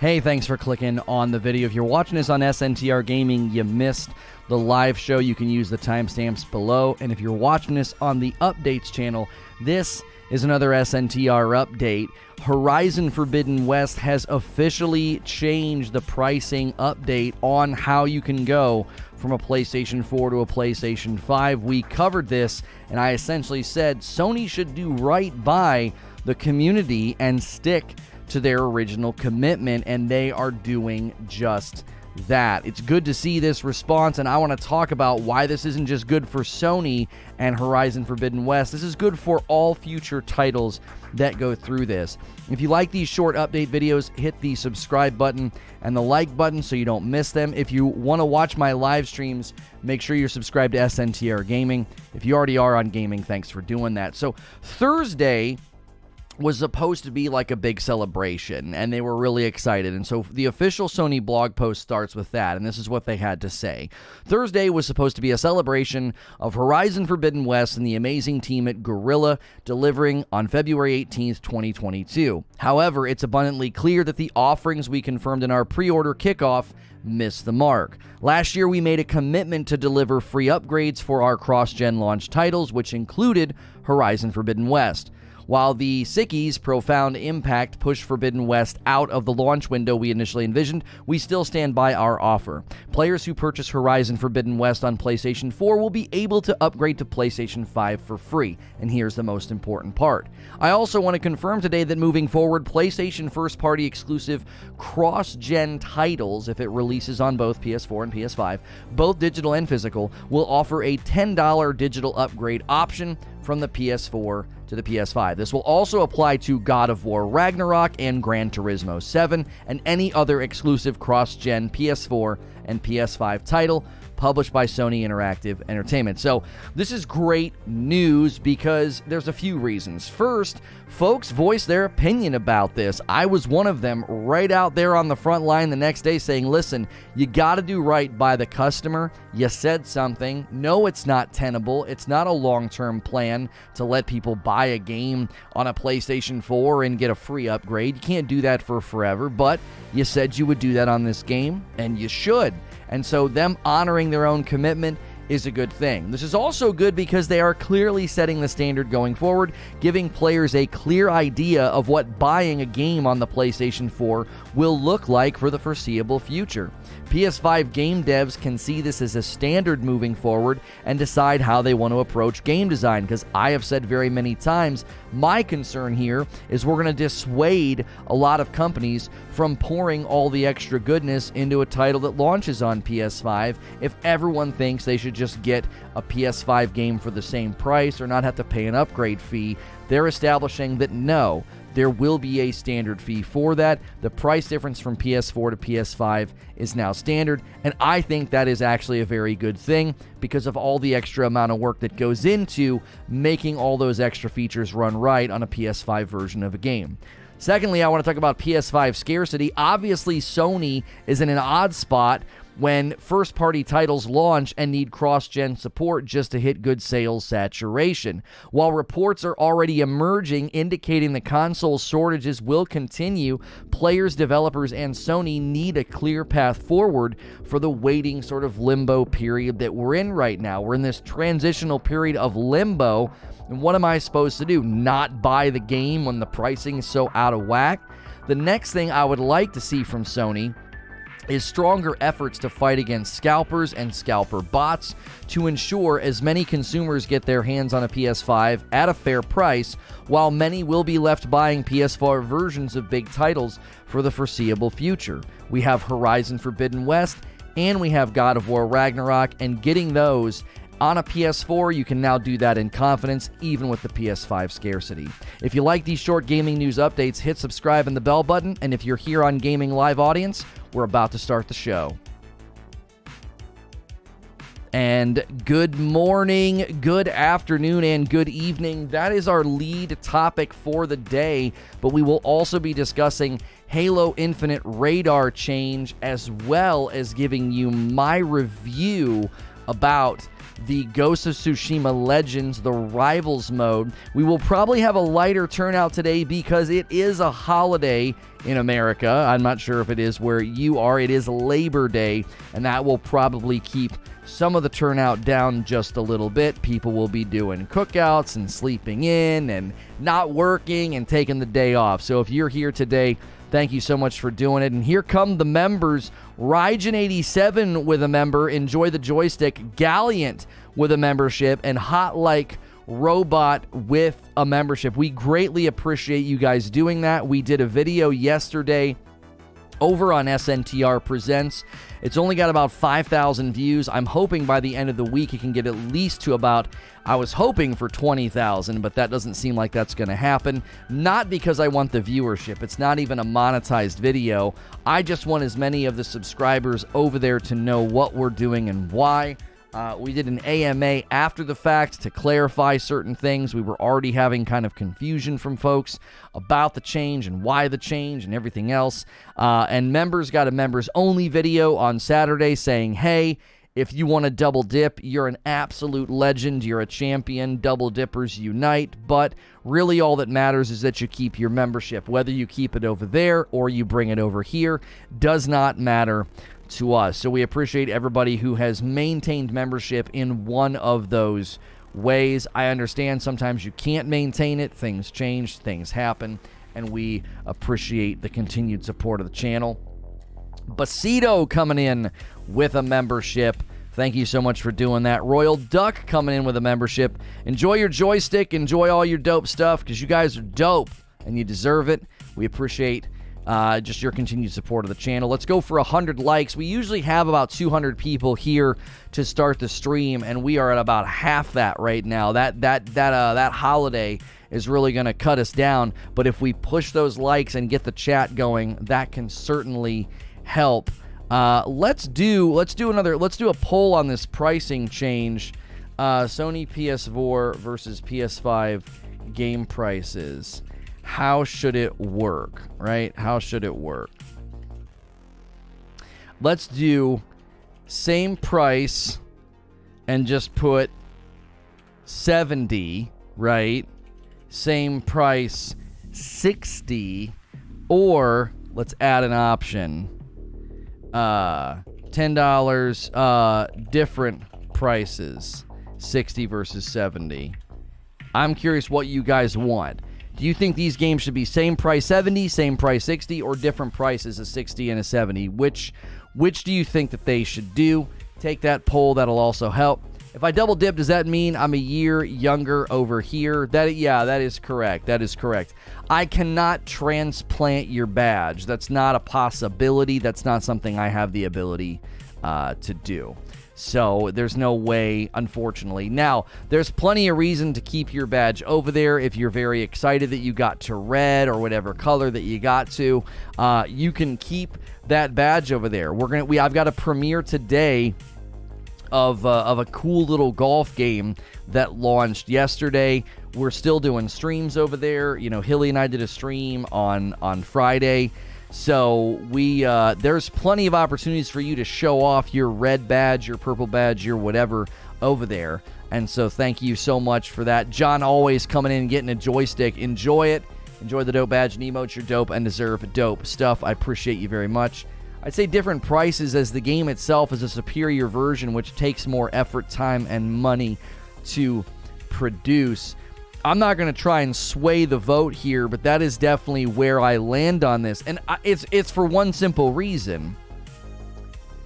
Hey, thanks for clicking on the video. If you're watching this on SNTR Gaming, you missed the live show. You can use the timestamps below. And if you're watching this on the updates channel, this is another SNTR update. Horizon Forbidden West has officially changed the pricing update on how you can go from a PlayStation 4 to a PlayStation 5. We covered this, and I essentially said Sony should do right by the community and stick to their original commitment, and they are doing just that. It's good to see this response, and I want to talk about why this isn't just good for Sony and Horizon Forbidden West. This is good for all future titles that go through this. If you like these short update videos, hit the subscribe button and the like button so you don't miss them. If you want to watch my live streams, make sure you're subscribed to SNTR Gaming. If you already are on gaming, thanks for doing that. So Thursday was supposed to be like a big celebration, and they were really excited. And so the official Sony blog post starts with that, and this is what they had to say. Thursday was supposed to be a celebration of Horizon Forbidden West and the amazing team at Guerrilla delivering on February 18th, 2022. However, it's abundantly clear that the offerings we confirmed in our pre-order kickoff missed the mark. Last year, we made a commitment to deliver free upgrades for our cross-gen launch titles, which included Horizon Forbidden West. While the Sickies' profound impact pushed Forbidden West out of the launch window we initially envisioned, we still stand by our offer. Players who purchase Horizon Forbidden West on PlayStation 4 will be able to upgrade to PlayStation 5 for free. And here's the most important part. I also want to confirm today that moving forward, PlayStation first-party exclusive cross-gen titles, if it releases on both PS4 and PS5, both digital and physical, will offer a $10 digital upgrade option from the PS4 to the PS5. This will also apply to God of War Ragnarok and Gran Turismo 7 and any other exclusive cross-gen PS4 and PS5 title published by Sony Interactive Entertainment. So this is great news because there's a few reasons. First, folks voiced their opinion about this. I was one of them right out there on the front line the next day saying, listen, you got to do right by the customer. You said something. No, it's not tenable. It's not a long-term plan to let people buy a game on a PlayStation 4 and get a free upgrade. You can't do that for forever, but you said you would do that on this game, and you should. And so them honoring their own commitment is a good thing. This is also good because they are clearly setting the standard going forward, giving players a clear idea of what buying a game on the PlayStation 4 will look like for the foreseeable future. PS5 game devs can see this as a standard moving forward and decide how they want to approach game design, because I have said very many times, my concern here is we're going to dissuade a lot of companies from pouring all the extra goodness into a title that launches on PS5 if everyone thinks they should just get a PS5 game for the same price or not have to pay an upgrade fee. They're establishing that no, there will be a standard fee for that. The price difference from PS4 to PS5 is now standard, and I think that is actually a very good thing because of all the extra amount of work that goes into making all those extra features run right on a PS5 version of a game. Secondly, I want to talk about PS5 scarcity. Obviously, Sony is in an odd spot when first-party titles launch and need cross-gen support just to hit good sales saturation. While reports are already emerging indicating the console shortages will continue, players, developers, and Sony need a clear path forward for the waiting sort of limbo period that we're in right now. We're in this transitional period of limbo, and what am I supposed to do? Not buy the game when the pricing is so out of whack? The next thing I would like to see from Sony is stronger efforts to fight against scalpers and scalper bots to ensure as many consumers get their hands on a PS5 at a fair price, while many will be left buying PS4 versions of big titles for the foreseeable future. We have Horizon Forbidden West and we have God of War Ragnarok, and getting those on a PS4, you can now do that in confidence, even with the PS5 scarcity. If you like these short gaming news updates, hit subscribe and the bell button, and if you're here on Gaming Live Audience, we're about to start the show. And good morning, good afternoon, and good evening. That is our lead topic for the day, but we will also be discussing Halo Infinite radar change, as well as giving you my review about the Ghost of Tsushima Legends, the Rivals mode. We will probably have a lighter turnout today because it is a holiday in America. I'm not sure if it is where you are. It is Labor Day, and that will probably keep some of the turnout down just a little bit. People will be doing cookouts and sleeping in and not working and taking the day off. So if you're here today, thank you so much for doing it. And here come the members. Rygen87 with a member. Enjoy the Joystick. Galliant with a membership. And Hot Like Robot with a membership. We greatly appreciate you guys doing that. We did a video yesterday over on SNTR Presents. It's only got about 5,000 views. I'm hoping by the end of the week it can get at least to about, I was hoping for 20,000, but that doesn't seem like that's going to happen. Not because I want the viewership. It's not even a monetized video. I just want as many of the subscribers over there to know what we're doing and why. We did an AMA after the fact to clarify certain things. We were already having kind of confusion from folks about the change and why the change and everything else. And members got a members-only video on Saturday saying, hey, if you want to double dip, you're an absolute legend. You're a champion. Double dippers unite. But really all that matters is that you keep your membership. Whether you keep it over there or you bring it over here does not matter to us. So we appreciate everybody who has maintained membership in one of those ways. I understand sometimes you can't maintain it. Things change, things happen, and we appreciate the continued support of the channel. Basito coming in with a membership. Thank you so much for doing that. Royal Duck coming in with a membership. Enjoy your joystick. Enjoy all your dope stuff because you guys are dope and you deserve it. We appreciate just your continued support of the channel. Let's go for 100 likes. We usually have about 200 people here to start the stream, and we are at about half that right now. That holiday is really going to cut us down, but if we push those likes and get the chat going, that can certainly help. Let's do a poll on this pricing change. Sony PS4 versus PS5 game prices. How should it work, right? How should it work? Let's do same price and just put 70, right? Same price 60, or let's add an option. $10 different prices, 60 versus 70. I'm curious what you guys want. Do you think these games should be same price 70, same price 60, or different prices, a 60 and a 70? Which do you think that they should do? Take that poll. That'll also help. If I double dip, does that mean I'm a year younger over here? That is correct. That is correct. I cannot transplant your badge. That's not a possibility. That's not something I have the ability to do. So there's no way, unfortunately. Now, there's plenty of reason to keep your badge over there. If you're very excited that you got to red or whatever color that you got to, you can keep that badge over there. I've got a premiere today of a cool little golf game that launched yesterday. We're still doing streams over there. You know, Hilly and I did a stream on Friday. So there's plenty of opportunities for you to show off your red badge, your purple badge, your whatever over there. And so thank you so much for that. John always coming in and getting a joystick. Enjoy it. Enjoy the dope badge and emotes. You're dope and deserve dope stuff. I appreciate you very much. I'd say different prices as the game itself is a superior version, which takes more effort, time, and money to produce. I'm not going to try and sway the vote here, but that is definitely where I land on this. And it's for one simple reason.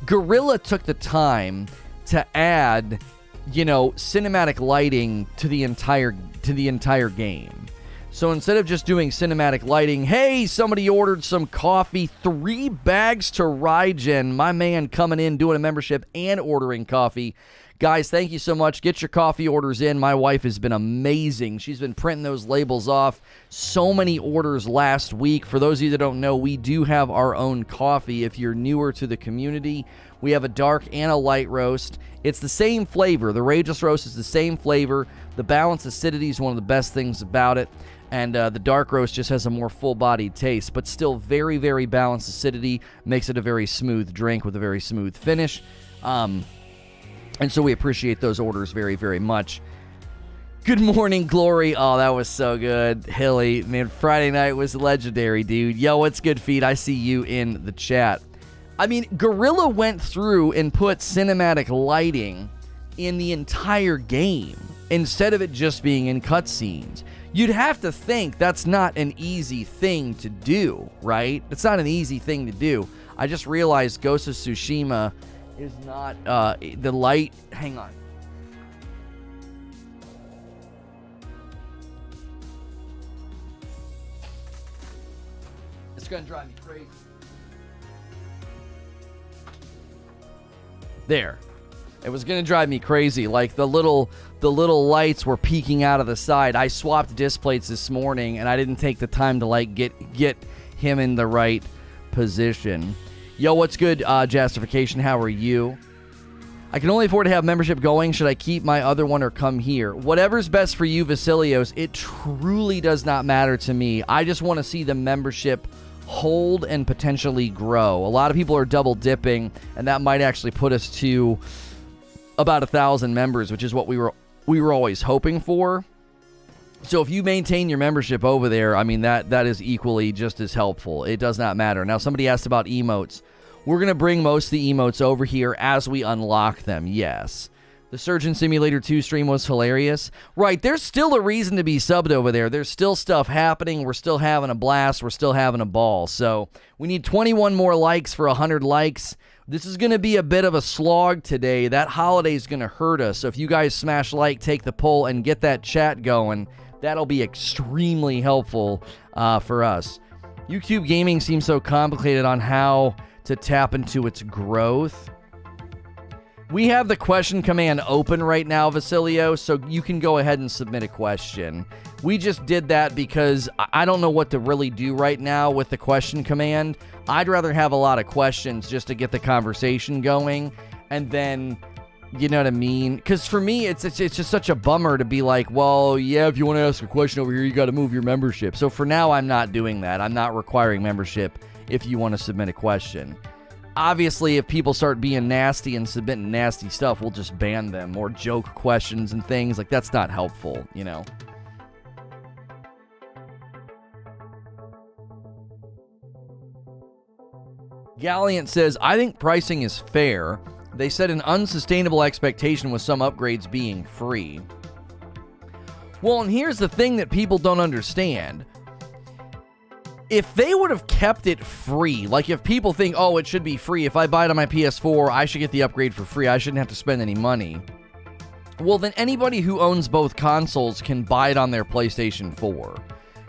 Guerrilla took the time to add, cinematic lighting to the entire game. So instead of just doing cinematic lighting, hey, somebody ordered some coffee, 3 bags to Rygen, my man coming in, doing a membership and ordering coffee. Guys, thank you so much. Get your coffee orders in. My wife has been amazing. She's been printing those labels off. So many orders last week. For those of you that don't know, we do have our own coffee. If you're newer to the community, we have a dark and a light roast. It's the same flavor. The Rageless Roast is the same flavor. The balanced acidity is one of the best things about it. And the dark roast just has a more full-bodied taste, but still very, very balanced acidity. Makes it a very smooth drink with a very smooth finish. And so we appreciate those orders very, very much. Good morning, Glory. Oh, that was so good. Hilly, man, Friday night was legendary, dude. Yo, what's good, Feed? I see you in the chat. I mean, Gorilla went through and put cinematic lighting in the entire game instead of it just being in cutscenes. You'd have to think that's not an easy thing to do, right? It's not an easy thing to do. I just realized Ghost of Tsushima is not the light. Hang on. It's gonna drive me crazy. There. It was gonna drive me crazy. Like the little lights were peeking out of the side. I swapped disc plates this morning, and I didn't take the time to like get him in the right position. Yo, what's good, Justification? How are you? I can only afford to have membership going. Should I keep my other one or come here? Whatever's best for you, Vasilios. It truly does not matter to me. I just want to see the membership hold and potentially grow. A lot of people are double dipping, and that might actually put us to about 1,000 members, which is what we were always hoping for. So if you maintain your membership over there, I mean, that is equally just as helpful. It does not matter. Now, somebody asked about emotes. We're going to bring most of the emotes over here as we unlock them, yes. The Surgeon Simulator 2 stream was hilarious. Right, there's still a reason to be subbed over there. There's still stuff happening. We're still having a blast. We're still having a ball. So we need 21 more likes for 100 likes. This is going to be a bit of a slog today. That holiday is going to hurt us. So if you guys smash like, take the poll, and get that chat going, that'll be extremely helpful for us. YouTube gaming seems so complicated on how to tap into its growth. We have the question command open right now, Vasilio, so you can go ahead and submit a question. We just did that because I don't know what to really do right now with the question command. I'd rather have a lot of questions just to get the conversation going, and then, you know what I mean? Because for me, it's just such a bummer to be like, well, yeah, if you want to ask a question over here, you got to move your membership. So for now, I'm not doing that. I'm not requiring membership if you want to submit a question. Obviously, if people start being nasty and submitting nasty stuff, we'll just ban them, or joke questions and things. Like, that's not helpful, you know? Galliant says, I think pricing is fair. They set an unsustainable expectation with some upgrades being free. Well, and here's the thing that people don't understand. If they would have kept it free, like if people think, oh, it should be free, if I buy it on my PS4, I should get the upgrade for free, I shouldn't have to spend any money. Well, then anybody who owns both consoles can buy it on their PlayStation 4.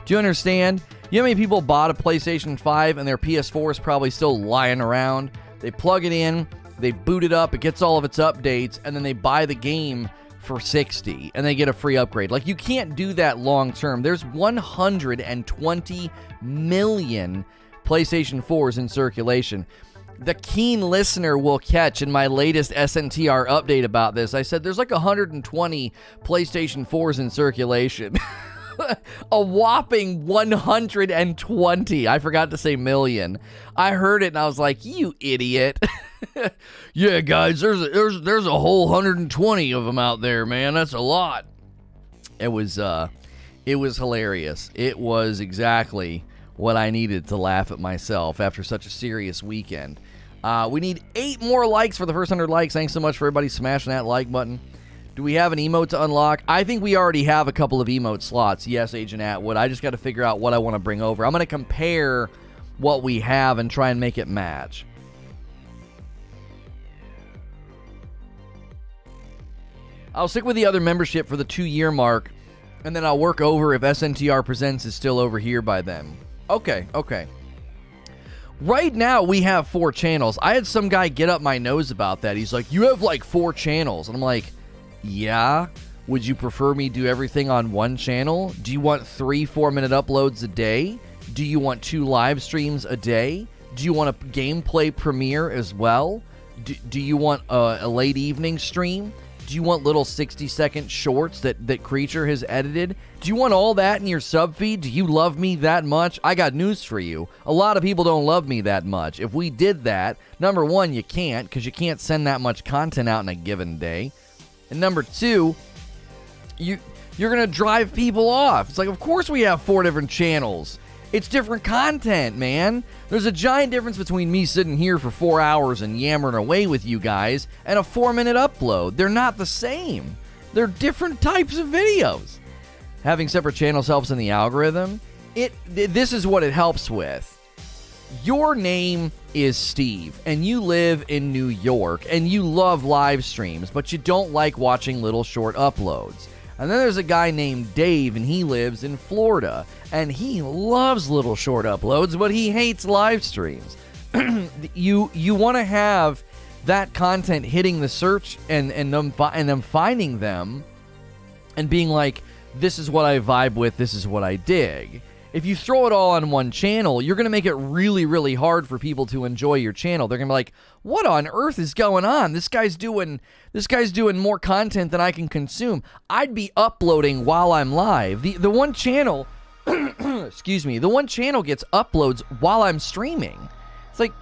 Do you understand? You know how many people bought a PlayStation 5 and their PS4 is probably still lying around? They plug it in, they boot it up, it gets all of its updates, and then they buy the game for $60 and they get a free upgrade. Like, you can't do that long term. There's 120 million PlayStation 4s in circulation. The keen listener will catch in my latest SNTR update about this. I said there's like 120 PlayStation 4s in circulation. A whopping 120. I forgot to say million. I heard it and I was like, you idiot. Yeah, guys, there's a whole 120 of them out there, man. That's a lot. It was hilarious. It was exactly what I needed to laugh at myself after such a serious weekend. We need 8 more likes for the first 100 likes. Thanks so much for everybody smashing that like button. Do we have an emote to unlock? I think we already have a couple of emote slots. Yes, Agent Atwood. I just got to figure out what I want to bring over. I'm going to compare what we have and try and make it match. I'll stick with the other membership for the 2-year mark, and then I'll work over if SNTR Presents is still over here by then. Okay. Right now, we have 4 channels. I had some guy get up my nose about that. He's like, you have like 4 channels. And I'm like, yeah? Would you prefer me do everything on one channel? Do you want 3 4-minute uploads a day? Do you want 2 live streams a day? Do you want a gameplay premiere as well? Do you want a late evening stream? Do you want little 60-second shorts that Creature has edited? Do you want all that in your sub feed? Do you love me that much? I got news for you. A lot of people don't love me that much. If we did that, number one, you can't, because you can't send that much content out in a given day. And number two, you're going to drive people off. It's like, of course we have 4 different channels. It's different content, man. There's a giant difference between me sitting here for 4 hours and yammering away with you guys and a 4-minute upload. They're not the same. They're different types of videos. Having separate channels helps in the algorithm. This is what it helps with. Your name is Steve, and you live in New York, and you love live streams, but you don't like watching little short uploads. And then there's a guy named Dave, and he lives in Florida, and he loves little short uploads, but he hates live streams. You want to have that content hitting the search and them finding them and being like, this is what I vibe with, this is what I dig. If you throw it all on one channel, you're going to make it really, really hard for people to enjoy your channel. They're going to be like, what on earth is going on? This guy's doing more content than I can consume. I'd be uploading while I'm live. The one channel, excuse me, the one channel gets uploads while I'm streaming. It's like,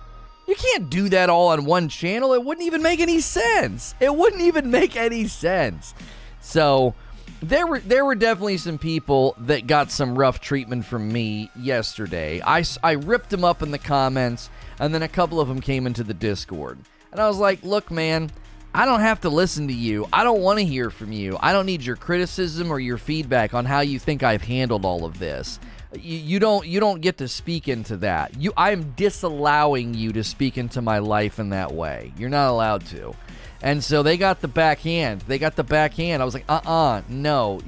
you can't do that all on one channel. It wouldn't even make any sense. It wouldn't even make any sense. So There were definitely some people that got some rough treatment from me yesterday. I ripped them up in the comments, and then a couple of them came into the Discord. And I was like, look, man, I don't have to listen to you. I don't want to hear from you. I don't need your criticism or your feedback on how you think I've handled all of this. You don't get to speak into that. I'm disallowing you to speak into my life in that way. You're not allowed to. And so they got the backhand. I was like, no.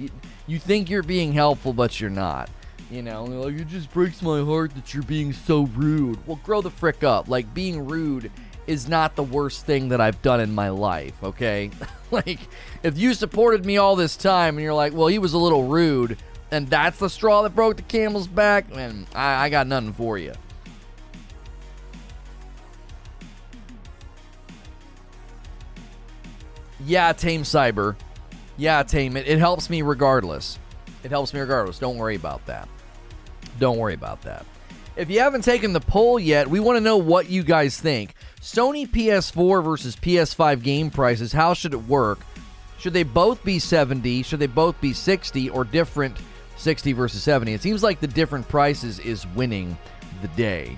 You think you're being helpful, but you're not. You know, and they're like, it just breaks my heart that you're being so rude. Well, grow the frick up. Like, being rude is not the worst thing that I've done in my life, okay? Like, if you supported me all this time and you're like, well, he was a little rude, and that's the straw that broke the camel's back, then I got nothing for you. Yeah, Tame Cyber. Yeah, Tame. It helps me regardless. Don't worry about that. If you haven't taken the poll yet, we want to know what you guys think. Sony PS4 versus PS5 game prices, how should it work? Should they both be 70? Should they both be 60? Or different 60 versus 70? It seems like the different prices is winning the day.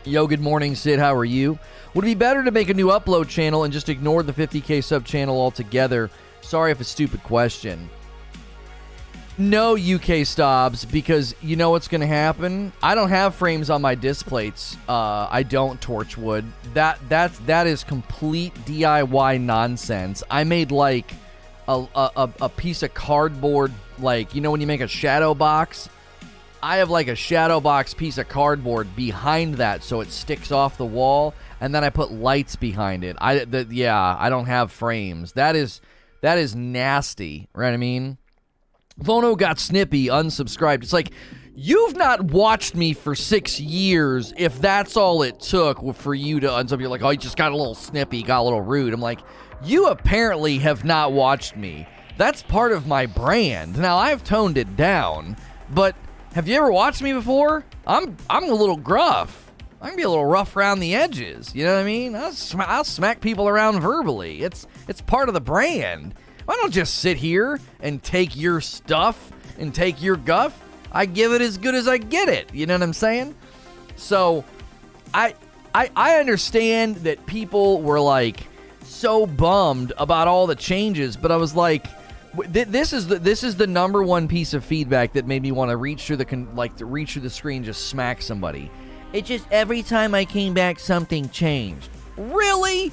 Yo, good morning, Sid. How are you? Would it be better to make a new upload channel and just ignore the 50K sub channel altogether? Sorry if it's a stupid question. No, UK Stobbs, because you know what's going to happen? I don't have frames on my disc plates. I don't, Torchwood. That is complete DIY nonsense. I made like a piece of cardboard, like, you know when you make a shadow box? I have like a shadow box piece of cardboard behind that so it sticks off the wall, and then I put lights behind it. I don't have frames. That is nasty, right? I mean, Vono got snippy, unsubscribed. It's like, you've not watched me for 6 years if that's all it took for you to unsub. You're like, oh, you just got a little snippy, got a little rude. I'm like, you apparently have not watched me. That's part of my brand. Now, I've toned it down, but have you ever watched me before? I'm a little gruff. I can be a little rough around the edges. You know what I mean? I'll smack people around verbally. It's part of the brand. I don't just sit here and take your stuff and take your guff. I give it as good as I get it. You know what I'm saying? So I understand that people were like so bummed about all the changes, but I was like, this is the number one piece of feedback that made me want to reach through the screen, just smack somebody. It just, every time I came back, something changed. Really?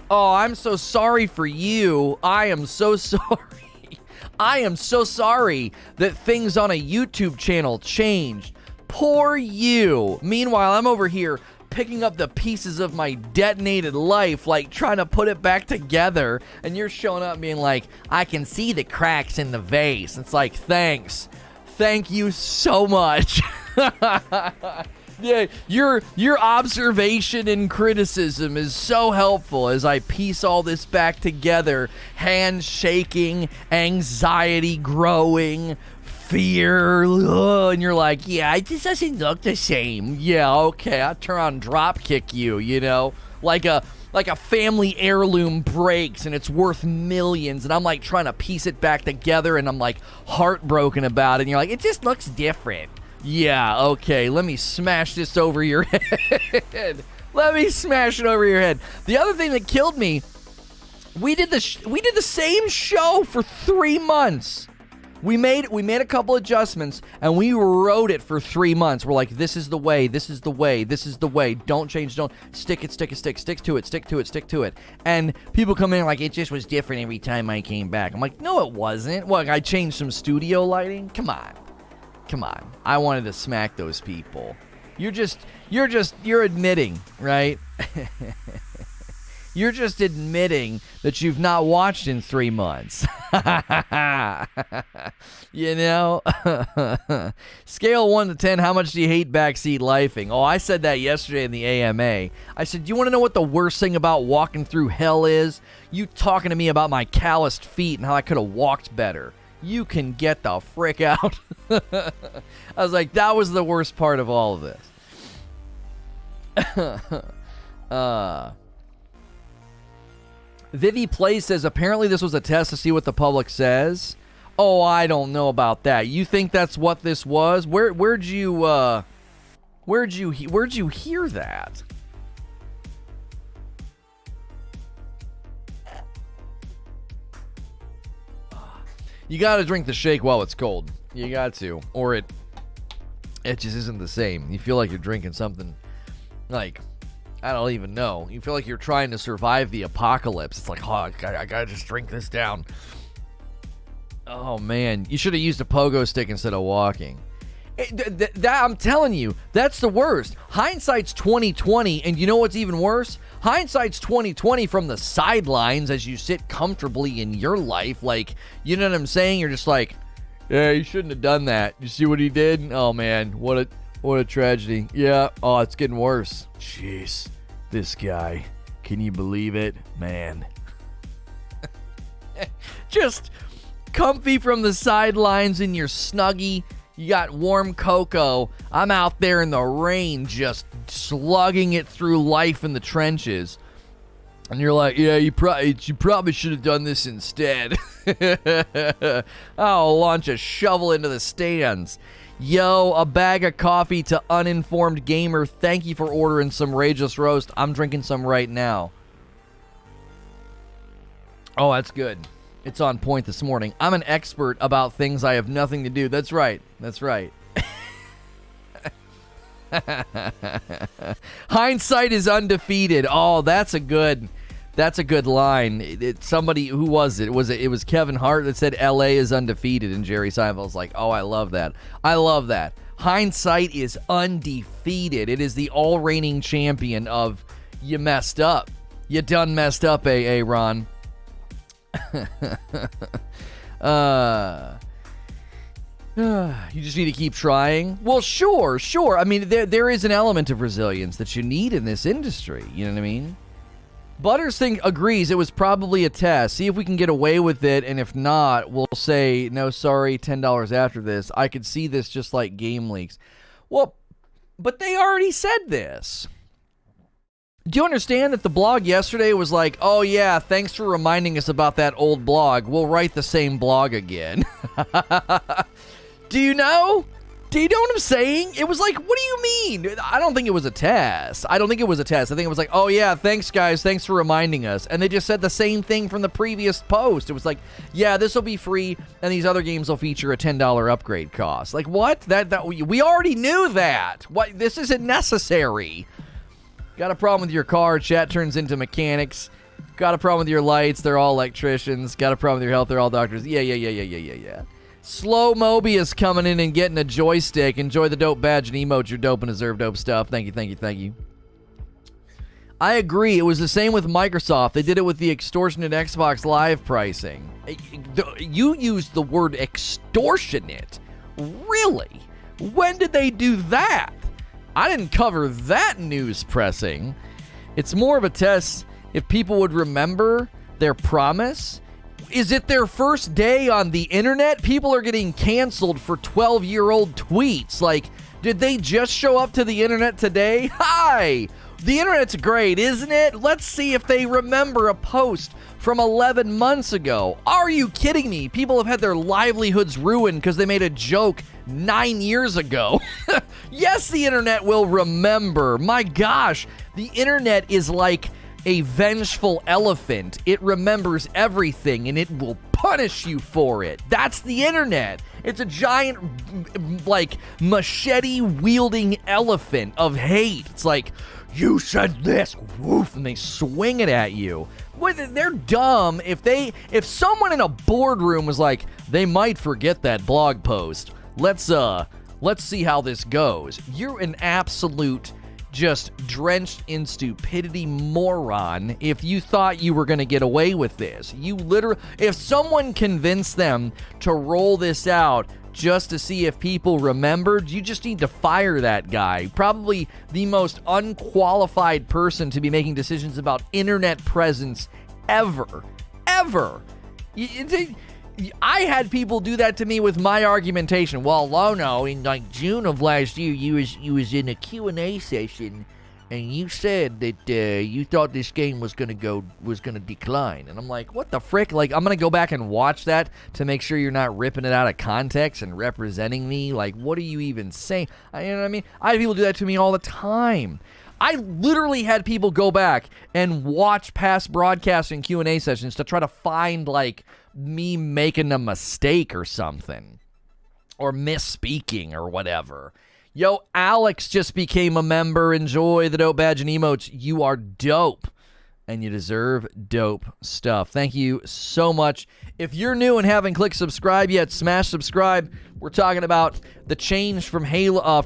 Oh, I'm so sorry for you. I am so sorry. I am so sorry that things on a YouTube channel changed. Poor you. Meanwhile, I'm over here picking up the pieces of my detonated life, like trying to put it back together, and you're showing up being like, I can see the cracks in the vase. It's like, thanks. Thank you so much. Yeah, your observation and criticism is so helpful as I piece all this back together. Hands shaking, anxiety growing, fear, and you're like, yeah, it just doesn't look the same. Yeah, okay, I'll turn on drop kick you, like a family heirloom breaks and it's worth millions, and I'm like trying to piece it back together and I'm like heartbroken about it, and you're like, it just looks different. Yeah, okay, let me smash this over your head. Let me smash it over your head. The other thing that killed me, we did the same show for 3 months. We made a couple adjustments, and we wrote it for 3 months. We're like, this is the way, this is the way, this is the way. Don't change, don't stick to it. And people come in like, it just was different every time I came back. I'm like, no, it wasn't. What, I changed some studio lighting? Come on. I wanted to smack those people. You're admitting, right? You're just admitting that you've not watched in 3 months. Scale 1 to 10, how much do you hate backseat lifing? Oh, I said that yesterday in the AMA. I said, do you want to know what the worst thing about walking through hell is? You talking to me about my calloused feet and how I could have walked better. You can get the frick out. I was like, that was the worst part of all of this. Vivi Play says, apparently this was a test to see what the public says. Oh, I don't know about that. You think that's what this was? Where'd you hear that? You gotta drink the shake while it's cold. You got to, or it just isn't the same. You feel like you're drinking something like, I don't even know. You feel like you're trying to survive the apocalypse. It's like, oh, I gotta just drink this down. Oh, man. You should have used a pogo stick instead of walking. I'm telling you, that's the worst. Hindsight's 20/20, and you know what's even worse? Hindsight's 20/20 from the sidelines as you sit comfortably in your life. Like, you know what I'm saying? You're just like, yeah, you shouldn't have done that. You see what he did? Oh, man, what a tragedy. Yeah, oh, it's getting worse. Jeez, this guy. Can you believe it? Man. Just comfy from the sidelines in your Snuggie. You got warm cocoa. I'm out there in the rain just slugging it through life in the trenches. And you're like, yeah, you probably should have done this instead. I'll launch a shovel into the stands. Yo, a bag of coffee to uninformed gamer. Thank you for ordering some Rageless Roast. I'm drinking some right now. Oh, that's good. It's on point this morning. I'm an expert about things I have nothing to do. That's right. That's right. Hindsight is undefeated. Oh, that's a good line. Somebody, who was it? It was Kevin Hart that said LA is undefeated, and Jerry Seinfeld's like, oh, I love that. I love that. Hindsight is undefeated. It is the all reigning champion of you messed up. You done messed up, Ron. You just need to keep trying. Well, sure. I mean, there is an element of resilience that you need in this industry. You know what I mean? Butters agrees it was probably a test. See if we can get away with it, and if not, we'll say, no, sorry, $10 after this. I could see this just like Game Leaks. Well, but they already said this. Do you understand that the blog yesterday was like, oh yeah, thanks for reminding us about that old blog. We'll write the same blog again. Do you know? Do you know what I'm saying? It was like, what do you mean? I don't think it was a test. I think it was like, oh yeah, thanks guys. Thanks for reminding us. And they just said the same thing from the previous post. It was like, yeah, this will be free, and these other games will feature a $10 upgrade cost. Like, what? That we already knew that. What? This isn't necessary. Got a problem with your car, chat turns into mechanics. Got a problem with your lights, they're all electricians. Got a problem with your health, they're all doctors. Yeah. Slow Mobius coming in and getting a joystick. Enjoy the dope badge and emotes. You're dope and deserve dope stuff. Thank you. I agree. It was the same with Microsoft. They did it with the extortionate Xbox Live pricing. You used the word extortionate. Really? When did they do that? I didn't cover that news pressing. It's more of a test if people would remember their promise. Is it their first day on the internet? People are getting canceled for 12-year-old tweets. Like, did they just show up to the internet today? Hi! The internet's great, isn't it? Let's see if they remember a post from 11 months ago. Are you kidding me? People have had their livelihoods ruined because they made a joke 9 years ago. Yes, the internet will remember. My gosh, the internet is like a vengeful elephant. It remembers everything and it will punish you for it. That's the internet. It's a giant, like, machete-wielding elephant of hate. It's like, you said this, woof, and they swing it at you. They're dumb. If someone in a boardroom was like, they might forget that blog post. Let's see how this goes. You're an absolute, just drenched in stupidity moron if you thought you were going to get away with this. You literally, if someone convinced them to roll this out just to see if people remembered, you just need to fire that guy. Probably the most unqualified person to be making decisions about internet presence ever. I had people do that to me with my argumentation. Well, Lono, in like June of last year, you was in a Q&A session, and you said that you thought this game was gonna decline. And I'm like, what the frick? Like, I'm gonna go back and watch that to make sure you're not ripping it out of context and representing me. Like, what are you even saying? You know what I mean? I have people do that to me all the time. I literally had people go back and watch past broadcasts and Q&A sessions to try to find, like, me making a mistake or something, or misspeaking or whatever. Yo, Alex just became a member. Enjoy the dope badge and emotes. You are dope, and you deserve dope stuff. Thank you so much. If you're new and haven't clicked subscribe yet, smash subscribe. We're talking about the change from Halo,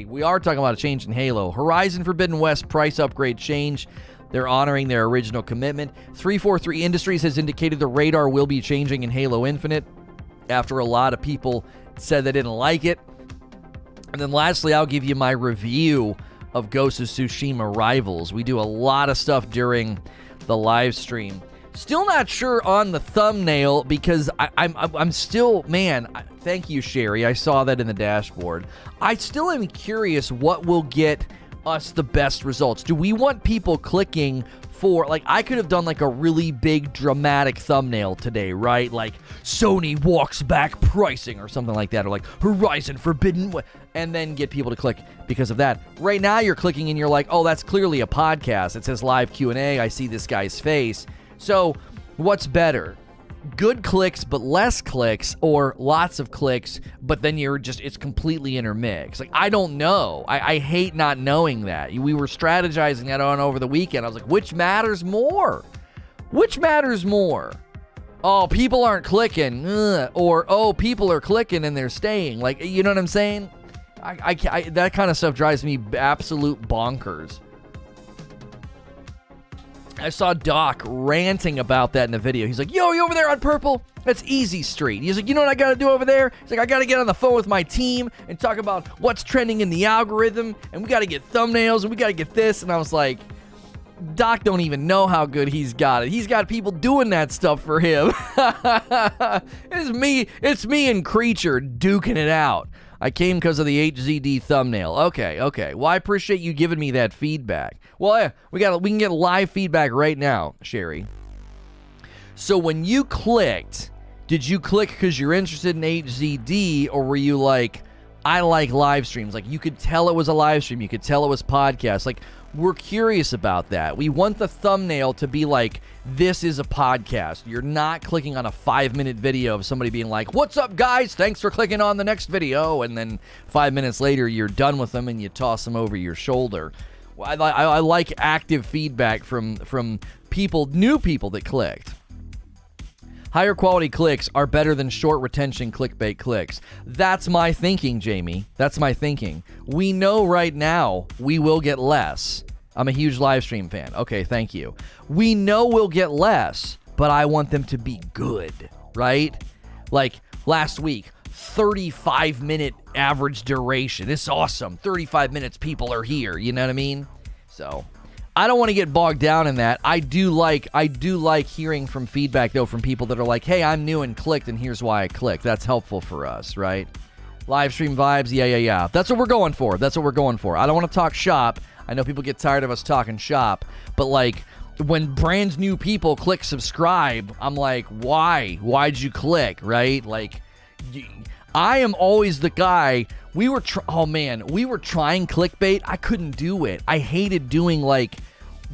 we are talking about a change in Halo. Horizon Forbidden West price upgrade change. They're honoring their original commitment. 343 Industries has indicated the radar will be changing in Halo Infinite after a lot of people said they didn't like it. And then lastly, I'll give you my review of Ghost of Tsushima Rivals. We do a lot of stuff during the live stream. Still not sure on the thumbnail because I'm still, man, thank you, Sherry. I saw that in the dashboard. I still am curious what will get us the best results. Do we want people clicking for, like, I could have done like a really big dramatic thumbnail today, right? Like Sony walks back pricing or something like that, or like Horizon Forbidden, and then get people to click because of that. Right now you're clicking and you're like, oh, that's clearly a podcast. It says live Q&A. I see this guy's face. So what's better? Good clicks but less clicks, or lots of clicks but then it's completely intermixed? Like, I don't know. I hate not knowing that. We were strategizing that on over the weekend. I was like, which matters more? Oh, people aren't clicking, or oh, people are clicking and they're staying. Like, you know what I'm saying? I that kind of stuff drives me absolute bonkers. I saw Doc ranting about that in the video. He's like, yo, you over there on purple? That's Easy Street. He's like, you know what I got to do over there? He's like, I got to get on the phone with my team and talk about what's trending in the algorithm, and we got to get thumbnails, and we got to get this. And I was like, Doc don't even know how good he's got it. He's got people doing that stuff for him. It's me and Creature duking it out. I came because of the HZD thumbnail. Okay. Well, I appreciate you giving me that feedback. Well, yeah, we can get live feedback right now, Sherry. So when you clicked, did you click because you're interested in HZD, or were you like, I like live streams? Like, you could tell it was a live stream. You could tell it was podcast. Like, we're curious about that. We want the thumbnail to be like, this is a podcast. You're not clicking on a 5-minute video of somebody being like, what's up, guys? Thanks for clicking on the next video. And then 5 minutes later, you're done with them and you toss them over your shoulder. I like active feedback from people, new people that clicked. Higher quality clicks are better than short retention clickbait clicks. That's my thinking, Jamie. That's my thinking. We know right now we will get less. I'm a huge live stream fan. Okay, thank you. We know we'll get less, but I want them to be good, right? Like last week, 35-minute average duration. It's awesome. 35 minutes, people are here. You know what I mean? So I don't want to get bogged down in that. I do like hearing from feedback, though, from people that are like, hey, I'm new and clicked, and here's why I clicked. That's helpful for us, right? Live stream vibes, yeah. That's what we're going for. I don't want to talk shop. I know people get tired of us talking shop, but like when brand new people click subscribe, I'm like, why? Why'd you click, right? Like, I am always the guy. We were trying clickbait. I couldn't do it. I hated doing like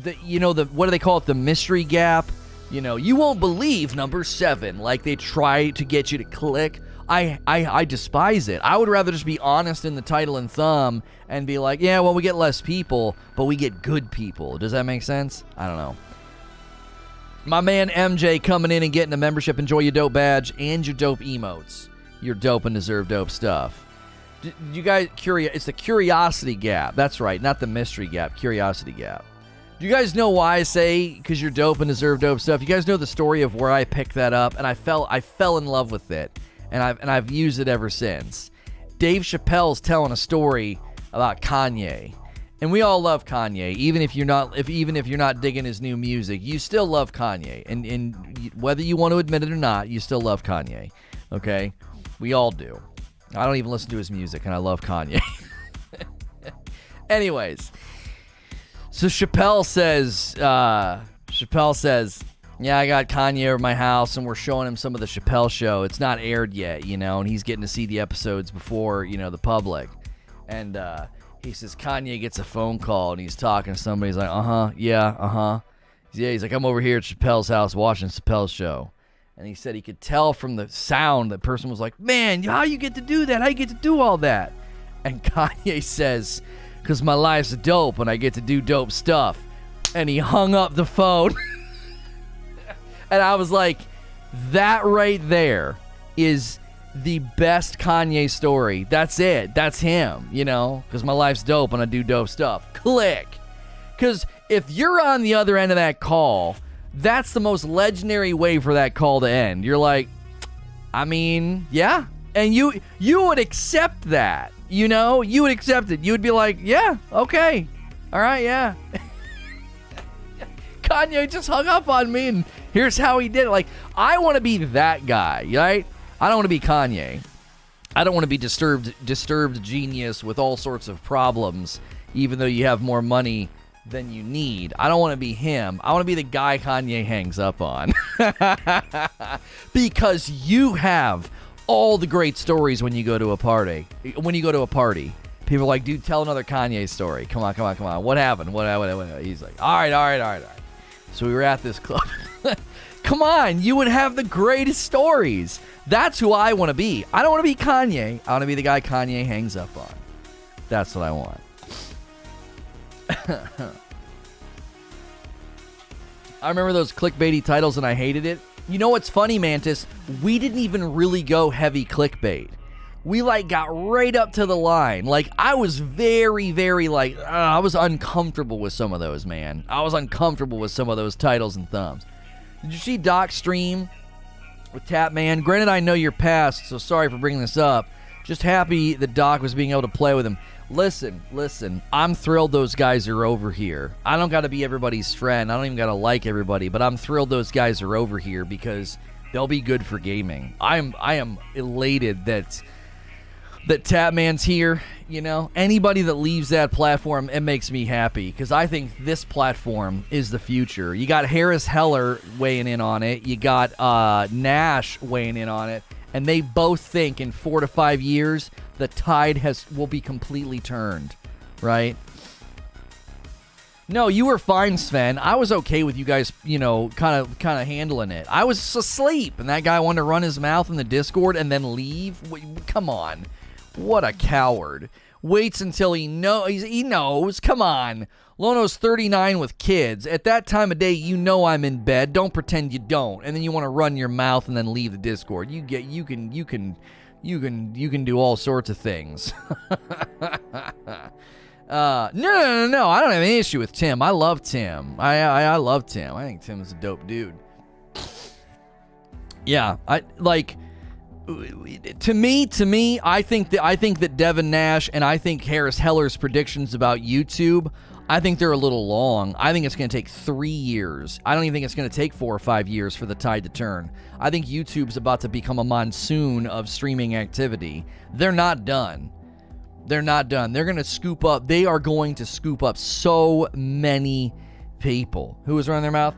what do they call it? The mystery gap. You won't believe number 7. Like they try to get you to click. I despise it. I would rather just be honest in the title and thumb and be like, yeah, well, we get less people, but we get good people. Does that make sense? I don't know. My man MJ coming in and getting a membership. Enjoy your dope badge and your dope emotes. You're dope and deserve dope stuff. You guys, it's the curiosity gap. That's right, not the mystery gap. Curiosity gap. Do you guys know why I say because you're dope and deserve dope stuff? You guys know the story of where I picked that up, and I fell in love with it, and I've used it ever since. Dave Chappelle's telling a story about Kanye, and we all love Kanye. Even if you're not digging his new music, you still love Kanye, and whether you want to admit it or not, you still love Kanye. Okay, we all do. I don't even listen to his music, and I love Kanye. Anyways, so Chappelle says, yeah, I got Kanye over my house, and we're showing him some of the Chappelle show. It's not aired yet, and he's getting to see the episodes before, the public. And he says Kanye gets a phone call, and he's talking to somebody. He's like, yeah, he's like, I'm over here at Chappelle's house watching Chappelle's show. And he said he could tell from the sound that person was like, man, how you get to do that? How you get to do all that? And Kanye says, because my life's dope and I get to do dope stuff. And he hung up the phone. And I was like, that right there is the best Kanye story. That's it. That's him, because my life's dope and I do dope stuff. Click. Because if you're on the other end of that call, that's the most legendary way for that call to end. You're like, yeah. And you would accept that, you would accept it. You would be like, yeah, okay. All right, yeah. Kanye just hung up on me, and here's how he did it. Like, I want to be that guy, right? I don't want to be Kanye. I don't want to be disturbed genius with all sorts of problems, even though you have more money than you need. I don't want to be him. I want to be the guy Kanye hangs up on. Because you have all the great stories when you go to a party. People are like, dude, tell another Kanye story. Come on. What happened? What? He's like, all right. So we were at this club. Come on, you would have the greatest stories. That's who I want to be. I don't want to be Kanye. I want to be the guy Kanye hangs up on. That's what I want. I remember those clickbaity titles and I hated it. You know what's funny, Mantis? We didn't even really go heavy clickbait. We got right up to the line. I was very, very I was uncomfortable with some of those, man. I was uncomfortable with some of those titles and thumbs. Did you see Doc's stream with Tapman? Granted, I know your past, so sorry for bringing this up. Just happy that Doc was being able to play with him. Listen, I'm thrilled those guys are over here. I don't got to be everybody's friend. I don't even got to like everybody, but I'm thrilled those guys are over here because they'll be good for gaming. I am elated that Tapman's here. Anybody that leaves that platform, it makes me happy because I think this platform is the future. You got Harris Heller weighing in on it. You got Nash weighing in on it. And they both think in 4 to 5 years, the tide will be completely turned, right? No, you were fine, Sven. I was okay with you guys, kind of handling it. I was asleep, and that guy wanted to run his mouth in the Discord and then leave. Come on. What a coward. Waits until he knows. Come on. Lono's 39 with kids. At that time of day, I'm in bed. Don't pretend you don't. And then you want to run your mouth and then leave the Discord. You can do all sorts of things. No. I don't have any issue with Tim. I love Tim. I love Tim. I think Tim is a dope dude. Yeah, To me, I think that Devin Nash and I think Harris Heller's predictions about YouTube, I think they're a little long. I think it's going to take 3 years. I don't even think it's going to take 4 or 5 years for the tide to turn. I think YouTube's about to become a monsoon of streaming activity. They're not done. They're not done. They're going to scoop up. They are going to scoop up so many people. Who was running their mouth?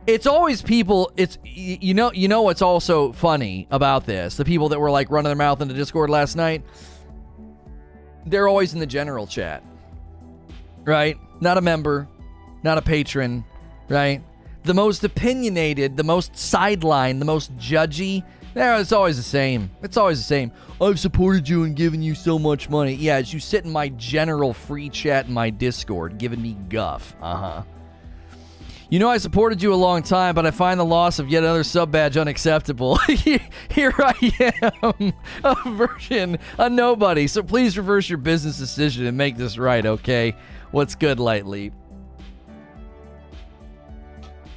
It's always people. It's you know what's also funny about this? The people that were like running their mouth in the Discord last night. They're always in the general chat, right? Not a member, not a patron, right? The most opinionated, the most sidelined, the most judgy. It's always the same. It's always the same. I've supported you and given you so much money. Yeah, as you sit in my general free chat in my Discord, giving me guff. You know I supported you a long time, but I find the loss of yet another sub badge unacceptable. Here I am, a nobody. So please reverse your business decision and make this right, okay? What's good, Lightly?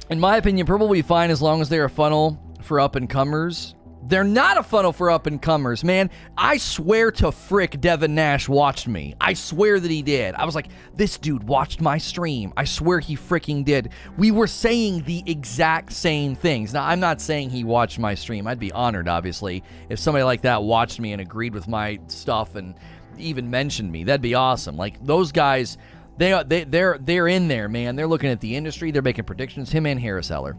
In my opinion, Purple will be fine as long as they're a funnel for up-and-comers. They're not a funnel for up-and-comers, man. I swear to frick Devin Nash watched me. I swear that he did. I was like, this dude watched my stream. I swear he freaking did. We were saying the exact same things. Now, I'm not saying he watched my stream. I'd be honored, obviously, if somebody like that watched me and agreed with my stuff and even mentioned me. That'd be awesome. Like, those guys, they're in there, man. They're looking at the industry. They're making predictions. Him and Harris Heller.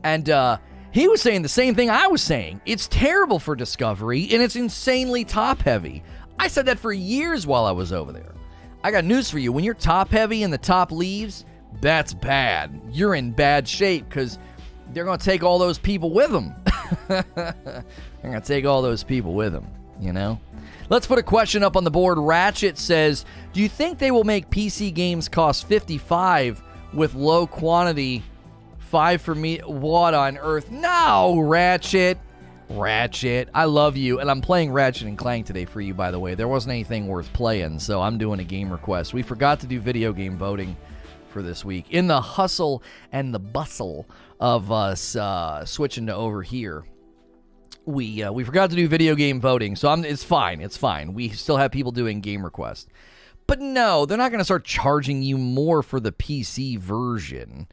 And, he was saying the same thing I was saying. It's terrible for Discovery, and it's insanely top-heavy. I said that for years while I was over there. I got news for you. When you're top-heavy and the top leaves, that's bad. You're in bad shape because they're going to take all those people with them. They're going to take all those people with them, you know? Let's put a question up on the board. Ratchet says, do you think they will make PC games cost $55 with low quantity? 5 for me. What on earth? No, Ratchet. I love you. And I'm playing Ratchet and Clank today for you, by the way. There wasn't anything worth playing, so I'm doing a game request. We forgot to do video game voting for this week. In the hustle and the bustle of us switching to over here, we forgot to do video game voting, so it's fine. It's fine. We still have people doing game requests. But no, they're not going to start charging you more for the PC version.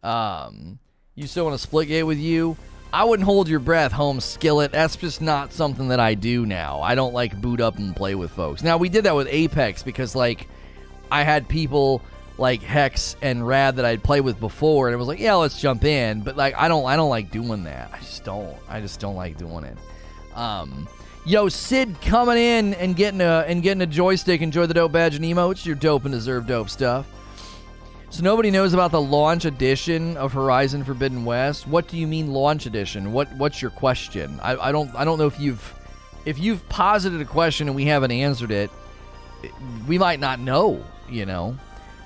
You still want to split gate with you? I wouldn't hold your breath, home skillet. That's just not something that I do now. I don't like boot up and play with folks. Now, we did that with Apex because, like, I had people like Hex and Rad that I'd played with before, and it was like, yeah, let's jump in. But like, I don't like doing that. I just don't like doing it. Yo, Sid coming in and getting a joystick. Enjoy the dope badge and emotes. You're dope and deserve dope stuff. So nobody knows about the launch edition of Horizon Forbidden West. What do you mean launch edition? What's your question? I don't know if you've posited a question and we haven't answered it. We might not know, you know.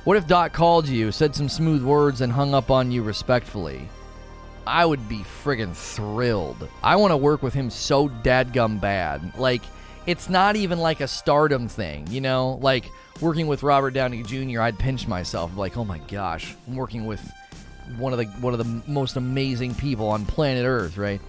What if Doc called you, said some smooth words, and hung up on you respectfully? I would be friggin' thrilled. I want to work with him so dadgum bad. Like, it's not even like a stardom thing, you know? Like, working with Robert Downey Jr., I'd pinch myself, like, oh my gosh, I'm working with one of the most amazing people on planet Earth, right?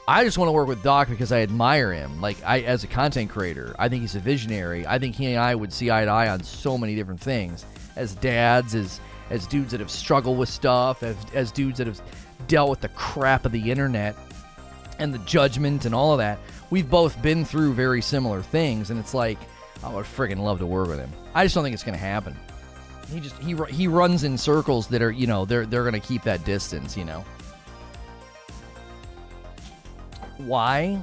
I just want to work with Doc because I admire him. Like, as a content creator, I think he's a visionary. I think he and I would see eye to eye on so many different things. As dads, as dudes that have struggled with stuff, as dudes that have dealt with the crap of the internet and the judgment and all of that. We've both been through very similar things, and it's like, I would friggin' love to work with him. I just don't think it's going to happen. He runs in circles that are, you know, they're going to keep that distance, you know. Why?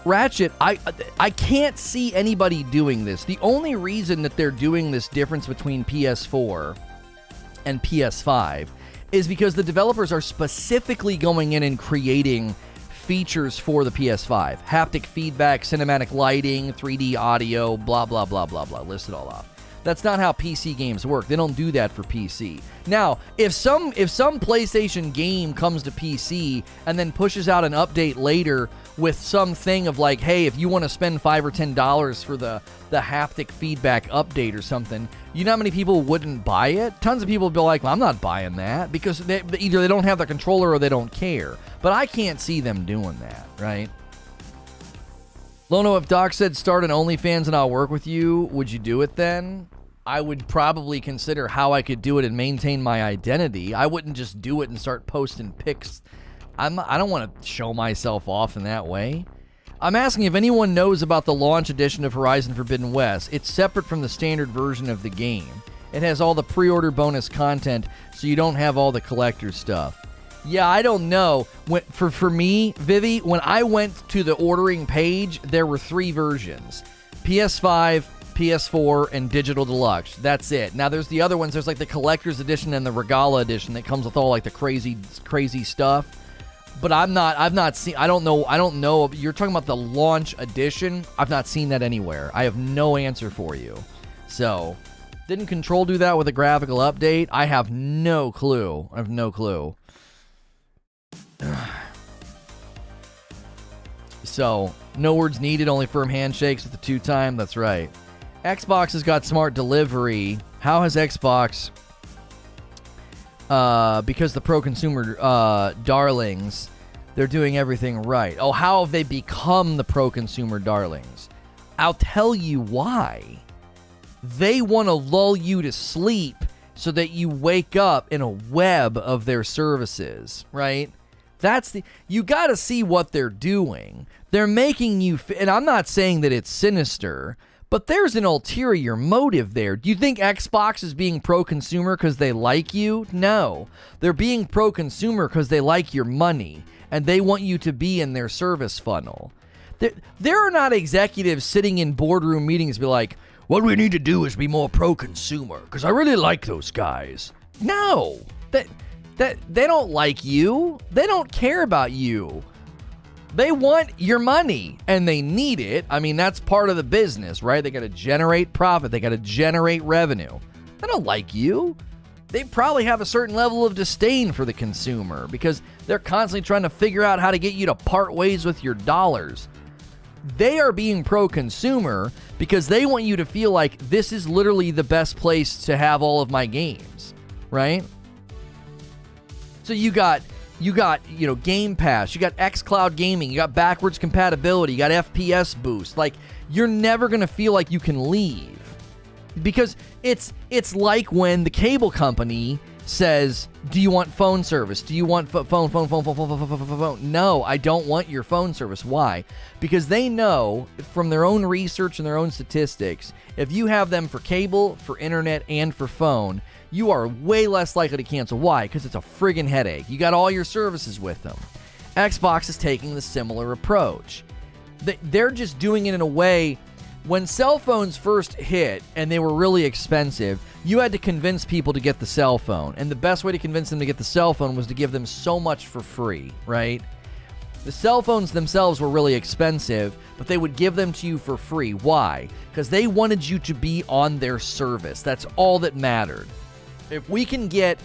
Ratchet, I can't see anybody doing this. The only reason that they're doing this difference between PS4 and PS5 is because the developers are specifically going in and creating features for the PS5. Haptic feedback, cinematic lighting, 3D audio, blah, blah, blah, blah, blah. List it all off. That's not how PC games work. They don't do that for PC. Now, if some PlayStation game comes to PC and then pushes out an update later with something of like, hey, if you want to spend $5 or $10 for the haptic feedback update or something, you know how many people wouldn't buy it? Tons of people would be like, well, I'm not buying that, because either they don't have the controller or they don't care. But I can't see them doing that, right? Lono, if Doc said start an OnlyFans and I'll work with you, would you do it then? I would probably consider how I could do it and maintain my identity. I wouldn't just do it and start posting pics. I don't want to show myself off in that way. I'm asking if anyone knows about the launch edition of Horizon Forbidden West. It's separate from the standard version of the game. It has all the pre-order bonus content, so you don't have all the collector stuff. Yeah, I don't know. For me, Vivi, when I went to the ordering page, there were 3 versions. PS5, PS4, and Digital Deluxe. That's it. Now, there's the other ones. There's like the Collector's Edition and the Regala Edition that comes with all like the crazy stuff. But I've not seen, I don't know. You're talking about the launch edition. I've not seen that anywhere. I have no answer for you. So, didn't Control do that with a graphical update? I have no clue. So, no words needed, only firm handshakes with the 2-time. That's right. Xbox has got smart delivery. How has Xbox, because the pro-consumer darlings, they're doing everything right. Oh, how have they become the pro-consumer darlings? I'll tell you why. They want to lull you to sleep so that you wake up in a web of their services, right? You got to see what they're doing. They're making you, and I'm not saying that it's sinister, but there's an ulterior motive there. Do you think Xbox is being pro-consumer because they like you? No. They're being pro-consumer because they like your money, and they want you to be in their service funnel. There are not executives sitting in boardroom meetings be like, what we need to do is be more pro-consumer, because I really like those guys. No. They don't like you. They don't care about you. They want your money, and they need it. I mean, that's part of the business, right? They got to generate profit. They got to generate revenue. They don't like you. They probably have a certain level of disdain for the consumer because they're constantly trying to figure out how to get you to part ways with your dollars. They are being pro-consumer because they want you to feel like this is literally the best place to have all of my games, right? So you got Game Pass, you got xCloud Gaming, you got backwards compatibility, you got FPS boost. Like, you're never going to feel like you can leave. Because it's like when the cable company says, do you want phone service? Do you want phone? No, I don't want your phone service. Why? Because they know from their own research and their own statistics, if you have them for cable, for internet, and for phone, you are way less likely to cancel. Why? Because it's a friggin' headache. You got all your services with them. Xbox is taking the similar approach. They're just doing it in a way. When cell phones first hit and they were really expensive, you had to convince people to get the cell phone. And the best way to convince them to get the cell phone was to give them so much for free, right? The cell phones themselves were really expensive, but they would give them to you for free. Why? Because they wanted you to be on their service. That's all that mattered. If we can get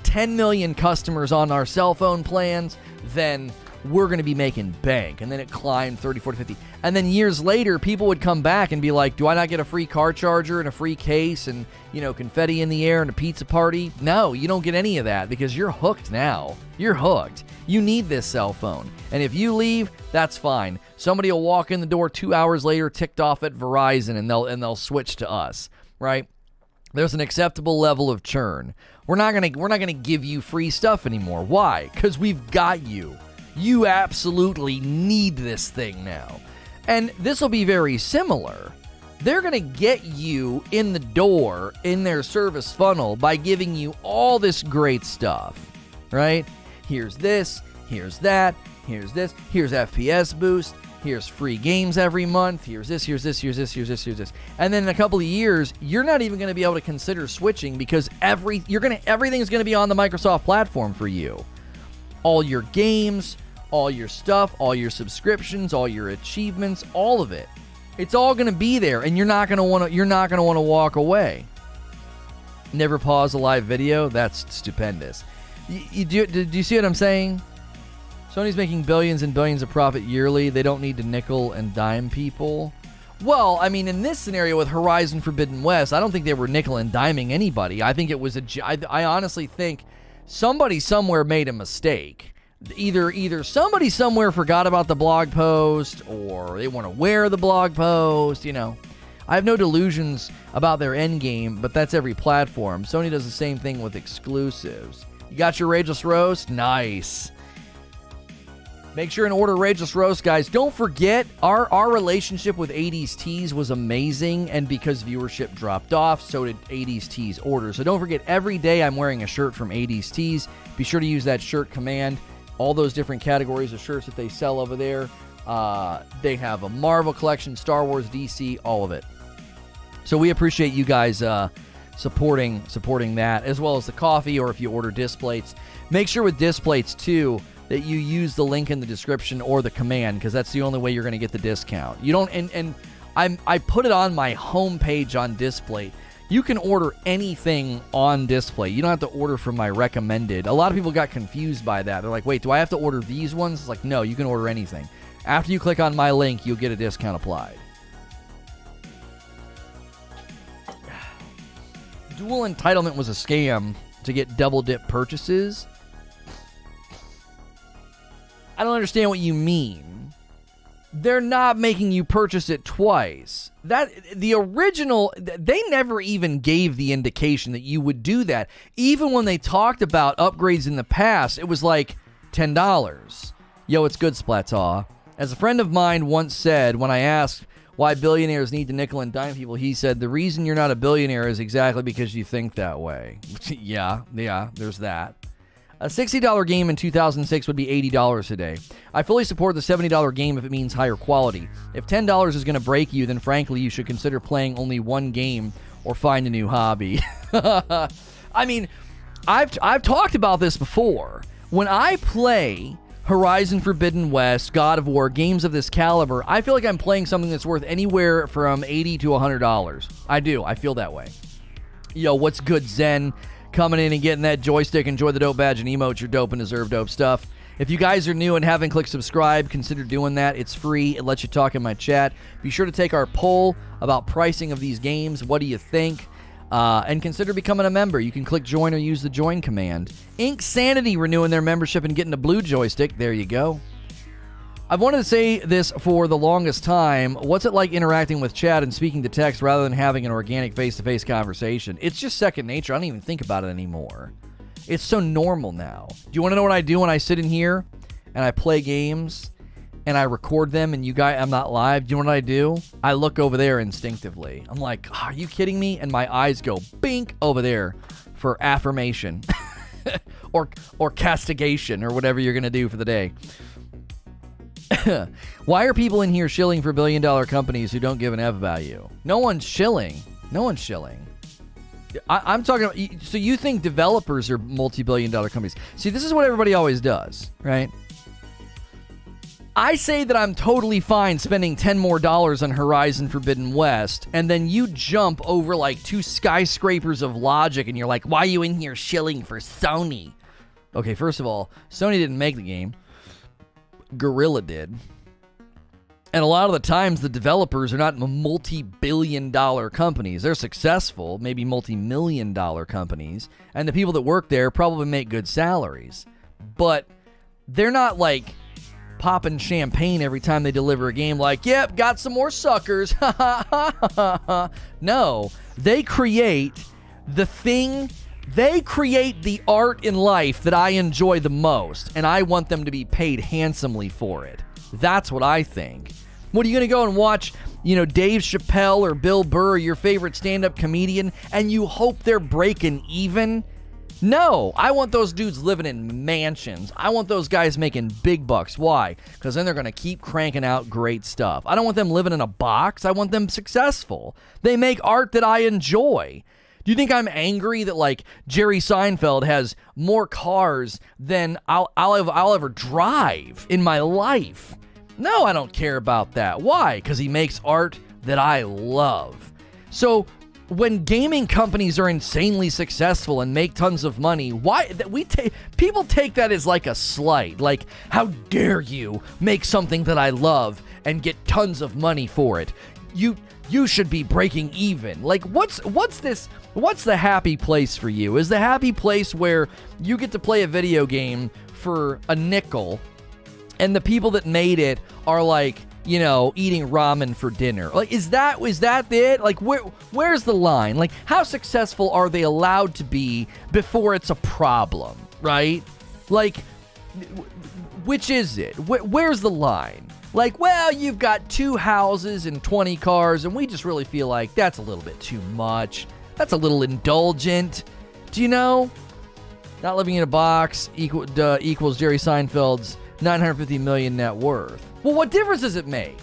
10 million customers on our cell phone plans, then we're going to be making bank. And then it climbed 30, 40, 50. And then years later, people would come back and be like, do I not get a free car charger and a free case and, confetti in the air and a pizza party? No, you don't get any of that because you're hooked now. You're hooked. You need this cell phone. And if you leave, that's fine. Somebody will walk in the door 2 hours later, ticked off at Verizon, and they'll switch to us, right? There's an acceptable level of churn. We're not gonna give you free stuff anymore. Why? Because we've got you. You absolutely need this thing now. And this will be very similar. They're going to get you in the door in their service funnel by giving you all this great stuff, right? Here's this, here's that, here's this, here's FPS boost, here's free games every month, here's this. And then in a couple of years, you're not even going to be able to consider switching because everything's going to be on the Microsoft platform for you. All your games, all your stuff, all your subscriptions, all your achievements, all of it. It's all going to be there, and you're not going to want to walk away. Never pause a live video. That's stupendous. Do you see what I'm saying? Sony's making billions and billions of profit yearly. They don't need to nickel and dime people. Well, I mean, in this scenario with Horizon Forbidden West, I don't think they were nickel and diming anybody. I think it was I honestly think somebody somewhere made a mistake. either somebody somewhere forgot about the blog post, or they want to wear the blog post, I have no delusions about their end game, but that's every platform. Sony does the same thing with exclusives. You got your Rageless Roast? Nice. Make sure and order Rageless Roast, guys. Don't forget, our relationship with 80s Tees was amazing, and because viewership dropped off, so did 80s Tees orders. So don't forget, every day I'm wearing a shirt from 80s Tees. Be sure to use that shirt command. All those different categories of shirts that they sell over there. They have a Marvel collection, Star Wars, DC, all of it. So we appreciate you guys supporting that, as well as the coffee, or if you order disc plates. Make sure with disc plates, too, that you use the link in the description or the command, because that's the only way you're going to get the discount. You don't, and I put it on my homepage on Display. You can order anything on Display. You don't have to order from my recommended. A lot of people got confused by that. They're like, wait, do I have to order these ones? It's like, no, you can order anything. After you click on my link, you'll get a discount applied. Dual entitlement was a scam to get double dip purchases. I don't understand what you mean. They're not making you purchase it twice. The original, they never even gave the indication that you would do that. Even when they talked about upgrades in the past, it was like $10. Yo, it's good, Splataw. As a friend of mine once said, when I asked why billionaires need to nickel and dime people, he said, the reason you're not a billionaire is exactly because you think that way. yeah, there's that. A $60 game in 2006 would be $80 today. I fully support the $70 game if it means higher quality. If $10 is going to break you, then frankly, you should consider playing only one game or find a new hobby. I mean, I've talked about this before. When I play Horizon Forbidden West, God of War, games of this caliber, I feel like I'm playing something that's worth anywhere from $80 to $100. I do. I feel that way. Yo, what's good, Zen? Coming in and getting that joystick. Enjoy the dope badge and emotes. You're dope and deserve dope stuff. If you guys are new and haven't clicked subscribe, consider doing that. It's free. It lets you talk in my chat. Be sure to take our poll about pricing of these games. What do you think? And consider becoming a member. You can click join or use the join command. Ink Sanity renewing their membership and getting a blue joystick. There you go. I've wanted to say this for the longest time. What's it like interacting with chat and speaking to text rather than having an organic face-to-face conversation? It's just second nature. I don't even think about it anymore. It's so normal now. Do you want to know what I do when I sit in here and I play games and I record them and you guys, I'm not live? Do you know what I do? I look over there instinctively. I'm like, oh, are you kidding me? And my eyes go bink over there for affirmation or castigation or whatever you're going to do for the day. Why are people in here shilling for billion-dollar companies who don't give an F about you? No one's shilling. I'm talking about, so you think developers are multi-billion-dollar companies. See, this is what everybody always does, right? I say that I'm totally fine spending $10 more on Horizon Forbidden West, and then you jump over like 2 skyscrapers of logic, and you're like, why are you in here shilling for Sony? Okay, first of all, Sony didn't make the game. Guerrilla did. And a lot of the times the developers are not multi-billion-dollar companies. They're successful, maybe multi-million-dollar companies, and the people that work there probably make good salaries. But they're not like popping champagne every time they deliver a game like, yep, got some more suckers. No, they create the thing. They create the art in life that I enjoy the most, and I want them to be paid handsomely for it. That's what I think. What, are you going to go and watch, Dave Chappelle or Bill Burr, or your favorite stand-up comedian, and you hope they're breaking even? No, I want those dudes living in mansions. I want those guys making big bucks. Why? Because then they're going to keep cranking out great stuff. I don't want them living in a box. I want them successful. They make art that I enjoy. Do you think I'm angry that, like, Jerry Seinfeld has more cars than I'll ever drive in my life? No, I don't care about that. Why? Because he makes art that I love. So when gaming companies are insanely successful and make tons of money, people take that as like a slight. Like, how dare you make something that I love and get tons of money for it? You should be breaking even. Like, what's the happy place for you? Is the happy place where you get to play a video game for a nickel, and the people that made it are like, you know, eating ramen for dinner. Like, is that it? Like, where's the line? Like, how successful are they allowed to be before it's a problem, right? Like, which is it? Where's the line? Like, well, you've got 2 houses and 20 cars, and we just really feel like that's a little bit too much. That's a little indulgent. Do you know? Not living in a box equals Jerry Seinfeld's $950 million net worth. Well, what difference does it make?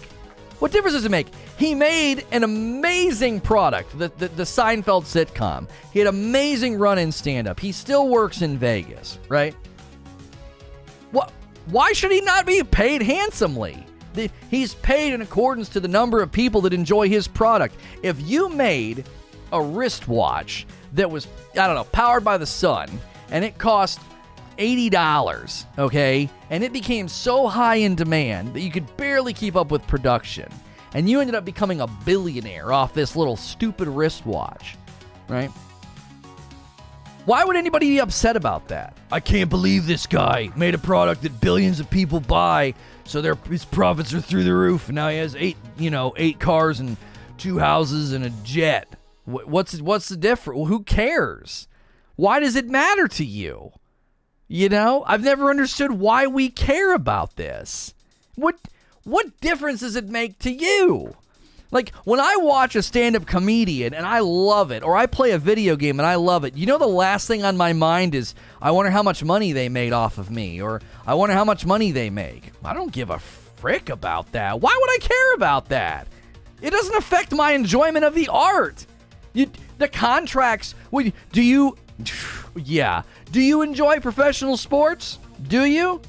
What difference does it make? He made an amazing product, the Seinfeld sitcom. He had amazing run in stand-up. He still works in Vegas, right? Why should he not be paid handsomely? He's paid in accordance to the number of people that enjoy his product. If you made a wristwatch that was, I don't know, powered by the sun, and it cost $80, okay? And it became so high in demand that you could barely keep up with production. And you ended up becoming a billionaire off this little stupid wristwatch, right? Why would anybody be upset about that? I can't believe this guy made a product that billions of people buy, so his profits are through the roof, and now he has 8 cars and 2 houses and a jet. What's the difference? Well, who cares? Why does it matter to you? You know, I've never understood why we care about this. What difference does it make to you? Like, when I watch a stand-up comedian and I love it, or I play a video game and I love it, you know the last thing on my mind is, I wonder how much money they made off of me, or I wonder how much money they make. I don't give a frick about that. Why would I care about that? It doesn't affect my enjoyment of the art. The contracts, do you enjoy professional sports? Do you?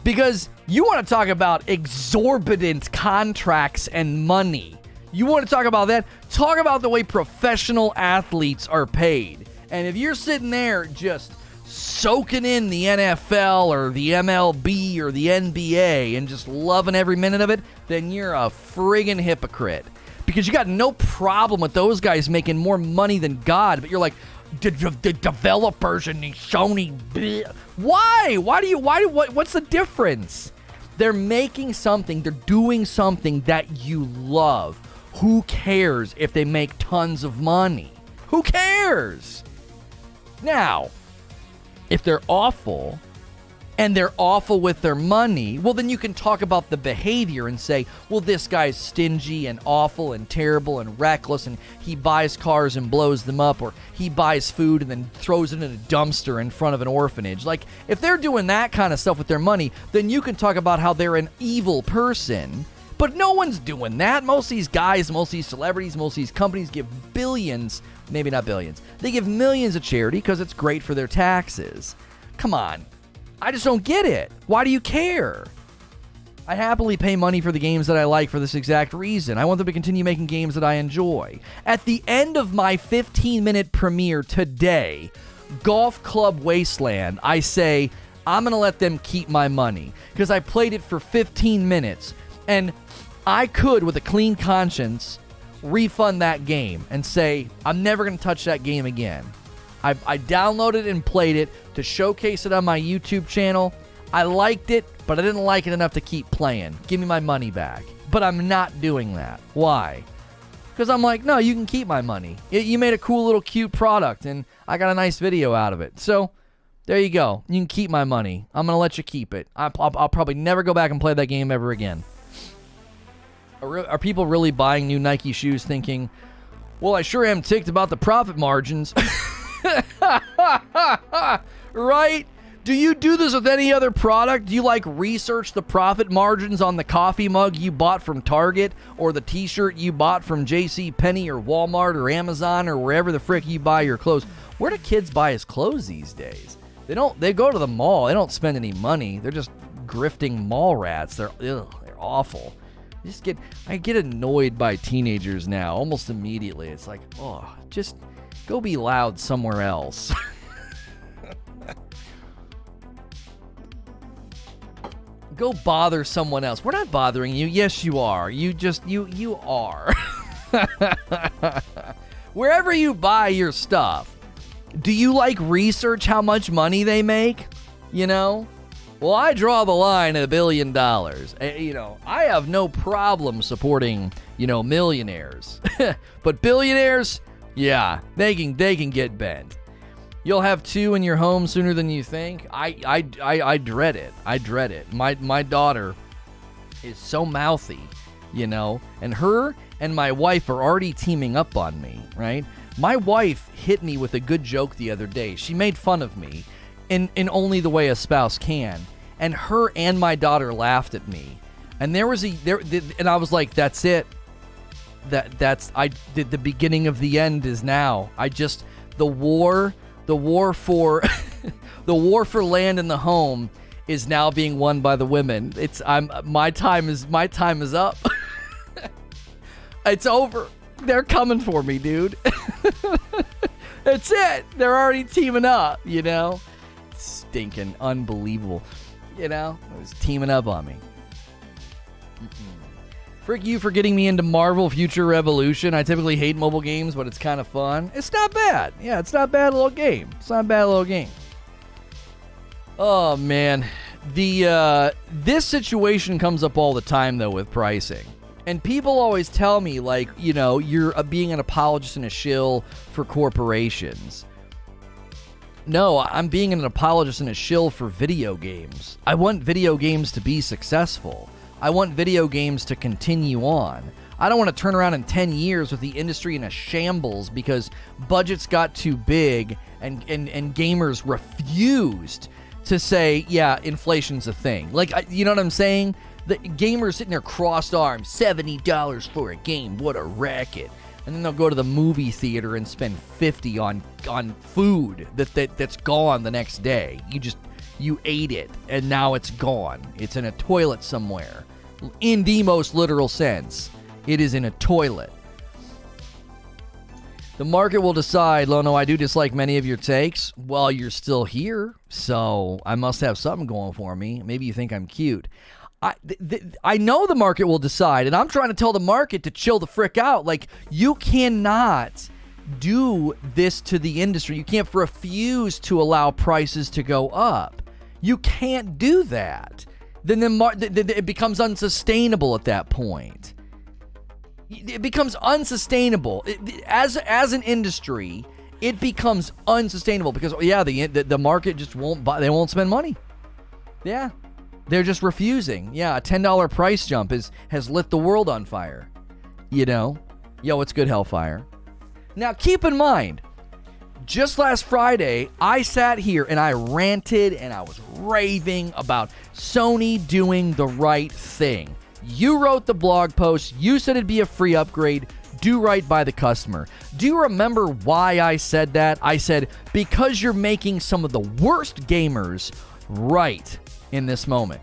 Because you want to talk about exorbitant contracts and money. You want to talk about that? Talk about the way professional athletes are paid. And if you're sitting there just soaking in the NFL or the MLB or the NBA and just loving every minute of it, then you're a friggin' hypocrite. Because you got no problem with those guys making more money than God, but you're like, the developers and the Sony. Bleh. Why? What's the difference? They're making something, they're doing something that you love. Who cares if they make tons of money? Who cares? Now, if they're awful, and they're awful with their money, well, then you can talk about the behavior and say, well, this guy's stingy and awful and terrible and reckless, and he buys cars and blows them up, or he buys food and then throws it in a dumpster in front of an orphanage. Like, if they're doing that kind of stuff with their money, then you can talk about how they're an evil person. But no one's doing that. Most of these guys, most of these celebrities, most of these companies give billions, maybe not billions, they give millions of charity because it's great for their taxes. Come on. I just don't get it. Why do you care? I happily pay money for the games that I like for this exact reason. I want them to continue making games that I enjoy. At the end of my 15-minute premiere today, Golf Club Wasteland, I say, I'm going to let them keep my money because I played it for 15 minutes, and I could, with a clean conscience, refund that game and say, I'm never going to touch that game again. I downloaded and played it to showcase it on my YouTube channel. I liked it, but I didn't like it enough to keep playing. Give me my money back. But I'm not doing that. Why? Because I'm like, no, you can keep my money. You made a cool little cute product, and I got a nice video out of it. So there you go. You can keep my money. I'm going to let you keep it. I'll probably never go back and play that game ever again. Are people really buying new Nike shoes thinking, well, I sure am ticked about the profit margins? Right? Do you do this with any other product? Do you research the profit margins on the coffee mug you bought from Target, or the t-shirt you bought from JCPenney or Walmart or Amazon or wherever the frick you buy your clothes? Where do kids buy his clothes these days? They go to the mall. They don't spend any money. They're just grifting mall rats. They're awful. I get annoyed by teenagers now almost immediately. It's like, oh, just go be loud somewhere else. Go bother someone else. We're not bothering you. Yes, you are. You are. Wherever you buy your stuff, Do you like research how much money they make? You know? Well, I draw the line at $1 billion. You know, I have no problem supporting, you know, millionaires. But billionaires, yeah, they can get bent. You'll have 2 in your home sooner than you think. I dread it. I dread it. My daughter is so mouthy, you know, and her and my wife are already teaming up on me, right? My wife hit me with a good joke the other day. She made fun of me in only the way a spouse can. And her and my daughter laughed at me. And and I was like, that's it. The beginning of the end is now. The war for the war for land and the home is now being won by the women. My time is up. It's over. They're coming for me, dude. That's it. They're already teaming up, you know? Stinking unbelievable. You know? It was teaming up on me. Frick you for getting me into Marvel Future Revolution. I typically hate mobile games, but it's kind of fun. It's not bad. Yeah, it's not a bad little game. Oh, man. This situation comes up all the time, though, with pricing. And people always tell me, like, you know, you're being an apologist and a shill for corporations. No, I'm being an apologist and a shill for video games. I want video games to be successful. I want video games to continue on. I don't want to turn around in 10 years with the industry in a shambles because budgets got too big and gamers refused to say, yeah, inflation's a thing. Like, you know what I'm saying? The gamers sitting there crossed arms, $70 for a game, what a racket. And then they'll go to the movie theater and spend $50 on food that's gone the next day. You ate it, and now it's gone. It's in a toilet somewhere. In the most literal sense, it is in a toilet. The market will decide. Lono, I do dislike many of your takes. Well, you're still here, so I must have something going for me. Maybe you think I'm cute. I know the market will decide, and I'm trying to tell the market to chill the frick out. Like, you cannot do this to the industry. You can't refuse to allow prices to go up. You can't do that. Then it becomes unsustainable at that point. It becomes unsustainable. As an industry, it becomes unsustainable because, yeah, the market just won't buy. They won't spend money. Yeah. They're just refusing. Yeah, a $10 price jump has lit the world on fire. You know? Yo, it's good hellfire. Now, keep in mind, just last Friday, I sat here and I ranted and I was raving about Sony doing the right thing. You wrote the blog post. You said it'd be a free upgrade. Do right by the customer. Do you remember why I said that? I said, because you're making some of the worst gamers right in this moment.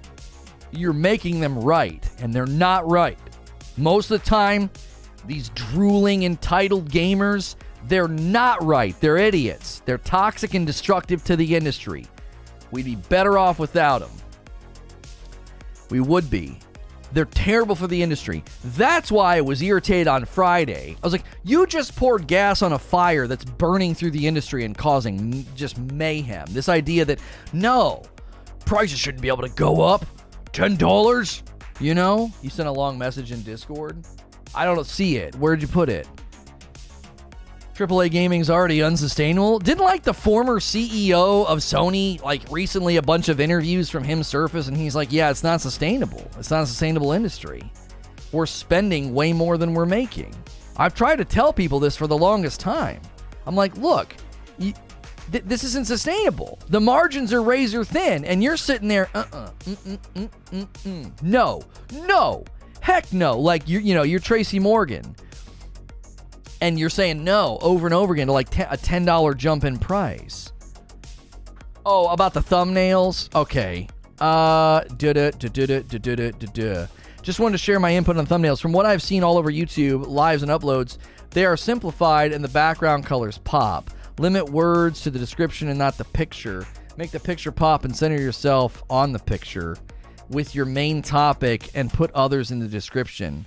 You're making them right, and they're not right. Most of the time, these drooling, entitled gamers, they're not right. They're idiots. They're toxic and destructive to the industry. We'd be better off without them. We would be. They're terrible for the industry. That's why I was irritated on Friday. I was like, you just poured gas on a fire that's burning through the industry and causing just mayhem. This idea that, no, prices shouldn't be able to go up. $10? You know? You sent a long message in Discord. I don't see it. Where'd you put it? AAA gaming's already unsustainable. Didn't like the former CEO of Sony, like recently a bunch of interviews from him surface, and he's like, yeah, it's not sustainable. It's not a sustainable industry. We're spending way more than we're making. I've tried to tell people this for the longest time. I'm like, look, this isn't sustainable. The margins are razor thin, and you're sitting there, no, heck no. Like, you're Tracy Morgan. And you're saying no over and over again to like a $10 jump in price. Oh, about the thumbnails? Okay. Just wanted to share my input on thumbnails. From what I've seen all over YouTube, lives and uploads, they are simplified and the background colors pop. Limit words to the description and not the picture. Make the picture pop and center yourself on the picture with your main topic and put others in the description.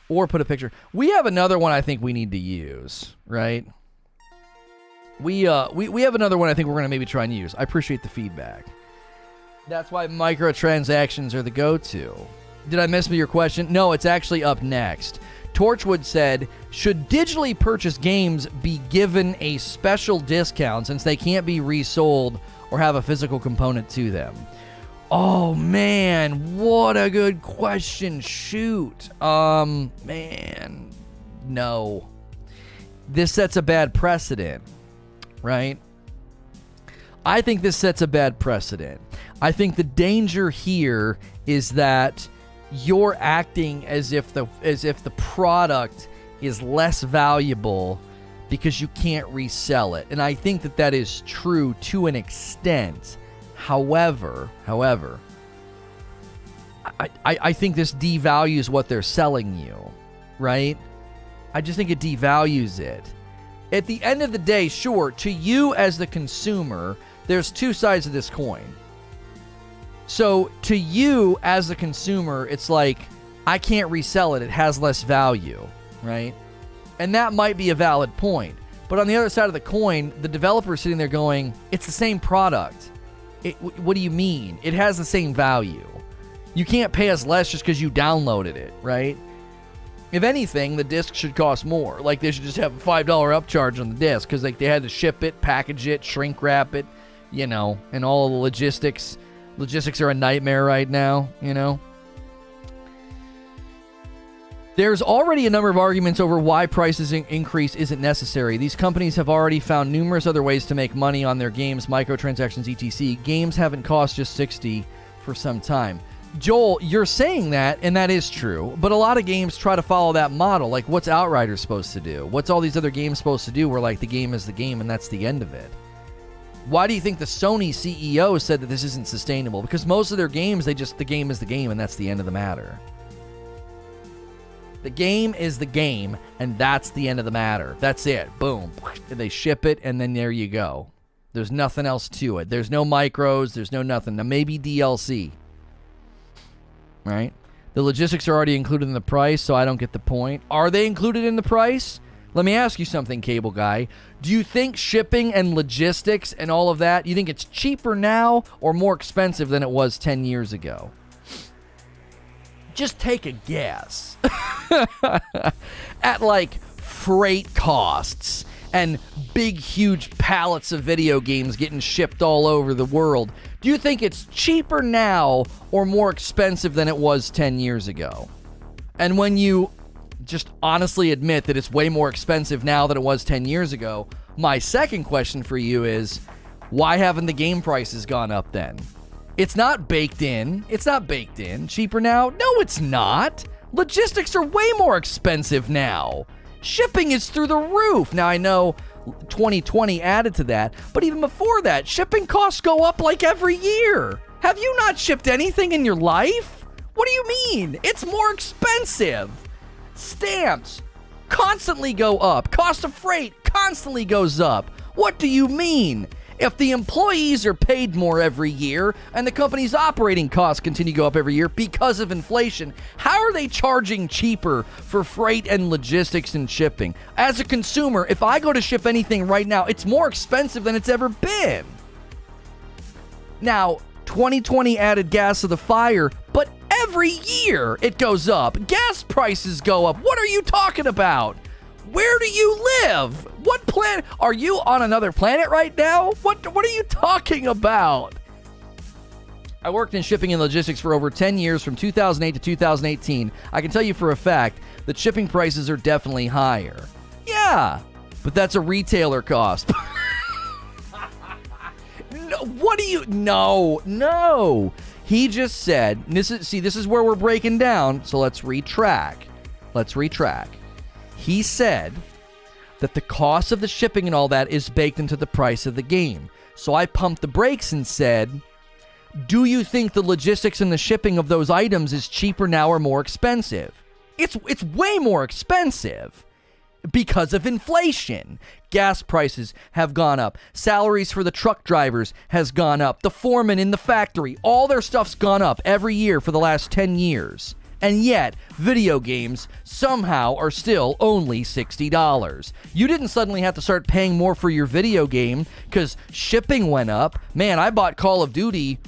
Or put a picture. We have another one I think we need to use, right? We have another one I think we're going to maybe try and use. I appreciate the feedback. That's why microtransactions are the go-to. Did I miss your question? No, it's actually up next. Torchwood said, should digitally purchased games be given a special discount since they can't be resold or have a physical component to them? Oh, man, what a good question. Shoot. Man, no. This sets a bad precedent, right? I think this sets a bad precedent. I think the danger here is that you're acting as if the product is less valuable because you can't resell it. And I think that is true to an extent. However, I think this devalues what they're selling you, right? I just think it devalues it. At the end of the day, sure, to you as the consumer, there's two sides of this coin. So to you as the consumer, it's like, I can't resell it. It has less value, right? And that might be a valid point. But on the other side of the coin, the developer is sitting there going, it's the same product. What do you mean? It has the same value. You can't pay us less just because you downloaded it, right? If anything, the disc should cost more. Like, they should just have a $5 upcharge on the disc because like they had to ship it, package it, shrink wrap it, you know, and all the logistics. Logistics are a nightmare right now, you know. There's already a number of arguments over why prices increase isn't necessary. These companies have already found numerous other ways to make money on their games, microtransactions, etc. Games haven't cost just $60 for some time. Joel, you're saying that, and that is true, but a lot of games try to follow that model. Like, what's Outriders supposed to do? What's all these other games supposed to do where, like, the game is the game and that's the end of it? Why do you think the Sony CEO said that this isn't sustainable? Because most of their games, the game is the game and that's the end of the matter. The game is the game and that's the end of the matter. That's it. Boom. And they ship it and then there you go. There's nothing else to it. There's no micros. There's no nothing. Now, maybe DLC. Right? The logistics are already included in the price, so I don't get the point. Are they included in the price? Let me ask you something, Cable Guy. Do you think shipping and logistics and all of that, you think it's cheaper now or more expensive than it was 10 years ago? Just take a guess. At like freight costs and big, huge pallets of video games getting shipped all over the world. Do you think it's cheaper now or more expensive than it was 10 years ago? And when you just honestly admit that it's way more expensive now than it was 10 years ago, my second question for you is, why haven't the game prices gone up then? It's not baked in. It's not baked in. Cheaper now? No, it's not. Logistics are way more expensive now. Shipping is through the roof. Now, I know 2020 added to that, but even before that, shipping costs go up like every year. Have you not shipped anything in your life? What do you mean? It's more expensive. Stamps constantly go up. Cost of freight constantly goes up. What do you mean? If the employees are paid more every year and the company's operating costs continue to go up every year because of inflation, how are they charging cheaper for freight and logistics and shipping? As a consumer, if I go to ship anything right now, it's more expensive than it's ever been. Now, 2020 added gas to the fire, but every year it goes up. Gas prices go up. What are you talking about? Where do you live? What planet? Are you on another planet right now? What are you talking about? I worked in shipping and logistics for over 10 years from 2008 to 2018. I can tell you for a fact that shipping prices are definitely higher. Yeah, but that's a retailer cost. No, what do you... No. He just said, this is where we're breaking down, so let's retrack. He said that the cost of the shipping and all that is baked into the price of the game. So I pumped the brakes and said, do you think the logistics and the shipping of those items is cheaper now or more expensive? It's way more expensive because of inflation. Gas prices have gone up. Salaries for the truck drivers has gone up. The foreman in the factory, all their stuff's gone up every year for the last 10 years. And yet, video games somehow are still only $60. You didn't suddenly have to start paying more for your video game because shipping went up. Man, I bought Call of Duty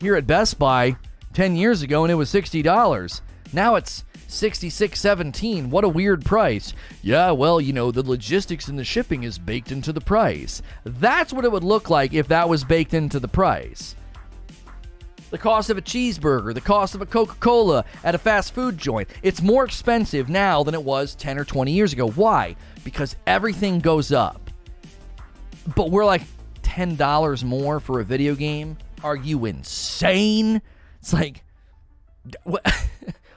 here at Best Buy 10 years ago and it was $60. Now it's $66.17. What a weird price. Yeah, well, you know, the logistics and the shipping is baked into the price. That's what it would look like if that was baked into the price. The cost of a cheeseburger, the cost of a Coca-Cola at a fast food joint. It's more expensive now than it was 10 or 20 years ago. Why? Because everything goes up. But we're like $10 more for a video game? Are you insane? It's like, what?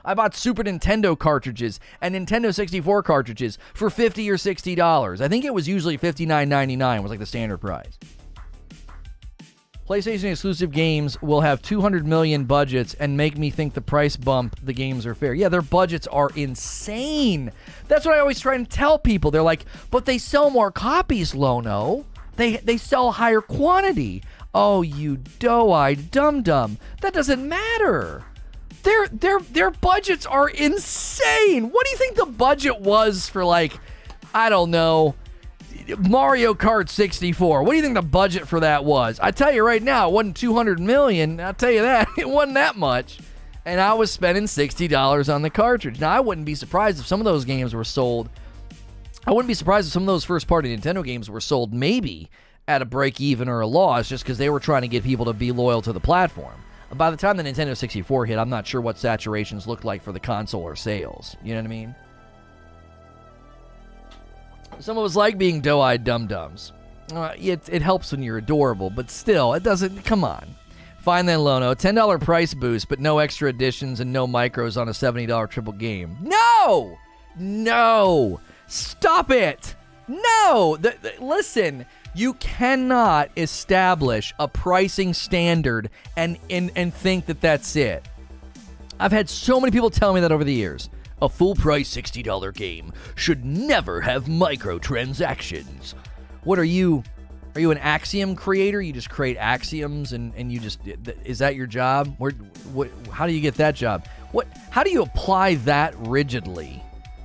I bought Super Nintendo cartridges and Nintendo 64 cartridges for $50 or $60. I think it was usually $59.99 was like the standard price. PlayStation exclusive games will have 200 million budgets and make me think the price bump the games are fair. Yeah, their budgets are insane. That's what I always try and tell people. They're like, but they sell more copies, Lono. They sell higher quantity. Oh, you doe-eyed dum-dum. That doesn't matter. Their budgets are insane. What do you think the budget was for, like, I don't know, Mario Kart 64? What do you think the budget for that was? I tell you right now, it wasn't 200 million. I'll tell you that. It wasn't that much. And I was spending $60 on the cartridge. Now, I wouldn't be surprised if some of those games were sold. I wouldn't be surprised if some of those first-party Nintendo games were sold maybe at a break-even or a loss just because they were trying to get people to be loyal to the platform. By the time the Nintendo 64 hit, I'm not sure what saturations looked like for the console or sales. You know what I mean? Some of us like being doe-eyed dum-dums. It helps when you're adorable, but still, it doesn't. Come on. Fine then, Lono. $10 price boost, but no extra additions and no micros on a $70 triple game. No! No! Stop it! No! Listen, you cannot establish a pricing standard and think that that's it. I've had so many people tell me that over the years. A full-price $60 game should never have microtransactions. What are you? Are you an axiom creator? You just create axioms and you just... Is that your job? How do you get that job? How do you apply that rigidly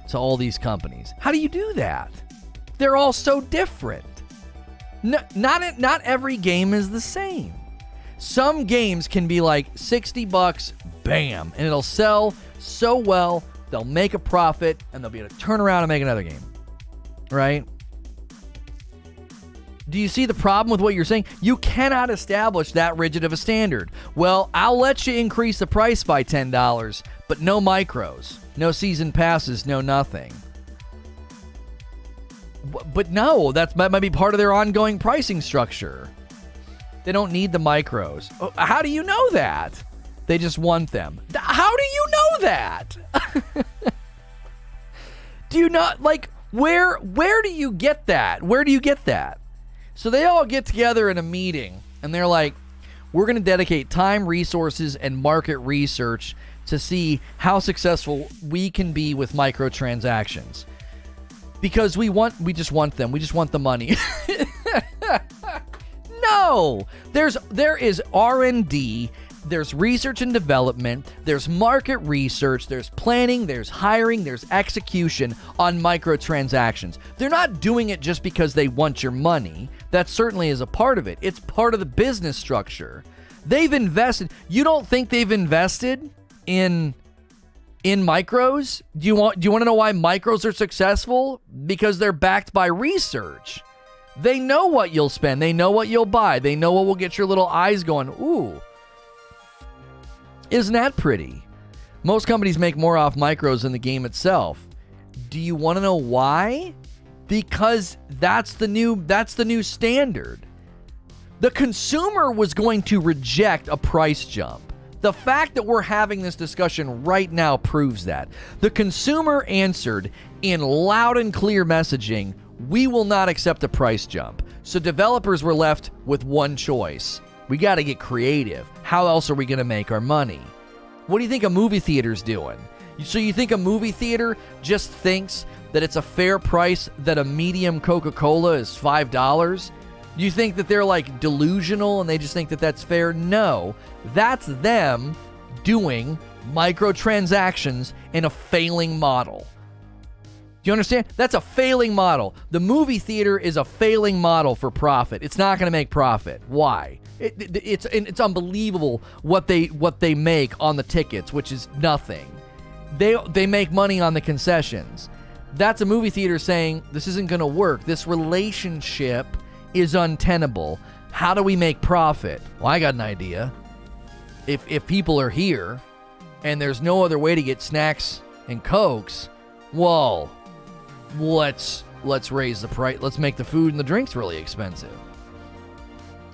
to all these companies? How do you do that? They're all so different. Not every game is the same. Some games can be like $60, bam, and it'll sell so well, they'll make a profit, and they'll be able to turn around and make another game. Right? Do you see the problem with what you're saying? You cannot establish that rigid of a standard. Well, I'll let you increase the price by $10, but no micros, no season passes, no nothing. But no, that might be part of their ongoing pricing structure. They don't need the micros. How do you know that? They just want them. How do you know that? Do you not, like, where do you get that? Where do you get that? So they all get together in a meeting, and they're like, we're going to dedicate time, resources, and market research to see how successful we can be with microtransactions. Because we just want them. We just want the money. No! There is R&D, there's research and development, there's market research, there's planning, there's hiring, there's execution on microtransactions. They're not doing it just because they want your money. That certainly is a part of it. It's part of the business structure. They've invested. You don't think they've invested in micros? Do you want to know why micros are successful? Because they're backed by research. They know what you'll spend. They know what you'll buy. They know what will get your little eyes going, ooh. Isn't that pretty? Most companies make more off micros than the game itself. Do you want to know why? Because that's the new standard. The consumer was going to reject a price jump. The fact that we're having this discussion right now proves that. The consumer answered in loud and clear messaging, we will not accept a price jump. So developers were left with one choice. We got to get creative. How else are we going to make our money? What do you think a movie theater's doing? So you think a movie theater just thinks that it's a fair price that a medium Coca-Cola is $5? Do you think that they're like delusional and they just think that that's fair? No, that's them doing microtransactions, and a failing model. Do you understand? That's a failing model. The movie theater is a failing model for profit. It's not going to make profit. Why? It's unbelievable what they make on the tickets, which is nothing. They make money on the concessions. That's a movie theater saying, this isn't going to work. This relationship is untenable. How do we make profit? Well, I got an idea. If people are here and there's no other way to get snacks and Cokes, well, let's raise the price. Let's make the food and the drinks really expensive.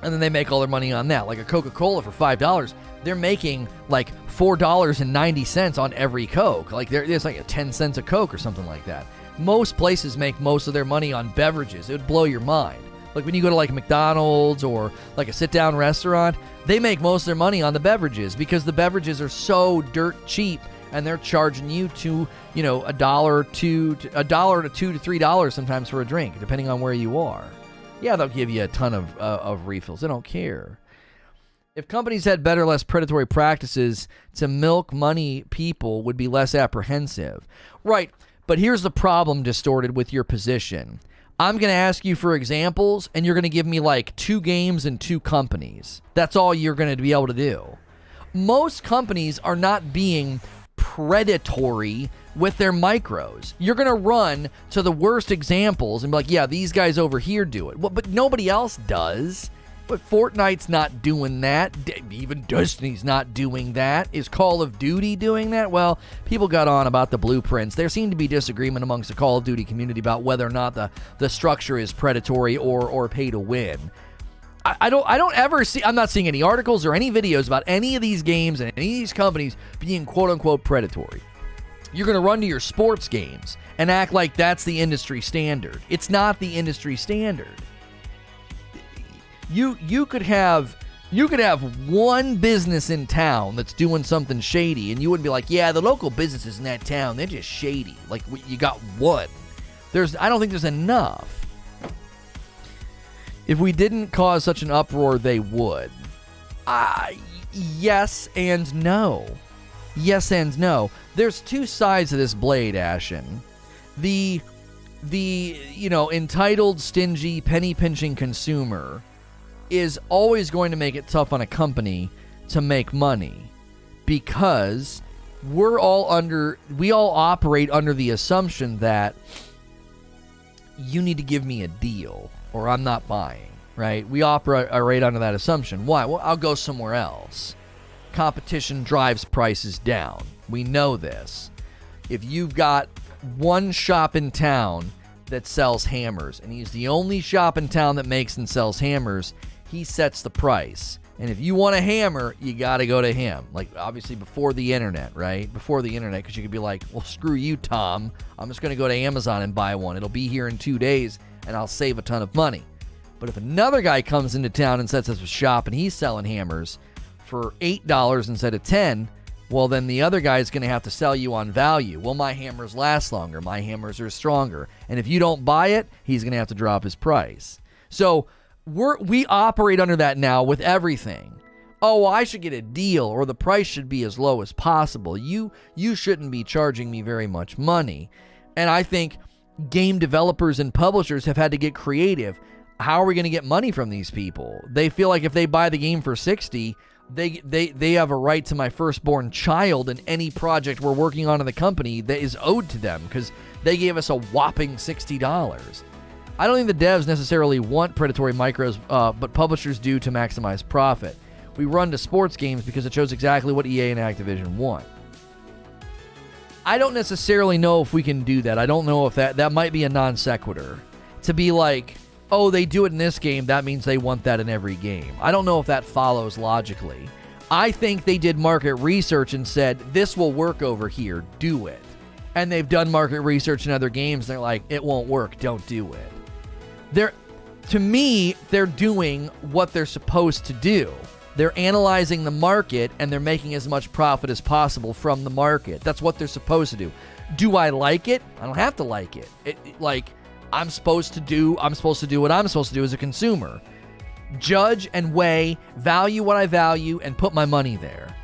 And then they make all their money on that. Like a Coca-Cola for $5, they're making like $4.90 on every Coke. Like there's like a 10 cents a Coke or something like that. Most places make most of their money on beverages. It would blow your mind. Like when you go to like McDonald's or like a sit-down restaurant, they make most of their money on the beverages because the beverages are so dirt cheap. And they're charging you to, $1 to $2 to $3 sometimes for a drink, depending on where you are. Yeah, they'll give you a ton of refills. They don't care. If companies had better, less predatory practices to milk money, people would be less apprehensive. Right, but here's the problem distorted with your position. I'm going to ask you for examples, and you're going to give me like 2 games and 2 companies. That's all you're going to be able to do. Most companies are not being predatory with their micros. You're going to run to the worst examples and be like, yeah, these guys over here do it. Well, but nobody else does. But Fortnite's not doing that. Even Destiny's not doing that. Is Call of Duty doing that? Well, people got on about the blueprints. There seemed to be disagreement amongst the Call of Duty community about whether or not the structure is predatory or pay to win. I don't ever see, I'm not seeing any articles or any videos about any of these games and any of these companies being quote-unquote predatory. You're going to run to your sports games and act like that's the industry standard. It's not the industry standard. You could have one business in town that's doing something shady, and you wouldn't be like, yeah, the local businesses in that town, they're just shady. Like, you got one. I don't think there's enough. If we didn't cause such an uproar, they would. Yes and no. Yes and no. There's 2 sides of this blade, Ashen. The entitled, stingy, penny-pinching consumer is always going to make it tough on a company to make money because we all operate under the assumption that you need to give me a deal or I'm not buying, right? We operate under that assumption. Why? Well, I'll go somewhere else. Competition drives prices down. We know this. If you've got one shop in town that sells hammers, and he's the only shop in town that makes and sells hammers, he sets the price. And if you want a hammer, you got to go to him. Like, obviously, before the internet, right? Before the internet, because you could be like, well, screw you, Tom. I'm just going to go to Amazon and buy one. It'll be here in 2 days, and I'll save a ton of money. But if another guy comes into town and sets up a shop and he's selling hammers for $8 instead of $10, well, then the other guy is going to have to sell you on value. Well, my hammers last longer. My hammers are stronger. And if you don't buy it, he's going to have to drop his price. So we operate under that now with everything. Oh, well, I should get a deal, or the price should be as low as possible. You shouldn't be charging me very much money. And I think game developers and publishers have had to get creative. How are we going to get money from these people? They feel like if they buy the game for $60, they have a right to my firstborn child in any project we're working on in the company that is owed to them because they gave us a whopping $60. I don't think the devs necessarily want predatory micros, but publishers do to maximize profit. We run to sports games because it shows exactly what EA and Activision want. I don't necessarily know if we can do that. I don't know if that might be a non sequitur. To be like, oh, they do it in this game, that means they want that in every game. I don't know if that follows logically. I think they did market research and said, this will work over here, do it. And they've done market research in other games, and they're like, it won't work, don't do it. To me, they're doing what they're supposed to do. They're analyzing the market, and they're making as much profit as possible from the market. That's what they're supposed to do. Do I like it? I don't have to like it. I'm supposed to do what I'm supposed to do as a consumer. Judge and weigh, value what I value, and put my money there.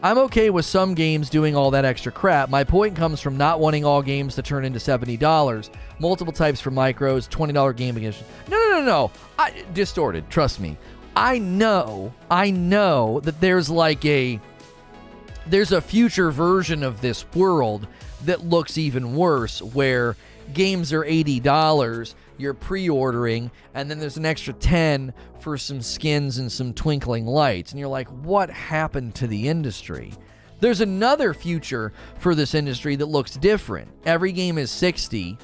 I'm okay with some games doing all that extra crap. My point comes from not wanting all games to turn into $70. Multiple types for micros, $20 gaming edition. No. Distorted, trust me. I know that there's a future version of this world that looks even worse, where games are $80, you're pre-ordering, and then there's an extra $10 for some skins and some twinkling lights. And you're like, what happened to the industry? There's another future for this industry that looks different. Every game is $60,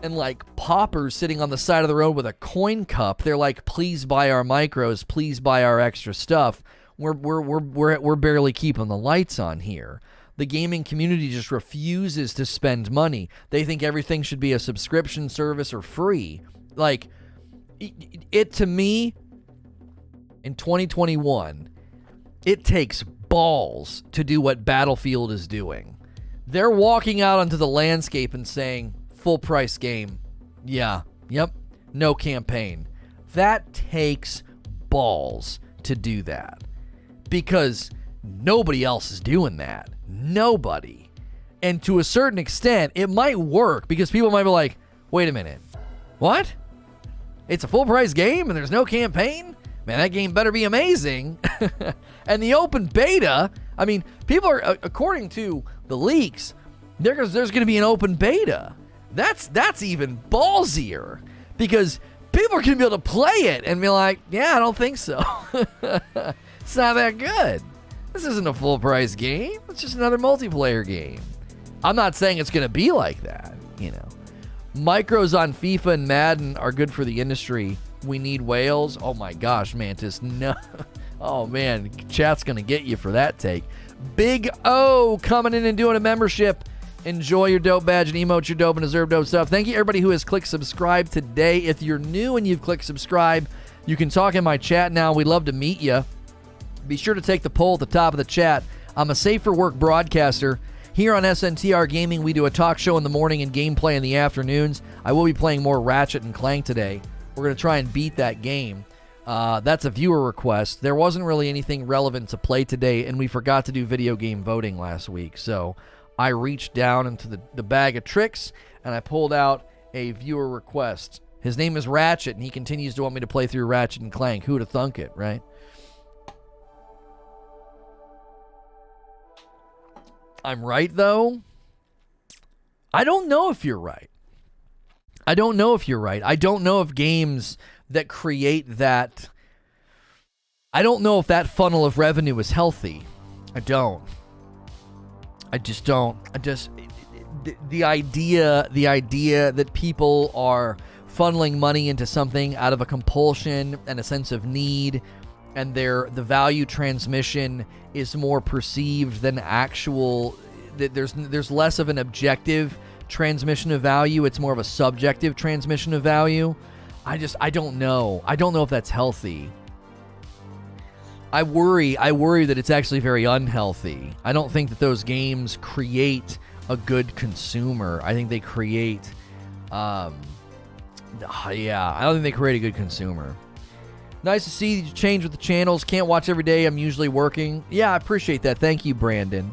and like paupers sitting on the side of the road with a coin cup, they're like, please buy our micros, please buy our extra stuff. We're barely keeping the lights on here. The gaming community just refuses to spend money. They think everything should be a subscription service or free. Like, it to me, in 2021, it takes balls to do what Battlefield is doing. They're walking out onto the landscape and saying, full price game. Yeah, yep, no campaign. That takes balls to do that. Because nobody else is doing that. Nobody. And to a certain extent, it might work because people might be like, wait a minute, what? It's a full price game and there's no campaign? Man, that game better be amazing. And the open beta, I mean, people are, according to the leaks, there's going to be an open beta. That's even ballsier because people are going to be able to play it and be like, yeah, I don't think so. It's not that good. This isn't a full price game. It's just another multiplayer game. I'm not saying it's going to be like that, you know. Micros on FIFA and Madden are good for the industry. We need whales. Oh my gosh, Mantis. No. Oh man, chat's going to get you for that take. Big O coming in and doing a membership. Enjoy your dope badge and emote your dope and deserve dope stuff. Thank you everybody who has clicked subscribe today. If you're new and you've clicked subscribe, you can talk in my chat now. We'd love to meet you. Be sure to take the poll at the top of the chat. I'm a safe for work broadcaster. Here on SNTR Gaming, we do a talk show in the morning and gameplay in the afternoons. I will be playing more Ratchet and Clank today. We're going to try and beat that game. That's a viewer request. There wasn't really anything relevant to play today, and we forgot to do video game voting last week. So I reached down into the bag of tricks, and I pulled out a viewer request. His name is Ratchet, and he continues to want me to play through Ratchet and Clank. Who'd have thunk it, right? I'm right, though. I don't know if you're right. I don't know if you're right. I don't know if games that create that... I don't know if that funnel of revenue is healthy. I don't. I just don't. The idea that people are funneling money into something out of a compulsion and a sense of need, and the value transmission is more perceived than actual. There's less of an objective transmission of value. It's more of a subjective transmission of value. I don't know. I don't know if that's healthy. I worry that it's actually very unhealthy. I don't think that those games create a good consumer. I think they create, I don't think they create a good consumer. Nice to see you change with the channels. Can't watch every day. I'm usually working. Yeah, I appreciate that. Thank you, Brandon.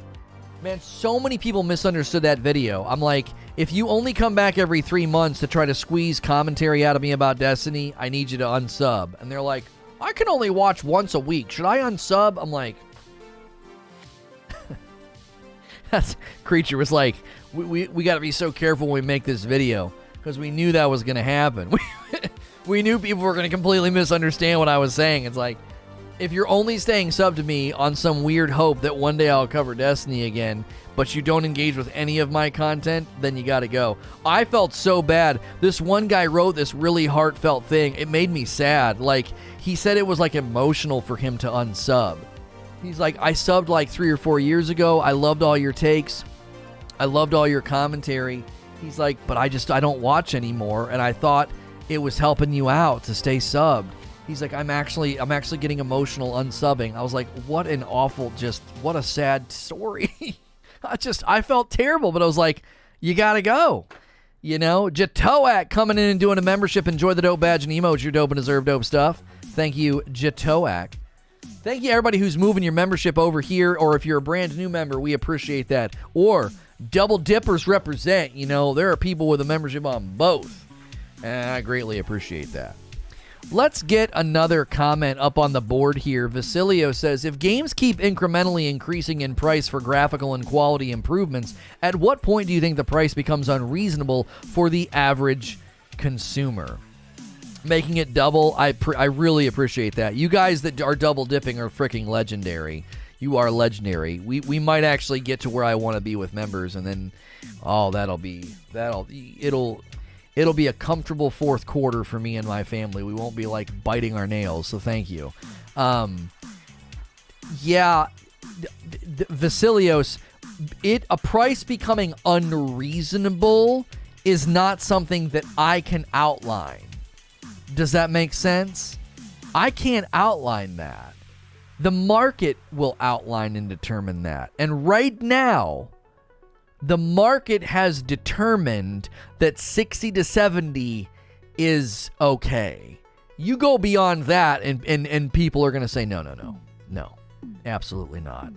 Man, so many people misunderstood that video. I'm like, if you only come back every 3 months to try to squeeze commentary out of me about Destiny, I need you to unsub. And they're like, I can only watch once a week. Should I unsub? I'm like... That creature was like, we got to be so careful when we make this video, because we knew that was going to happen. We knew people were going to completely misunderstand what I was saying. It's like, if you're only staying sub to me on some weird hope that one day I'll cover Destiny again, but you don't engage with any of my content, then you got to go. I felt so bad. This one guy wrote this really heartfelt thing. It made me sad. Like, he said it was like emotional for him to unsub. He's like, I subbed like 3 or 4 years ago. I loved all your takes. I loved all your commentary. He's like, but I don't watch anymore. And I thought it was helping you out to stay subbed. He's like, I'm actually getting emotional unsubbing. I was like, what an awful, what a sad story. I felt terrible, but I was like, you gotta go. You know, Jatoak coming in and doing a membership. Enjoy the dope badge and emotes. Your dope and deserve dope stuff. Thank you, Jatoak. Thank you, everybody who's moving your membership over here, or if you're a brand new member, we appreciate that. Or double dippers represent. You know, there are people with a membership on both, and I greatly appreciate that. Let's get another comment up on the board here. Vasilio says, if games keep incrementally increasing in price for graphical and quality improvements, at what point do you think the price becomes unreasonable for the average consumer? Making it double, I really appreciate that. You guys that are double dipping are freaking legendary. You are legendary. We might actually get to where I want to be with members, and then it'll be a comfortable fourth quarter for me and my family. We won't be like biting our nails. So thank you. Vasilios, a price becoming unreasonable is not something that I can outline. Does that make sense? I can't outline that. The market will outline and determine that. And right now, the market has determined that 60 to 70 is okay. You go beyond that, and people are going to say, no, absolutely not.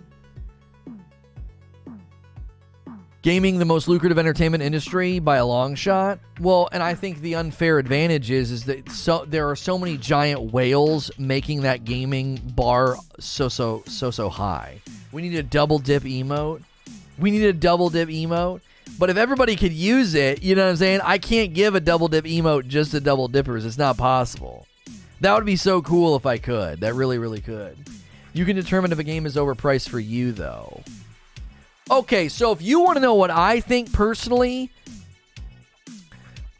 Gaming, the most lucrative entertainment industry by a long shot. Well, and I think the unfair advantage is that there are so many giant whales making that gaming bar so high. We need a double dip emote. But if everybody could use it, you know what I'm saying? I can't give a double dip emote just to double dippers. It's not possible. That would be so cool if I could. That really, really could. You can determine if a game is overpriced for you, though. Okay, so if you want to know what I think personally,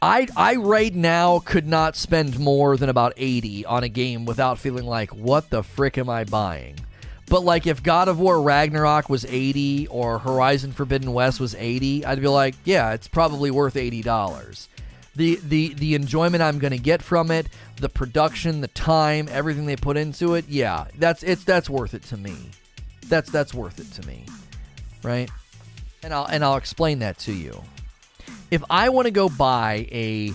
I right now could not spend more than about 80 on a game without feeling like, what the frick am I buying? But like if God of War Ragnarok was 80 or Horizon Forbidden West was 80, I'd be like, yeah, it's probably worth $80. The enjoyment I'm going to get from it, the production, the time, everything they put into it, yeah, that's worth it to me. That's worth it to me. Right? And I'll explain that to you. If I want to go buy a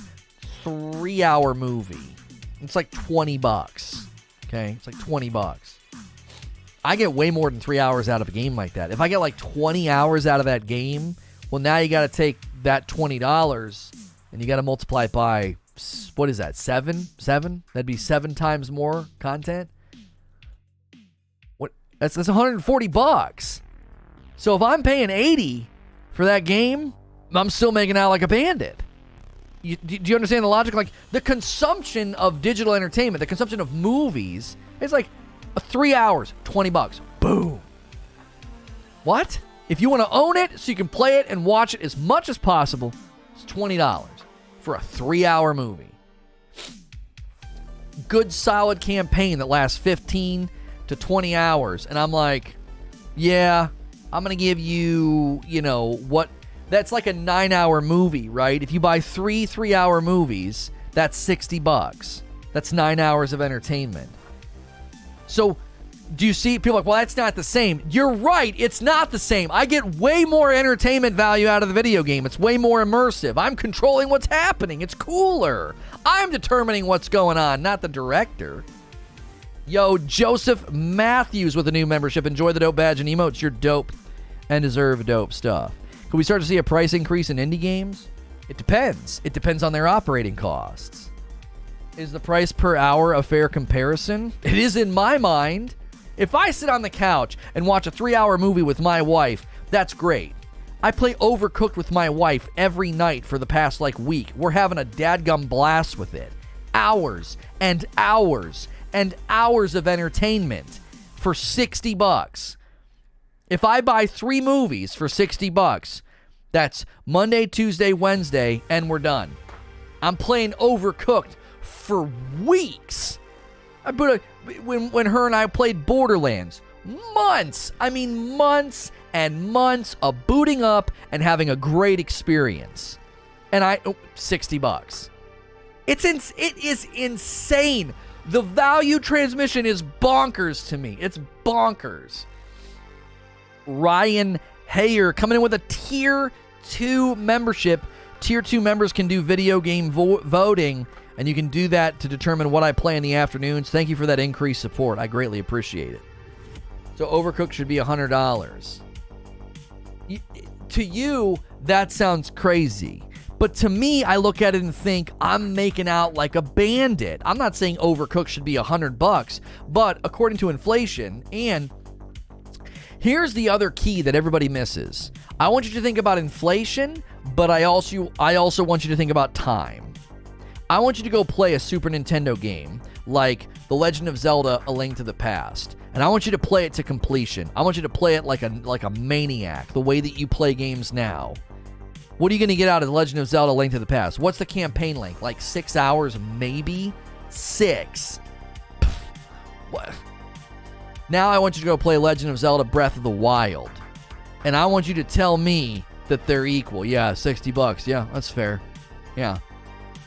3-hour movie, it's like $20. Okay? It's like $20. I get way more than 3 hours out of a game like that. If I get like 20 hours out of that game, well, now you got to take that $20 and you got to multiply it by, what is that, 7? That'd be 7 times more content. What? That's $140. So if I'm paying 80 for that game, I'm still making out like a bandit. Do you understand the logic? Like the consumption of digital entertainment, the consumption of movies, it's like 3 hours, $20. Boom. What? If you want to own it so you can play it and watch it as much as possible, it's $20 for a 3-hour movie. Good solid campaign that lasts 15 to 20 hours. And I'm like, yeah, I'm going to give you, what? That's like a 9-hour movie, right? If you buy 3-hour movies, that's $60. That's 9 hours of entertainment. So, do you see people like, well, that's not the same. You're right, it's not the same. I get way more entertainment value out of the video game. It's way more immersive. I'm controlling what's happening. It's cooler. I'm determining what's going on, not the director. Yo, Joseph Matthews with a new membership. Enjoy the dope badge and emotes. You're dope and deserve dope stuff. Could we start to see a price increase in indie games? It depends. It depends on their operating costs. Is the price per hour a fair comparison? It is in my mind. If I sit on the couch and watch a 3-hour movie with my wife, that's great. I play Overcooked with my wife every night for the past week. We're having a dadgum blast with it. Hours and hours and hours of entertainment for $60. If I buy 3 movies for $60, that's Monday, Tuesday, Wednesday, and we're done. I'm playing Overcooked for weeks. When her and I played Borderlands, months and months of booting up and having a great experience. And $60. It is insane. The value transmission is bonkers to me. It's bonkers. Ryan Hayer coming in with a Tier 2 membership. Tier 2 members can do video game voting, and you can do that to determine what I play in the afternoons. Thank you for that increased support. I greatly appreciate it. So Overcooked should be $100. To you, that sounds crazy. But to me, I look at it and think I'm making out like a bandit. I'm not saying Overcooked should be $100, but according to inflation, and here's the other key that everybody misses. I want you to think about inflation, but I also want you to think about time. I want you to go play a Super Nintendo game like The Legend of Zelda: A Link to the Past, and I want you to play it to completion. I want you to play it like a maniac, the way that you play games now. What are you going to get out of The Legend of Zelda: A Link to the Past? What's the campaign length? Like 6 hours, maybe? 6. What? Now I want you to go play Legend of Zelda: Breath of the Wild. And I want you to tell me that they're equal. Yeah, $60. Yeah, that's fair. Yeah.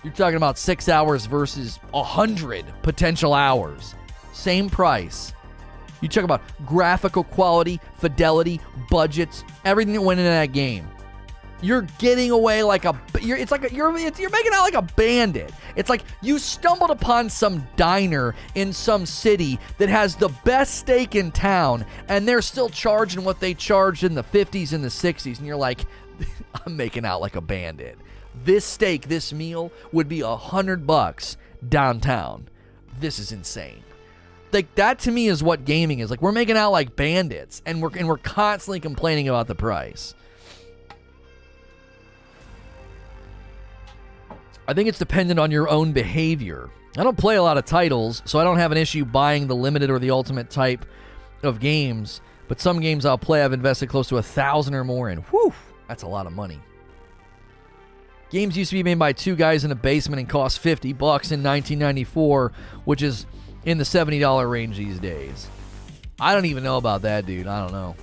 You're talking about 6 hours versus 100 potential hours. Same price. You talk about graphical quality, fidelity, budgets, everything that went into that game. You're getting away like you're making out like a bandit. It's like you stumbled upon some diner in some city that has the best steak in town, and they're still charging what they charged in the 50s and the 60s, and you're like, I'm making out like a bandit. This steak, this meal would be $100 downtown. This is insane. Like, that to me is what gaming is. Like, we're making out like bandits, and we're constantly complaining about the price. I think it's dependent on your own behavior. I don't play a lot of titles, so I don't have an issue buying the limited or the ultimate type of games. But some games I'll play, I've invested close to $1,000 or more in. Whew, that's a lot of money. Games used to be made by two guys in a basement and cost $50 in 1994, which is in the $70 range these days. I don't even know about that, dude. I don't know.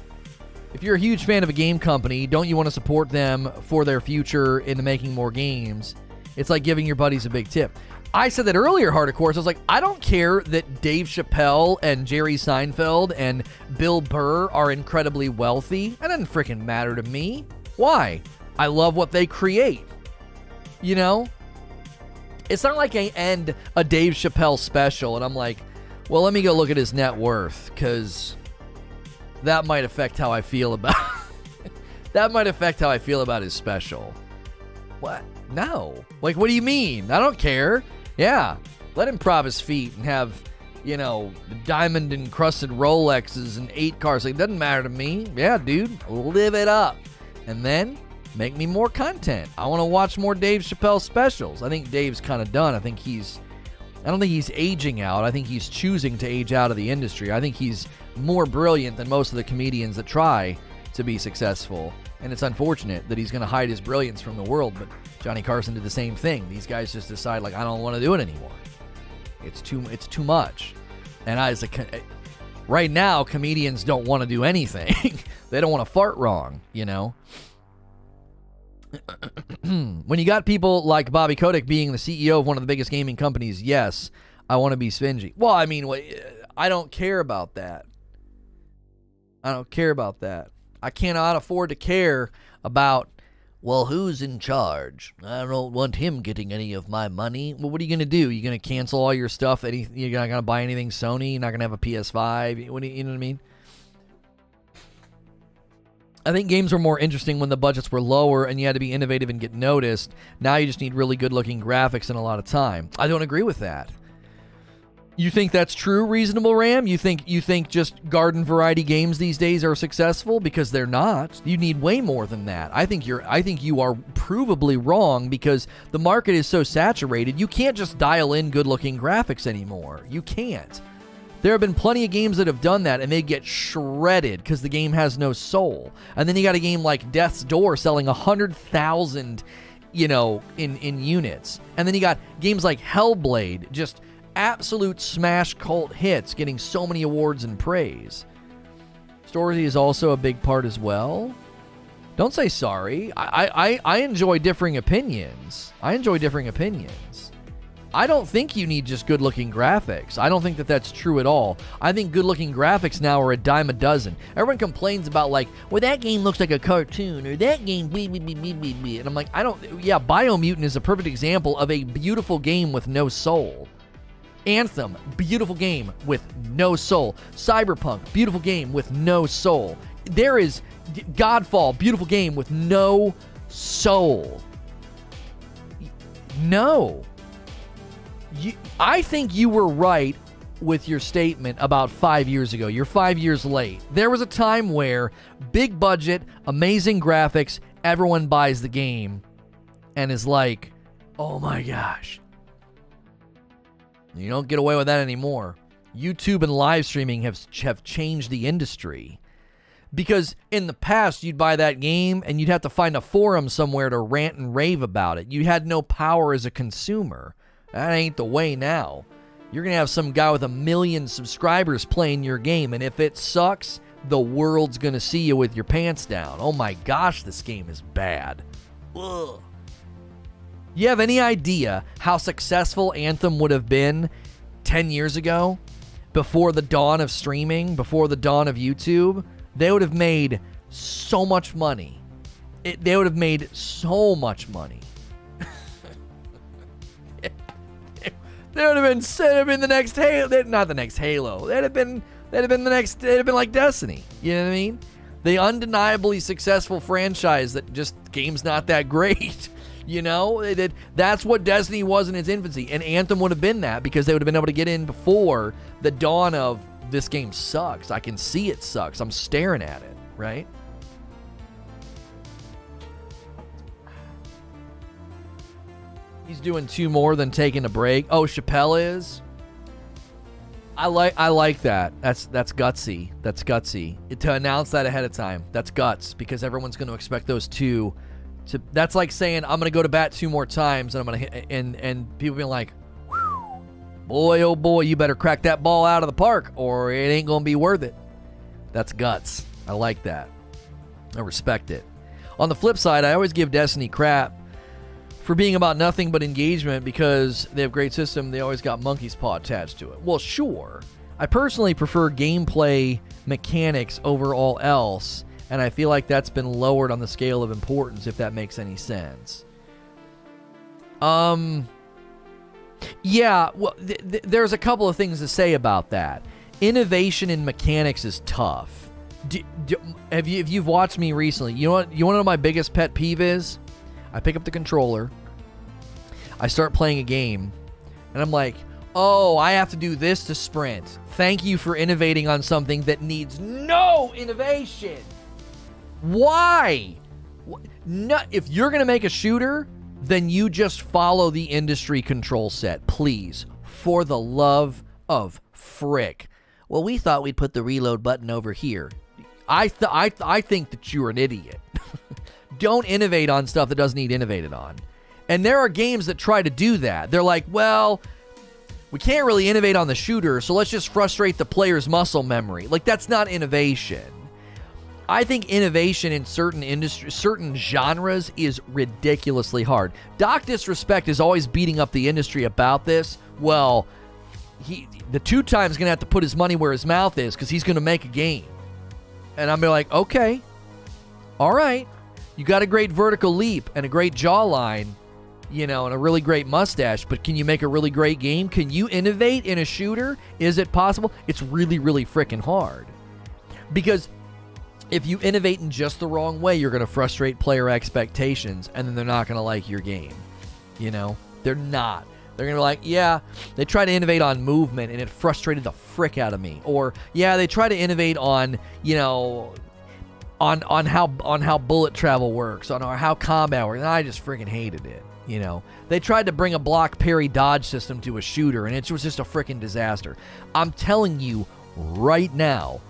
If you're a huge fan of a game company, don't you want to support them for their future into making more games? It's like giving your buddies a big tip. I said that earlier, Hard of Course. I was like, I don't care that Dave Chappelle and Jerry Seinfeld and Bill Burr are incredibly wealthy. That doesn't freaking matter to me. Why? I love what they create. You know? It's not like I end a Dave Chappelle special and I'm like, well, let me go look at his net worth, because that might affect how I feel about that might affect how I feel about his special. What? No. Like, what do you mean? I don't care. Yeah. Let him prop his feet and have, diamond encrusted Rolexes and 8 cars. Like, it doesn't matter to me. Yeah, dude. Live it up. And then make me more content. I want to watch more Dave Chappelle specials. I think Dave's kind of done. I don't think he's aging out. I think he's choosing to age out of the industry. I think he's more brilliant than most of the comedians that try to be successful. And it's unfortunate that he's going to hide his brilliance from the world, but Johnny Carson did the same thing. These guys just decide, like, I don't want to do it anymore. It's too much. And right now, comedians don't want to do anything. They don't want to fart wrong, When you got people like Bobby Kotick being the CEO of one of the biggest gaming companies, yes, I want to be stingy. Well, I mean, I don't care about that. I cannot afford to care about, well, who's in charge? I don't want him getting any of my money. Well, what are you going to do? You're going to cancel all your stuff? You're not going to buy anything Sony? You're not going to have a PS5? You know what I mean? I think games were more interesting when the budgets were lower and you had to be innovative and get noticed. Now you just need really good-looking graphics and a lot of time. I don't agree with that. You think that's true, Reasonable Ram? You think just garden variety games these days are successful? Because they're not. You need way more than that. I think you are provably wrong, because the market is so saturated. You can't just dial in good-looking graphics anymore. You can't. There have been plenty of games that have done that, and they get shredded because the game has no soul. And then you got a game like Death's Door selling 100,000, in units. And then you got games like Hellblade, just absolute smash cult hits, getting so many awards and praise. Story is also a big part as well. Don't say sorry. I enjoy differing opinions. I don't think you need just good-looking graphics. I don't think that that's true at all. I think good-looking graphics now are a dime a dozen. Everyone complains about, like, well, that game looks like a cartoon, or that game, and I'm like, Biomutant is a perfect example of a beautiful game with no soul. Anthem, beautiful game with no soul. Cyberpunk, beautiful game with no soul. There is Godfall, beautiful game with no soul. No. I think you were right with your statement about 5 years ago. You're 5 years late. There was a time where big budget, amazing graphics, everyone buys the game and is like, oh my gosh. You don't get away with that anymore. YouTube and live streaming have changed the industry. Because in the past, you'd buy that game and you'd have to find a forum somewhere to rant and rave about it. You had no power as a consumer. That ain't the way now. You're going to have some guy with 1 million subscribers playing your game, and if it sucks, the world's going to see you with your pants down. Oh my gosh, this game is bad. Ugh. You have any idea how successful Anthem would have been 10 years ago? Before the dawn of streaming, before the dawn of YouTube? They would have made so much money. They would have made so much money. They would have been the next Halo. Not the next Halo. They'd have been like Destiny. You know what I mean? The undeniably successful franchise that just game's not that great. You know? That's what Destiny was in its infancy. And Anthem would have been that because they would have been able to get in before the dawn of this game sucks. I can see it sucks. I'm staring at it, right? He's doing 2 more than taking a break. Oh, Chappelle is? I like that. That's gutsy. That's gutsy. To announce that ahead of time. That's guts because everyone's going to expect those 2 to. That's like saying I'm going to go to bat 2 more times and I'm going to hit and people being like, boy, oh boy, you better crack that ball out of the park or it ain't going to be worth it. That's guts. I like that. I respect it. On the flip side, I always give Destiny crap for being about nothing but engagement because they have great system. They always got monkey's paw attached to it. Well, sure. I personally prefer gameplay mechanics over all else, and I feel like that's been lowered on the scale of importance, if that makes any sense. Yeah, well, there's a couple of things to say about that. Innovation in mechanics is tough. If you've watched me recently, you want to know what my biggest pet peeve is? I pick up the controller, I start playing a game, and I'm like, oh, I have to do this to sprint. Thank you for innovating on something that needs no innovation. Why? No, if you're going to make a shooter, then you just follow the industry control set, please. For the love of frick. Well, we thought we'd put the reload button over here. I think that you're an idiot. Don't innovate on stuff that doesn't need innovated on. And there are games that try to do that. They're like, well, we can't really innovate on the shooter, so let's just frustrate the player's muscle memory. Like, that's not innovation. I think innovation in certain industries, certain genres is ridiculously hard. Doc Disrespect is always beating up the industry about this. Well, the 2-time's going to have to put his money where his mouth is because he's going to make a game. And I'm like, okay, all right. You got a great vertical leap and a great jawline, and a really great mustache, but can you make a really great game? Can you innovate in a shooter? Is it possible? It's really, really freaking hard. Because if you innovate in just the wrong way, you're going to frustrate player expectations, and then they're not going to like your game. They're not. They're going to be like, yeah, they try to innovate on movement, and it frustrated the frick out of me. Or, yeah, they try to innovate on, on how bullet travel works, on how combat works, and I just freaking hated it. They tried to bring a block parry dodge system to a shooter, and it was just a freaking disaster. I'm telling you right now,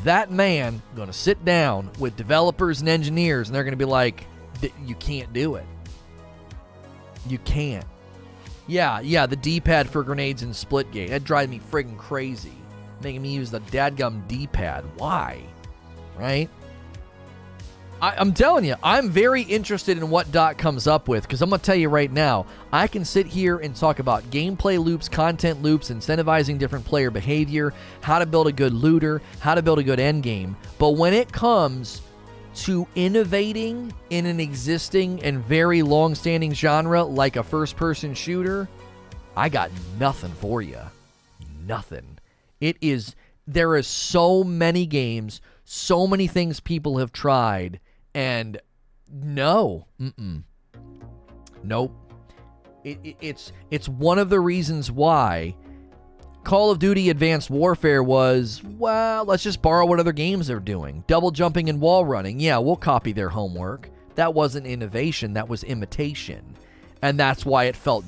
that man going to sit down with developers and engineers, and they're going to be like, you can't do it. You can't. Yeah, the D-pad for grenades in Splitgate. That drives me friggin' crazy. Making me use the dadgum D-pad. Why? Right? I'm telling you, I'm very interested in what Doc comes up with, because I'm going to tell you right now, I can sit here and talk about gameplay loops, content loops, incentivizing different player behavior, how to build a good looter, how to build a good endgame. But when it comes to innovating in an existing and very long-standing genre like a first-person shooter, I got nothing for you. nothing. There is so many games, so many things people have tried, and nope. It's one of the reasons why Call of Duty Advanced Warfare was, well, let's just borrow what other games are doing. Double jumping and wall running. Yeah, we'll copy their homework. That wasn't innovation, that was imitation. And that's why it felt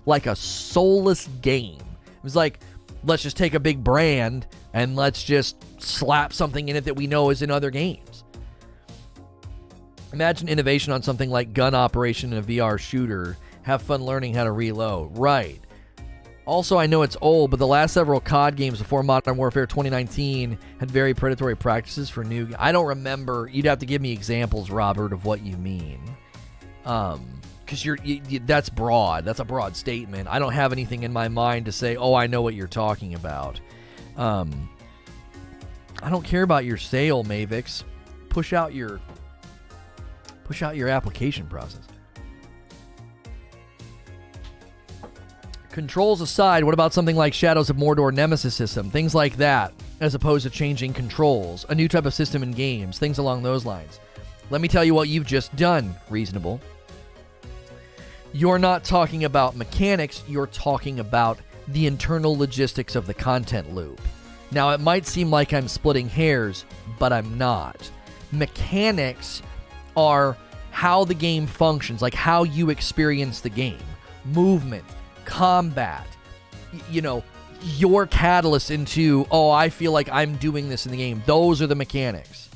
like a soulless game. It was like, let's just take a big brand and let's just slap something in it that we know is in other games. Imagine innovation on something like gun operation in a VR shooter. Have fun learning how to reload. Right. Also, I know it's old, but the last several COD games before Modern Warfare 2019 had very predatory practices for new... I don't remember. You'd have to give me examples, Robert, of what you mean. Because that's broad. That's a broad statement. I don't have anything in my mind to say, oh, I know what you're talking about. I don't care about your sale, Mavix. Push out your application process. Controls aside, what about something like Shadows of Mordor Nemesis system? Things like that, as opposed to changing controls. A new type of system in games. Things along those lines. Let me tell you what you've just done, Reasonable. You're not talking about mechanics, you're talking about the internal logistics of the content loop. Now, it might seem like I'm splitting hairs, but I'm not. Mechanics are how the game functions, like how you experience the game. Movement, combat, your catalyst into, oh, I feel like I'm doing this in the game. Those are the mechanics.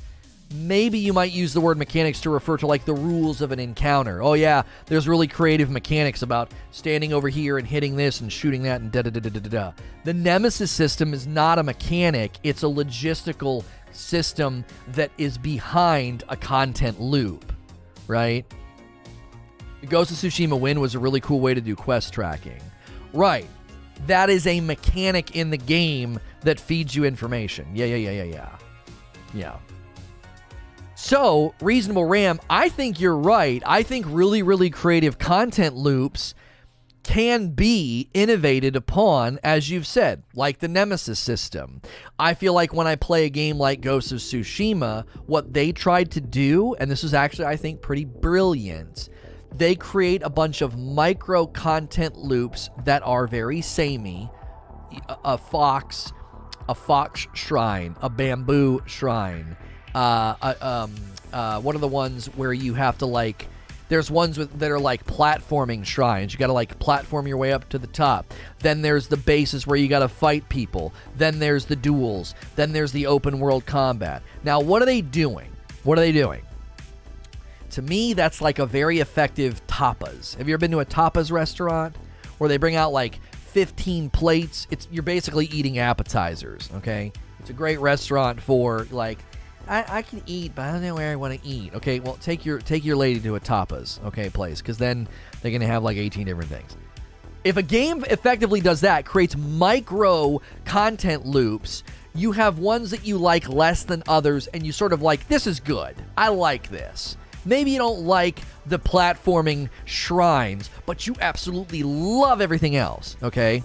Maybe you might use the word mechanics to refer to like the rules of an encounter. Oh yeah, there's really creative mechanics about standing over here and hitting this and shooting that and da-da-da-da-da-da. The Nemesis system is not a mechanic. It's a logistical system that is behind a content loop, right? Ghost of Tsushima Win was a really cool way to do quest tracking. Right. That is a mechanic in the game that feeds you information. Yeah. So, Reasonable Ram, I think you're right. I think really, really creative content loops can be innovated upon, as you've said, like the Nemesis system. I feel like when I play a game like Ghost of Tsushima, what they tried to do, and this is actually, I think, pretty brilliant, they create a bunch of micro content loops that are very samey. A fox shrine, a bamboo shrine. One of the ones where you have to like, there's ones that are like platforming shrines. You got to like platform your way up to the top. Then there's the bases where you got to fight people. Then there's the duels. Then there's the open world combat. Now, what are they doing? To me, that's like a very effective tapas. Have you ever been to a tapas restaurant where they bring out like 15 plates? You're basically eating appetizers, okay? It's a great restaurant for like, I can eat, but I don't know where I want to eat. Okay, well, take your lady to a tapas, okay, place, because then they're going to have like 18 different things. If a game effectively does that, creates micro content loops, you have ones that you like less than others, and you sort of like, this is good. I like this. Maybe you don't like the platforming shrines, but you absolutely love everything else, okay?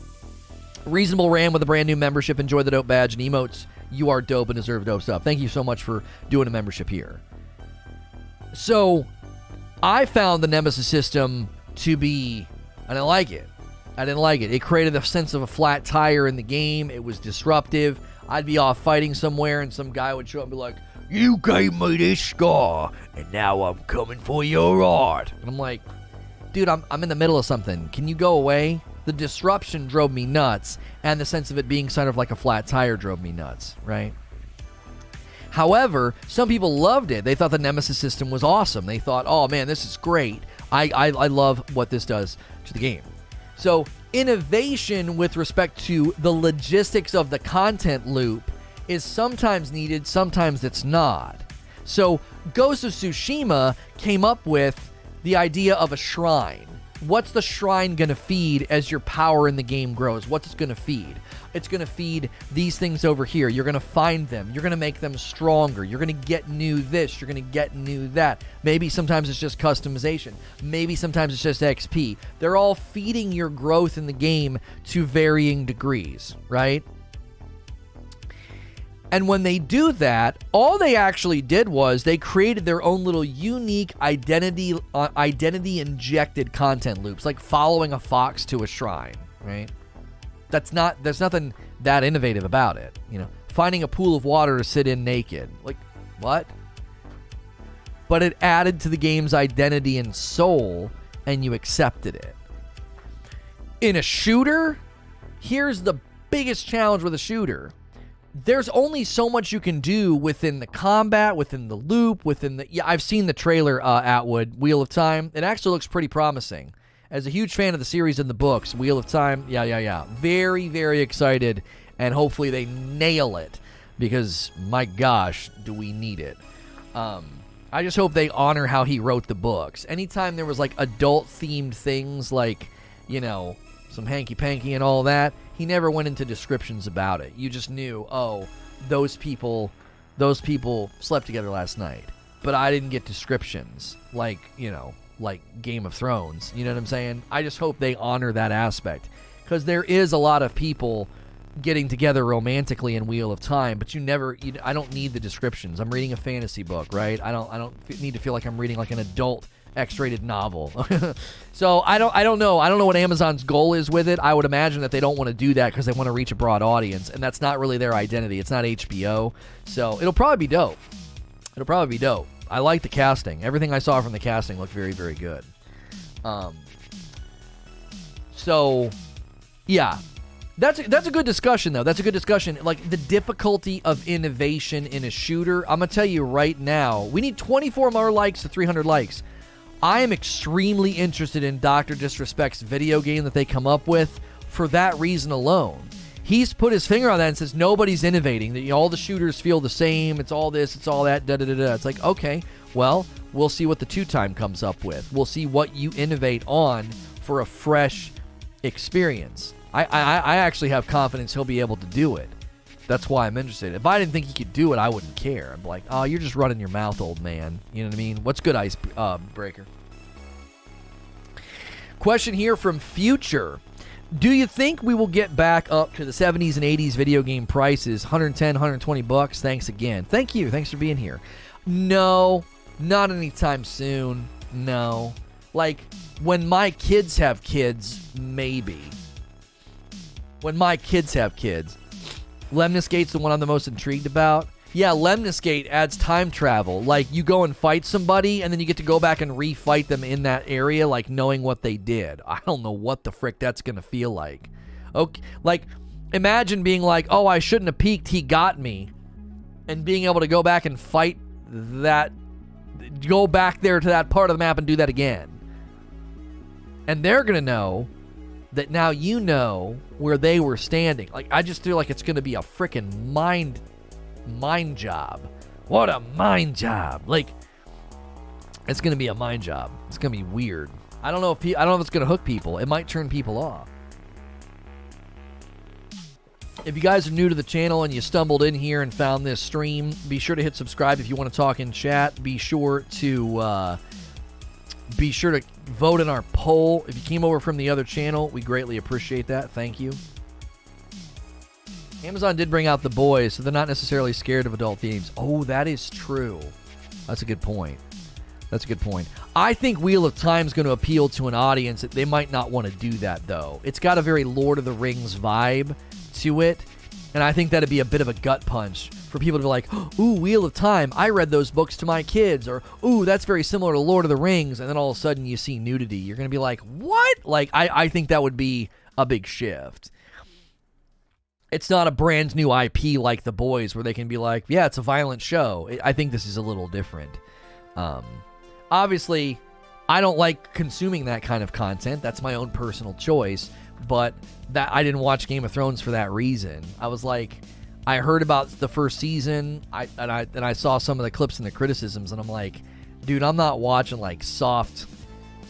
Reasonable Ram with a brand new membership. Enjoy the dope badge and emotes. You are dope and deserve dope stuff. Thank you so much for doing a membership here. So, I found the Nemesis system to be... I didn't like it. It created a sense of a flat tire in the game. It was disruptive. I'd be off fighting somewhere, and some guy would show up and be like, you gave me this scar, and now I'm coming for your heart. And I'm like, dude, I'm in the middle of something. Can you go away? The disruption drove me nuts, and the sense of it being sort of like a flat tire drove me nuts, right? However, some people loved it. They thought the Nemesis system was awesome. They thought, oh man, this is great. I love what this does to the game. So, innovation with respect to the logistics of the content loop is sometimes needed, sometimes it's not. So, Ghost of Tsushima came up with the idea of a shrine. what's the shrine going to feed as your power in the game grows? What's it going to feed? It's going to feed these things over here. You're going to find them. You're going to make them stronger. You're going to get new this. You're going to get new that. Maybe sometimes it's just customization. Maybe sometimes it's just XP. They're all feeding your growth in the game to varying degrees, right? And when they do that, all they actually did was they created their own little unique identity injected content loops, like following a fox to a shrine, right? There's nothing that innovative about it. You know, finding a pool of water to sit in naked. Like, what? But it added to the game's identity and soul, and you accepted it. In a shooter, here's the biggest challenge with a shooter. There's only so much you can do within the combat, within the loop, I've seen the trailer, Atwood, Wheel of Time. It actually looks pretty promising. As a huge fan of the series and the books, Wheel of Time, yeah. Very, very excited, and hopefully they nail it, because, my gosh, do we need it. I just hope they honor how he wrote the books. Anytime there was, like, adult-themed things, like, you know, some hanky-panky and all that, he never went into descriptions about it. You just knew, oh, those people slept together last night. But I didn't get descriptions, like, you know, like Game of Thrones. You know what I'm saying? I just hope they honor that aspect, because there is a lot of people getting together romantically in Wheel of Time, but I don't need the descriptions. I'm reading a fantasy book, right? I don't need to feel like I'm reading like an adult X-rated novel. So I don't know what Amazon's goal is with it. I would imagine that they don't want to do that because they want to reach a broad audience, and that's not really their identity. It's not HBO, so it'll probably be dope. I like the casting. Everything I saw from the casting looked very, very good. So yeah, that's a good discussion, though. That's a good discussion. Like, the difficulty of innovation in a shooter. I'm gonna tell you right now, we need 24 more likes to 300 likes. I am extremely interested in Dr. Disrespect's video game that they come up with for that reason alone. He's put his finger on that and says nobody's innovating. That, you know, all the shooters feel the same. It's all this. It's all that. Da-da-da-da. It's like, okay, well, we'll see what the two-time comes up with. We'll see what you innovate on for a fresh experience. I actually have confidence he'll be able to do it. That's why I'm interested. If I didn't think he could do it, I wouldn't care. I'm like, oh, you're just running your mouth, old man. You know what I mean? What's good, Ice Breaker? Question here from Future. Do you think we will get back up to the 70s and 80s video game prices? 110, 120 bucks. Thanks again. Thank you. Thanks for being here. No, not anytime soon. No. Like, when my kids have kids, maybe. When my kids have kids. Lemniscate's the one I'm the most intrigued about. Yeah, Lemniscate adds time travel. Like, you go and fight somebody, and then you get to go back and refight them in that area, like, knowing what they did. I don't know what the frick that's gonna feel like. Okay, like, imagine being like, oh, I shouldn't have peeked, he got me. And being able to go back and fight that, go back there to that part of the map and do that again. And they're gonna know that now you know where they were standing. Like, I just feel like it's gonna be a frickin' mind job. What a mind job. Like, it's gonna be a mind job. It's gonna be weird. I don't know if it's gonna hook people. It might turn people off. If you guys are new to the channel and you stumbled in here and found this stream, be sure to hit subscribe if you want to talk in chat. Be sure to vote in our poll. If you came over from the other channel, we greatly appreciate that. Thank you. Amazon did bring out The Boys, so they're not necessarily scared of adult themes. Oh, that is true. That's a good point. I think Wheel of Time is going to appeal to an audience that they might not want to do that, though. It's got a very Lord of the Rings vibe to it, and I think that'd be a bit of a gut punch for people to be like, ooh, Wheel of Time, I read those books to my kids, or, ooh, that's very similar to Lord of the Rings, and then all of a sudden you see nudity. You're going to be like, what? Like, I think that would be a big shift. It's not a brand new IP like The Boys where they can be like, yeah, it's a violent show. I think this is a little different. Obviously, I don't like consuming that kind of content. That's my own personal choice. But that I didn't watch Game of Thrones for that reason. I was like, I heard about the first season, and I saw some of the clips and the criticisms, and I'm like, dude, I'm not watching like soft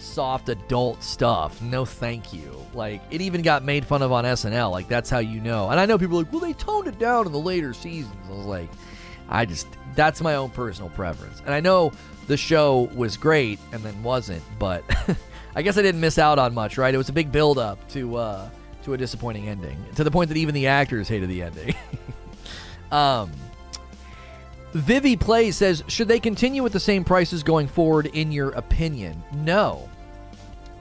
soft adult stuff. No thank you. Like, it even got made fun of on SNL. Like, that's how you know. And I know people are like, well, they toned it down in the later seasons. I was like, that's my own personal preference. And I know the show was great and then wasn't, but I guess I didn't miss out on much, right? It was a big build-up to a disappointing ending, to the point that even the actors hated the ending. Vivi Plays says, should they continue with the same prices going forward in your opinion? No.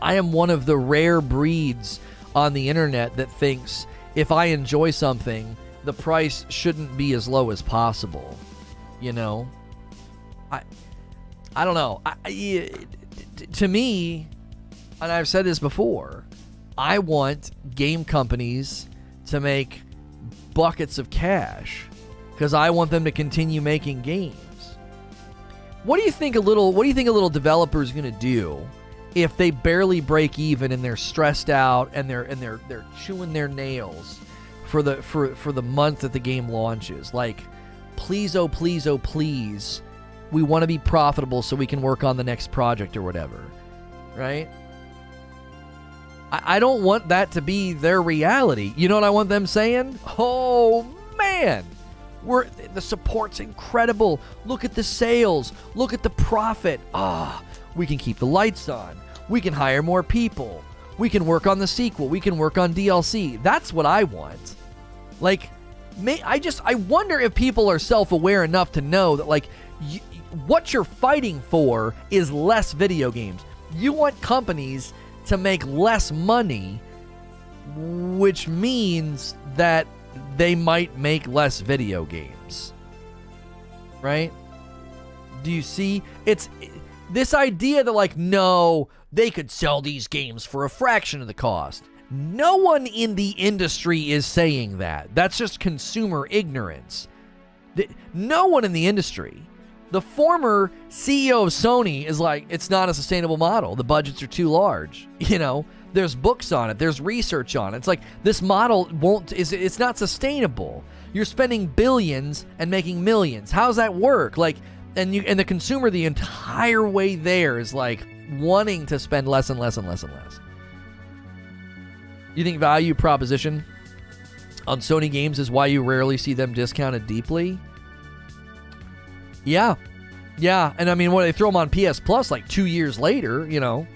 I am one of the rare breeds on the internet that thinks if I enjoy something, the price shouldn't be as low as possible. You know? I don't know. To me, and I've said this before, I want game companies to make buckets of cash because I want them to continue making games. What do you think a little developer is going to do if they barely break even and they're stressed out and they're chewing their nails for the month that the game launches? Like, please, oh please, oh please, we want to be profitable so we can work on the next project or whatever, right? I don't want that to be their reality. You know what I want them saying? Oh man, the support's incredible. Look at the sales. Look at the profit. We can keep the lights on. We can hire more people. We can work on the sequel. We can work on DLC. That's what I want. Like, I wonder if people are self-aware enough to know that, like, what you're fighting for is less video games. You want companies to make less money, which means that they might make less video games. Right? Do you see? It's this idea that, like, no, they could sell these games for a fraction of the cost. No one in the industry is saying that. That's just consumer ignorance. No one in the industry. The former CEO of Sony is like, it's not a sustainable model. The budgets are too large. You know, there's books on it. There's research on it. It's like, this model it's not sustainable. You're spending billions and making millions. How's that work? Like, and the consumer the entire way there is like wanting to spend less and less and less and less. You think value proposition on Sony games is why you rarely see them discounted deeply? Yeah. And I mean, when they throw them on PS Plus like 2 years later, you know,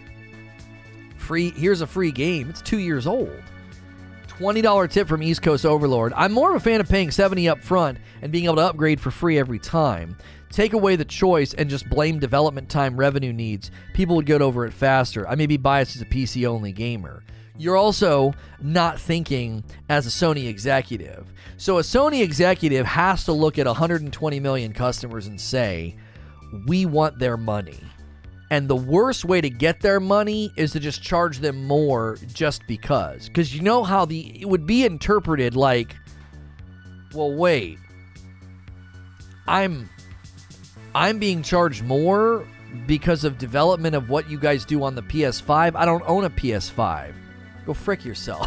here's a free game. It's 2 years old. $20 tip from East Coast Overlord. I'm more of a fan of paying $70 up front and being able to upgrade for free every time. Take away the choice and just blame development time revenue needs. People would get over it faster. I may be biased as a PC-only gamer. You're also not thinking as a Sony executive. So a Sony executive has to look at 120 million customers and say, we want their money. And the worst way to get their money is to just charge them more just because. Because you know how it would be interpreted like, well, wait, I'm being charged more because of development of what you guys do on the PS5. I don't own a PS5. Go frick yourself.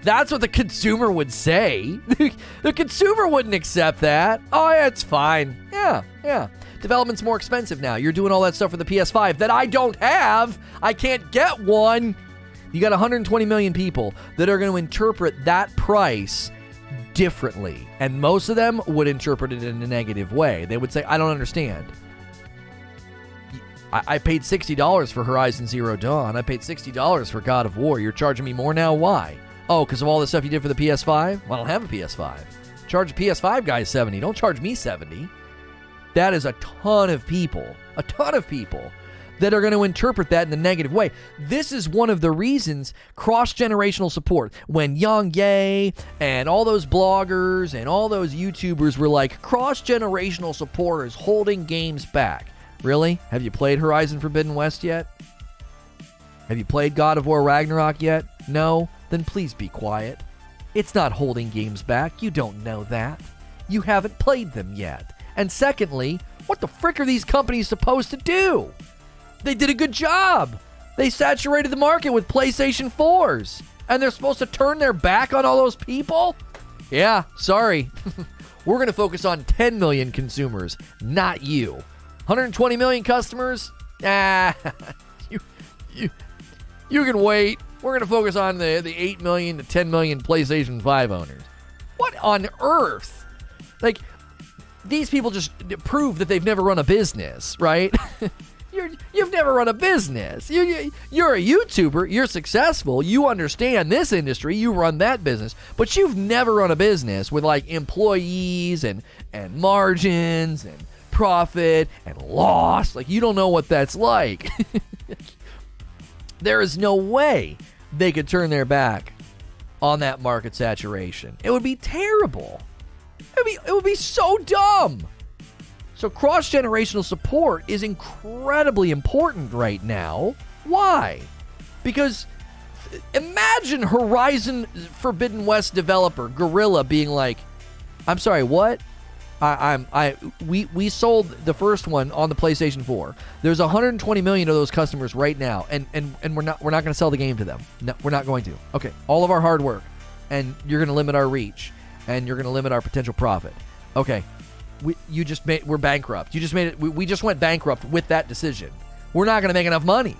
That's what the consumer would say. The consumer wouldn't accept that. Oh, yeah, it's fine. Yeah. Development's more expensive now. You're doing all that stuff for the PS5 that I don't have. I can't get one. You got 120 million people that are going to interpret that price differently. And most of them would interpret it in a negative way. They would say, I don't understand. I paid $60 for Horizon Zero Dawn. I paid $60 for God of War. You're charging me more now? Why? Oh, because of all the stuff you did for the PS5? Well, I don't have a PS5. Charge the PS5 guy $70. Don't charge me $70. That is a ton of people that are going to interpret that in the negative way. This is one of the reasons cross-generational support. When Yang Ye and all those bloggers and all those YouTubers were like, cross-generational support is holding games back. Really? Have you played Horizon Forbidden West yet? Have you played God of War Ragnarok yet? No? Then please be quiet. It's not holding games back. You don't know that. You haven't played them yet. And secondly, what the frick are these companies supposed to do? They did a good job. They saturated the market with PlayStation 4s. And they're supposed to turn their back on all those people? Yeah, sorry. We're going to focus on 10 million consumers, not you. 120 million customers? You can wait. We're going to focus on the 8 million to 10 million PlayStation 5 owners. What on earth? Like, these people just prove that they've never run a business, right? You've never run a business. You're a YouTuber. You're successful. You understand this industry. You run that business. But you've never run a business with, like, employees and margins and profit and loss. Like, you don't know what that's like. There is no way they could turn their back on that market saturation. It would be terrible. It would be so dumb. So cross-generational support is incredibly important right now. Why? Because imagine Horizon Forbidden West developer Guerrilla being like, "I'm sorry, what? We sold the first one on the PlayStation 4. There's 120 million of those customers right now, and we're not going to sell the game to them. No, we're not going to. Okay, all of our hard work, and you're going to limit our reach, and you're going to limit our potential profit. Okay, we're bankrupt. You just made it. We just went bankrupt with that decision. We're not going to make enough money.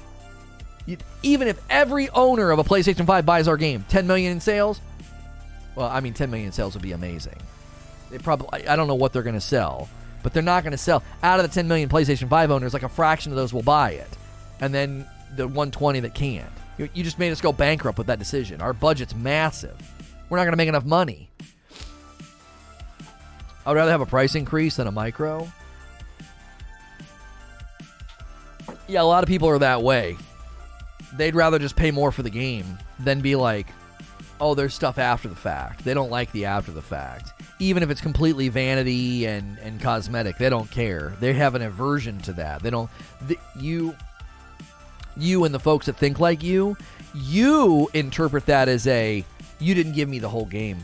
Even if every owner of a PlayStation 5 buys our game, 10 million in sales. Well, I mean, 10 million in sales would be amazing. They probably, I don't know what they're going to sell, but they're not going to sell. Out of the 10 million PlayStation 5 owners, like a fraction of those will buy it. And then the 120 that can't. You just made us go bankrupt with that decision. Our budget's massive. We're not going to make enough money. I would rather have a price increase than a micro. Yeah, a lot of people are that way. They'd rather just pay more for the game than be like, oh, there's stuff after the fact. They don't like the after the fact. Even if it's completely vanity and cosmetic, they don't care. They have an aversion to that. They don't. You and the folks that think like you interpret that as you didn't give me the whole game.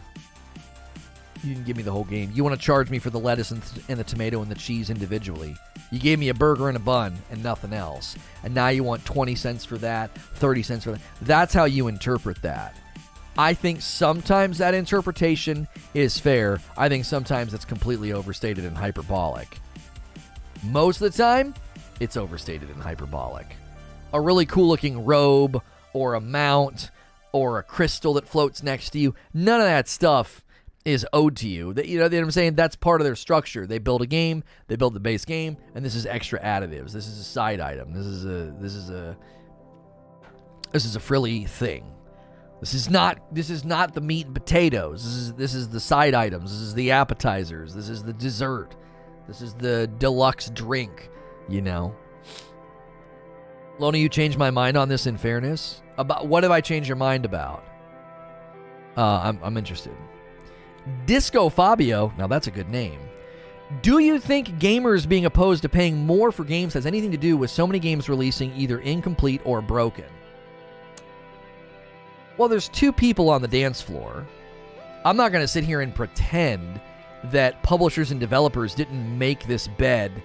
You didn't give me the whole game. You want to charge me for the lettuce and the tomato and the cheese individually. You gave me a burger and a bun and nothing else. And now you want 20 cents for that, 30 cents for that. That's how you interpret that. I think sometimes that interpretation is fair. I think sometimes it's completely overstated and hyperbolic. Most of the time, it's overstated and hyperbolic. A really cool-looking robe or a mount or a crystal that floats next to you, none of that stuff is owed to you. You know what I'm saying? That's part of their structure. They build a game, they build the base game, and this is extra additives. This is a side item. This is a frilly thing. This is not the meat and potatoes. This is the side items. This is the appetizers. This is the dessert. This is the deluxe drink, you know. Lona, you changed my mind on this in fairness. About what have I changed your mind about? I'm interested. Disco Fabio, now that's a good name. Do you think gamers being opposed to paying more for games has anything to do with so many games releasing either incomplete or broken? Well, there's two people on the dance floor. I'm not going to sit here and pretend that publishers and developers didn't make this bed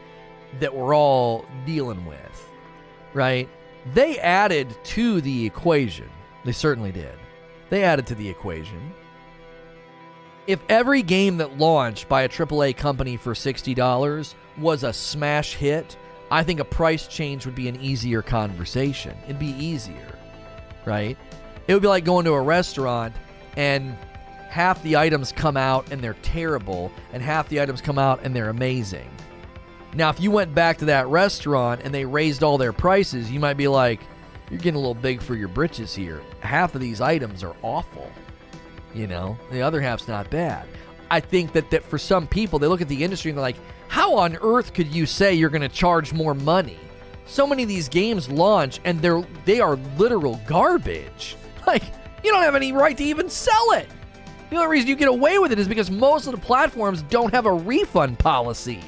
that we're all dealing with, right? They added to the equation. They certainly did. They added to the equation. If every game that launched by a AAA company for $60 was a smash hit, I think a price change would be an easier conversation. It'd be easier, right? It would be like going to a restaurant and half the items come out and they're terrible and half the items come out and they're amazing. Now, if you went back to that restaurant and they raised all their prices, you might be like, you're getting a little big for your britches here. Half of these items are awful. You know, the other half's not bad. I think that for some people, they look at the industry and they're like, how on earth could you say you're going to charge more money? So many of these games launch and they are literal garbage. Like, you don't have any right to even sell it. The only reason you get away with it is because most of the platforms don't have a refund policy.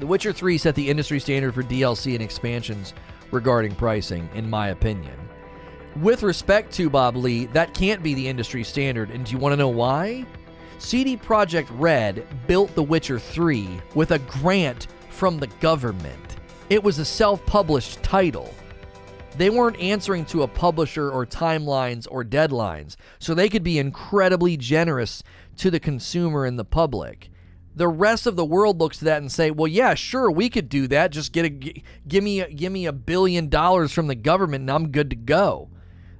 The Witcher 3 set the industry standard for DLC and expansions regarding pricing, in my opinion. With respect to Bob Lee, that can't be the industry standard, and do you want to know why? CD Projekt Red built The Witcher 3 with a grant from the government. It was a self-published title. They weren't answering to a publisher or timelines or deadlines, so they could be incredibly generous to the consumer and the public. the rest of the world looks to that and say, well, yeah, sure, we could do that. Just give me $1 billion from the government and I'm good to go.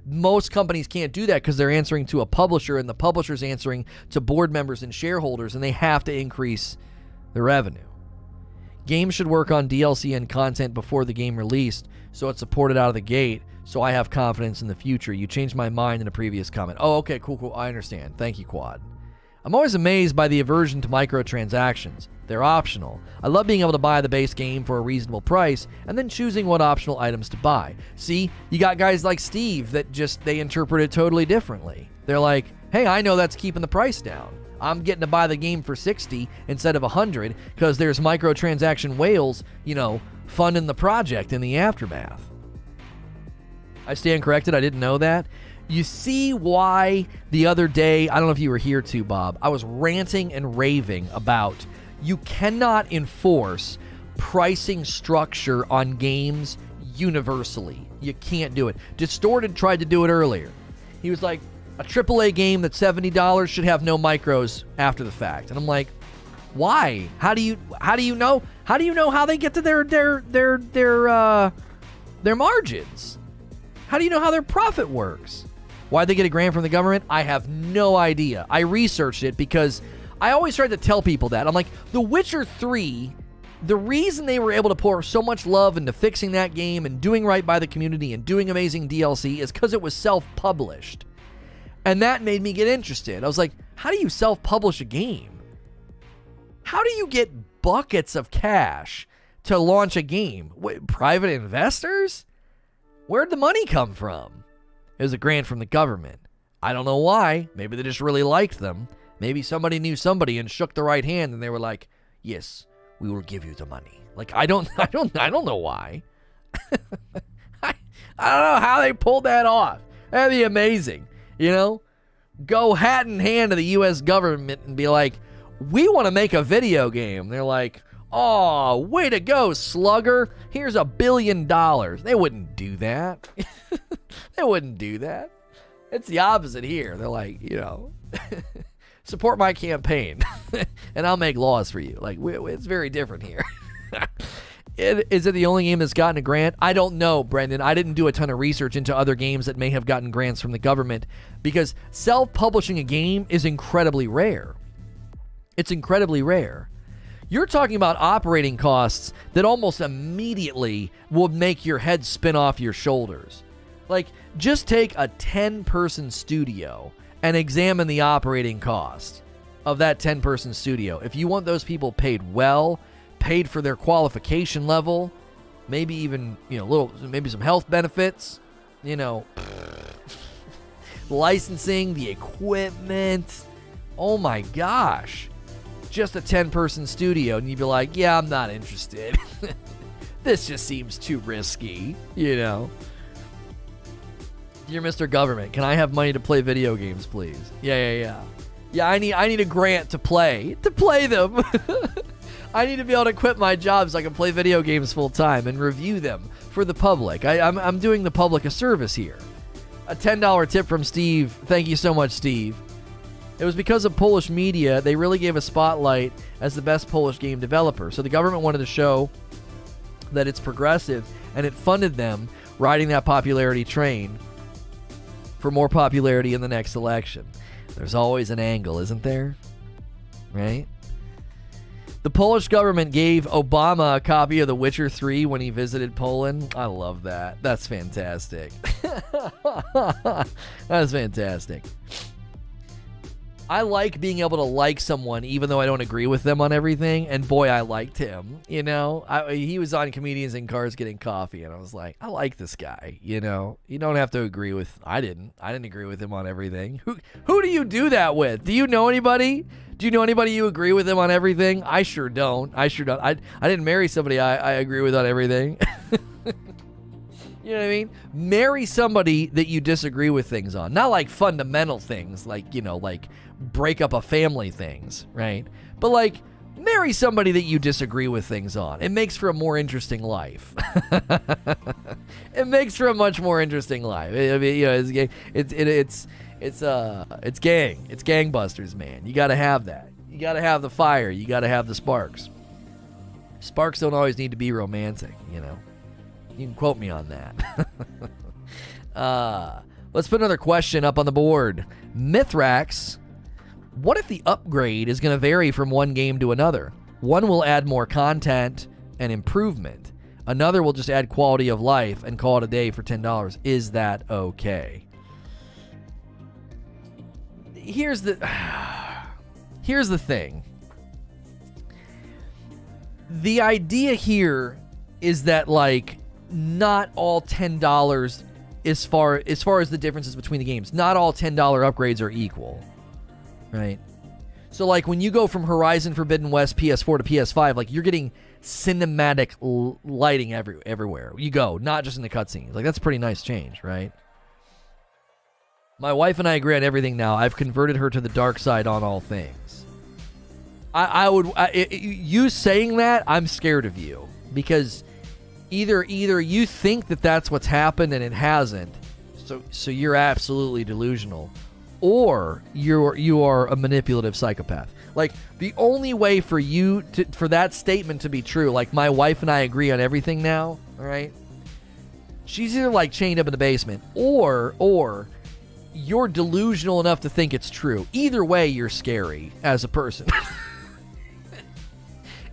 Most companies can't do that because they're answering to a publisher, and the publisher's answering to board members and shareholders, and they have to increase the revenue. Games should work on DLC and content before the game released, so it's supported out of the gate, so I have confidence in the future. You changed my mind in a previous comment. Oh, okay, cool. I understand. Thank you, Quad. I'm always amazed by the aversion to microtransactions. They're optional. I love being able to buy the base game for a reasonable price and then choosing what optional items to buy. See, you got guys like Steve that they interpret it totally differently. They're like, hey, I know that's keeping the price down. I'm getting to buy the game for $60 instead of $100 because there's microtransaction whales, funding the project in the aftermath. I stand corrected. I didn't know that. You see why the other day, I don't know if you were here too, Bob, I was ranting and raving about you cannot enforce pricing structure on games universally. You can't do it. Distorted tried to do it earlier. He was like, a AAA game that's $70 should have no micros after the fact. And I'm like, why? How do you know? How do you know how they get to their margins? How do you know how their profit works? Why'd they get a grant from the government? I have no idea. I researched it because I always tried to tell people that. I'm like, The Witcher 3, the reason they were able to pour so much love into fixing that game and doing right by the community and doing amazing DLC is because it was self-published. And that made me get interested. I was like, how do you self-publish a game? How do you get buckets of cash to launch a game? Private investors? Where'd the money come from? It was a grant from the government. I don't know why. Maybe they just really liked them. Maybe somebody knew somebody and shook the right hand and they were like, yes, we will give you the money. Like, I don't know why. I don't know how they pulled that off. That'd be amazing. Go hat in hand to the U.S. government and be like, we want to make a video game. They're like, oh, way to go, slugger. Here's $1 billion. They wouldn't do that. They wouldn't do that. It's the opposite here. They're like, support my campaign and I'll make laws for you. Like, it's very different here. Is it the only game that's gotten a grant? I don't know, Brendan. I didn't do a ton of research into other games that may have gotten grants from the government because self-publishing a game is incredibly rare. It's incredibly rare. You're talking about operating costs that almost immediately will make your head spin off your shoulders. Like, just take a 10-person studio and examine the operating cost of that 10-person studio. If you want those people paid well, paid for their qualification level, maybe even, maybe some health benefits, licensing, the equipment. Oh my gosh. Just a 10-person studio, and you'd be like, yeah, I'm not interested. This just seems too risky, Dear Mr. Government, can I have money to play video games, please? Yeah, I need a grant to play them. I need to be able to quit my job so I can play video games full time and review them for the public. I'm doing the public a service here. A $10 tip from Steve. Thank you so much, Steve. It was because of Polish media, they really gave a spotlight as the best Polish game developer. So the government wanted to show that it's progressive, and it funded them riding that popularity train for more popularity in the next election. There's always an angle, isn't there? Right? The Polish government gave Obama a copy of The Witcher 3 when he visited Poland. I love that. That's fantastic. That's fantastic. I like being able to like someone even though I don't agree with them on everything, and boy, I liked him. He was on Comedians in Cars Getting Coffee, and I was like, I like this guy. You don't have to agree with. I didn't agree with him on everything. Who do you do that with? Do you know anybody? Do you know anybody you agree with them on everything? I sure don't. I didn't marry somebody I agree with on everything. You know what I mean? Marry somebody that you disagree with things on. Not like fundamental things, like break up a family things, right? But like, marry somebody that you disagree with things on. It makes for a more interesting life. It makes for a much more interesting life. I mean, it's gang. It's gangbusters, man. You got to have that. You got to have the fire. You got to have the sparks. Sparks don't always need to be romantic, you know. You can quote me on that. Let's put another question up on the board. Mithrax, what if the upgrade is going to vary from one game to another? One will add more content and improvement. Another will just add quality of life and call it a day for $10. Is that okay? Here's the thing. The idea here is that, like, not all $10 as far as the differences between the games, not all $10 upgrades are equal, right? So, like, when you go from Horizon Forbidden West PS4 to PS5, like, you're getting cinematic lighting everywhere you go, not just in the cutscenes. Like, that's a pretty nice change, right? My wife and I agree on everything now. I've converted her to the dark side on all things. You saying that, I'm scared of you, because either you think that that's what's happened and it hasn't, so you're absolutely delusional, or you are a manipulative psychopath. Like, the only way for that statement to be true, like, my wife and I agree on everything now, all right? She's either, like, chained up in the basement, or you're delusional enough to think it's true. Either way, you're scary as a person.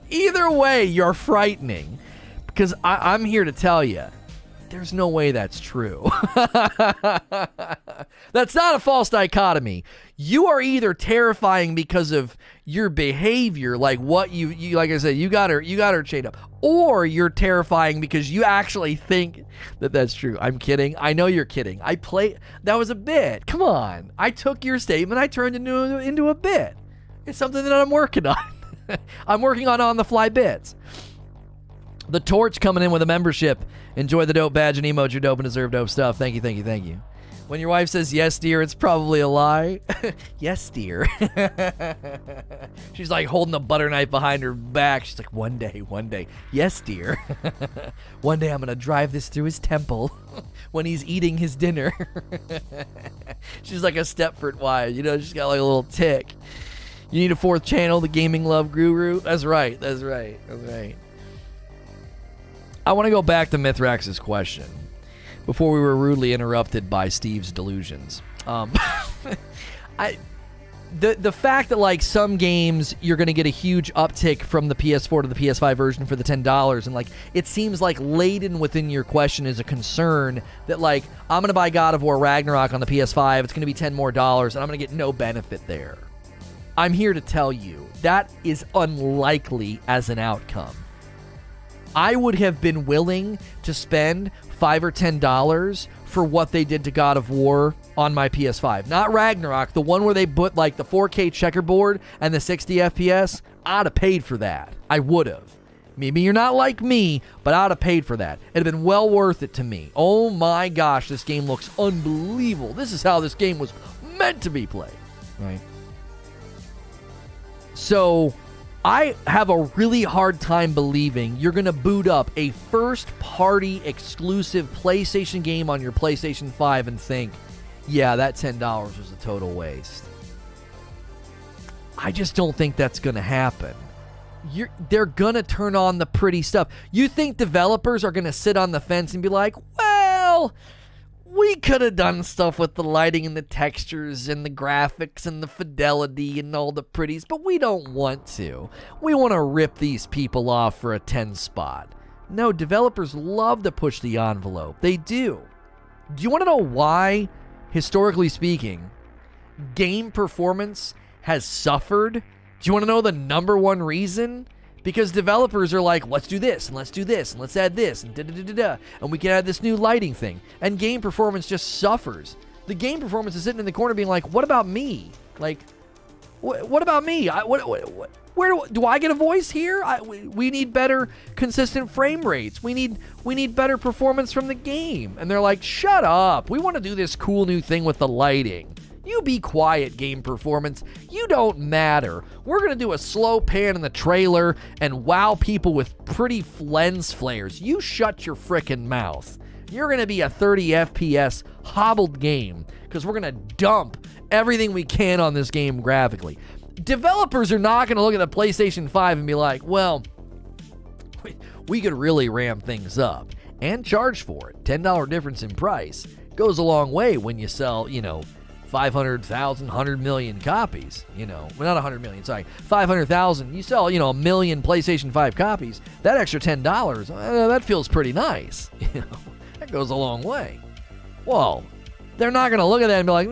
Either way, you're frightening. Because I'm here to tell you, there's no way that's true. That's not a false dichotomy. You are either terrifying because of your behavior, like what you like I said, you got her chained up, or you're terrifying because you actually think that that's true. I'm kidding. I know you're kidding. That was a bit. Come on. I took your statement, I turned it into a bit. It's something that I'm working on. I'm working on the fly bits. The Torch coming in with a membership. Enjoy the dope badge and emote. You're dope and deserve dope stuff. Thank you. When your wife says yes, dear, it's probably a lie. Yes, dear. She's like holding a butter knife behind her back. She's like, one day. Yes, dear. One day I'm going to drive this through his temple when he's eating his dinner. She's like a Stepford wife. You know, she's got like a little tick. You need a fourth channel, the Gaming Love Guru. That's right. I want to go back to Mithrax's question before we were rudely interrupted by Steve's delusions. The fact that, like, some games you're going to get a huge uptick from the PS4 to the PS5 version for the $10, and, like, it seems like laden within your question is a concern that, like, I'm going to buy God of War Ragnarok on the PS5, it's going to be $10 more, and I'm going to get no benefit there. I'm here to tell you that is unlikely as an outcome. I would have been willing to spend $5 or $10 for what they did to God of War on my PS5. Not Ragnarok, the one where they put, like, the 4K checkerboard and the 60 FPS. I'd have paid for that. I would have. Maybe you're not like me, but I'd have paid for that. It'd have been well worth it to me. Oh my gosh, this game looks unbelievable. This is how this game was meant to be played. Right? So I have a really hard time believing you're going to boot up a first-party exclusive PlayStation game on your PlayStation 5 and think, yeah, that $10 was a total waste. I just don't think that's going to happen. They're going to turn on the pretty stuff. You think developers are going to sit on the fence and be like, well, we could have done stuff with the lighting and the textures and the graphics and the fidelity and all the pretties, but we don't want to. We want to rip these people off for a 10 spot. No, developers love to push the envelope. They do. Do you want to know why, historically speaking, game performance has suffered? Do you want to know the number one reason? Because developers are like, let's do this, and let's do this, and let's add this, and da-da-da-da-da, and we can add this new lighting thing. And game performance just suffers. The game performance is sitting in the corner being like, what about me? Like, what about me? Where do I get a voice here? We need better consistent frame rates. We need better performance from the game. And they're like, shut up. We want to do this cool new thing with the lighting. You be quiet, game performance. You don't matter. We're going to do a slow pan in the trailer and wow people with pretty lens flares. You shut your frickin' mouth. You're going to be a 30 FPS hobbled game because we're going to dump everything we can on this game graphically. developers are not going to look at the PlayStation 5 and be like, well, we could really ramp things up and charge for it. $10 difference in price goes a long way when you sell, 500,000, 100 million copies, well, not 100 million, sorry, 500,000. You sell, a million PlayStation 5 copies. That extra $10, that feels pretty nice. That goes a long way. Well, they're not going to look at that and be like,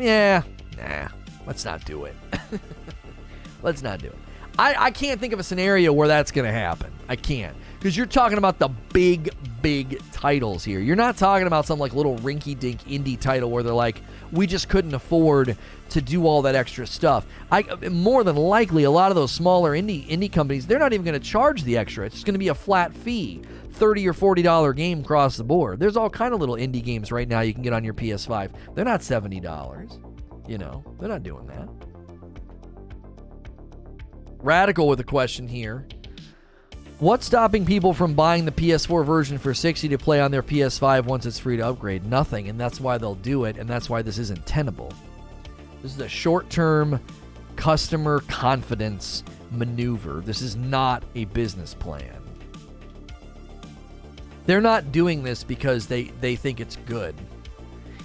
let's not do it. Let's not do it. I can't think of a scenario where that's going to happen. I can't. Because you're talking about the big titles here. You're not talking about some like little rinky-dink indie title where they're like, we just couldn't afford to do all that extra stuff. More than likely, a lot of those smaller indie companies, they're not even going to charge the extra. It's just going to be a flat fee, $30 or $40 game across the board. There's all kind of little indie games right now you can get on your PS5. They're not $70. They're not doing that. Radical with a question here. What's stopping people from buying the PS4 version for $60 to play on their PS5 once it's free to upgrade? Nothing, and that's why they'll do it, and that's why this isn't tenable. This is a short-term customer confidence maneuver. This is not a business plan. They're not doing this because they think it's good.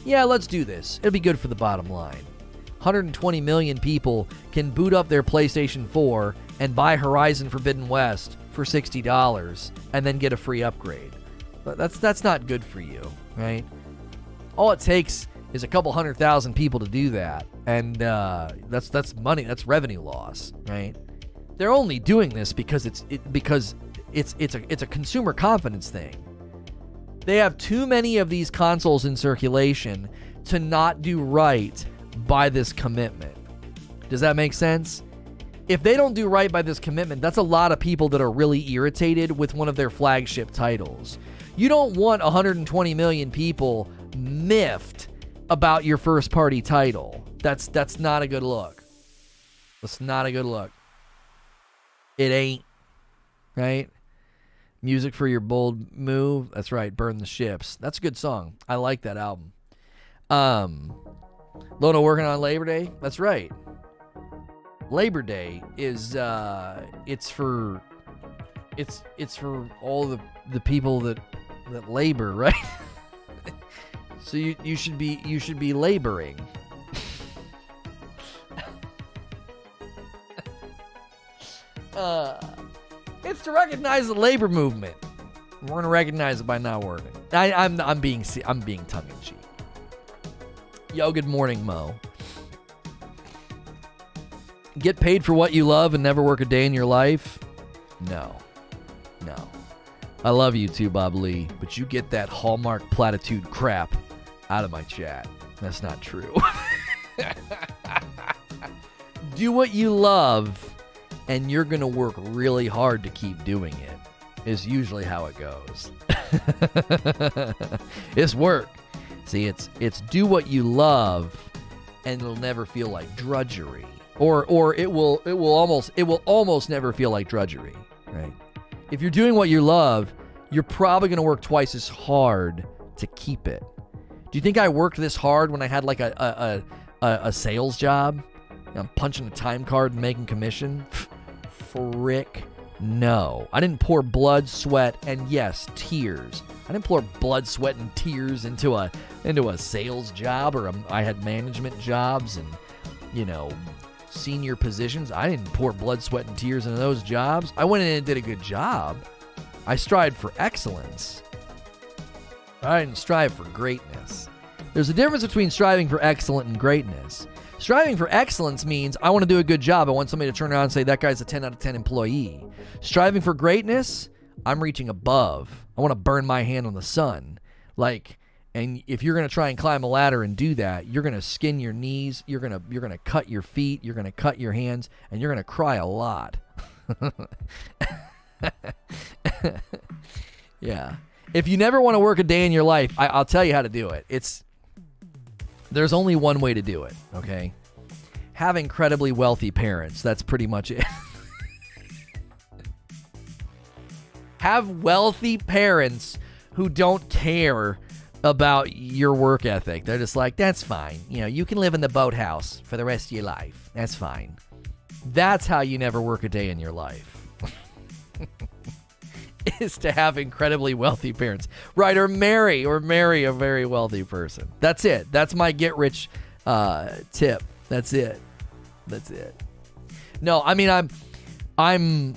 Yeah, let's do this. It'll be good for the bottom line. 120 million people can boot up their PlayStation 4 and buy Horizon Forbidden West for $60 and then get a free upgrade. But that's not good for you, right? All it takes is a couple 100,000 people to do that, and that's money, that's revenue loss, right? They're only doing this because it's a consumer confidence thing. They have too many of these consoles in circulation to not do right by this commitment. Does that make sense? If they don't do right by this commitment, that's a lot of people that are really irritated with one of their flagship titles. You don't want 120 million people miffed about your first party title. That's not a good look. That's not a good look. It ain't. Right? Music for your bold move. That's right. Burn the ships. That's a good song. I like that album. Lono working on Labor Day. That's right. Labor Day is it's for all the people that labor, right? So you should be laboring. It's to recognize the labor movement. We're gonna recognize it by not working. I'm being tongue in cheek. Yo, good morning, Mo. Get paid for what you love and never work a day in your life? No. I love you too, Bob Lee, but you get that Hallmark platitude crap out of my chat. That's not true. Do what you love, and you're going to work really hard to keep doing it, is usually how it goes. It's work. See, it's do what you love, and it'll never feel like drudgery. Or it will almost never feel like drudgery, right? If you're doing what you love, you're probably going to work twice as hard to keep it. Do you think I worked this hard when I had like a sales job? I'm punching a time card and making commission? Frick no. I didn't pour blood, sweat, and yes, tears. I didn't pour blood, sweat, and tears into a sales job, or I had management jobs and, senior positions. I didn't pour blood, sweat, and tears into those jobs. I went in and did a good job. I strived for excellence. I didn't strive for greatness. There's a difference between striving for excellence and greatness. Striving for excellence means I want to do a good job. I want somebody to turn around and say, that guy's a 10 out of 10 employee. Striving for greatness, I'm reaching above. I want to burn my hand on the sun. And if you're going to try and climb a ladder and do that, you're going to skin your knees, you're going to cut your feet, you're going to cut your hands, and you're going to cry a lot. Yeah. If you never want to work a day in your life, I'll tell you how to do it. There's only one way to do it, okay? Have incredibly wealthy parents. That's pretty much it. Have wealthy parents who don't care about your work ethic. They're just like, that's fine. You can live in the boathouse for the rest of your life. That's fine. That's how you never work a day in your life. Is to have incredibly wealthy parents. Right, or marry a very wealthy person. That's it. That's my get rich tip. That's it. No, I mean I'm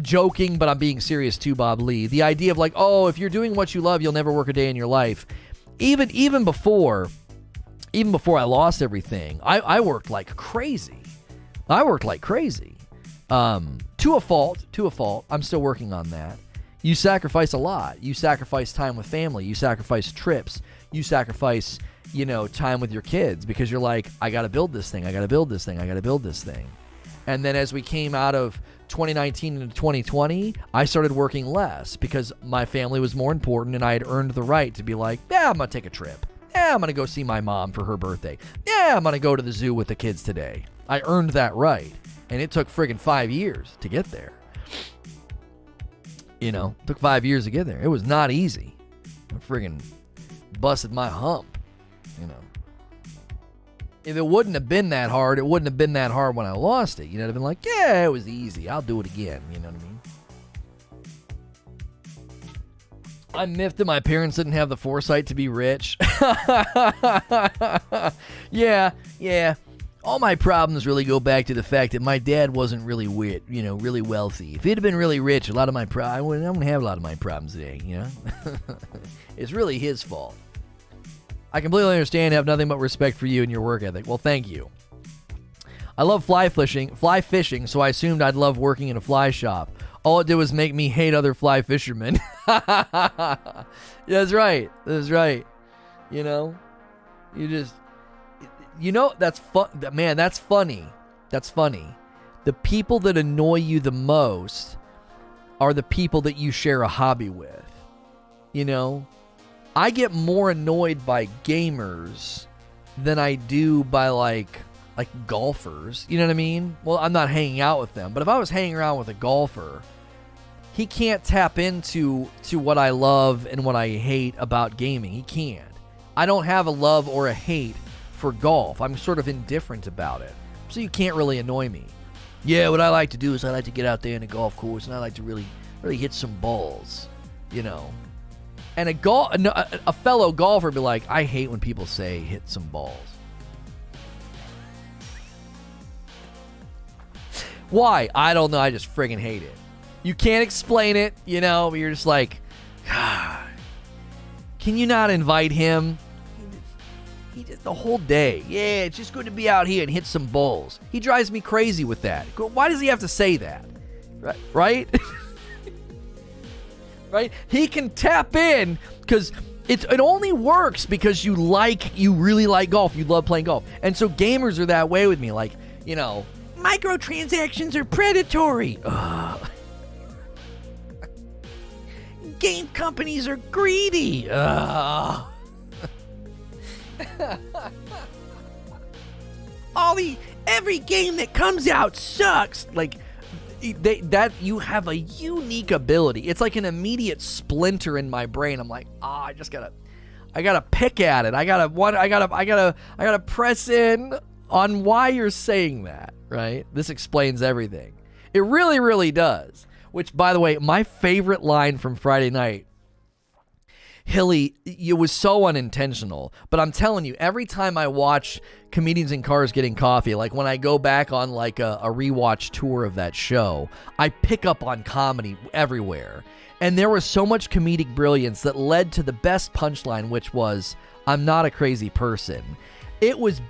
joking, but I'm being serious too, Bob Lee. The idea of like, oh, if you're doing what you love, you'll never work a day in your life. Even before I lost everything, I worked like crazy. To a fault. I'm still working on that. You sacrifice a lot. You sacrifice time with family. You sacrifice trips. You sacrifice, time with your kids because you're like, I got to build this thing. And then as we came out of 2019 into 2020, I started working less because my family was more important and I had earned the right to be like, yeah, I'm going to take a trip. Yeah, I'm going to go see my mom for her birthday. Yeah, I'm going to go to the zoo with the kids today. I earned that right. And it took friggin' 5 years to get there. Took 5 years to get there. It was not easy. I friggin' busted my hump, If it wouldn't have been that hard, it wouldn't have been that hard when I lost it. I'd have been like, yeah, it was easy. I'll do it again. You know what I mean? I'm miffed that my parents didn't have the foresight to be rich. Yeah. All my problems really go back to the fact that my dad wasn't really really wealthy. If he'd have been really rich, I wouldn't have a lot of my problems today, It's really his fault. I completely understand and have nothing but respect for you and your work ethic. Well, thank you. I love fly fishing, so I assumed I'd love working in a fly shop. All it did was make me hate other fly fishermen. That's right. That's fun. Man, that's funny. The people that annoy you the most are the people that you share a hobby with. I get more annoyed by gamers than I do by like golfers. You know what I mean? Well, I'm not hanging out with them, but if I was hanging around with a golfer, he can't tap into what I love and what I hate about gaming. He can't. I don't have a love or a hate for golf. I'm sort of indifferent about it. So you can't really annoy me. Yeah, what I like to do is I like to get out there in a golf course and I like to really hit some balls, And a fellow golfer would be like, I hate when people say hit some balls. Why? I don't know. I just friggin' hate it. You can't explain it, but you're just like, God, can you not invite him? He did the whole day. Yeah, it's just good to be out here and hit some balls. He drives me crazy with that. Why does he have to say that? Right? Right? He can tap in because it only works because you really like golf. You love playing golf. And so gamers are that way with me. Like, microtransactions are predatory. Ugh. Game companies are greedy. Ugh. Every game that comes out sucks. Like that you have a unique ability. It's like an immediate splinter in my brain. I'm like, I gotta pick at it. I gotta press in on why you're saying that, right? This explains everything. It really, really does. Which, by the way, my favorite line from Friday night, Hilly, it was so unintentional, but I'm telling you, every time I watch Comedians in Cars Getting Coffee, like when I go back on like a rewatch tour of that show, I pick up on comedy everywhere. And there was so much comedic brilliance that led to the best punchline, which was, I'm not a crazy person. It was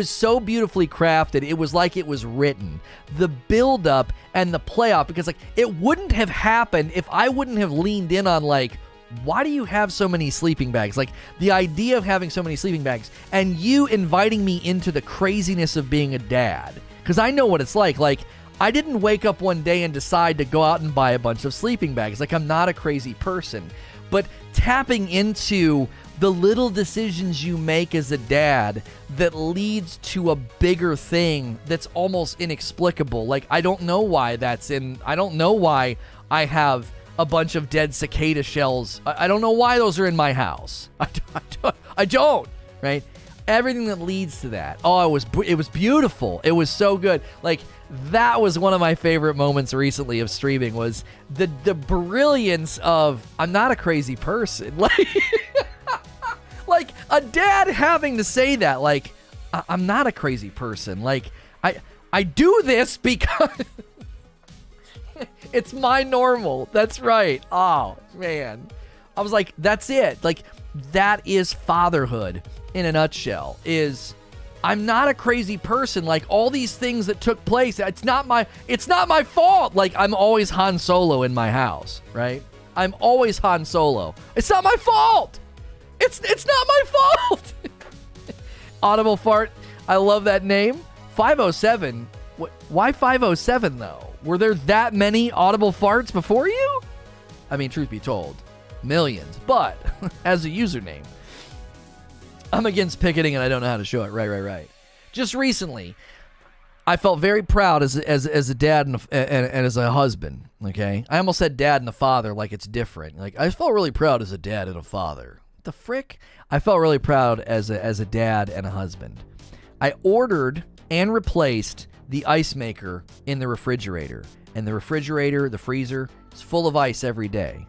so beautifully crafted. It was like it was written. The build-up and the playoff, because like it wouldn't have happened if I wouldn't have leaned in on like, why do you have so many sleeping bags? Like the idea of having so many sleeping bags and you inviting me into the craziness of being a dad. Because I know what it's like. Like I didn't wake up one day and decide to go out and buy a bunch of sleeping bags. Like I'm not a crazy person. But tapping into the little decisions you make as a dad that leads to a bigger thing that's almost inexplicable. Like, I don't know why I don't know why I have a bunch of dead cicada shells. I don't know why those are in my house. I don't, right? Everything that leads to that. Oh, it was beautiful. It was so good. Like, that was one of my favorite moments recently of streaming, was the brilliance of, I'm not a crazy person. Like a dad having to say that, like, I'm not a crazy person. Like, I do this because it's my normal. That's right. Oh, man. I was like, that's it. Like, that is fatherhood in a nutshell. Is I'm not a crazy person. Like, all these things that took place, it's not my fault. Like, I'm always Han Solo in my house, right? I'm always Han Solo. It's not my fault. It's not my fault. Audible Fart. I love that name. 507. Why 507 though? Were there that many Audible Farts before you? I mean, truth be told, millions. But as a username, I'm against picketing and I don't know how to show it. Right. Just recently, I felt very proud as a dad and as a husband. Okay, I almost said dad and a father like it's different. Like, I felt really proud as a dad and a father. The frick? I felt really proud as a dad and a husband. I ordered and replaced the ice maker in the refrigerator. And the refrigerator, the freezer, is full of ice every day.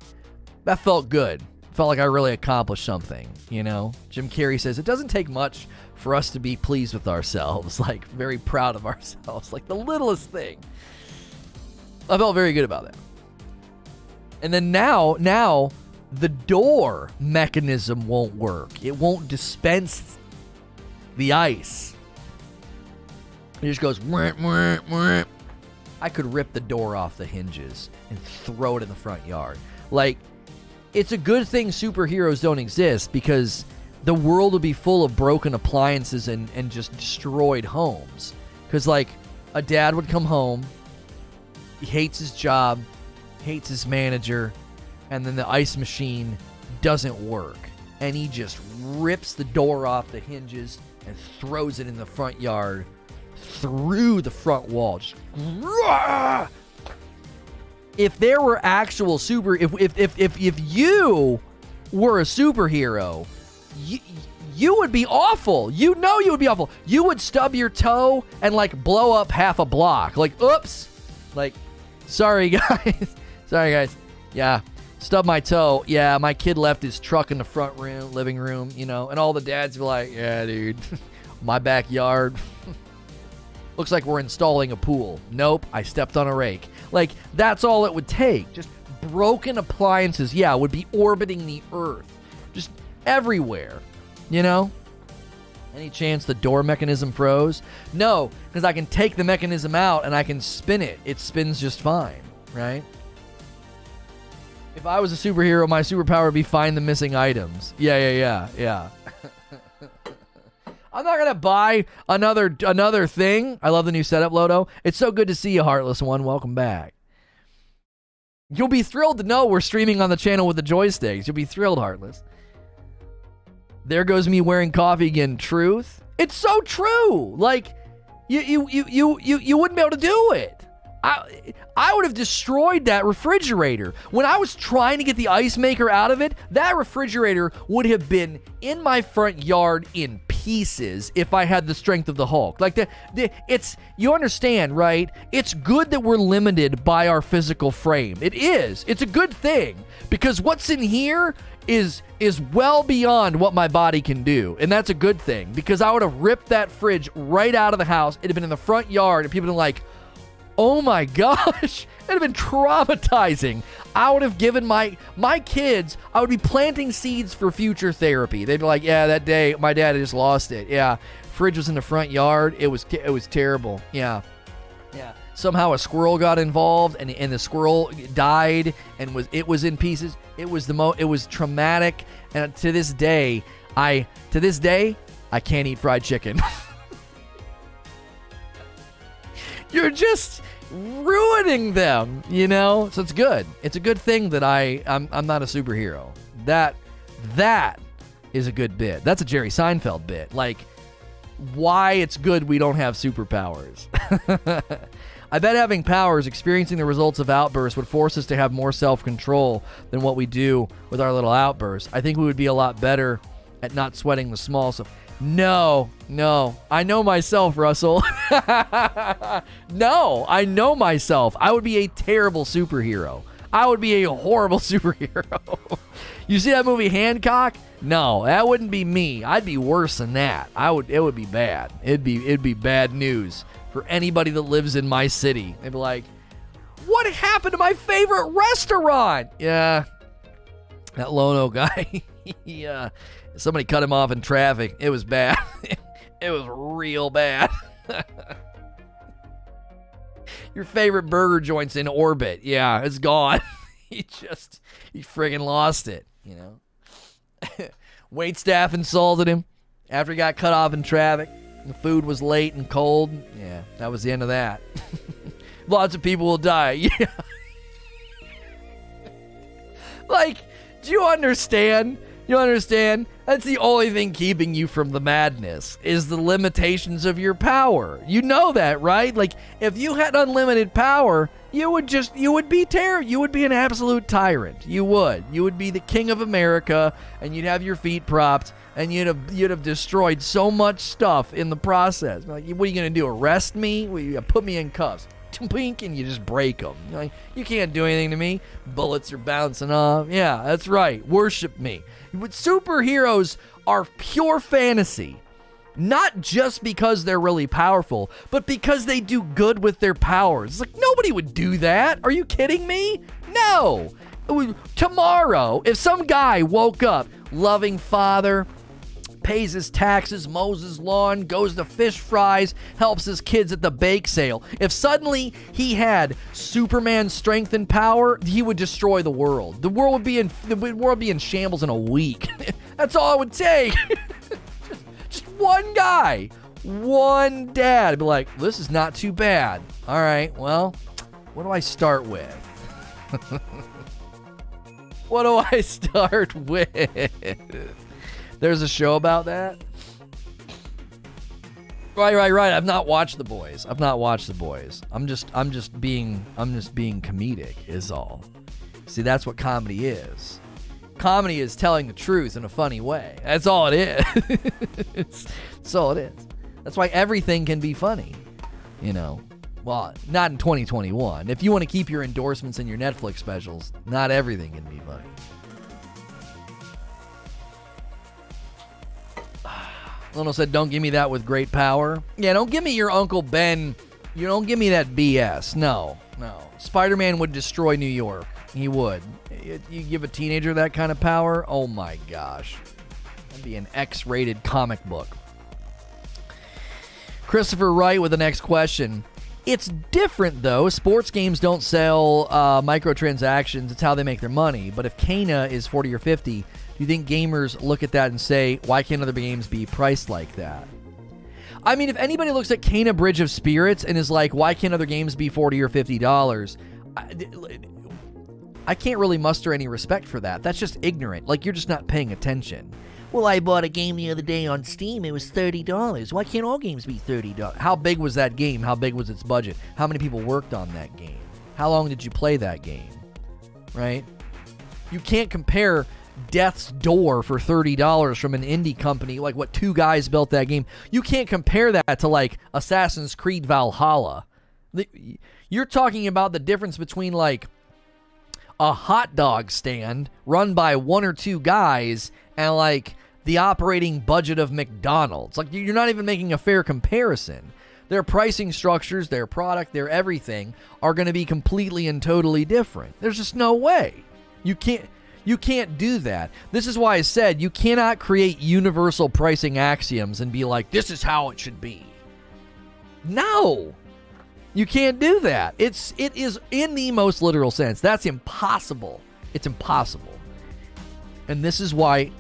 That felt good. Felt like I really accomplished something, you know? Jim Carrey says, it doesn't take much for us to be pleased with ourselves. Like, very proud of ourselves. Like, the littlest thing. I felt very good about that. And then now, the door mechanism won't work. It won't dispense the ice. It just goes, mwah, mwah, mwah. I could rip the door off the hinges and throw it in the front yard. Like, it's a good thing superheroes don't exist, because the world would be full of broken appliances and just destroyed homes. Because, like, a dad would come home, he hates his job, hates his manager, and then the ice machine doesn't work. And he just rips the door off the hinges and throws it in the front yard through the front wall. Just, if there were actual if you were a superhero, you would be awful. You know you would be awful. You would stub your toe and, like, blow up half a block. Like, oops. Like, sorry guys. Yeah. Stub my toe. Yeah, my kid left his truck in the front room, living room, you know, and all the dads be like, yeah, dude, my backyard. Looks like we're installing a pool. Nope, I stepped on a rake. Like, that's all it would take. Just broken appliances, yeah, would be orbiting the earth. Just everywhere, you know? Any chance the door mechanism froze? No, because I can take the mechanism out and I can spin it. It spins just fine, right? If I was a superhero, my superpower would be find the missing items. Yeah. I'm not going to buy another thing. I love the new setup, Lodo. It's so good to see you, Heartless One. Welcome back. You'll be thrilled to know we're streaming on the channel with the joysticks. You'll be thrilled, Heartless. There goes me wearing coffee again. Truth. It's so true. Like, you wouldn't be able to do it. I would have destroyed that refrigerator. When I was trying to get the ice maker out of it, that refrigerator would have been in my front yard in pieces if I had the strength of the Hulk. Like, it's, you understand, right? It's good that we're limited by our physical frame. It is. It's a good thing, because what's in here is well beyond what my body can do. And that's a good thing, because I would have ripped that fridge right out of the house. It'd have been in the front yard, and people would have been like, oh my gosh, it'd have been traumatizing. I would have given my kids, I would be planting seeds for future therapy. They'd be like, yeah, that day my dad just lost it. Yeah, fridge was in the front yard. It was terrible. Yeah. Somehow a squirrel got involved, and the squirrel died, and it was in pieces. It was traumatic, and to this day I can't eat fried chicken. You're just ruining them, you know? So it's good. It's a good thing that I'm not a superhero. That is a good bit. That's a Jerry Seinfeld bit. Like, why it's good we don't have superpowers. I bet having powers, experiencing the results of outbursts, would force us to have more self-control than what we do with our little outbursts. I think we would be a lot better at not sweating the small stuff. No. I know myself, Russell. No, I know myself. I would be a terrible superhero. I would be a horrible superhero. You see that movie Hancock? No, that wouldn't be me. I'd be worse than that. It would be bad. It'd be bad news for anybody that lives in my city. They'd be like, what happened to my favorite restaurant? Yeah, that Lono guy. Yeah, somebody cut him off in traffic. It was bad. It was real bad. Your favorite burger joint's in orbit. Yeah, it's gone. He friggin' lost it, you know. Wait staff insulted him after he got cut off in traffic. The food was late and cold. Yeah, that was the end of that. Lots of people will die. Yeah. Like, do you understand? You understand? That's the only thing keeping you from the madness, is the limitations of your power. You know that, right? Like, if you had unlimited power, you would be terrible. You would be an absolute tyrant. You would be the king of America, and you'd have your feet propped, and you'd have destroyed so much stuff in the process. Like, what are you gonna do? Arrest me? Put me in cuffs? Pink, and you just break them. You're like, you can't do anything to me. Bullets are bouncing off. Yeah, that's right. Worship me. But superheroes are pure fantasy. Not just because they're really powerful, but because they do good with their powers. It's like, nobody would do that. Are you kidding me? No. Tomorrow, if some guy woke up, loving father, pays his taxes, mows his lawn, goes to fish fries, helps his kids at the bake sale. If suddenly he had Superman strength and power, he would destroy the world. The world would be in shambles in a week. That's all it would take. Just one guy, one dad. I'd be like, this is not too bad. All right, well, what do I start with? What do I start with? There's a show about that? Right. I've not watched The Boys. I'm just being comedic is all. See, that's what comedy is. Comedy is telling the truth in a funny way. That's all it is. That's all it is. That's why everything can be funny. You know. Well, not in 2021. If you want to keep your endorsements and your Netflix specials, not everything can be funny. Lino said, don't give me that with great power. Yeah, don't give me your Uncle Ben. You don't give me that BS. No. Spider-Man would destroy New York. He would. You give a teenager that kind of power? Oh my gosh. That'd be an X-rated comic book. Christopher Wright with the next question. It's different, though. Sports games don't sell microtransactions. It's how they make their money. But if Kana is 40 or 50, do you think gamers look at that and say, why can't other games be priced like that? I mean, if anybody looks at Kana Bridge of Spirits and is like, why can't other games be $40 or $50? I can't really muster any respect for that. That's just ignorant. Like, you're just not paying attention. Well, I bought a game the other day on Steam. It was $30. Why can't all games be $30? How big was that game? How big was its budget? How many people worked on that game? How long did you play that game? Right? You can't compare Death's Door for $30 from an indie company, like what two guys built that game. You can't compare that to like Assassin's Creed Valhalla. You're talking about the difference between like a hot dog stand run by one or two guys and like the operating budget of McDonald's. Like, you're not even making a fair comparison. Their pricing structures, their product, their everything are going to be completely and totally different. There's just no way. You can't do that. This is why I said you cannot create universal pricing axioms and be like, this is how it should be. No. You can't do that. It is in the most literal sense. That's impossible. It's impossible. And this is why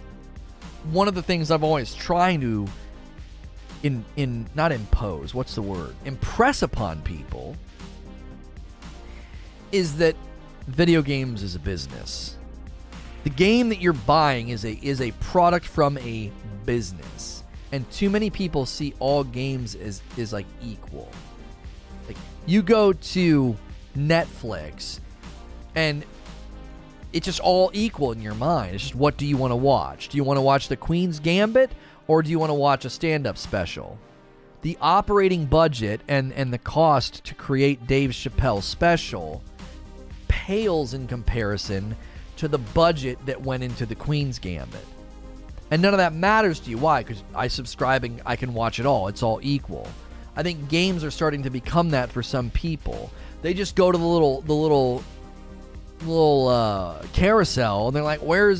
one of the things I've always trying to not impose, what's the word? Impress upon people is that video games is a business. The game that you're buying is a product from a business. And too many people see all games as like equal. Like, you go to Netflix and it's just all equal in your mind. It's just, what do you want to watch? Do you want to watch The Queen's Gambit, or do you want to watch a stand-up special? The operating budget and the cost to create Dave Chappelle's special pales in comparison to the budget that went into The Queen's Gambit. And none of that matters to you. Why? Because I subscribe and I can watch it all. It's all equal. I think games are starting to become that for some people. They just go to the little carousel and they're like, where are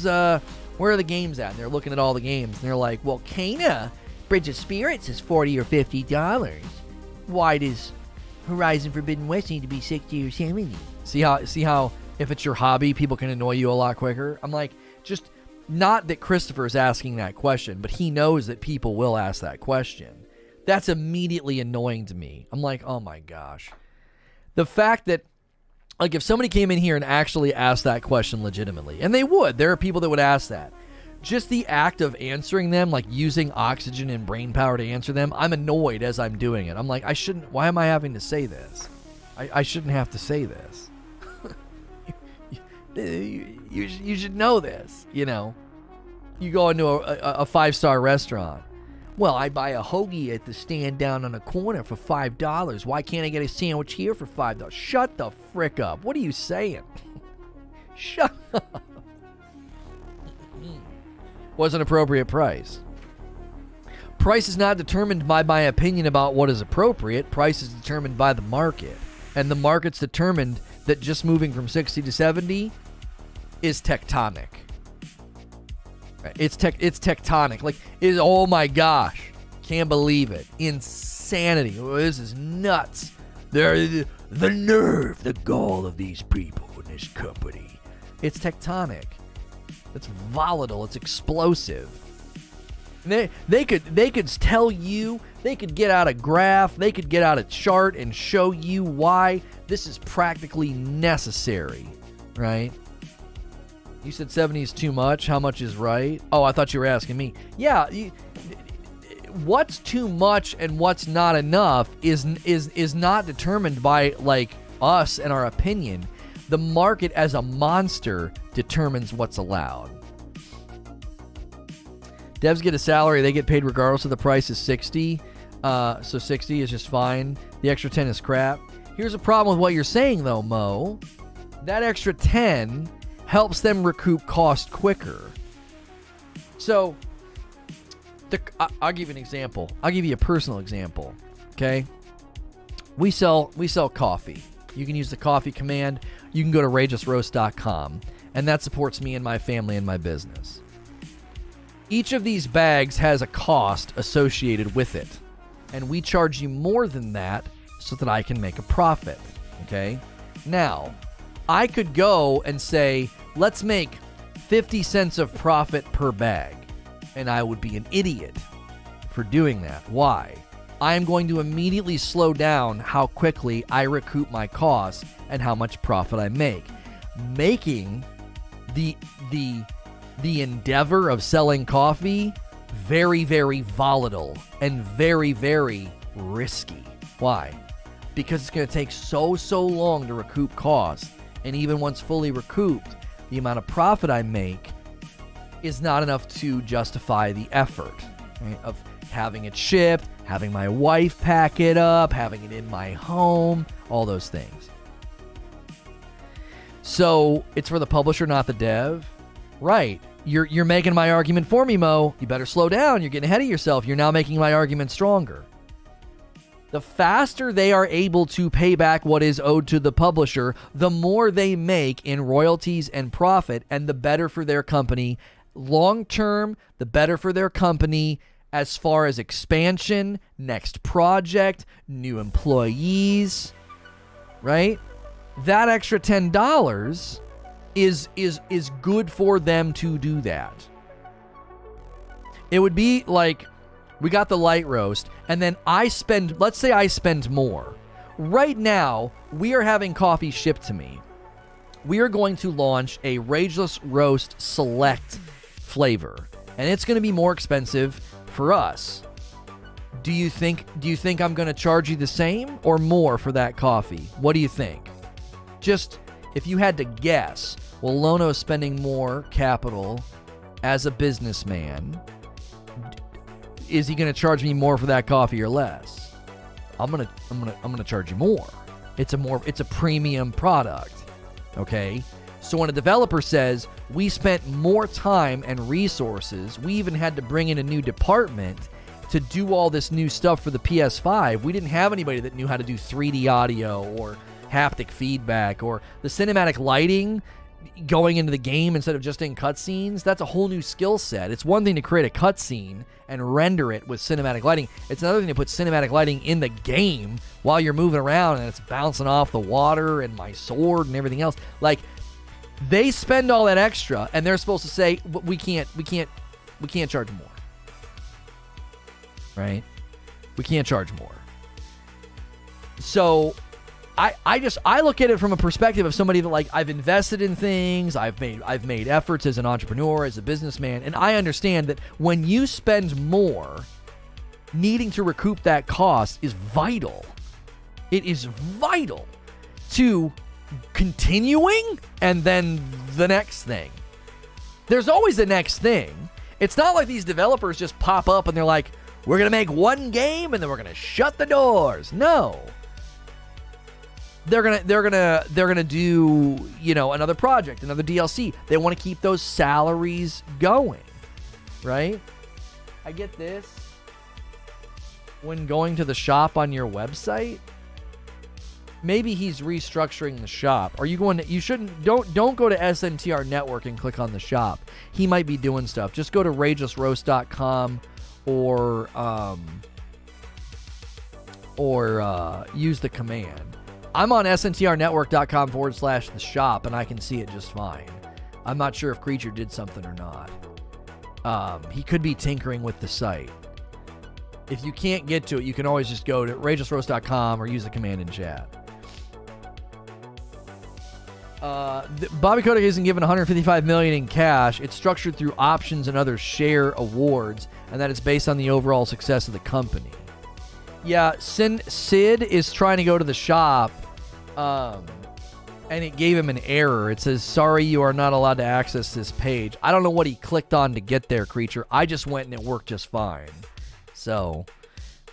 the games at? And they're looking at all the games and they're like, well, Kana Bridge of Spirits is $40 or $50. Why does Horizon Forbidden West need to be $60 or $70? See how if it's your hobby, people can annoy you a lot quicker? I'm like, just not that Christopher is asking that question, but he knows that people will ask that question. That's immediately annoying to me. I'm like, oh my gosh. The fact that, like, if somebody came in here and actually asked that question legitimately, and they would, there are people that would ask that. Just the act of answering them, like using oxygen and brain power to answer them, I'm annoyed as I'm doing it. I'm like, why am I having to say this? I shouldn't have to say this. You should know this, you know. You go into a 5-star restaurant. Well, I buy a hoagie at the stand down on the corner for $5. Why can't I get a sandwich here for $5? Shut the frick up. What are you saying? Shut up. What's an appropriate price? Price is not determined by my opinion about what is appropriate. Price is determined by the market. And the market's determined that just moving from 60 to 70 is tectonic. It's tectonic. Like, oh my gosh. Can't believe it. Insanity. Oh, this is nuts. The nerve, the gall of these people in this company. It's tectonic. It's volatile. It's explosive. They could tell you, they could get out a graph, they could get out a chart and show you why this is practically necessary, right? You said 70 is too much. How much is right? Oh, I thought you were asking me. Yeah, what's too much and what's not enough is not determined by, like, us and our opinion. The market as a monster determines what's allowed. Devs get a salary. They get paid regardless of the price is 60. So 60 is just fine. The extra 10 is crap. Here's a problem with what you're saying, though, Mo. That extra 10 helps them recoup cost quicker. So, I'll give you an example. I'll give you a personal example. Okay? We sell coffee. You can use the coffee command. You can go to rageousroast.com, and that supports me and my family and my business. Each of these bags has a cost associated with it, and we charge you more than that so that I can make a profit. Okay? Now, I could go and say, let's make 50 cents of profit per bag, and I would be an idiot for doing that. Why? I am going to immediately slow down how quickly I recoup my costs and how much profit I make, making the endeavor of selling coffee very, very volatile and very, very risky. Why? Because it's going to take so long to recoup costs, and even once fully recouped, the amount of profit I make is not enough to justify the effort, right, of having it shipped, having my wife pack it up, having it in my home, all those things. So it's for the publisher, not the dev. Right. You're making my argument for me, Mo. You better slow down. You're getting ahead of yourself. You're now making my argument stronger. The faster they are able to pay back what is owed to the publisher, the more they make in royalties and profit, and the better for their company. Long term, the better for their company as far as expansion, next project, new employees, right? That extra $10 is good for them to do that. It would be like, we got the light roast, and then let's say I spend more. Right now, we are having coffee shipped to me. We are going to launch a Rageless Roast Select flavor, and it's going to be more expensive for us. Do you think I'm going to charge you the same or more for that coffee? What do you think? Just, if you had to guess, well, Lono's spending more capital as a businessman. Is he going to charge me more for that coffee or less? I'm gonna charge you more. It's a premium product. Okay? So when a developer says, we spent more time and resources, we even had to bring in a new department to do all this new stuff for the PS5. We didn't have anybody that knew how to do 3D audio or haptic feedback or the cinematic lighting going into the game instead of just in cutscenes. That's a whole new skill set. It's one thing to create a cutscene and render it with cinematic lighting. It's another thing to put cinematic lighting in the game while you're moving around and it's bouncing off the water and my sword and everything else. Like, they spend all that extra and they're supposed to say, we can't charge more. Right? We can't charge more. So I look at it from a perspective of somebody that, like, I've invested in things, I've made efforts as an entrepreneur, as a businessman, and I understand that when you spend more, needing to recoup that cost is vital. It is vital to continuing and then the next thing. There's always the next thing. It's not like these developers just pop up and they're like, we're going to make one game and then we're going to shut the doors. No. They're gonna do, you know, another project, another DLC. They want to keep those salaries going, right? I get this. When going to the shop on your website, maybe he's restructuring the shop. Are you going to? You shouldn't. Don't go to SNTR Network and click on the shop. He might be doing stuff. Just go to ragelessroast.com or use the command. I'm on sntrnetwork.com/the shop, and I can see it just fine. I'm not sure if Creature did something or not. He could be tinkering with the site. If you can't get to it, you can always just go to ragelessroast.com or use the command in chat. Bobby Kotick isn't given $155 million in cash. It's structured through options and other share awards, and that it's based on the overall success of the company. Yeah, Sid is trying to go to the shop, and it gave him an error. It says, sorry, you are not allowed to access this page. I don't know what he clicked on to get there, Creature. I just went and it worked just fine. So,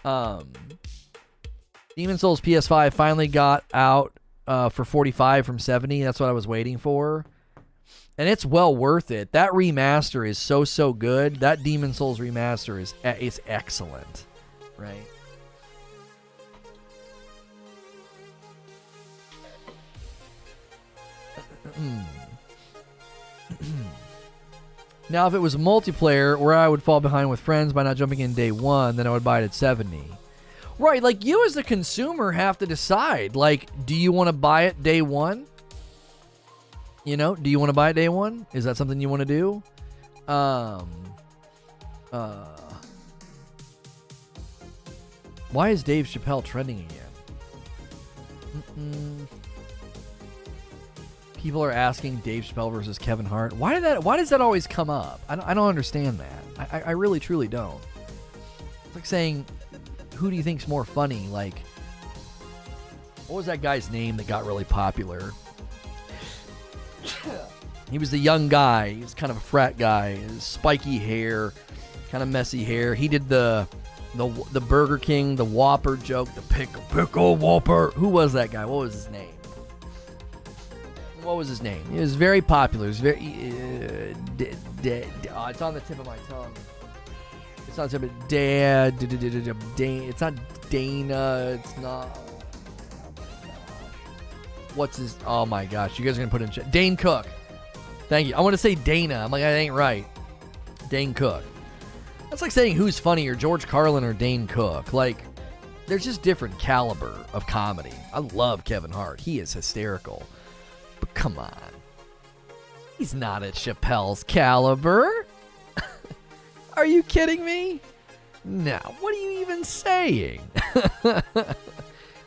Demon's Souls PS5 finally got out for $45 from $70. That's what I was waiting for. And it's well worth it. That remaster is so good. That Demon's Souls remaster is excellent, right? Now, if it was multiplayer where I would fall behind with friends by not jumping in day one, then I would buy it at 70. Right, like, you as the consumer have to decide, like, do you want to buy it day one? You know, do you want to buy it day one? Is that something you want to do? Why is Dave Chappelle trending again? People are asking Dave Chappelle versus Kevin Hart. Why does that always come up? I don't understand that. I really, truly don't. It's like saying, who do you think's more funny? Like, what was that guy's name that got really popular? He was the young guy. He was kind of a frat guy. His spiky hair, kind of messy hair. He did the Burger King, the Whopper joke, the pickle Whopper. Who was that guy? What was his name? What was his name? He was very popular. It was very... it's on the tip of my tongue. It's on the tip of... It's not Dana. It's not... What's his... Oh, my gosh. You guys are going to put in chat. Dane Cook. Thank you. I want to say Dana. I'm like, that ain't right. Dane Cook. That's like saying who's funnier, George Carlin or Dane Cook. Like, there's just different caliber of comedy. I love Kevin Hart. He is hysterical. But come on. He's not at Chappelle's caliber. Are you kidding me? No. What are you even saying?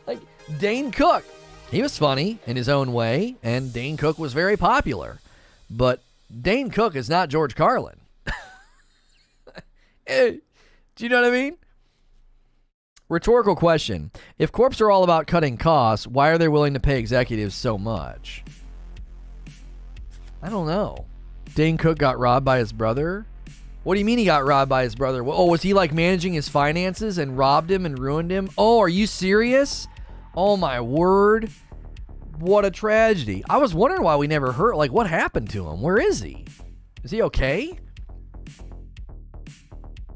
Like, Dane Cook. He was funny in his own way, and Dane Cook was very popular. But Dane Cook is not George Carlin. Do you know what I mean? Rhetorical question. If corps are all about cutting costs, why are they willing to pay executives so much? I don't know. Dane Cook got robbed by his brother? What do you mean he got robbed by his brother? Oh, was he like managing his finances and robbed him and ruined him? Oh, are you serious? Oh my word. What a tragedy. I was wondering why we never heard, like, what happened to him? Where is he? Is he okay?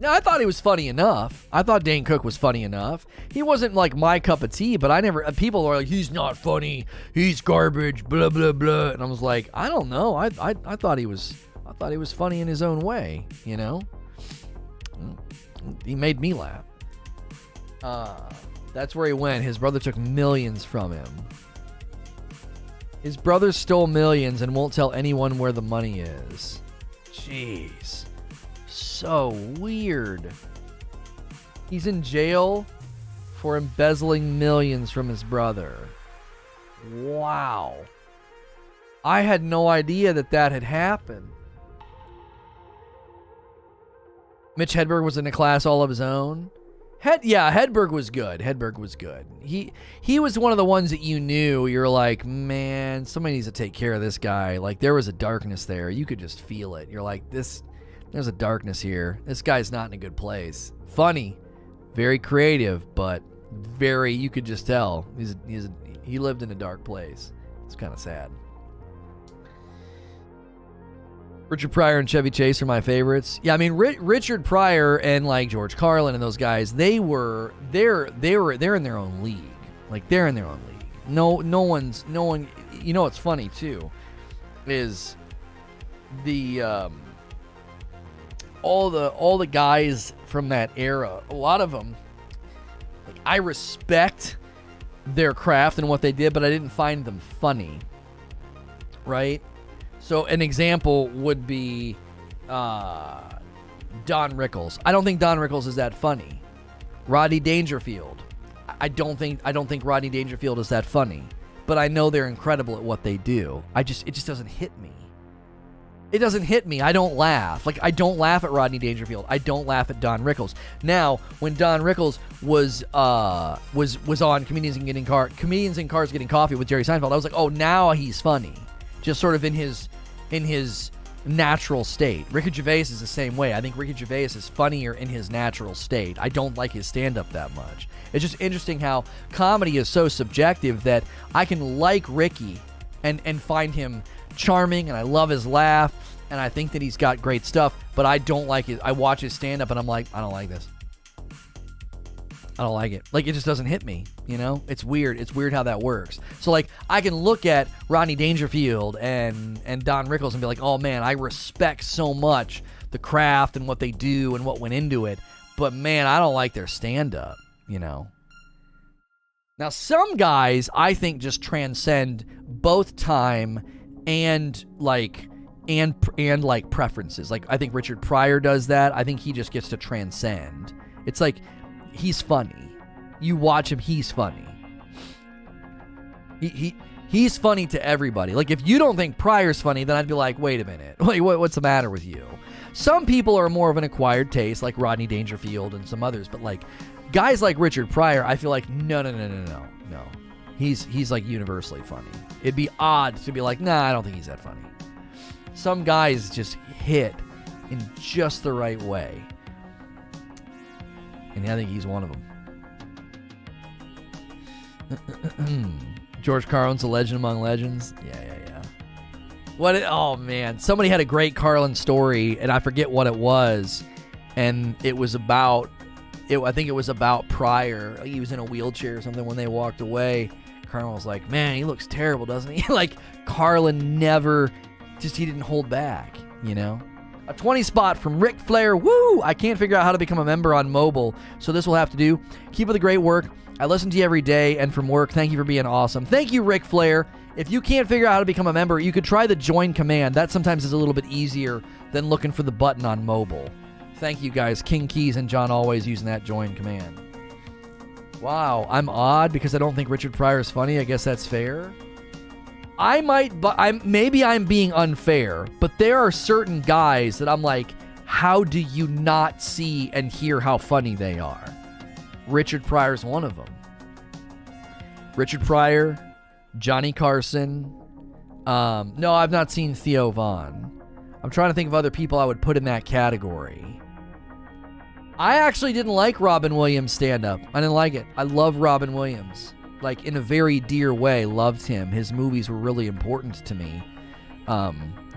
No, I thought he was funny enough. I thought Dane Cook was funny enough. He wasn't like my cup of tea, but I never, people are like, he's not funny. He's garbage, blah, blah, blah. And I was like, I don't know. I thought he was funny in his own way, you know? He made me laugh. That's where he went. His brother took millions from him. His brother stole millions and won't tell anyone where the money is. Jeez. So weird. He's in jail for embezzling millions from his brother. Wow. I had no idea that had happened. Mitch Hedberg was in a class all of his own. Hedberg was good. Hedberg was good. He was one of the ones that you knew. You're like, man, somebody needs to take care of this guy. Like, there was a darkness there. You could just feel it. You're like, there's a darkness here. This guy's not in a good place. Funny, very creative, but you could just tell he lived in a dark place. It's kind of sad. Richard Pryor and Chevy Chase are my favorites. Yeah, I mean Richard Pryor and like George Carlin and those guys, they're in their own league. Like, they're in their own league. No one. You know what's funny too is the all the guys from that era. A lot of them, like, I respect their craft and what they did, but I didn't find them funny. Right? So an example would be Don Rickles. I don't think Don Rickles is that funny. Rodney Dangerfield. I don't think Rodney Dangerfield is that funny. But I know they're incredible at what they do. It just doesn't hit me. It doesn't hit me. I don't laugh. Like, I don't laugh at Rodney Dangerfield. I don't laugh at Don Rickles. Now, when Don Rickles was on Comedians in Cars Getting Coffee with Jerry Seinfeld, I was like, oh, now he's funny. Just sort of in his natural state. Ricky Gervais is the same way. I think Ricky Gervais is funnier in his natural state. I don't like his stand-up that much. It's just interesting how comedy is so subjective that I can like Ricky and find him charming, and I love his laugh, and I think that he's got great stuff, but I don't like it. I watch his stand-up, and I'm like, I don't like this. I don't like it. Like, it just doesn't hit me, you know? It's weird. It's weird how that works. So, like, I can look at Rodney Dangerfield and Don Rickles and be like, oh, man, I respect so much the craft and what they do and what went into it. But, man, I don't like their stand-up, you know? Now, some guys, I think, just transcend both time and preferences. Like, I think Richard Pryor does that. I think he just gets to transcend. It's like, he's funny. You watch him, he's funny. He's funny to everybody. Like, if you don't think Pryor's funny, then I'd be like, wait a minute. Wait, what's the matter with you? Some people are more of an acquired taste, like Rodney Dangerfield and some others, but like guys like Richard Pryor, I feel like no. He's like universally funny. It'd be odd to be like, nah, I don't think he's that funny. Some guys just hit in just the right way. And I think he's one of them. George Carlin's a legend among legends. Yeah. Oh, man. Somebody had a great Carlin story, and I forget what it was. And it was about, I think it was about Pryor. He was in a wheelchair or something when they walked away. Carlin was like, man, he looks terrible, doesn't he? Like, Carlin never, he didn't hold back, you know? A 20 spot from Ric Flair. Woo! I can't figure out how to become a member on mobile, so this will have to do. Keep up the great work. I listen to you every day and from work. Thank you for being awesome. Thank you, Ric Flair. If you can't figure out how to become a member, you could try the join command. That sometimes is a little bit easier than looking for the button on mobile. Thank you, guys. King Keys and John Always using that join command. Wow, I'm odd because I don't think Richard Pryor is funny. I guess that's fair. Maybe I'm being unfair, but there are certain guys that I'm like, how do you not see and hear how funny they are? Richard Pryor's one of them. Richard Pryor, Johnny Carson, No, I've not seen Theo Von. I'm trying to think of other people I would put in that category. I actually didn't like Robin Williams' stand-up. I didn't like it. I love Robin Williams. Like, in a very dear way, loved him. His movies were really important to me.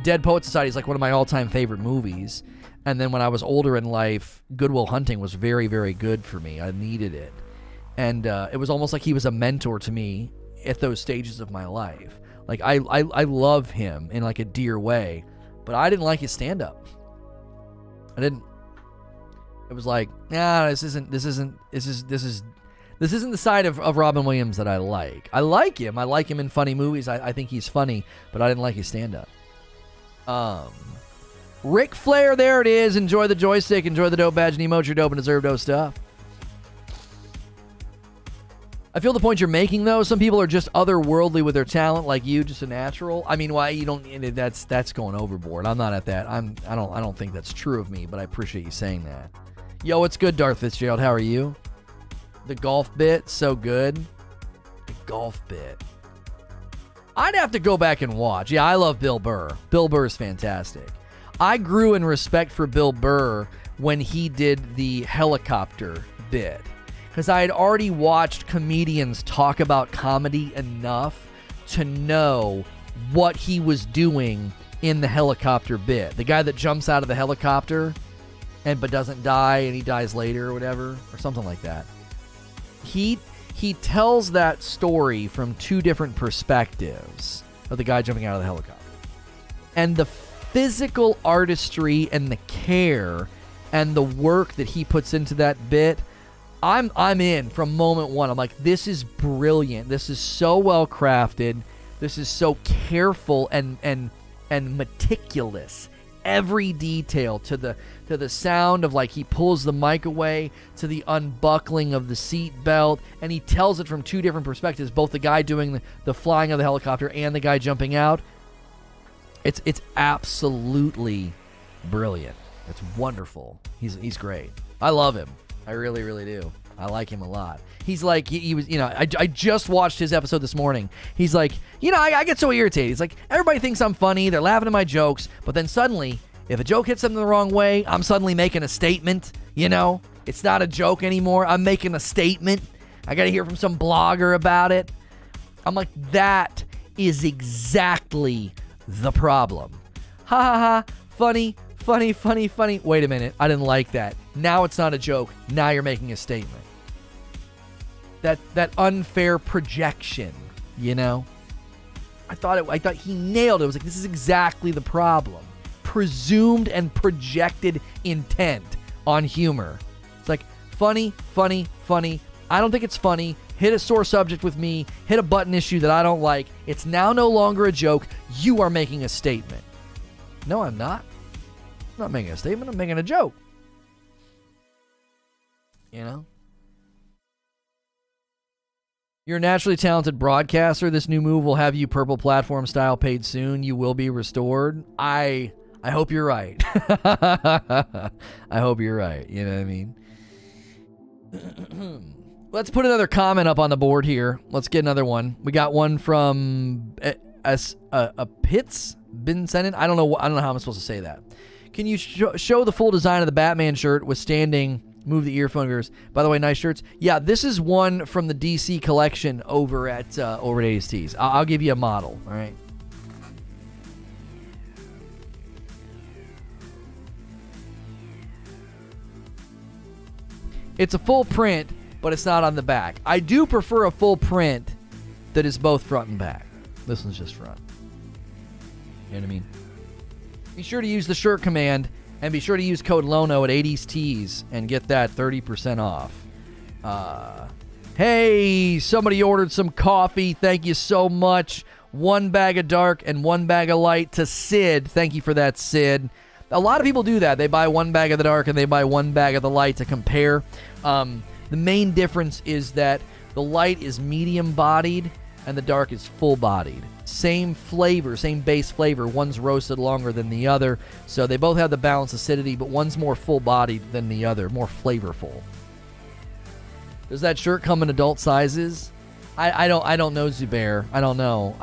Dead Poet Society is like one of my all-time favorite movies. And then when I was older in life, Good Will Hunting was very, very good for me. I needed it. And it was almost like he was a mentor to me at those stages of my life. Like, I love him in like a dear way, but I didn't like his stand-up. I didn't. It was like, nah, this isn't the side of Robin Williams that I like. I like him. I like him in funny movies. I think he's funny, but I didn't like his stand-up. Ric Flair, there it is. Enjoy the joystick. Enjoy the dope badge and emote. Your dope and deserve dope stuff. I feel the point you're making, though. Some people are just otherworldly with their talent, like you, just a natural. I mean, why you don't? That's going overboard. I'm not at that. I don't think that's true of me, but I appreciate you saying that. Yo, what's good, Darth Fitzgerald? How are you? The golf bit, so good. The golf bit. I'd have to go back and watch. Yeah, I love Bill Burr. Bill Burr is fantastic. I grew in respect for Bill Burr when he did the helicopter bit, because I had already watched comedians talk about comedy enough to know what he was doing in the helicopter bit. The guy that jumps out of the helicopter but doesn't die, and he dies later or whatever, or something like that. He tells that story from two different perspectives of the guy jumping out of the helicopter. And the physical artistry and the care and the work that he puts into that bit, I'm in from moment one. I'm like, this is brilliant. This is so well crafted. This is so careful and meticulous. Every detail, to the sound of, like, he pulls the mic away, to the unbuckling of the seat belt, and he tells it from two different perspectives, both the guy doing the flying of the helicopter and the guy jumping out. It's absolutely brilliant. It's wonderful. He's great. I love him. I really, really do. I like him a lot. He's like, he was, I just watched his episode this morning. He's like, I get so irritated. He's like, everybody thinks I'm funny. They're laughing at my jokes. But then suddenly, if a joke hits them the wrong way, I'm suddenly making a statement. It's not a joke anymore. I'm making a statement. I got to hear from some blogger about it. I'm like, that is exactly the problem. Ha ha ha. Funny. Wait a minute. I didn't like that. Now it's not a joke. Now you're making a statement. That unfair projection, I thought he nailed it. I was like, this is exactly the problem. Presumed and projected intent on humor. It's like, funny. I don't think it's funny. Hit a sore subject with me. Hit a button issue that I don't like. It's now no longer a joke. You are making a statement. No, I'm not. I'm not making a statement. I'm making a joke. You're a naturally talented broadcaster. This new move will have you purple platform style paid soon. You will be restored. I hope you're right. I hope you're right. You know what I mean? Let's put another comment up on the board here. Let's get another one. We got one from a Pitts been sent in. I don't know how I'm supposed to say that. Can you show the full design of the Batman shirt with standing? Move the earphone gears. By the way, nice shirts. Yeah, this is one from the DC collection over at ASTs. I'll give you a model. All right. It's a full print, but it's not on the back. I do prefer a full print that is both front and back. This one's just front. You know what I mean? Be sure to use the shirt command, and be sure to use code LONO at 80s Tees and get that 30% off. Hey, somebody ordered some coffee. Thank you so much. 1 bag of dark and 1 bag of light to Sid. Thank you for that, Sid. A lot of people do that. They buy 1 bag of the dark and they buy 1 bag of the light to compare. The main difference is that the light is medium-bodied and the dark is full-bodied. Same flavor, same base flavor. One's roasted longer than the other, so they both have the balanced acidity, but one's more full-bodied than the other, more flavorful. Does that shirt come in adult sizes? I don't know, Zubair. I don't know.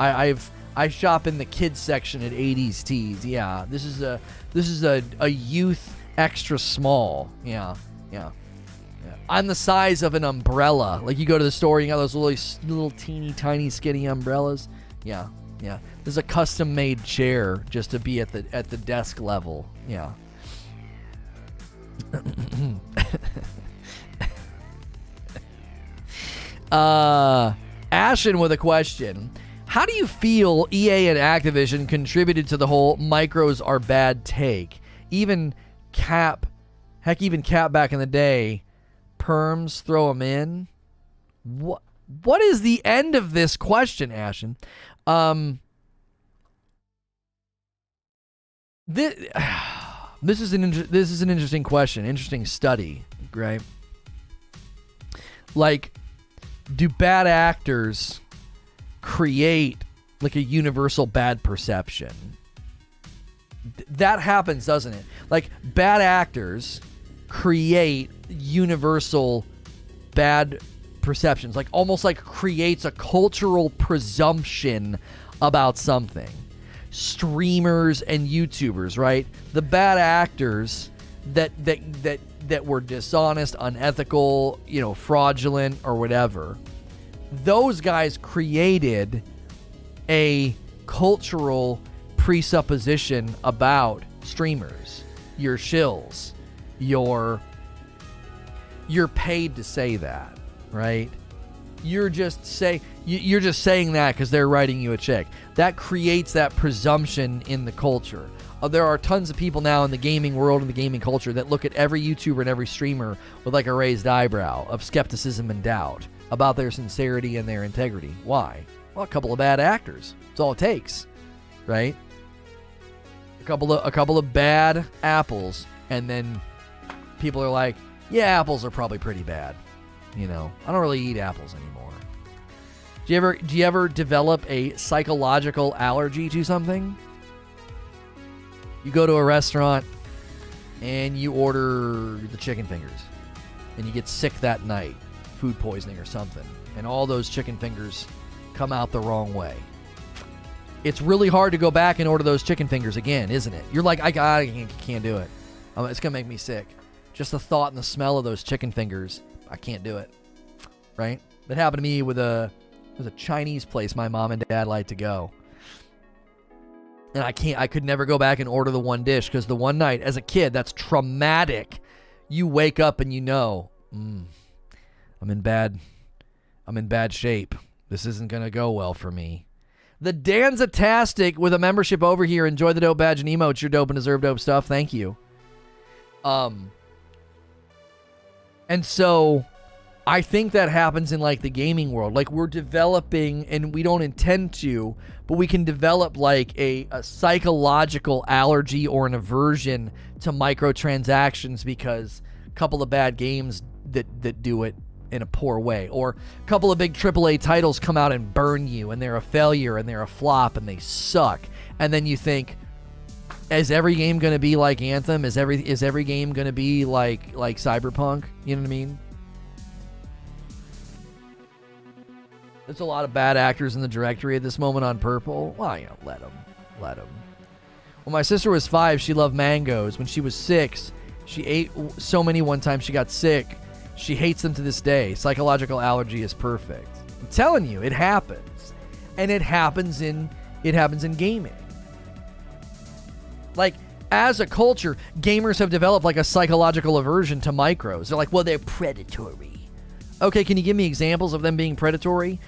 I shop in the kids section at 80s Tees. Yeah, this is a youth extra small. Yeah. I'm the size of an umbrella. Like, you go to the store, you got those little teeny tiny skinny umbrellas. Yeah. There's a custom made chair just to be at the desk level. Yeah. Ashen with a question. How do you feel EA and Activision contributed to the whole micros are bad take? Even Cap back in the day, perms, throw them in. What is the end of this question, Ashen? This is an interesting question, interesting study, right? Like, do bad actors create like a universal bad perception? That happens, doesn't it? Like, bad actors create universal bad perceptions, like almost like creates a cultural presumption about something. Streamers and YouTubers, right? The bad actors that were dishonest, unethical, fraudulent or whatever. Those guys created a cultural presupposition about streamers. You're shills. You're paid to say that, right? You're just saying that because they're writing you a check. That creates that presumption in the culture. There are tons of people now in the gaming world and the gaming culture that look at every YouTuber and every streamer with like a raised eyebrow of skepticism and doubt about their sincerity and their integrity. Why? Well, a couple of bad actors. That's all it takes, right? A couple of bad apples, and then people are like, yeah, apples are probably pretty bad. I don't really eat apples anymore. Do you ever develop a psychological allergy to something? You go to a restaurant and you order the chicken fingers and you get sick that night, food poisoning or something, and all those chicken fingers come out the wrong way. It's really hard to go back and order those chicken fingers again, isn't it? You're like, I can't do it. It's going to make me sick. Just the thought and the smell of those chicken fingers, I can't do it, right? That happened to me with a Chinese place my mom and dad like to go. And I could never go back and order the one dish because the one night as a kid, that's traumatic. You wake up and I'm in bad shape. This isn't going to go well for me. The Danzatastic with a membership over here. Enjoy the dope badge and emotes. You're dope and deserve dope stuff. Thank you. And so I think that happens in like the gaming world. Like, we're developing, and we don't intend to, but we can develop like a psychological allergy or an aversion to microtransactions because a couple of bad games that do it in a poor way, or a couple of big AAA titles come out and burn you, and they're a failure and they're a flop and they suck. And then you think, is every game going to be like Anthem? Is every game going to be like Cyberpunk? You know what I mean? There's a lot of bad actors in the directory at this moment on Purple. Well, let them. When my sister was 5, she loved mangoes. When she was 6, she ate so many one time she got sick. She hates them to this day. Psychological allergy is perfect. I'm telling you, it happens. And it happens in gaming. Like, as a culture, gamers have developed like a psychological aversion to micros. They're like, well, they're predatory. Okay, can you give me examples of them being predatory?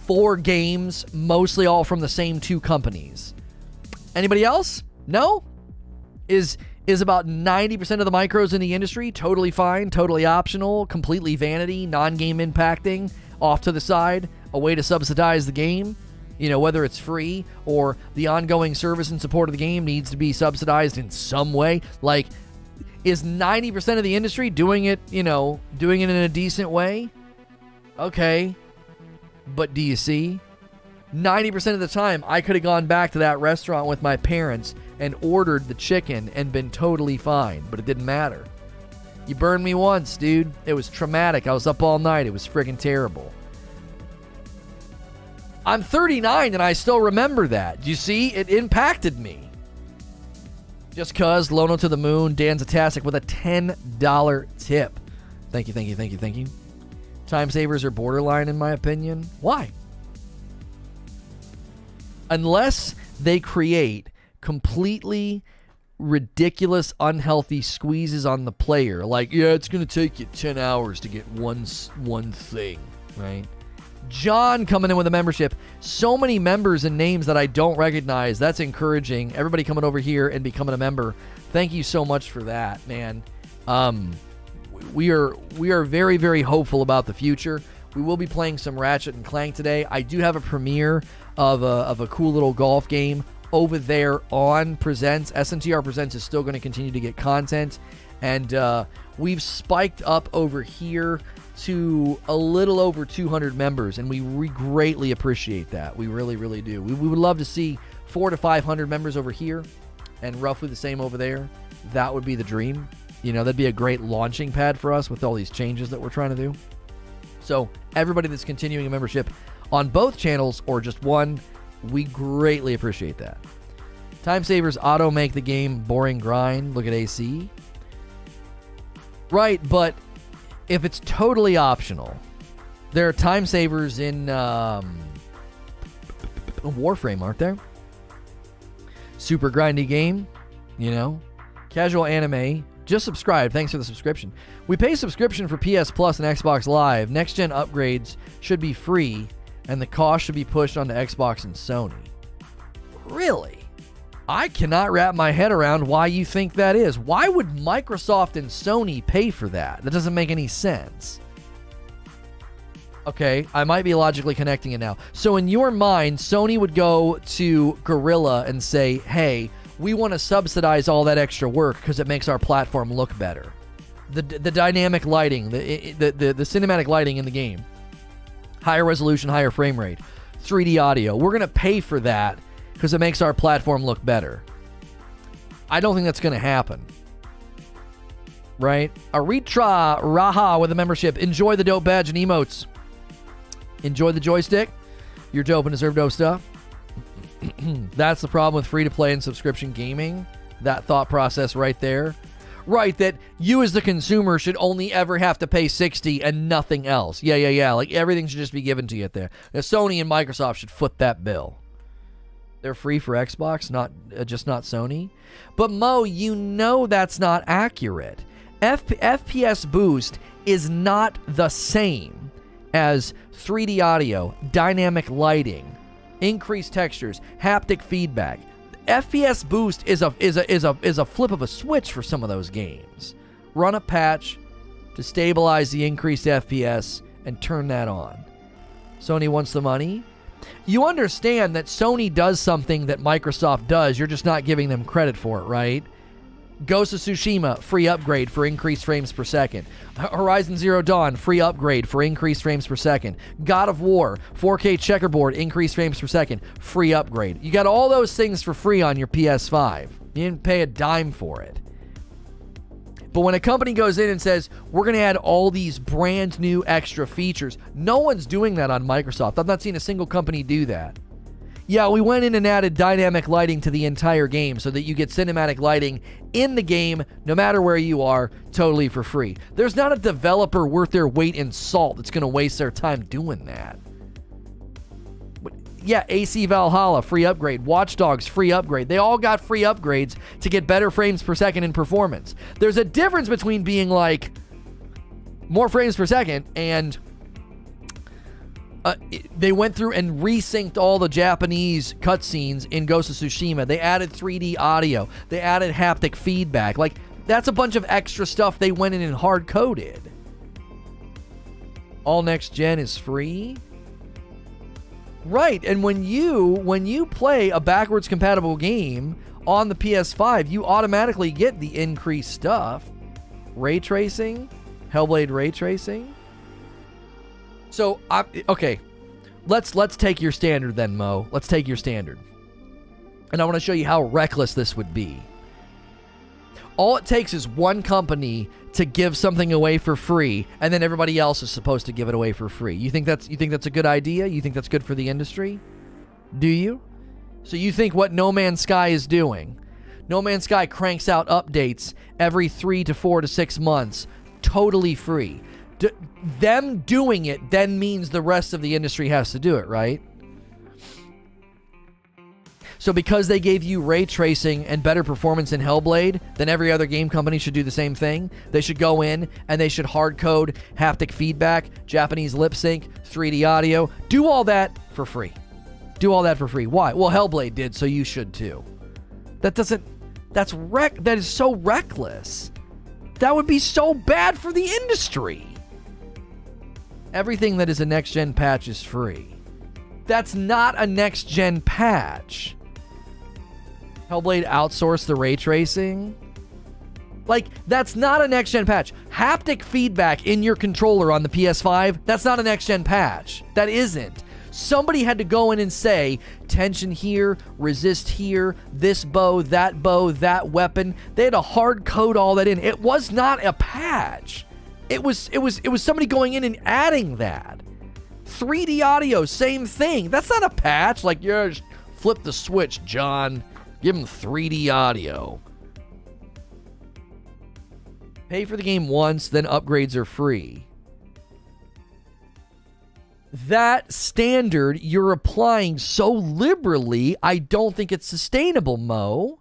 4 games, mostly all from the same 2 companies. Anybody else? No? Is about 90% of the micros in the industry totally fine, totally optional, completely vanity, non-game impacting, off to the side, a way to subsidize the game? Whether it's free or the ongoing service and support of the game needs to be subsidized in some way. Like, is 90% of the industry doing it in a decent way? Okay. But do you see? 90% of the time, I could have gone back to that restaurant with my parents and ordered the chicken and been totally fine, but it didn't matter. You burned me once, dude. It was traumatic. I was up all night. It was friggin' terrible. I'm 39 and I still remember that. Do you see? It impacted me. Just cuz, Lono to the moon, Danzatastic with a $10 tip. Thank you, thank you, thank you, thank you. Time savers are borderline in my opinion. Why? Unless they create completely ridiculous, unhealthy squeezes on the player. Like, yeah, it's going to take you 10 hours to get one thing, right? John coming in with a membership. So many members and names that I don't recognize. That's encouraging. Everybody coming over here and becoming a member. Thank you so much for that, man. We are very, very hopeful about the future. We will be playing some Ratchet and Clank today. I do have a premiere of a cool little golf game over there on Presents. SNTR Presents is still going to continue to get content. And we've spiked up over here to a little over 200 members, and we greatly appreciate that. We really, really do. We would love to see 400 to 500 members over here and roughly the same over there. That would be the dream. You know, that'd be a great launching pad for us with all these changes that we're trying to do. So everybody that's continuing a membership on both channels or just one, we greatly appreciate that. Time savers auto make the game boring grind. Look at AC. Right, but if it's totally optional, there are time savers in Warframe, aren't there? Super grindy game, you know. Casual anime. Just subscribe. Thanks for the subscription. We pay subscription for PS Plus and Xbox Live. Next-gen upgrades should be free, and the cost should be pushed onto Xbox and Sony. Really? I cannot wrap my head around why you think that is. Why would Microsoft and Sony pay for that? That doesn't make any sense. Okay, I might be logically connecting it now. So in your mind, Sony would go to Gorilla and say, hey, we want to subsidize all that extra work because it makes our platform look better. The dynamic lighting, the cinematic lighting in the game, higher resolution, higher frame rate, 3D audio. We're going to pay for that because it makes our platform look better. I don't think that's going to happen. Right? Aritra Raha with a membership. Enjoy the dope badge and emotes. Enjoy the joystick. You're dope and deserve dope stuff. That's the problem with free-to-play and subscription gaming. That thought process right there. Right, that you as the consumer should only ever have to pay $60 and nothing else. Yeah. Like everything should just be given to you at there. Now, Sony and Microsoft should foot that bill. They're free for Xbox, just not Sony. But Mo, you know that's not accurate. FPS boost is not the same as 3D audio, dynamic lighting, increased textures, haptic feedback. FPS boost is a flip of a switch for some of those games. Run a patch to stabilize the increased FPS and turn that on. Sony wants the money. You understand that Sony does something that Microsoft does. You're just not giving them credit for it, right? Ghost of Tsushima, free upgrade for increased frames per second. Horizon Zero Dawn, free upgrade for increased frames per second. God of War, 4K checkerboard, increased frames per second, free upgrade. You got all those things for free on your PS5. You didn't pay a dime for it. But when a company goes in and says, we're going to add all these brand new extra features, no one's doing that on Microsoft. I've not seen a single company do that. Yeah, we went in and added dynamic lighting to the entire game so that you get cinematic lighting in the game, no matter where you are, totally for free. There's not a developer worth their weight in salt that's going to waste their time doing that. But yeah, AC Valhalla, free upgrade. Watch Dogs, free upgrade. They all got free upgrades to get better frames per second in performance. There's a difference between being like more frames per second and they went through and resynced all the Japanese cutscenes in Ghost of Tsushima. They added 3D audio. They added haptic feedback. Like, that's a bunch of extra stuff they went in and hard-coded. All next gen is free. Right, and when you play a backwards compatible game on the PS5, you automatically get the increased stuff. Ray tracing, Hellblade ray tracing. So, okay, let's take your standard then, Mo. Let's take your standard. And I want to show you how reckless this would be. All it takes is one company to give something away for free, and then everybody else is supposed to give it away for free. You think that's a good idea? You think that's good for the industry? Do you? So you think what No Man's Sky is doing? No Man's Sky cranks out updates every 3 to 4 to 6 months, totally free. Them doing it then means the rest of the industry has to do it, right? So because they gave you ray tracing and better performance in Hellblade, then every other game company should do the same thing? They should go in and they should hard code haptic feedback, Japanese lip sync, 3D audio, do all that for free. Do all that for free. Why? Well, Hellblade did, so you should too. That is so reckless. That would be so bad for the industry. Everything that is a next-gen patch is free. That's not a next-gen patch. Hellblade outsourced the ray tracing. Like, that's not a next-gen patch. Haptic feedback in your controller on the PS5, that's not a next-gen patch. That isn't. Somebody had to go in and say, tension here, resist here, this bow, that weapon. They had to hard code all that in. It was not a patch. It was somebody going in and adding that. 3D audio, same thing. That's not a patch. Like, yeah, just flip the switch, John. Give him 3D audio. Pay for the game once, then upgrades are free. That standard you're applying so liberally, I don't think it's sustainable, Mo.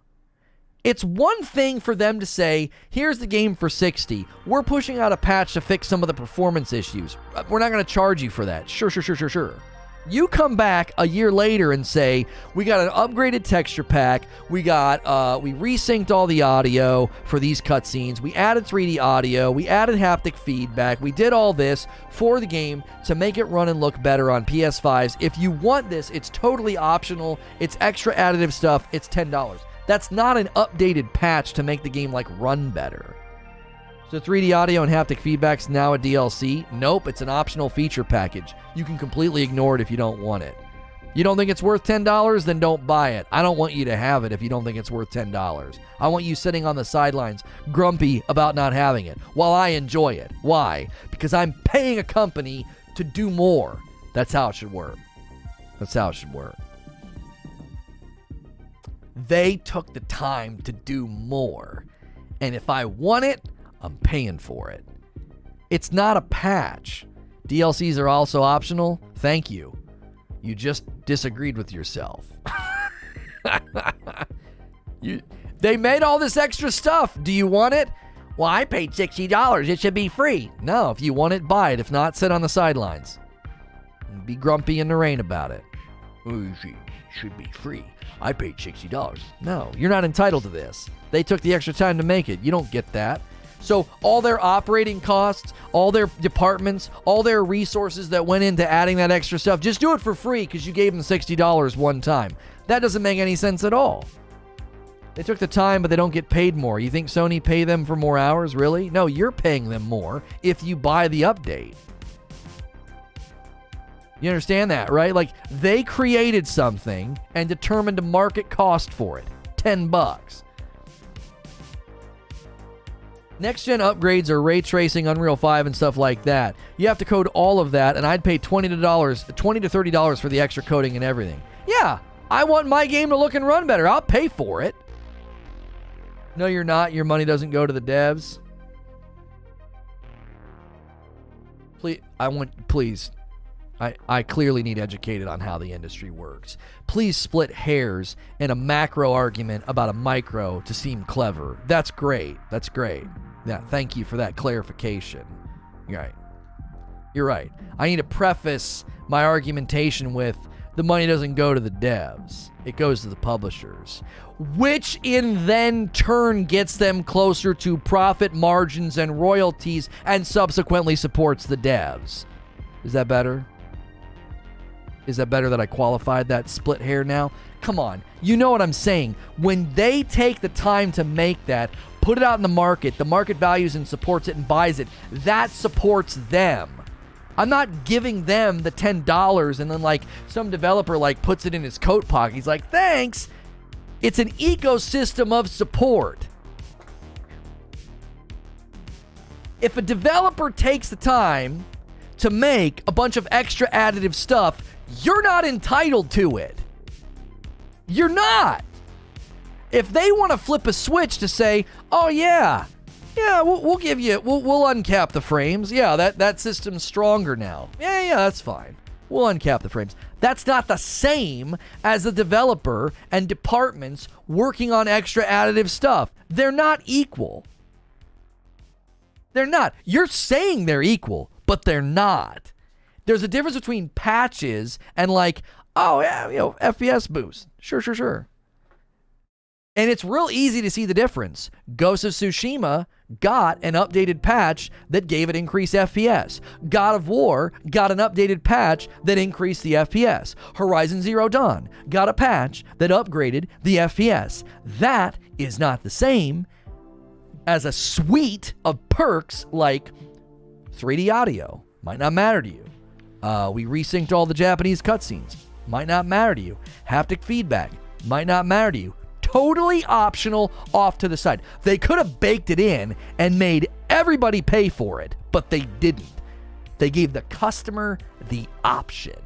It's one thing for them to say, here's the game for $60. We're pushing out a patch to fix some of the performance issues. We're not going to charge you for that. Sure. You come back a year later and say, we got an upgraded texture pack, we resynced all the audio for these cutscenes, we added 3D audio, we added haptic feedback, we did all this for the game to make it run and look better on PS5s. If you want this, it's totally optional, it's extra additive stuff, it's $10. That's not an updated patch to make the game run better. So 3D audio and haptic feedback's now a DLC? Nope, it's an optional feature package. You can completely ignore it if you don't want it. You don't think it's worth $10? Then don't buy it. I don't want you to have it if you don't think it's worth $10. I want you sitting on the sidelines, grumpy about not having it, while I enjoy it. Why? Because I'm paying a company to do more. That's how it should work. They took the time to do more. And if I want it, I'm paying for it. It's not a patch. DLCs are also optional. Thank you. You just disagreed with yourself. They made all this extra stuff. Do you want it? Well, I paid $60. It should be free. No, if you want it, buy it. If not, sit on the sidelines. And be grumpy in the rain about it. Oh, it should be free. I paid $60. No, you're not entitled to this. They took the extra time to make it. You don't get that. So all their operating costs, all their departments, all their resources that went into adding that extra stuff, just do it for free because you gave them $60 one time. That doesn't make any sense at all. They took the time, but they don't get paid more. You think Sony pay them for more hours? Really? No, you're paying them more if you buy the update. You understand that, right? Like, they created something and determined a market cost for it. $10. Next-gen upgrades are ray tracing, Unreal 5, and stuff like that. You have to code all of that, and I'd pay $20 to $30 for the extra coding and everything. Yeah, I want my game to look and run better. I'll pay for it. No, you're not. Your money doesn't go to the devs. Please. I clearly need educated on how the industry works. Please split hairs in a macro argument about a micro to seem clever. That's great. Yeah, thank you for that clarification. You're right. I need to preface my argumentation with the money doesn't go to the devs. It goes to the publishers, which in then turn gets them closer to profit margins and royalties and subsequently supports the devs. Is that better? Is that better that I qualified that split hair now? Come on. You know what I'm saying. When they take the time to make that, put it out in the market values and supports it and buys it, that supports them. I'm not giving them the $10 and then some developer puts it in his coat pocket. He's like, thanks. It's an ecosystem of support. If a developer takes the time to make a bunch of extra additive stuff, you're not entitled to it. You're not. If they want to flip a switch to say, oh yeah, we'll give you, we'll uncap the frames. Yeah, that system's stronger now. Yeah, that's fine. We'll uncap the frames. That's not the same as the developer and departments working on extra additive stuff. They're not equal. They're not. You're saying they're equal, but they're not. There's a difference between patches and like, oh yeah, FPS boost. Sure. And it's real easy to see the difference. Ghost of Tsushima got an updated patch that gave it increased FPS. God of War got an updated patch that increased the FPS. Horizon Zero Dawn got a patch that upgraded the FPS. That is not the same as a suite of perks like 3D audio. Might not matter to you. We resynced all the Japanese cutscenes. Might not matter to you. Haptic feedback. Might not matter to you. Totally optional, off to the side. They could have baked it in and made everybody pay for it, but they didn't. They gave the customer the option.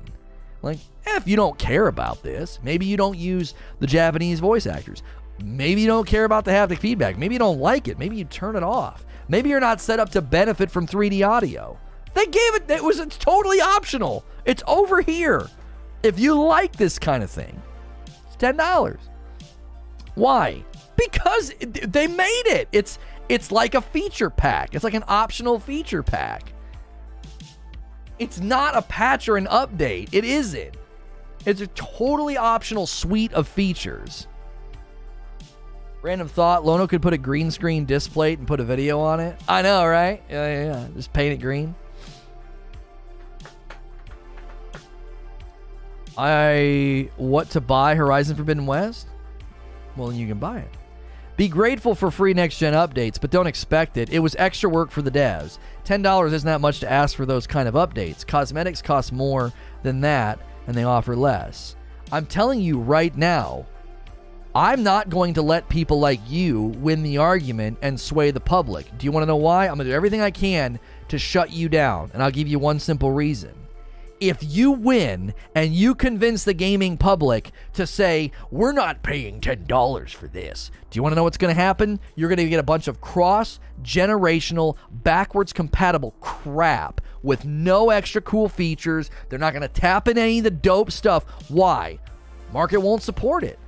Like, if you don't care about this, maybe you don't use the Japanese voice actors. Maybe you don't care about the haptic feedback. Maybe you don't like it. Maybe you turn it off. Maybe you're not set up to benefit from 3D audio. They gave it, it's totally optional. It's over here. If you like this kind of thing, it's $10. Why? Because they made it. It's like a feature pack. It's like an optional feature pack. It's not a patch or an update. It isn't. It's a totally optional suite of features. Random thought, Lono could put a green screen disc plate and put a video on it. I know, right? Yeah. Just paint it green. What to buy Horizon Forbidden West? Well, you can buy it. Be grateful for free next-gen updates, but don't expect it. It was extra work for the devs. $10 isn't that much to ask for those kind of updates. Cosmetics cost more than that, and they offer less. I'm telling you right now, I'm not going to let people like you win the argument and sway the public. Do you want to know why? I'm going to do everything I can to shut you down, and I'll give you one simple reason. If you win and you convince the gaming public to say, we're not paying $10 for this, do you want to know what's going to happen? You're going to get a bunch of cross-generational, backwards compatible crap with no extra cool features. They're not going to tap in any of the dope stuff. Why? Market won't support it.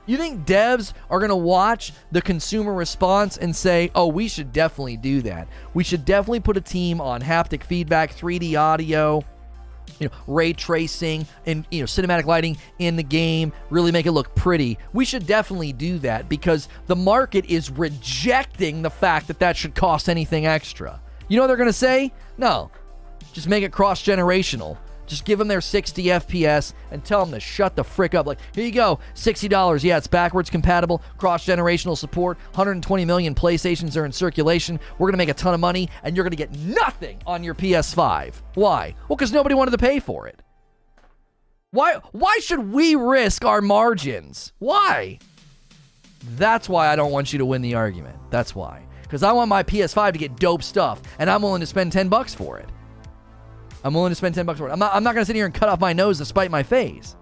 You think devs are going to watch the consumer response and say, oh, we should definitely do that. We should definitely put a team on haptic feedback, 3D audio, ray tracing, and cinematic lighting in the game, really make it look pretty. We should definitely do that because the market is rejecting the fact that that should cost anything extra. You know what they're going to say? No, just make it cross-generational. Just give them their 60 FPS and tell them to shut the frick up. Like, here you go, $60. Yeah, it's backwards compatible, cross-generational support, 120 million PlayStations are in circulation. We're going to make a ton of money, and you're going to get nothing on your PS5. Why? Well, because nobody wanted to pay for it. Why should we risk our margins? Why? That's why I don't want you to win the argument. That's why. Because I want my PS5 to get dope stuff, and I'm willing to spend $10 for it. I'm willing to spend $10 for it. I'm not going to sit here and cut off my nose to spite my face.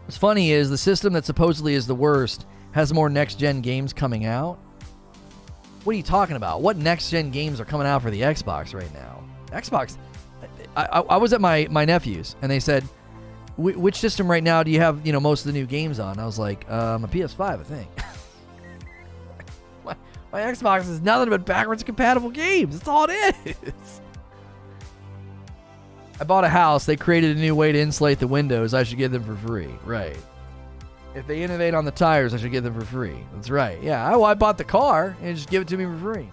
What's funny is the system that supposedly is the worst has more next-gen games coming out. What are you talking about? What next-gen games are coming out for the Xbox right now? Xbox. I was at my nephew's, and they said, which system right now do you have most of the new games on? I was like, a PS5, I think. My Xbox is nothing but backwards compatible games. That's all it is. I bought a house. They created a new way to insulate the windows. I should give them for free. Right. If they innovate on the tires, I should give them for free. That's right. Yeah, I bought the car and just give it to me for free.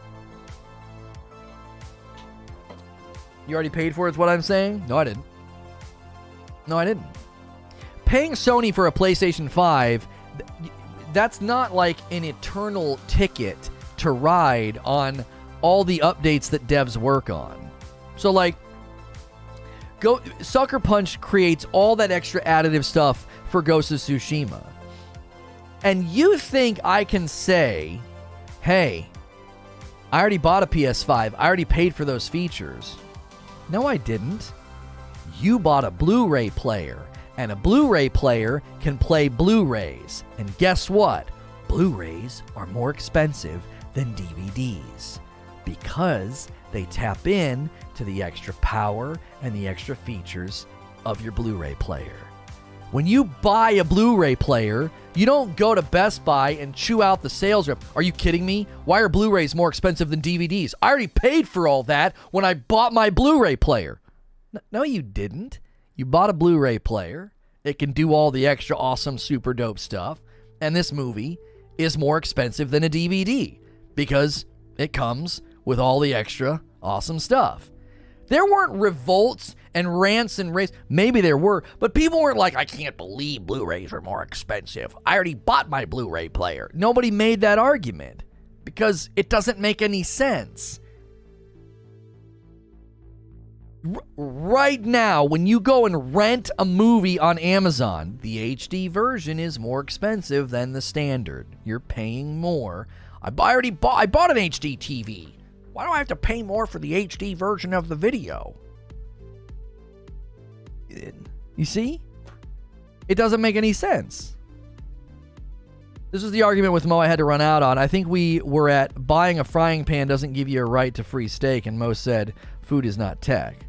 You already paid for it, is what I'm saying? No, I didn't. Paying Sony for a PlayStation 5, that's not like an eternal ticket to ride on all the updates that devs work on. So Sucker Punch creates all that extra additive stuff for Ghost of Tsushima. And you think I can say hey, I already bought a PS5. I already paid for those features. No, I didn't. You bought a Blu-ray player, and a Blu-ray player can play Blu-rays. And guess what? Blu-rays are more expensive than DVDs because they tap in to the extra power and the extra features of your Blu-ray player. When you buy a Blu-ray player, you don't go to Best Buy and chew out the sales rep. Are you kidding me? Why are Blu-rays more expensive than DVDs? I already paid for all that when I bought my Blu-ray player. No, you didn't. You bought a Blu-ray player. It can do all the extra awesome, super dope stuff. And this movie is more expensive than a DVD because it comes with all the extra awesome stuff. There weren't revolts and rants and raves. Maybe there were, but people weren't like, I can't believe Blu-rays are more expensive. I already bought my Blu-ray player. Nobody made that argument because it doesn't make any sense. Right now, when you go and rent a movie on Amazon, the HD version is more expensive than the standard. You're paying more. I bought an HD TV. Why do I have to pay more for the HD version of the video? You see? It doesn't make any sense. This was the argument with Mo I had to run out on. I think we were at buying a frying pan doesn't give you a right to free steak, and Mo said food is not tech.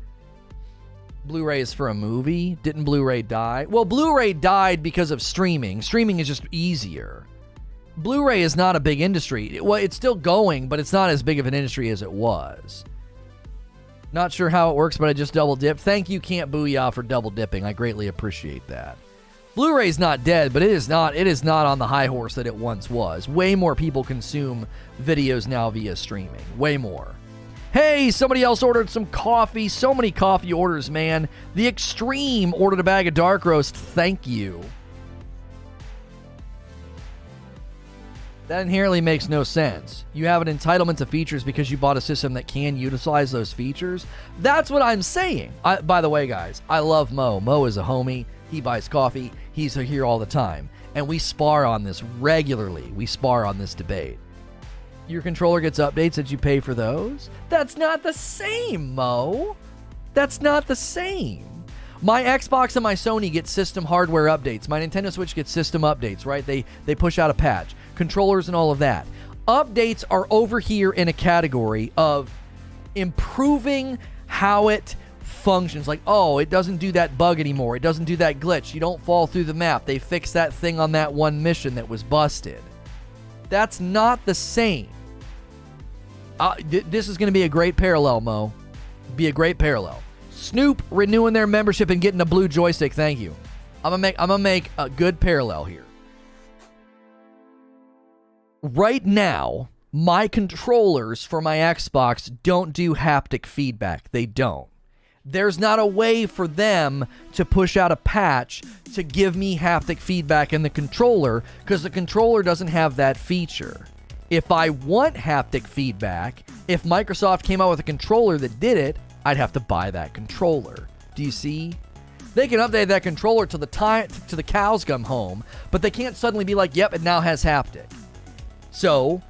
Blu-ray is for a movie. Didn't Blu-ray die? Well, Blu-ray died because of streaming. Streaming is just easier. Blu-ray is not a big industry. Well, it's still going, but it's not as big of an industry as it was. Not sure how it works, but I just double dipped. Thank you, Can't Booyah, for double dipping. I greatly appreciate that. Blu-ray's not dead, but it is not on the high horse that it once was. Way more people consume videos now via streaming. Way more. Hey, somebody else ordered some coffee. So many coffee orders, man. The Extreme ordered a bag of dark roast. Thank you. That inherently makes no sense. You have an entitlement to features because you bought a system that can utilize those features. That's what I'm saying. By the way, guys, I love Mo. Mo is a homie. He buys coffee. He's here all the time. And we spar on this regularly. We spar on this debate. Your controller gets updates that you pay for those? That's not the same, Mo. That's not the same. My Xbox and my Sony get system hardware updates. My Nintendo Switch gets system updates, right? They push out a patch. Controllers and all of that. Updates are over here in a category of improving how it functions. Like, oh, it doesn't do that bug anymore. It doesn't do that glitch. You don't fall through the map. They fixed that thing on that one mission that was busted. That's not the same. This is going to be a great parallel, Mo. Be a great parallel. Snoop renewing their membership and getting a blue joystick. Thank you. I'm gonna make a good parallel here. Right now, my controllers for my Xbox don't do haptic feedback. They don't. There's not a way for them to push out a patch to give me haptic feedback in the controller because the controller doesn't have that feature. If I want haptic feedback, if Microsoft came out with a controller that did it, I'd have to buy that controller. Do you see? They can update that controller till the cows come home, but they can't suddenly be like, yep, it now has haptic. So,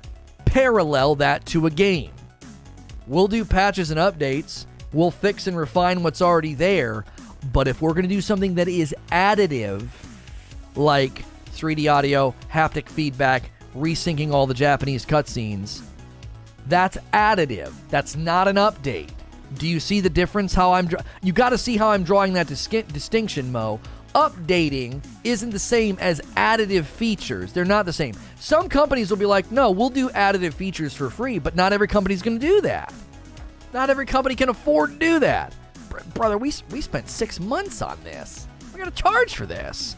parallel that to a game. We'll do patches and updates. We'll fix and refine what's already there. But if we're going to do something that is additive, like 3D audio, haptic feedback, resyncing all the Japanese cutscenes, that's additive. That's not an update. Do you see the difference? You got to see how I'm drawing that distinction, Mo. Updating isn't the same as additive features. They're not the same. Some companies will be like, no, we'll do additive features for free, but not every company's going to do that. Not every company can afford to do that. Brother, we spent 6 months on this. We got to charge for this.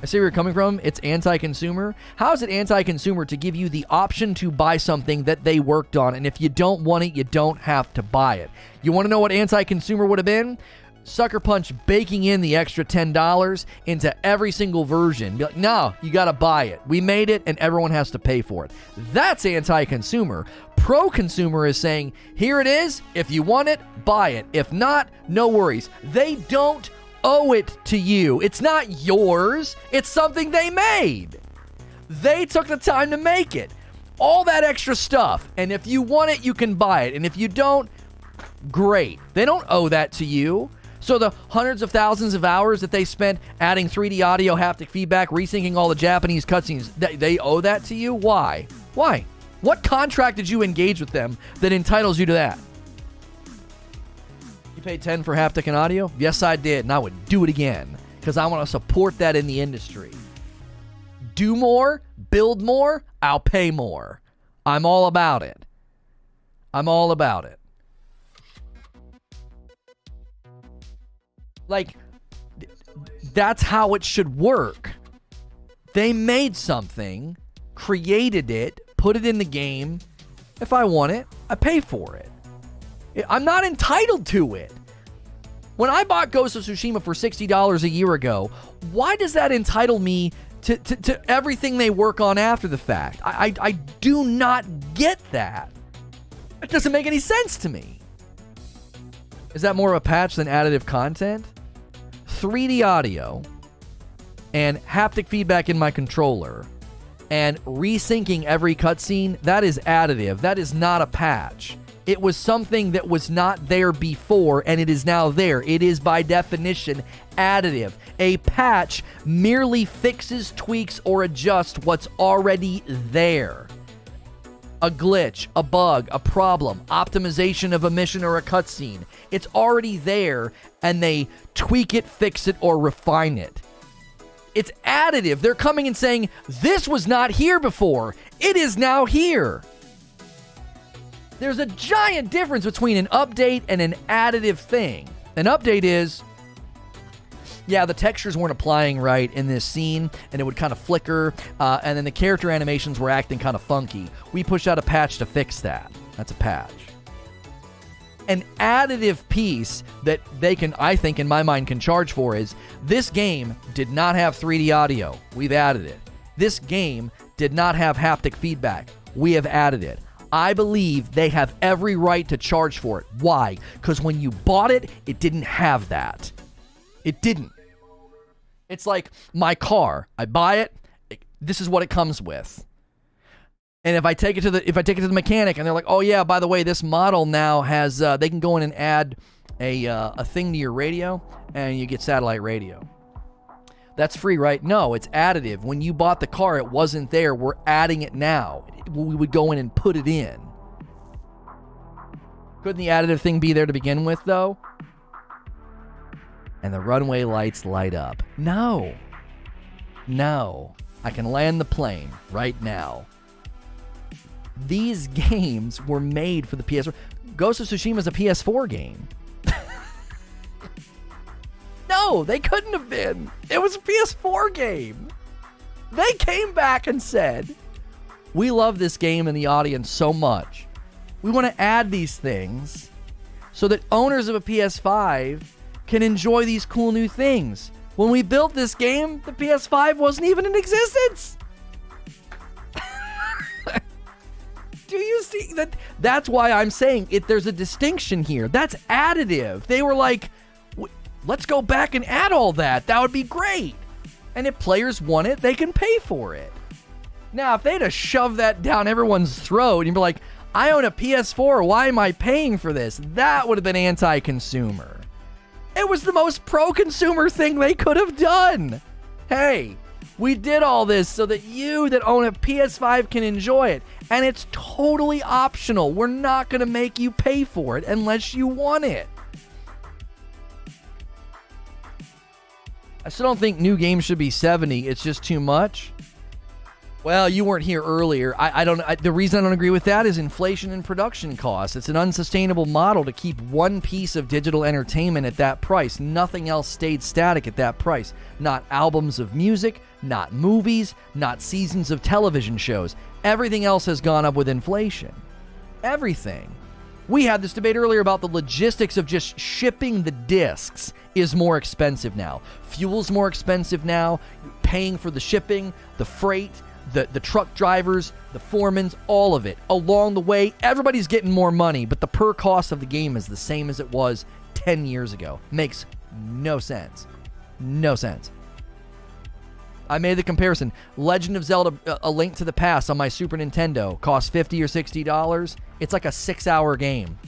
I see where you're coming from. It's anti-consumer. How is it anti-consumer to give you the option to buy something that they worked on, and if you don't want it, you don't have to buy it? You want to know what anti-consumer would have been? Sucker Punch baking in the extra $10 into every single version. Be like, no, you got to buy it. We made it, and everyone has to pay for it. That's anti-consumer. Pro-consumer is saying, here it is. If you want it, buy it. If not, no worries. They don't owe it to you. It's not yours. It's something they made. They took the time to make it. all that extra stuff. And if you want it, you can buy it. And if you don't, great. They don't owe that to you. So the hundreds of thousands of hours that they spent adding 3D audio, haptic feedback, resyncing all the Japanese cutscenes, they owe that to you? Why? Why? What contract did you engage with them that entitles you to that? You paid $10 for haptic and audio? Yes, I did, and I would do it again because I want to support that in the industry. Do more, build more, I'll pay more. I'm all about it. I'm all about it. Like, that's how it should work. They made something, created it, put it in the game. If I want it, I pay for it. I'm not entitled to it. When I bought Ghost of Tsushima for $60 a year ago, why does that entitle me to everything they work on after the fact? I do not get that. It doesn't make any sense to me. Is that more of a patch than additive content? 3D audio and haptic feedback in my controller and resyncing every cutscene, that is additive. That is not a patch. It was something that was not there before, and it is now there. It is, by definition, additive. A patch merely fixes, tweaks, or adjusts what's already there. A glitch, a bug, a problem, optimization of a mission or a cutscene. It's already there, and they tweak it, fix it, or refine it. It's additive. They're coming and saying, this was not here before. It is now here. There's a giant difference between an update and an additive thing. An update is, yeah, the textures weren't applying right in this scene, and it would kind of flicker, and then the character animations were acting kind of funky. We push out a patch to fix that. That's a patch. An additive piece that they can, I think, in my mind, can charge for is, this game did not have 3D audio. We've added it. This game did not have haptic feedback. We have added it. I believe they have every right to charge for it. Why? Because when you bought it, it didn't have that. It didn't. It's like my car. I buy it. This is what it comes with. And if I take it to the mechanic and they're like, oh yeah, by the way, this model now has they can go in and add a thing to your radio and you get satellite radio. That's free, right? No, it's additive. When you bought the car, it wasn't there. We're adding it now. We would go in and put it in. Couldn't the additive thing be there to begin with, though? And the runway lights light up. No. I can land the plane right now. These games were made for the PS4. Ghost of Tsushima is a PS4 game. No, they couldn't have been. It was a PS4 game. They came back and said, we love this game and the audience so much. We want to add these things so that owners of a PS5 can enjoy these cool new things. When we built this game, the PS5 wasn't even in existence. Do you see that? That's why I'm saying there's a distinction here. That's additive. They were like, let's go back and add all that. That would be great. And if players want it, they can pay for it. Now, if they'd have shoved that down everyone's throat and be like, I own a PS4, why am I paying for this? That would have been anti-consumer. It was the most pro-consumer thing they could have done. Hey, we did all this so that you that own a PS5 can enjoy it. And it's totally optional. We're not going to make you pay for it unless you want it. I still don't think new games should be $70. It's just too much. Well, you weren't here earlier. The reason I don't agree with that is inflation and production costs. It's an unsustainable model to keep one piece of digital entertainment at that price. Nothing else stayed static at that price. Not albums of music, not movies, not seasons of television shows. Everything else has gone up with inflation. Everything. We had this debate earlier about the logistics of just shipping the discs is more expensive now. Fuel's more expensive now. Paying for the shipping, the freight, the truck drivers, the foremans, all of it. Along the way, everybody's getting more money, but the per cost of the game is the same as it was 10 years ago. Makes no sense. No sense. I made the comparison. Legend of Zelda A Link to the Past on my Super Nintendo costs $50 or $60. It's like a 6-hour game.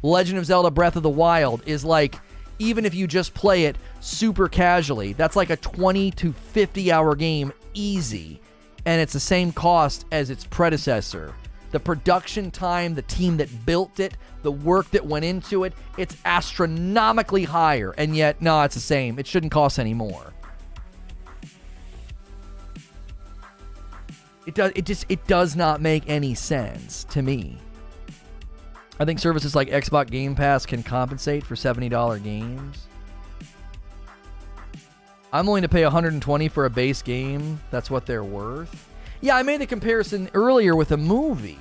Legend of Zelda Breath of the Wild is like, even if you just play it super casually, that's like a 20 to 50-hour game easy. And it's the same cost as its predecessor. The production time, the team that built it, the work that went into it, it's astronomically higher. And yet, no, it's the same. It shouldn't cost any more. It does not make any sense to me. I think services like Xbox Game Pass can compensate for $70 games. I'm willing to pay $120 for a base game. That's what they're worth. Yeah, I made the comparison earlier with a movie.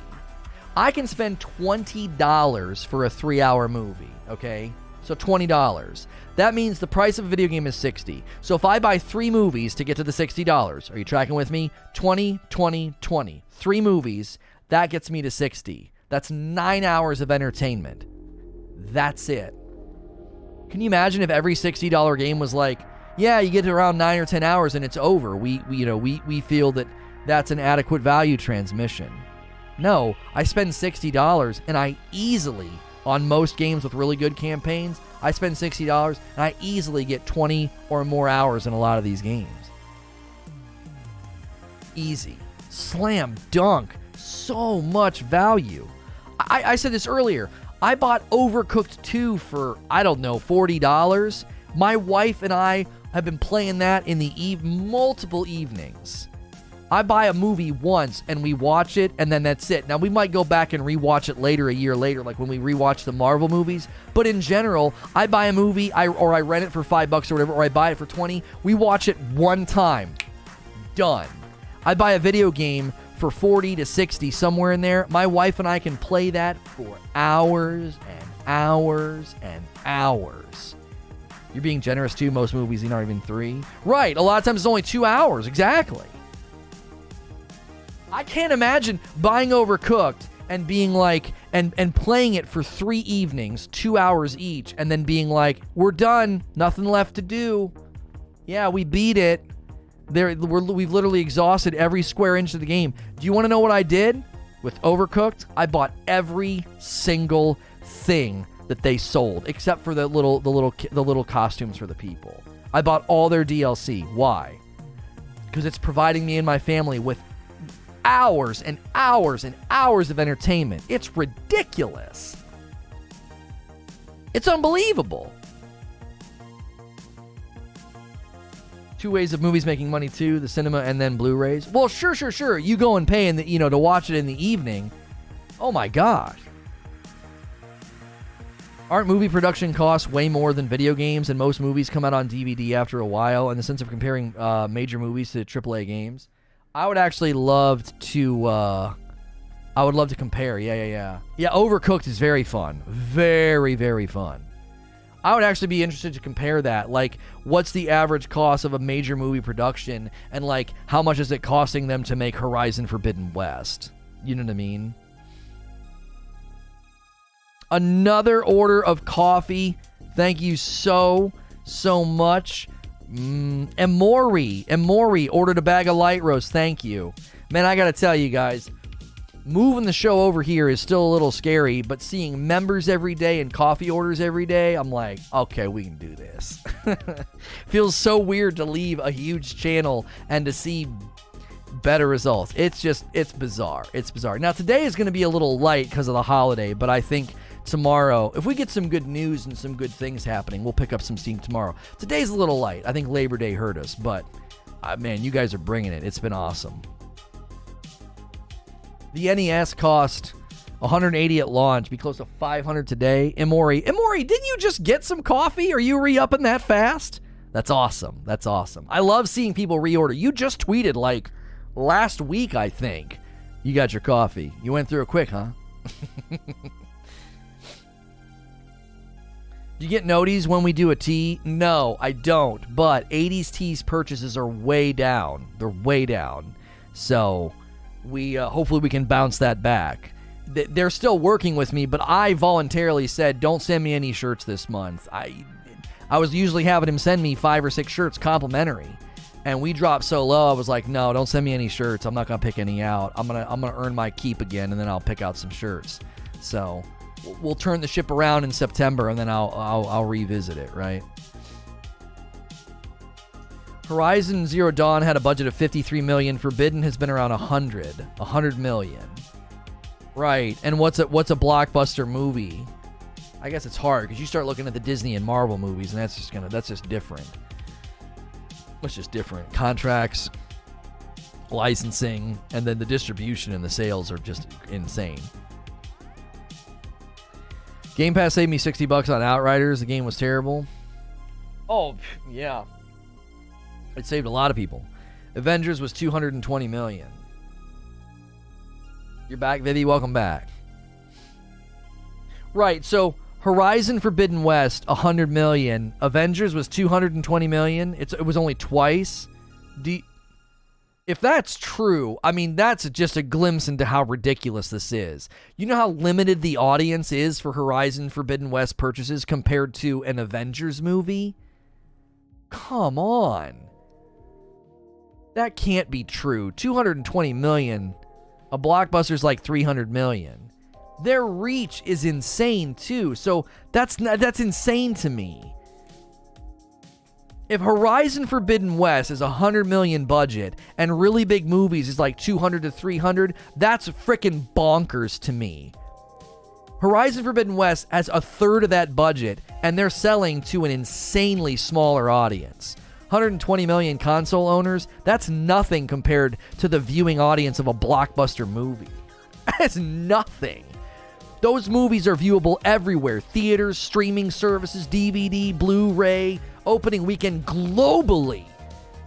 I can spend $20 for a 3-hour movie, okay? So $20. That means the price of a video game is $60. So if I buy 3 movies to get to the $60, are you tracking with me? 20, 20, 20. 3 movies, that gets me to $60. That's 9 hours of entertainment. That's it. Can you imagine if every $60 game was like, yeah, you get to around 9 or 10 hours and it's over. We feel that that's an adequate value transmission. No, I spend $60 and I easily, on most games with really good campaigns, I spend $60 and I easily get 20 or more hours in a lot of these games. Easy. Slam dunk. So much value. I said this earlier. I bought Overcooked 2 for, I don't know, $40. My wife and I have been playing that in the multiple evenings. I buy a movie once and we watch it and then that's it. Now we might go back and rewatch it later, a year later, like when we rewatch the Marvel movies. But in general, I buy a movie or I rent it for $5 or whatever, or I buy it for $20. We watch it one time. Done. I buy a video game for $40 to $60, somewhere in there. My wife and I can play that for hours and hours and hours. You're being generous too. Most movies aren't even 3. Right. A lot of times it's only 2 hours. Exactly. I can't imagine buying Overcooked and being like, and playing it for 3 evenings, 2 hours each, and then being like, we're done. Nothing left to do. Yeah, we beat it. We've literally exhausted every square inch of the game. Do you want to know what I did with Overcooked? I bought every single thing that they sold, except for the little costumes for the people. I bought all their DLC. Why? Because it's providing me and my family with hours and hours and hours of entertainment. It's ridiculous. It's unbelievable. 2 ways of movies making money too, the cinema and then Blu-rays. Well, sure. You go and pay to watch it in the evening. Oh my gosh. Aren't movie production costs way more than video games, and most movies come out on DVD after a while, in the sense of comparing major movies to AAA games? I would actually love to compare. Yeah, Overcooked is very fun. Very, very fun. I would actually be interested to compare that. Like, what's the average cost of a major movie production, and like, how much is it costing them to make Horizon Forbidden West? You know what I mean? Another order of coffee. Thank you so much. Emori ordered a bag of light roast. Thank you. Man, I gotta tell you guys, moving the show over here is still a little scary, but seeing members every day and coffee orders every day, I'm like, okay, we can do this. Feels so weird to leave a huge channel and to see better results. It's bizarre. It's bizarre. Now, today is going to be a little light because of the holiday, but I think tomorrow, if we get some good news and some good things happening, we'll pick up some steam tomorrow. Today's a little light. I think Labor Day hurt us, but man, you guys are bringing it. It's been awesome. The NES cost $180 at launch, be close to $500 today. Emori, didn't you just get some coffee? Are you re-upping that fast? That's awesome. That's awesome. I love seeing people reorder. You just tweeted like last week, I think. You got your coffee. You went through it quick, huh? Do you get noties when we do a tea? No, I don't. But 80s teas purchases are way down. They're way down. So we hopefully we can bounce that back. They're still working with me, but I voluntarily said, don't send me any shirts this month. I was usually having him send me 5 or 6 shirts complimentary. and we dropped so low, I was like, no, don't send me any shirts. I'm not gonna pick any out. I'm gonna earn my keep again, and then I'll pick out some shirts. So we'll turn the ship around in September, and then I'll revisit it, right? Horizon Zero Dawn had a budget of $53 million. Forbidden has been around $100 million. Right. And what's a blockbuster movie? I guess it's hard because you start looking at the Disney and Marvel movies, and that's just different. It's just different. Contracts, licensing, and then the distribution and the sales are just insane. Game Pass saved me $60 on Outriders. The game was terrible. Oh, yeah. It saved a lot of people. Avengers was $220 million. You're back, Vivi. Welcome back. Right, so Horizon Forbidden West, $100 million. Avengers was $220 million. It was only twice. If that's true, I mean, that's just a glimpse into how ridiculous this is. You know how limited the audience is for Horizon Forbidden West purchases compared to an Avengers movie? Come on. That can't be true. $220 million. A blockbuster's like $300 million. Their reach is insane too. So that's insane to me. If Horizon Forbidden West is $100 million budget and really big movies is like $200 to $300, that's freaking bonkers to me. Horizon Forbidden West has a third of that budget, and they're selling to an insanely smaller audience. 120 million console owners, that's nothing compared to the viewing audience of a blockbuster movie. That's nothing. Those movies are viewable everywhere. Theaters, streaming services, DVD, Blu-ray, opening weekend globally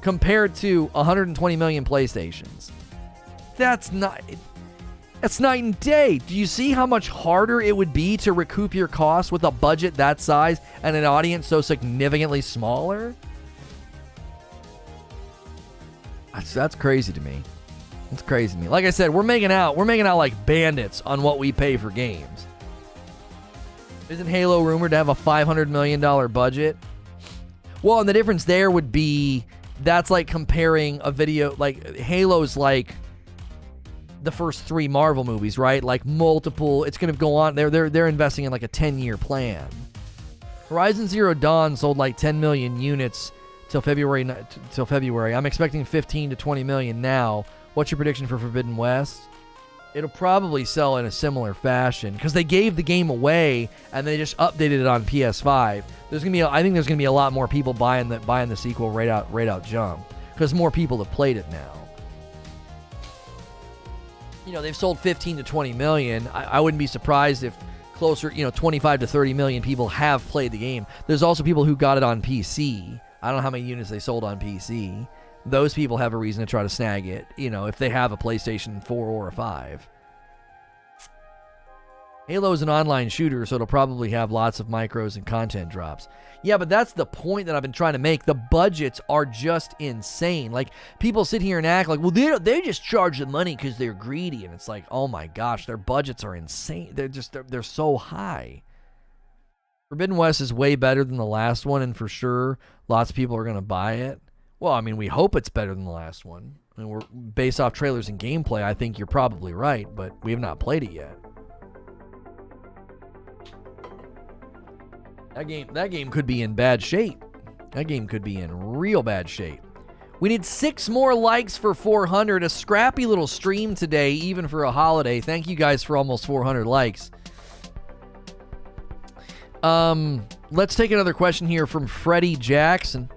compared to 120 million PlayStations. That's night and day. Do you see how much harder it would be to recoup your costs with a budget that size and an audience so significantly smaller? That's crazy to me. It's crazy to me. Like I said, we're making out like bandits on what we pay for games. Isn't Halo rumored to have a $500 million budget? Well, and the difference there would be that's like comparing a video, like Halo's like the first 3 Marvel movies, right? Like multiple, it's going to go on. They're investing in like a 10-year plan. Horizon Zero Dawn sold like 10 million units till February. I'm expecting 15 to 20 million now. What's your prediction for Forbidden West? It'll probably sell in a similar fashion because they gave the game away and they just updated it on PS5. I think there's gonna be a lot more people buying the sequel right out jump because more people have played it now. You know, they've sold 15 to 20 million. I wouldn't be surprised if closer, 25 to 30 million people have played the game. There's also people who got it on PC. I don't know how many units they sold on PC. Those people have a reason to try to snag it, if they have a PlayStation 4 or a 5. Halo is an online shooter, so it'll probably have lots of micros and content drops. Yeah, but that's the point that I've been trying to make. The budgets are just insane. Like, people sit here and act like, well, they just charge the money because they're greedy. And it's like, oh my gosh, their budgets are insane. They're so high. Forbidden West is way better than the last one, and for sure, lots of people are going to buy it. Well, I mean, we hope it's better than the last one. I mean, we're based off trailers and gameplay. I think you're probably right, but we have not played it yet. That game could be in bad shape. That game could be in real bad shape. We need 6 more likes for 400. A scrappy little stream today, even for a holiday. Thank you guys for almost 400 likes. Let's take another question here from Freddie Jackson.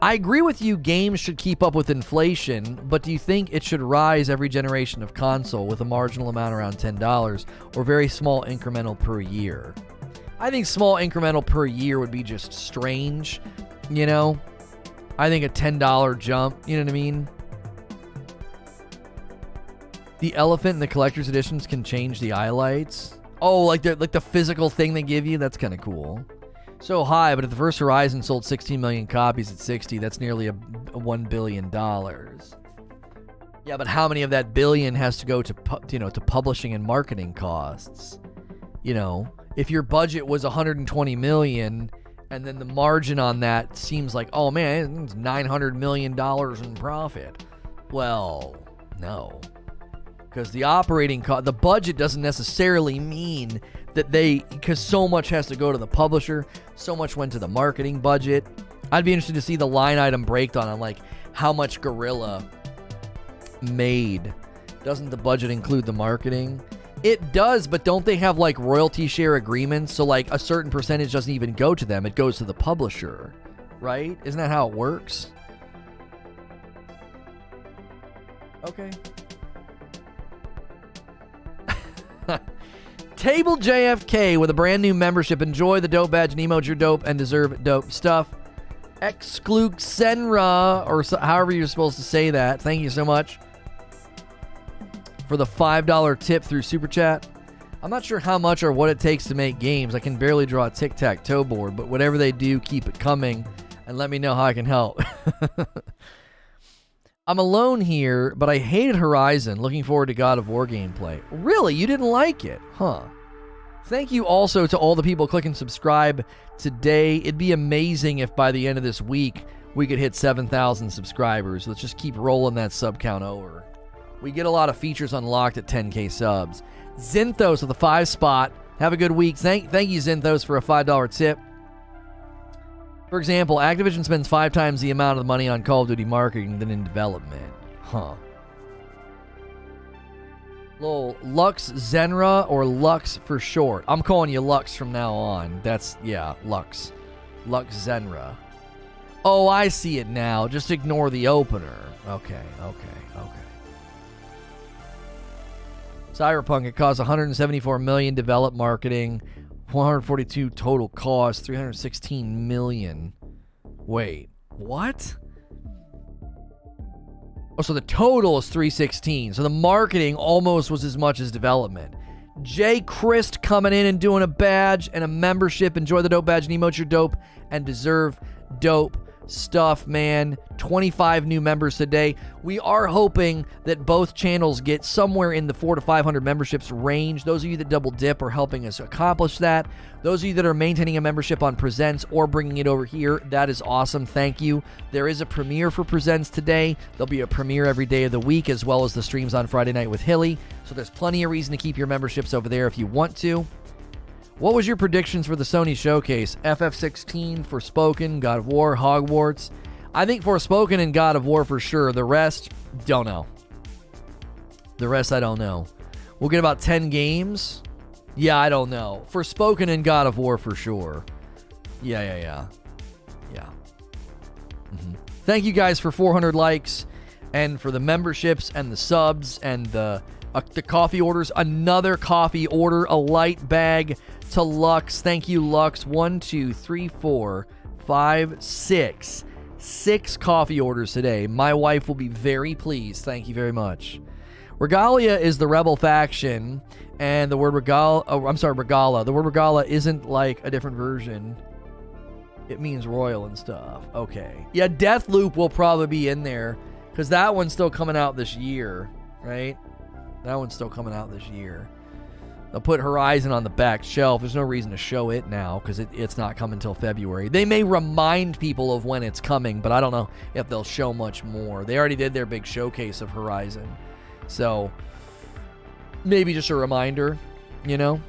I agree with you, games should keep up with inflation, but do you think it should rise every generation of console with a marginal amount around $10 or very small incremental per year? I think small incremental per year would be just strange, I think a $10 jump, you know what I mean? The elephant in the collector's editions can change the highlights. Oh, like the physical thing they give you? That's kind of cool. So high, but if the first Horizon sold 16 million copies at 60, that's nearly a $1 billion. Yeah, but how many of that billion has to go to publishing and marketing costs? If your budget was 120 million And then the margin on that seems like, oh man, it's $900 million in profit. Well, no. Because the operating cost, the budget doesn't necessarily mean that because so much has to go to the publisher, so much went to the marketing budget. I'd be interested to see the line item breakdown on like how much Guerrilla made. Doesn't the budget include the marketing? It does, but don't they have like royalty share agreements? So like a certain percentage doesn't even go to them. It goes to the publisher, right? Isn't that how it works? Okay. Table JFK with a brand new membership. Enjoy the dope badge and emote. You're dope and deserve dope stuff. Excluke Senra, or however you're supposed to say that. Thank you so much for the $5 tip through Super Chat. I'm not sure how much or what it takes to make games. I can barely draw a tic-tac-toe board, but whatever they do, keep it coming and let me know how I can help. I'm alone here, but I hated Horizon. Looking forward to God of War gameplay. Really? You didn't like it? Huh. Thank you also to all the people clicking subscribe today. It'd be amazing if by the end of this week we could hit 7,000 subscribers. Let's just keep rolling that sub count over. We get a lot of features unlocked at 10K subs. Zinthos with a 5 spot. Have a good week. Thank you, Zinthos, for a $5 tip. For example, Activision spends 5 times the amount of money on Call of Duty marketing than in development. Huh. Lol. Lux Zenra, or Lux for short. I'm calling you Lux from now on. That's, yeah, Lux. Lux Zenra. Oh, I see it now. Just ignore the opener. Okay. Cyberpunk, it costs $174 million develop marketing, 142 total cost, 316 million. Wait, what? Oh, so the total is 316. So the marketing almost was as much as development. Jay Christ coming in and doing a badge and a membership. Enjoy the dope badge and emote. You're dope and deserve dope stuff, man. 25 new members today. We are hoping that both channels get somewhere in the 400 to 500 memberships range. Those of you that double dip are helping us accomplish that. Those of you that are maintaining a membership on Presents or bringing it over here, that is awesome. Thank you. There is a premiere for Presents today. There'll be a premiere every day of the week, as well as the streams on Friday night with Hilly. So there's plenty of reason to keep your memberships over there if you want to. What was your predictions for the Sony showcase? FF16, Forspoken, God of War, Hogwarts. I think Forspoken and God of War for sure. The rest, don't know. The rest, I don't know. We'll get about 10 games. Yeah, I don't know. Forspoken and God of War for sure. Yeah. Thank you guys for 400 likes and for the memberships and the subs and the coffee orders. Another coffee order, a light bag to Lux. Thank you, Lux. 1, 2, 3, 4, 5, 6. 6 coffee orders today. My wife will be very pleased. Thank you very much. Regalia is the rebel faction, and the word regala. The word regala isn't like a different version. It means royal and stuff. Okay. Yeah, Deathloop will probably be in there, because that one's still coming out this year, right? That one's still coming out this year. They'll put Horizon on the back shelf. There's no reason to show it now because it's not coming until February. They may remind people of when it's coming, but I don't know if they'll show much more. They already did their big showcase of Horizon. So maybe just a reminder, you know?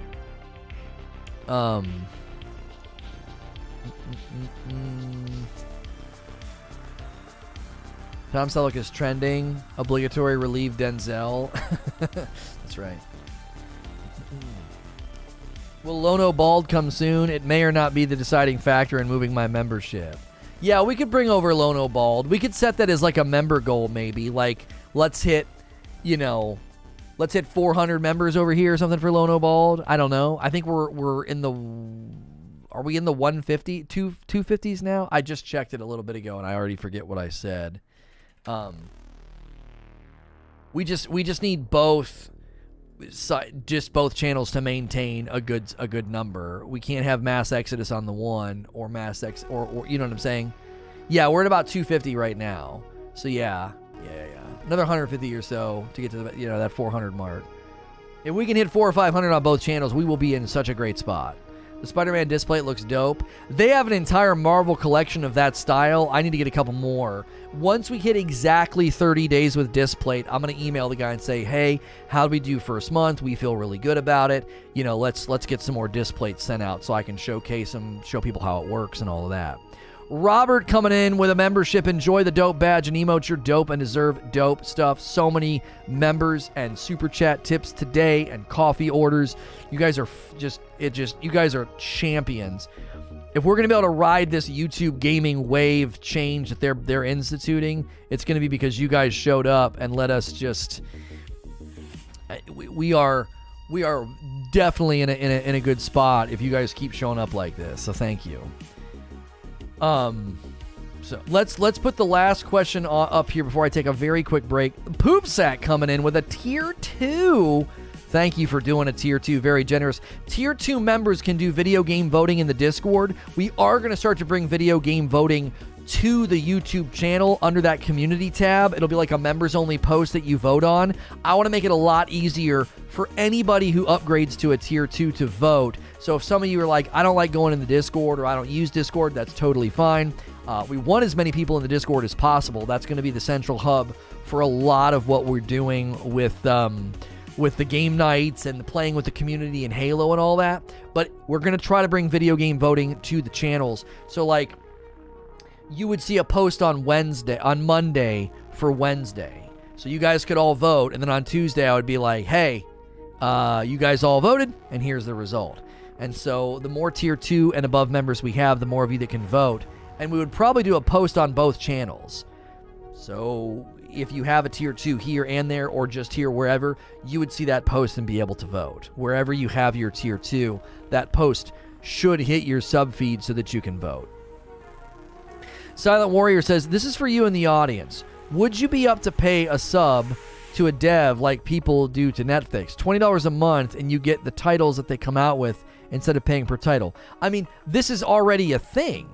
Tom Selleck is trending. Obligatory relieve Denzel. That's right. Will Lono Bald come soon? It may or not be the deciding factor in moving my membership. Yeah, we could bring over Lono Bald. We could set that as like a member goal maybe. Like, let's hit 400 members over here or something for Lono Bald. I don't know. I think we're in the... Are we in the 150? 250s now? I just checked it a little bit ago and I already forget what I said. We just need both channels to maintain a good number. We can't have mass exodus on the one or mass or you know what I'm saying? Yeah, we're at about 250 right now. So yeah. Another 150 or so to get to the, that 400 mark. If we can hit 400 or 500 on both channels, we will be in such a great spot. The Spider-Man display looks dope. They have an entire Marvel collection of that style. I need to get a couple more. Once we hit exactly 30 days with Displate, I'm going to email the guy and say, hey, how do we do first month? We feel really good about it. You know, let's get some more Displates sent out so I can showcase them, show people how it works and all of that. Robert coming in with a membership. Enjoy the dope badge and emotes. You're dope and deserve dope stuff. So many members and super chat tips today and coffee orders. You guys are you guys are champions. If we're going to be able to ride this YouTube gaming wave change that they're instituting, it's going to be because you guys showed up and let us just we are definitely in a good spot if you guys keep showing up like this. So thank you. So let's put the last question up here before I take a very quick break. Poop Sack coming in with a tier 2. Thank you for doing a tier 2. Very generous. Tier 2 members can do video game voting in the Discord. We are going to start to bring video game voting to the YouTube channel under that community tab. It'll be like a members only post that you vote on. I want to make it a lot easier for anybody who upgrades to a tier 2 to vote. So if some of you are like, I don't like going in the Discord or I don't use Discord, that's totally fine. We want as many people in the Discord as possible. That's going to be the central hub for a lot of what we're doing with the game nights and the playing with the community and Halo and all that. But we're going to try to bring video game voting to the channels. So like, you would see a post on Monday for Wednesday. So you guys could all vote, and then on Tuesday I would be like, hey, you guys all voted, and here's the result. And so the more tier 2 and above members we have, the more of you that can vote. And we would probably do a post on both channels. So if you have a tier 2 here and there, or just here, wherever, you would see that post and be able to vote. Wherever you have your tier 2, that post should hit your sub feed so that you can vote. Silent Warrior says, this is for you in the audience. Would you be up to pay a sub to a dev like people do to Netflix? $20 a month and you get the titles that they come out with instead of paying per title. I mean, this is already a thing.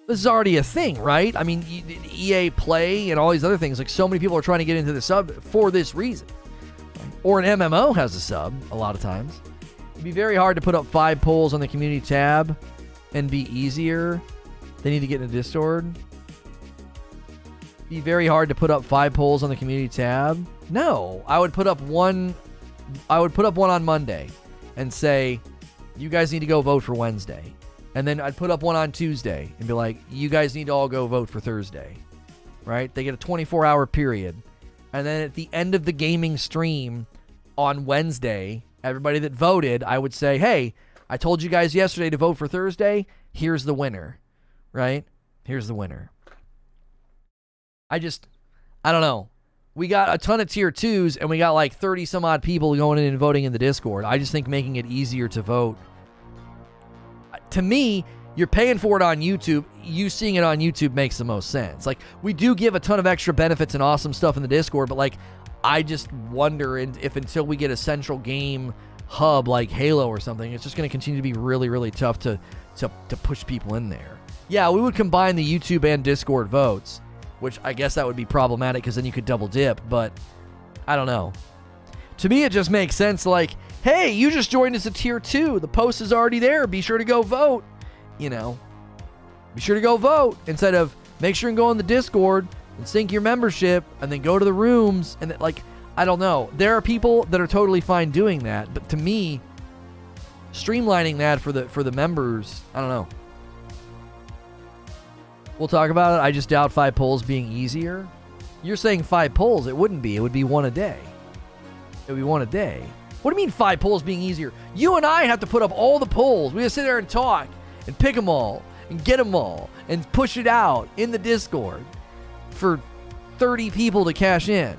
This is already a thing, right? I mean, EA Play and all these other things, like so many people are trying to get into the sub for this reason. Or an MMO has a sub a lot of times. It'd be very hard to put up 5 polls on the community tab and be easier. They need to get in a Discord. Be very hard to put up 5 polls on the community tab. No, I would put up one on Monday and say, you guys need to go vote for Wednesday. And then I'd put up one on Tuesday and be like, you guys need to all go vote for Thursday. Right? They get a 24-hour period. And then at the end of the gaming stream on Wednesday, everybody that voted, I would say, hey, I told you guys yesterday to vote for Thursday. Here's the winner. Right? Here's the winner. I don't know. We got a ton of tier 2s and we got like 30 some odd people going in and voting in the Discord. I just think making it easier to vote. To me, you're paying for it on YouTube. You seeing it on YouTube makes the most sense. Like, we do give a ton of extra benefits and awesome stuff in the Discord, but like, I just wonder if until we get a central game hub like Halo or something, it's just going to continue to be really, really tough to push people in there. Yeah, we would combine the YouTube and Discord votes, which I guess that would be problematic because then you could double dip, but I don't know. To me, it just makes sense like, hey, you just joined us at tier 2. The post is already there. Be sure to go vote. You know, be sure to go vote instead of make sure and go on the Discord and sync your membership and then go to the rooms. And like, I don't know. There are people that are totally fine doing that. But to me, streamlining that for the members, I don't know. We'll talk about it. I just doubt 5 polls being easier. You're saying 5 polls. It wouldn't be. It would be 1 a day. It would be 1 a day. What do you mean 5 polls being easier? You and I have to put up all the polls. We have to sit there and talk and pick them all and get them all and push it out in the Discord for 30 people to cash in.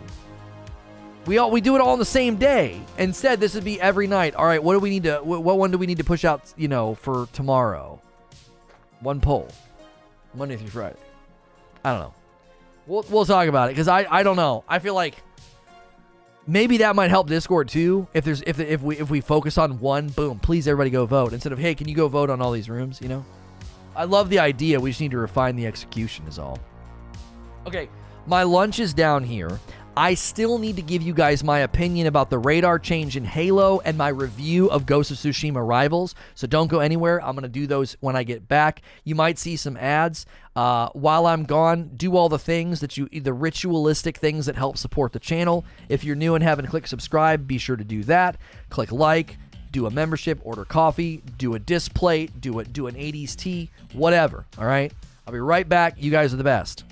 We do it all on the same day. Instead, this would be every night. All right, what one do we need to push out, for tomorrow? 1 poll. Monday through Friday. I don't know. We'll talk about it because I don't know. I feel like maybe that might help Discord too. If we focus on one, boom, please everybody go vote instead of, hey, can you go vote on all these rooms? I love the idea. We just need to refine the execution is all. Okay, my lunch is down here. I still need to give you guys my opinion about the radar change in Halo and my review of Ghost of Tsushima Rivals. So don't go anywhere. I'm going to do those when I get back. You might see some ads. While I'm gone, do all the things the ritualistic things that help support the channel. If you're new and haven't clicked subscribe, be sure to do that. Click like, do a membership, order coffee, do a disc plate, do an 80s tea, whatever. All right? I'll be right back. You guys are the best.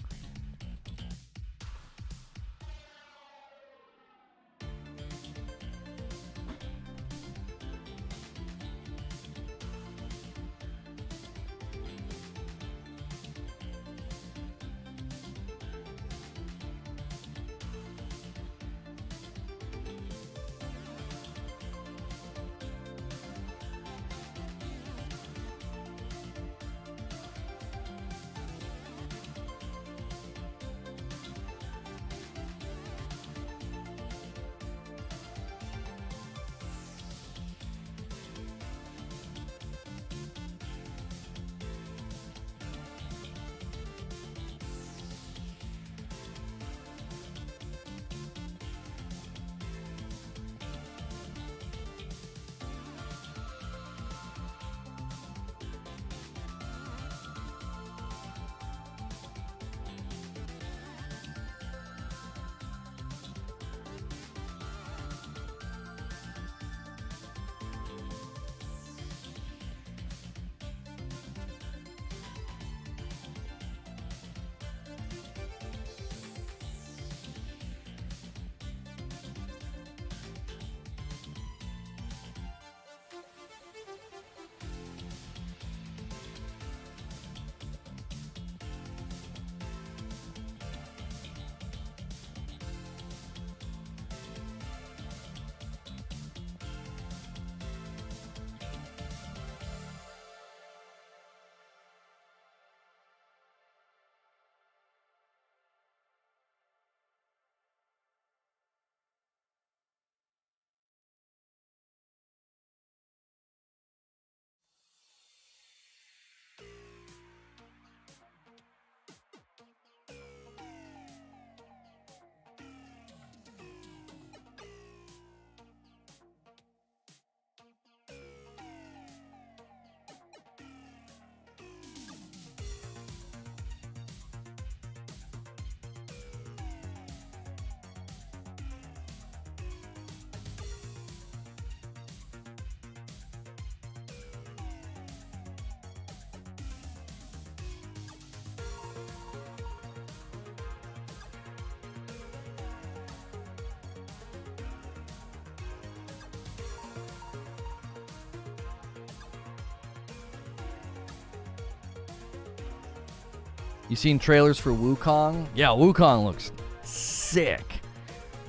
You seen trailers for Wukong? Yeah, Wukong looks sick.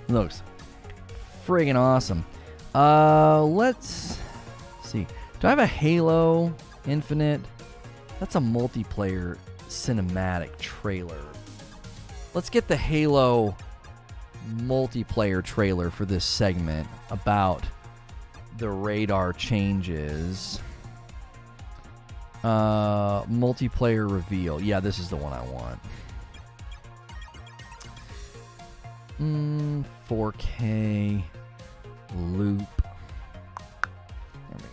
Looks friggin' awesome. Let's see. Do I have a Halo Infinite? That's a multiplayer cinematic trailer. Let's get the Halo multiplayer trailer for this segment about the radar changes. Multiplayer reveal. Yeah, this is the one I want. 4K loop. There we go.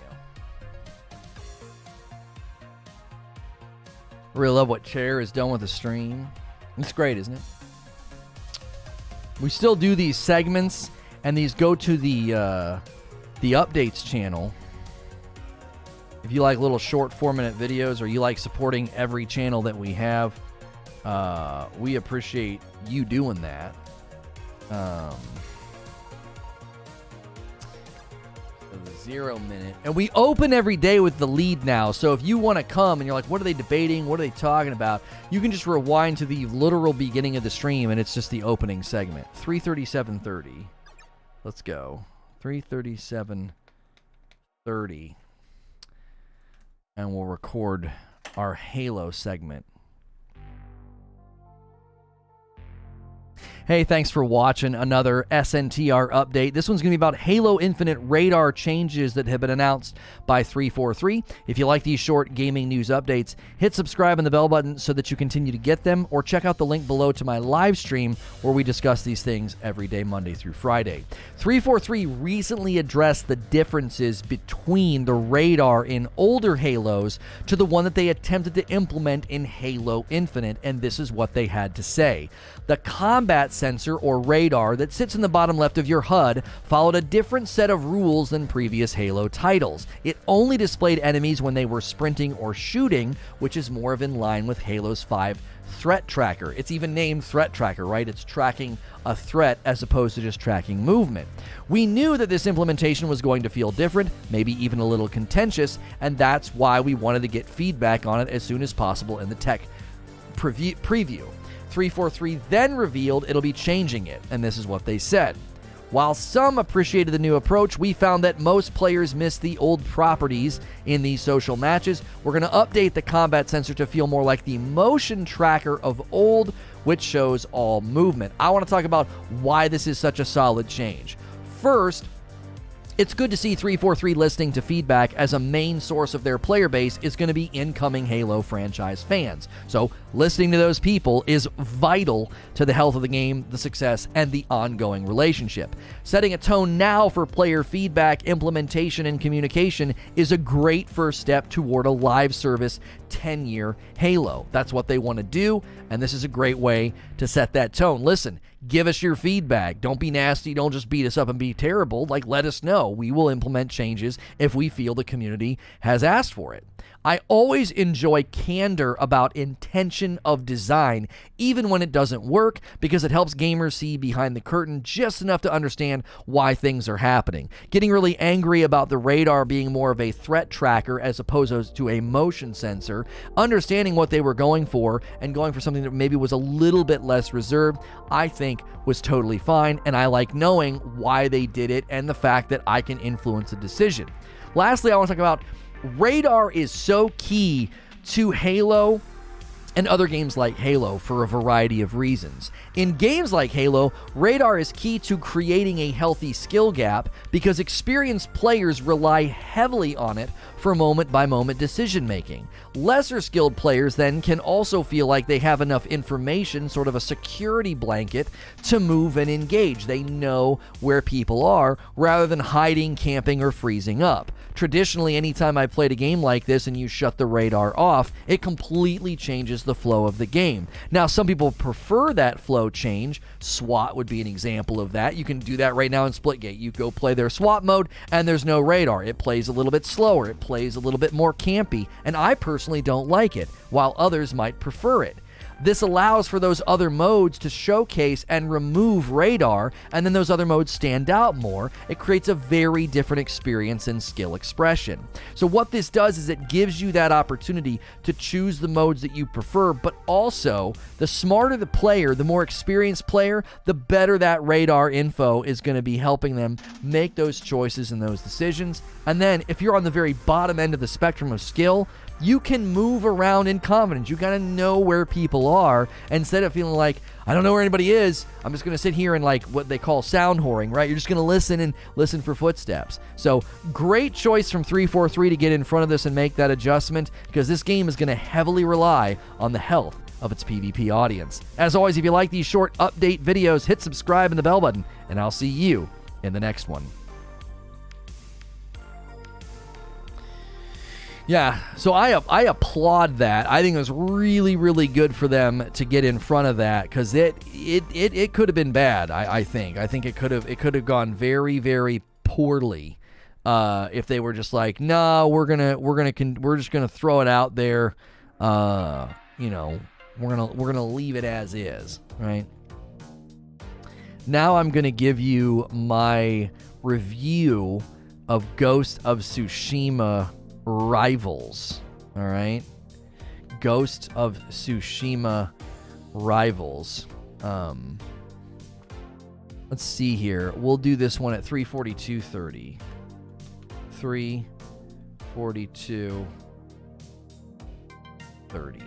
Really love what Chair has done with the stream. It's great, isn't it? We still do these segments, and these go to the updates channel. If you like little short 4-minute videos, or you like supporting every channel that we have, we appreciate you doing that. The 0 minute. And we open every day with the lead now. So if you want to come and you're like, what are they debating? What are they talking about? You can just rewind to the literal beginning of the stream, and it's just the opening segment. 3:37:30. Let's go. 3:37:30. And we'll record our Halo segment. Hey, thanks for watching another SNTR update. This one's going to be about Halo Infinite radar changes that have been announced by 343. If you like these short gaming news updates, hit subscribe and the bell button so that you continue to get them, or check out the link below to my live stream where we discuss these things every day, Monday through Friday. 343 recently addressed the differences between the radar in older Halos to the one that they attempted to implement in Halo Infinite, and this is what they had to say. The combat sensor or radar that sits in the bottom left of your HUD followed a different set of rules than previous Halo titles. It only displayed enemies when they were sprinting or shooting, which is more of in line with Halo's 5 threat tracker. It's even named threat tracker, right? It's tracking a threat as opposed to just tracking movement. We knew that this implementation was going to feel different, maybe even a little contentious, and that's why we wanted to get feedback on it as soon as possible in the tech preview. 343 then revealed it'll be changing it, and this is what they said. While some appreciated the new approach, we found that most players missed the old properties in these social matches. We're going to update the combat sensor to feel more like the motion tracker of old, which shows all movement. I want to talk about why this is such a solid change. First, it's good to see 343 listening to feedback, as a main source of their player base is going to be incoming Halo franchise fans. So listening to those people is vital to the health of the game, the success, and the ongoing relationship. Setting a tone now for player feedback, implementation, and communication is a great first step toward a live service 10-year Halo. That's what they want to do, and this is a great way to set that tone. Listen, give us your feedback. Don't be nasty. Don't just beat us up and be terrible. Like, let us know. We will implement changes if we feel the community has asked for it. I always enjoy candor about intention of design, even when it doesn't work, because it helps gamers see behind the curtain just enough to understand why things are happening. Getting really angry about the radar being more of a threat tracker as opposed to a motion sensor, understanding what they were going for and going for something that maybe was a little bit less reserved, I think was totally fine, and I like knowing why they did it and the fact that I can influence the decision. Lastly, I want to talk about radar is so key to Halo and other games like Halo for a variety of reasons. In games like Halo, radar is key to creating a healthy skill gap because experienced players rely heavily on it for moment-by-moment decision-making. Lesser skilled players then can also feel like they have enough information, sort of a security blanket, to move and engage. They know where people are rather than hiding, camping, or freezing up. Traditionally, anytime I played a game like this and you shut the radar off, it completely changes the flow of the game. Now, some people prefer that flow change. SWAT would be an example of that. You can do that right now in Splitgate. You go play their SWAT mode and there's no radar. It plays a little bit slower. It plays a little bit more campy, and I personally don't like it, while others might prefer it. This allows for those other modes to showcase and remove radar, and then those other modes stand out more. It creates a very different experience and skill expression. So what this does is it gives you that opportunity to choose the modes that you prefer, but also the smarter the player, the more experienced player, the better that radar info is going to be helping them make those choices and those decisions. And then if you're on the very bottom end of the spectrum of skill, you can move around in confidence. You gotta know where people are instead of feeling like, I don't know where anybody is. I'm just gonna sit here and like what they call sound whoring, right? You're just gonna listen for footsteps. So great choice from 343 to get in front of this and make that adjustment, because this game is gonna heavily rely on the health of its PvP audience. As always, if you like these short update videos, hit subscribe and the bell button, and I'll see you in the next one. Yeah, so I applaud that. I think it was really, really good for them to get in front of that, because it could have been bad. I think it could have gone very, very poorly if they were just like, no, we're just gonna throw it out there. We're gonna leave it as is, right? Now I'm gonna give you my review of Ghost of Tsushima Rivals. All right, Ghost of Tsushima Rivals. Let's see here. We'll do this one at 3:42:30. 3:42:30.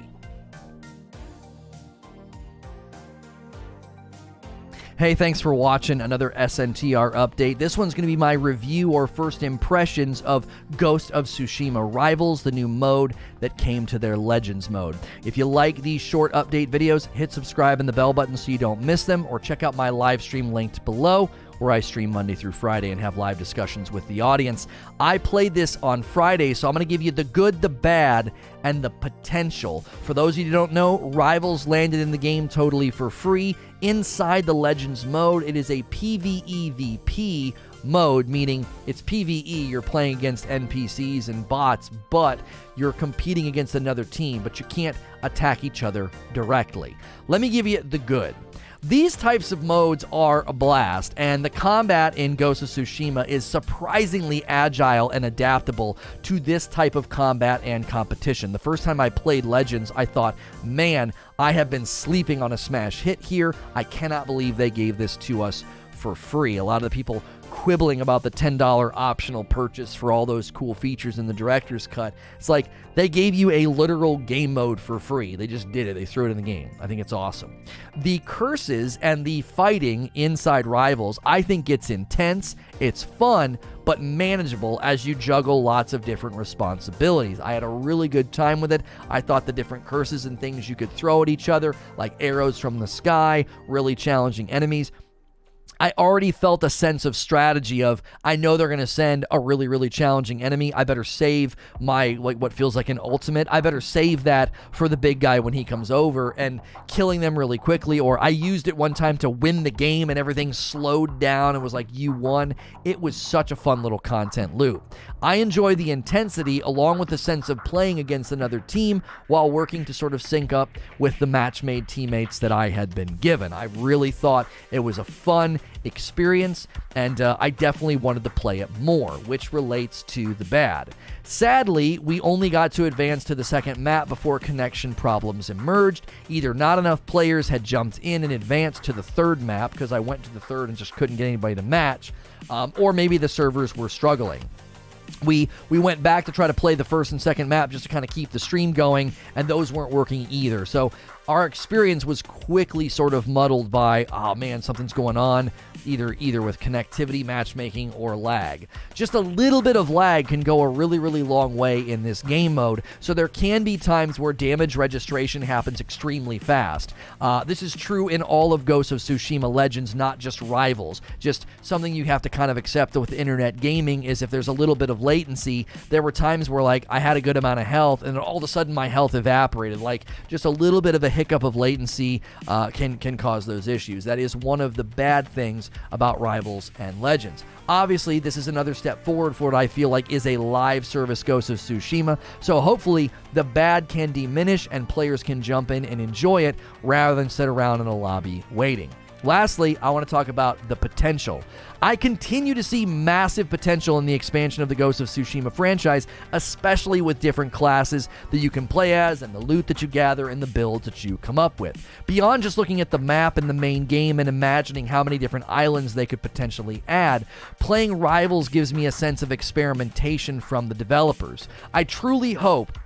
Hey, thanks for watching another SNTR update. This one's going to be my review or first impressions of Ghost of Tsushima Rivals, the new mode that came to their Legends mode. If you like these short update videos, hit subscribe and the bell button so you don't miss them, or check out my live stream linked below, where I stream Monday through Friday and have live discussions with the audience. I played this on Friday, so I'm going to give you the good, the bad, and the potential. For those of you who don't know, Rivals landed in the game totally for free. Inside the Legends mode, it is a PvEVP mode, meaning it's PvE, you're playing against NPCs and bots, but you're competing against another team, but you can't attack each other directly. Let me give you the good. These types of modes are a blast, and the combat in Ghost of Tsushima is surprisingly agile and adaptable to this type of combat and competition. The first time I played Legends, I thought, man, I have been sleeping on a smash hit here. I cannot believe they gave this to us for free. A lot of the people quibbling about the $10 optional purchase for all those cool features in the director's cut. It's like they gave you a literal game mode for free. They just did it. They threw it in the game. I think it's awesome. The curses and the fighting inside Rivals, I think gets intense. It's fun, but manageable as you juggle lots of different responsibilities. I had a really good time with it. I thought the different curses and things you could throw at each other, like arrows from the sky, really challenging enemies. I already felt a sense of strategy of, I know they're going to send a really, really challenging enemy. I better save my, what feels like an ultimate. I better save that for the big guy when he comes over, and killing them really quickly. Or I used it one time to win the game and everything slowed down and was like, you won. It was such a fun little content loop. I enjoy the intensity along with the sense of playing against another team while working to sort of sync up with the match-made teammates that I had been given. I really thought it was a fun experience, and I definitely wanted to play it more, which relates to the bad. Sadly, we only got to advance to the second map before connection problems emerged. Either not enough players had jumped in and advanced to the third map, because I went to the third and just couldn't get anybody to match, or maybe the servers were struggling. We went back to try to play the first and second map just to kind of keep the stream going, and those weren't working either. So our experience was quickly sort of muddled by, oh man, something's going on, either with connectivity, matchmaking, or lag. Just a little bit of lag can go a really, really long way in this game mode, so there can be times where damage registration happens extremely fast. This is true in all of Ghost of Tsushima Legends, not just Rivals. Just something you have to kind of accept with internet gaming is if there's a little bit of latency, there were times where like I had a good amount of health and all of a sudden my health evaporated. Like just a little bit of a hiccup of latency can cause those issues. That is one of the bad things about Rivals and Legends. Obviously, this is another step forward for what I feel like is a live service Ghost of Tsushima, so hopefully the bad can diminish and players can jump in and enjoy it rather than sit around in a lobby waiting. Lastly, I want to talk about the potential. I continue to see massive potential in the expansion of the Ghost of Tsushima franchise, especially with different classes that you can play as and the loot that you gather and the builds that you come up with. Beyond just looking at the map and the main game and imagining how many different islands they could potentially add, playing Rivals gives me a sense of experimentation from the developers. I truly hope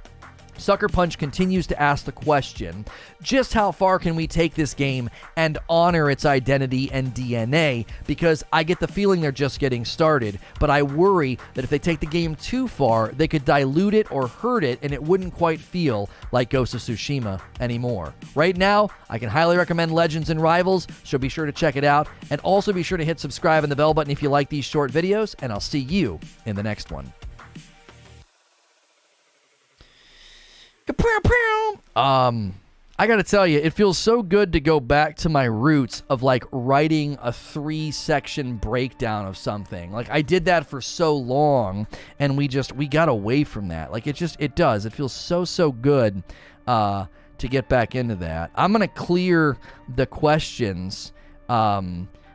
Sucker Punch continues to ask the question, just how far can we take this game and honor its identity and DNA? Because I get the feeling they're just getting started, but I worry that if they take the game too far, they could dilute it or hurt it, and it wouldn't quite feel like Ghost of Tsushima anymore. Right now, I can highly recommend Legends and Rivals, so be sure to check it out, and also be sure to hit subscribe and the bell button if you like these short videos, and I'll see you in the next one. I gotta tell you, it feels so good to go back to my roots of like writing a 3-section breakdown of something. Like I did that for so long, and we got away from that. Like it does. It feels so good to get back into that. I'm gonna clear the questions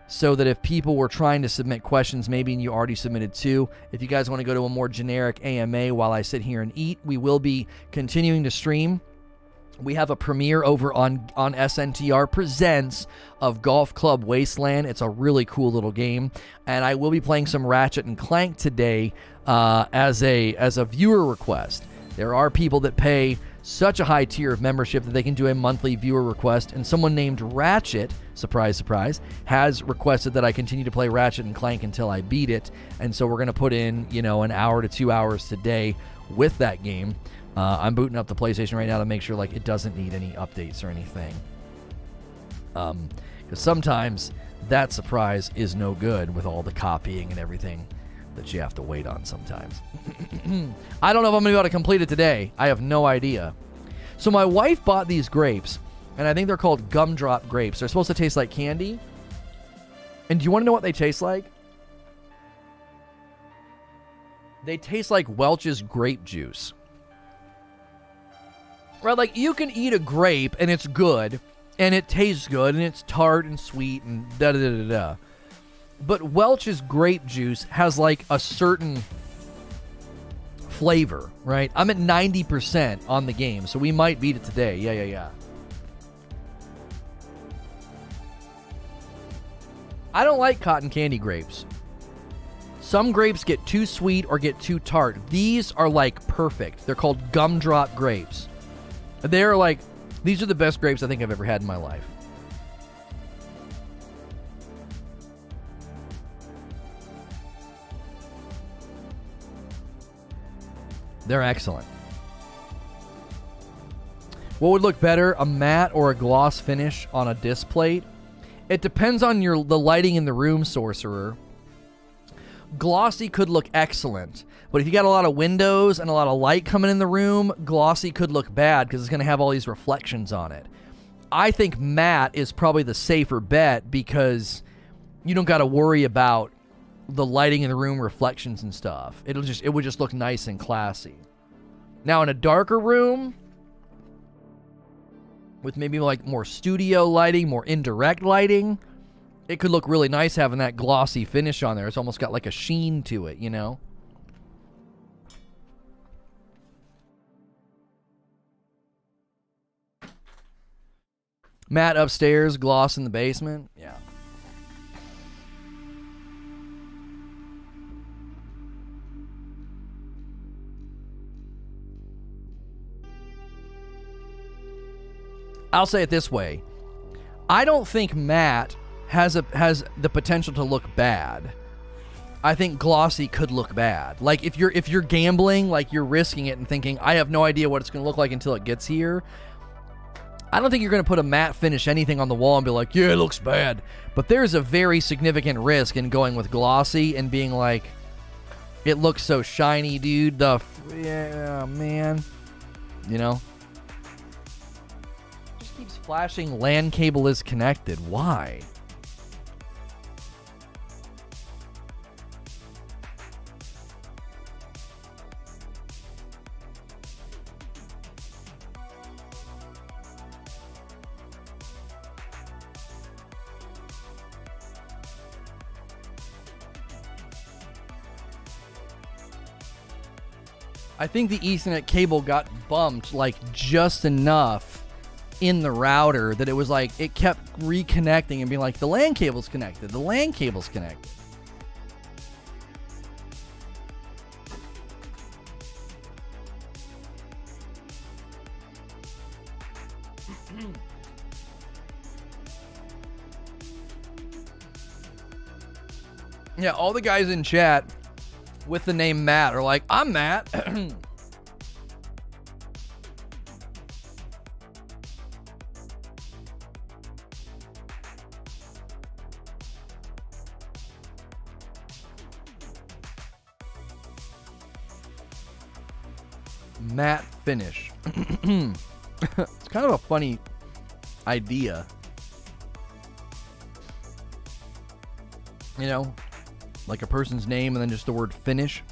so that if people were trying to submit questions, maybe you already submitted two, if you guys want to go to a more generic AMA while I sit here and eat, we will be continuing to stream. We have a premiere over on SNTR Presents of Golf Club Wasteland. It's a really cool little game, and I will be playing some Ratchet and Clank today as a viewer request. There are people that pay such a high tier of membership that they can do a monthly viewer request, and someone named Ratchet, surprise, surprise, has requested that I continue to play Ratchet and Clank until I beat it, and so we're going to put in, an hour to 2 hours today with that game. I'm booting up the PlayStation right now to make sure like it doesn't need any updates or anything. Because sometimes that surprise is no good with all the copying and everything that you have to wait on sometimes. I don't know if I'm going to be able to complete it today. I have no idea. So my wife bought these grapes, and I think they're called gumdrop grapes. They're supposed to taste like candy. And do you want to know what they taste like? They taste like Welch's grape juice. Right, like you can eat a grape and it's good, and it tastes good, and it's tart and sweet and da-da-da-da-da. But Welch's grape juice has like a certain flavor, right? I'm at 90% on the game, so we might beat it today. Yeah. I don't like cotton candy grapes. Some grapes get too sweet or get too tart. These are like perfect. They're called gumdrop grapes. They're like, these are the best grapes I think I've ever had in my life. They're excellent. What would look better, a matte or a gloss finish on a disc plate? It depends on the lighting in the room, Sorcerer. Glossy could look excellent, but if you got a lot of windows and a lot of light coming in the room, glossy could look bad because it's going to have all these reflections on it. I think matte is probably the safer bet because you don't got to worry about the lighting in the room, reflections and stuff. It would just look nice and classy. Now in a darker room with maybe like more studio lighting, more indirect lighting, it could look really nice having that glossy finish on there. It's almost got like a sheen to it, Matte upstairs, gloss in the basement. Yeah. I'll say it this way. I don't think matte has the potential to look bad. I think glossy could look bad. Like if you're gambling, like you're risking it and thinking, I have no idea what it's going to look like until it gets here. I don't think you're going to put a matte finish anything on the wall and be like, yeah, it looks bad. But there's a very significant risk in going with glossy and being like, it looks so shiny, dude. Yeah, man. Just keeps flashing LAN cable is connected. Why? I think the Ethernet cable got bumped like just enough in the router that it was like it kept reconnecting and being like, the LAN cable's connected. The LAN cable's connected. Yeah, all the guys in chat with the name Matt are like, I'm Matt. Matte finish. It's kind of a funny idea. Like a person's name and then just the word finish.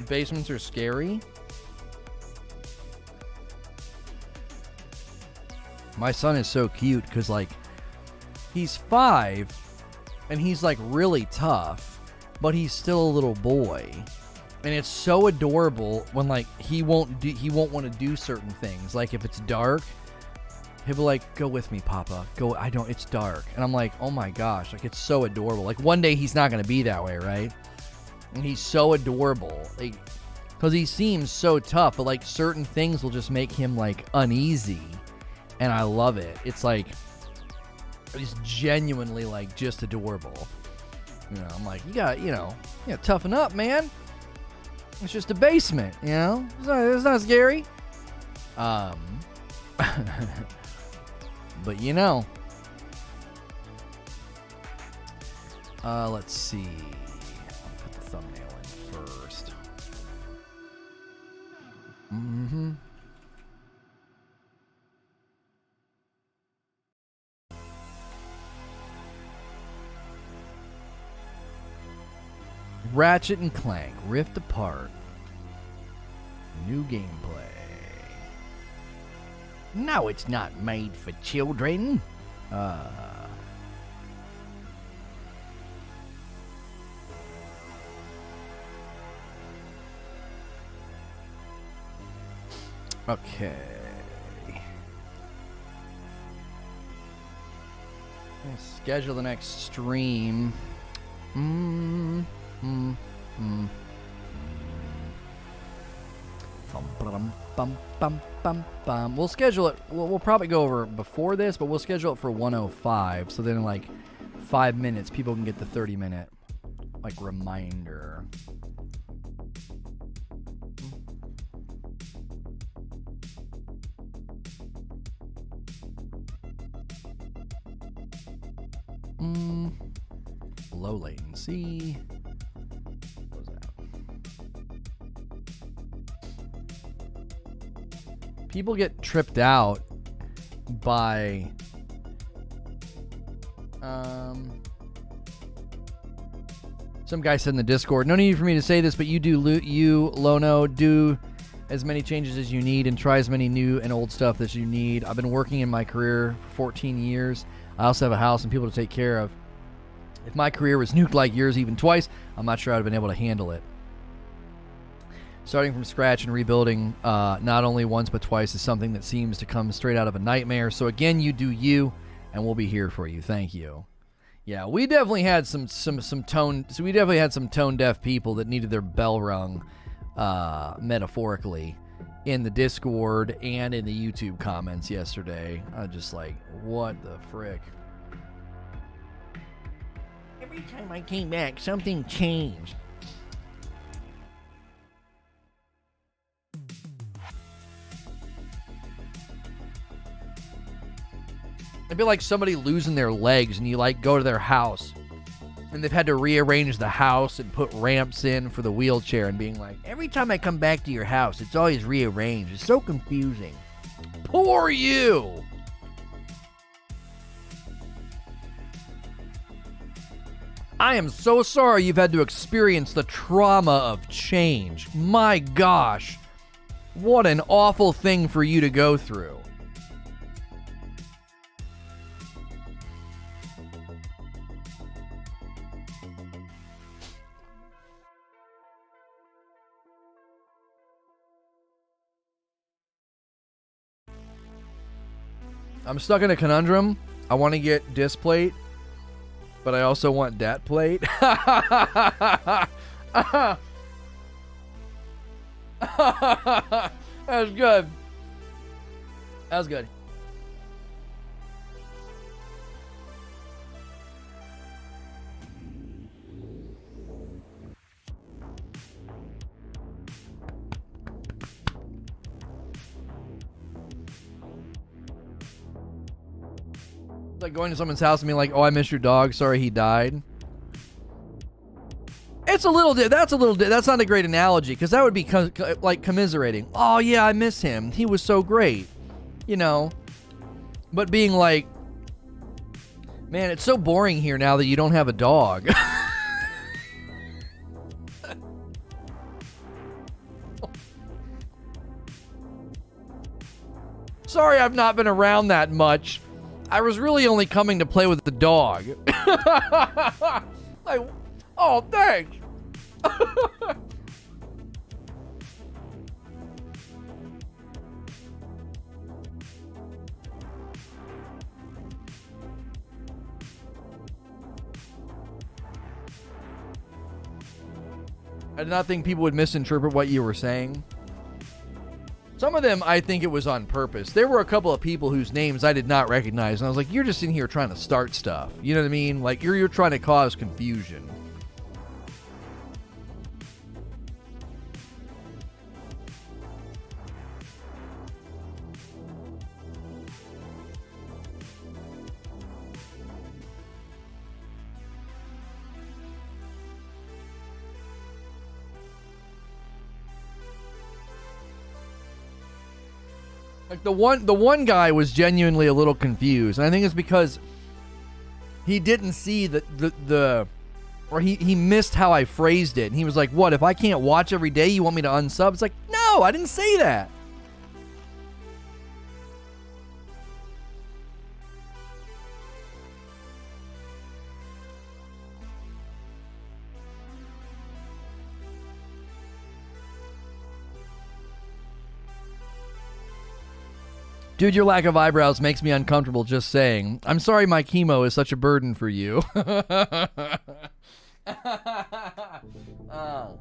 Basements are scary. My son is so cute because, like, he's 5 and he's, like, really tough, but he's still a little boy. And it's so adorable when like he won't want to do certain things. Like if it's dark, he'll be like, "Go with me, Papa. Go. It's dark." And I'm like, "Oh my gosh!" Like it's so adorable. Like one day he's not gonna be that way, right? And he's so adorable, like because he seems so tough, but like certain things will just make him like uneasy, and I love it. It's like he's genuinely like just adorable. You know, I'm like, you gotta toughen up, man. It's just a basement, you know? It's not scary. But you know. Let's see. I'll put the thumbnail in first. Mm-hmm. Ratchet and Clank Rift Apart. New gameplay. No, it's not made for children. Okay. Schedule the next stream. We'll schedule it. We'll probably go over before this, but we'll schedule it for 1:05. So then in like 5 minutes, people can get the 30-minute like reminder. Low latency. What was that? People get tripped out by some guy said in the Discord, no need for me to say this, but you Lono, do as many changes as you need and try as many new and old stuff as you need. I've been working in my career for 14 years. I also have a house and people to take care of. If my career was nuked like yours even twice, I'm not sure I'd have been able to handle it. Starting from scratch and rebuilding not only once but twice is something that seems to come straight out of a nightmare. So again, you do you, and we'll be here for you. Thank you. Yeah, we definitely had some tone deaf people that needed their bell rung, metaphorically, in the Discord and in the YouTube comments yesterday. I was just like, what the frick? Every time I came back, something changed. It'd be like somebody losing their legs and you like go to their house and they've had to rearrange the house and put ramps in for the wheelchair and being like, every time I come back to your house, it's always rearranged. It's so confusing. Poor you! I am so sorry you've had to experience the trauma of change. My gosh. What an awful thing for you to go through. I'm stuck in a conundrum. I want to get disc plate, but I also want dat plate. That was good. That was good. Like going to someone's house and being like, oh, I miss your dog. Sorry he died. It's a little, that's not a great analogy because that would be like commiserating. Oh, yeah, I miss him. He was so great. You know, but being like, man, it's so boring here now that you don't have a dog. Sorry, I've not been around that much. I was really only coming to play with the dog. Like, oh, thanks. I did not think people would misinterpret what you were saying. Some of them, I think it was on purpose. There were a couple of people whose names I did not recognize, and I was like, you're just in here trying to start stuff. You know what I mean? Like, you're trying to cause confusion. Like the one guy was genuinely a little confused, and I think it's because he didn't see or he missed how I phrased it, and he was like, "What, if I can't watch every day, you want me to unsub?" It's like, no, I didn't say that. Dude, your lack of eyebrows makes me uncomfortable just saying. I'm sorry my chemo is such a burden for you. Oh.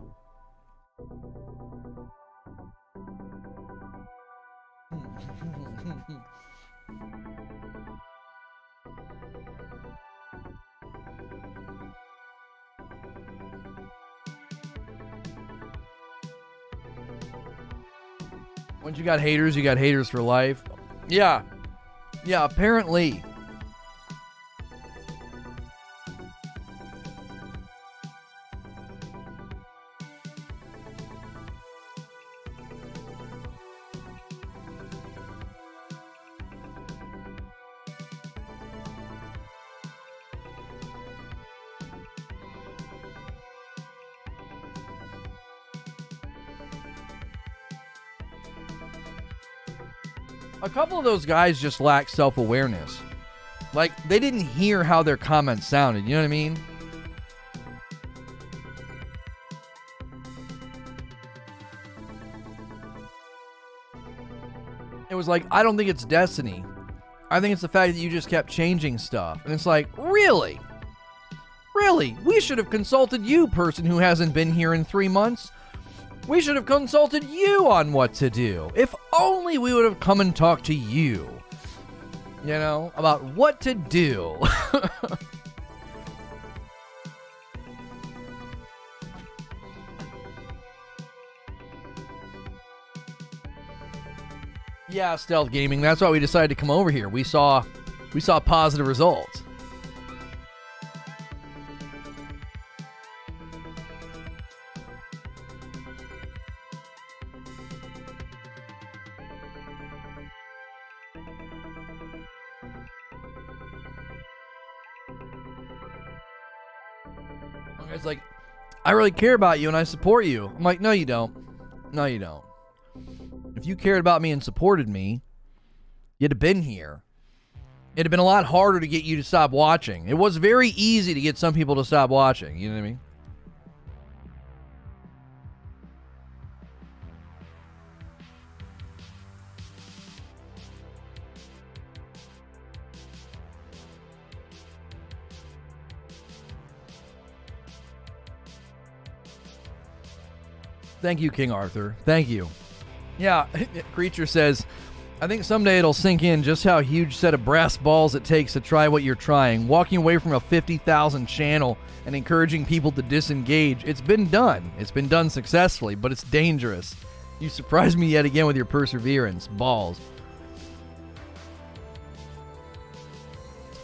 Once you got haters for life. Yeah, apparently. A couple of those guys just lack self-awareness. Like, they didn't hear how their comments sounded, you know what I mean? It was like, I don't think it's destiny. I think it's the fact that you just kept changing stuff. And it's like, really? Really? We should have consulted you, person who hasn't been here in 3 months. We should have consulted you on what to do. If only we would have come and talked to you, you know, about what to do. Yeah, Stealth Gaming. That's why we decided to come over here. We saw positive results. It's like, I really care about you and I support you. I'm like, no, you don't. No, you don't. If you cared about me and supported me, you'd have been here. It'd have been a lot harder to get you to stop watching. It was very easy to get some people to stop watching. You know what I mean? Thank you, King Arthur. Thank you. Yeah, Creature says, I think someday it'll sink in just how huge set of brass balls it takes to try what you're trying. Walking away from a 50,000 channel and encouraging people to disengage. It's been done. It's been done successfully, but it's dangerous. You surprised me yet again with your perseverance. Balls.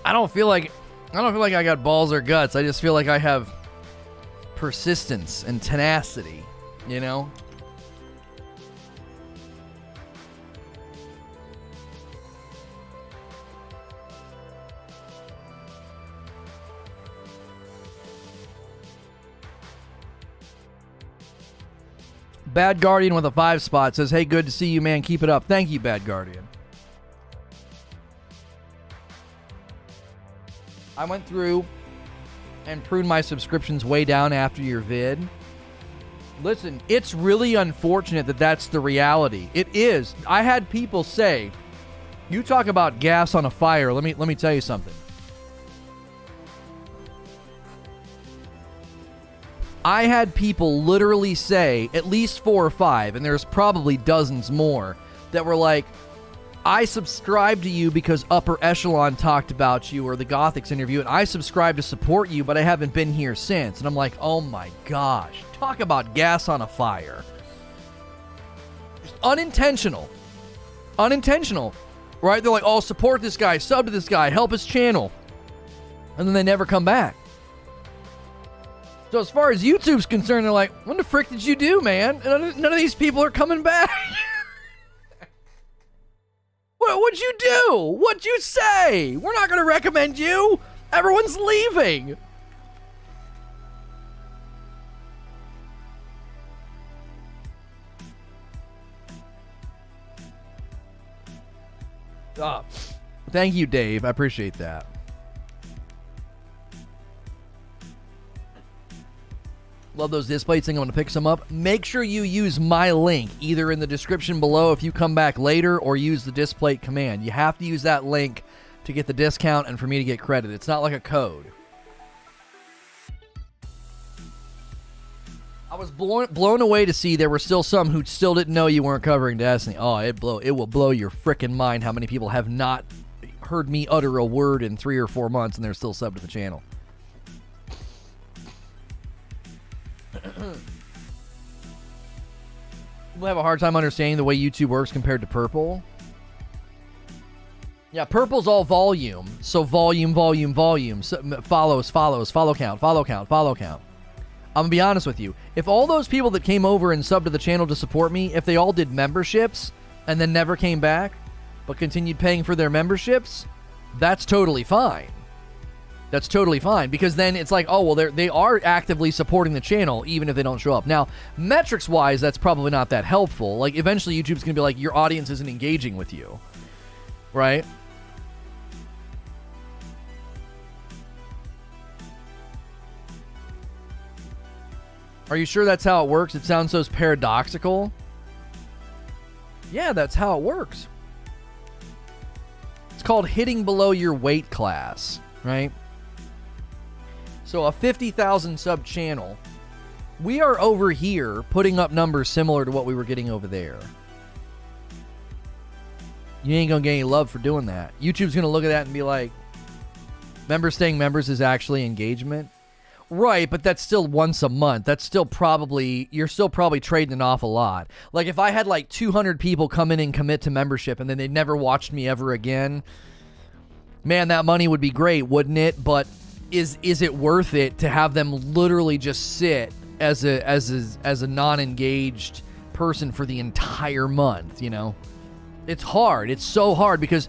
I don't feel like I got balls or guts. I just feel like I have persistence and tenacity. You know? Bad Guardian with a 5 spot says, hey, good to see you, man. Keep it up. Thank you, Bad Guardian. I went through and pruned my subscriptions way down after your vid. Listen, it's really unfortunate that that's the reality. It is. I had people say, you talk about gas on a fire. Let me tell you something. I had people literally say, at least 4 or 5, and there's probably dozens more, that were like, I subscribed to you because Upper Echelon talked about you, or the Gothics interview, and I subscribed to support you, but I haven't been here since. And I'm like, oh my gosh, talk about gas on a fire. Just unintentional, right? They're like, oh, support this guy, sub to this guy, help his channel. And then they never come back. So as far as YouTube's concerned, they're like, what the frick did you do, man? None of these people are coming back. What'd you do? What'd you say? We're not going to recommend you. Everyone's leaving. Thank you, Dave. I appreciate that. Love those displays. Think I'm going to pick some up. Make sure you use my link, either in the description below if you come back later, or use the display command. You have to use that link to get the discount and for me to get credit. It's not like a code. I was blown away to see there were still some who still didn't know you weren't covering Destiny. Oh, it will blow your frickin' mind how many people have not heard me utter a word in 3 or 4 months and they're still subbed to the channel. People have a hard time understanding the way YouTube works compared to Purple. Yeah, Purple's all volume. So volume. So follow count. I'm going to be honest with you. If all those people that came over and subbed to the channel to support me, if they all did memberships and then never came back, but continued paying for their memberships, that's totally fine. That's totally fine, because then it's like, oh, well, they are actively supporting the channel, even if they don't show up. Now, metrics-wise, that's probably not that helpful. Like, eventually YouTube's going to be like, your audience isn't engaging with you, right? Are you sure that's how it works? It sounds so paradoxical. Yeah, that's how it works. It's called hitting below your weight class, right? So a 50,000 sub channel, we are over here putting up numbers similar to what we were getting over there. You ain't gonna get any love for doing that. YouTube's gonna look at that and be like, members staying members is actually engagement. Right, but that's still once a month. That's still probably, you're still probably trading an awful lot. Like if I had like 200 people come in and commit to membership and then they never watched me ever again, man, that money would be great, wouldn't it? But is it worth it to have them literally just sit as a non-engaged person for the entire month, you know? It's hard. It's so hard because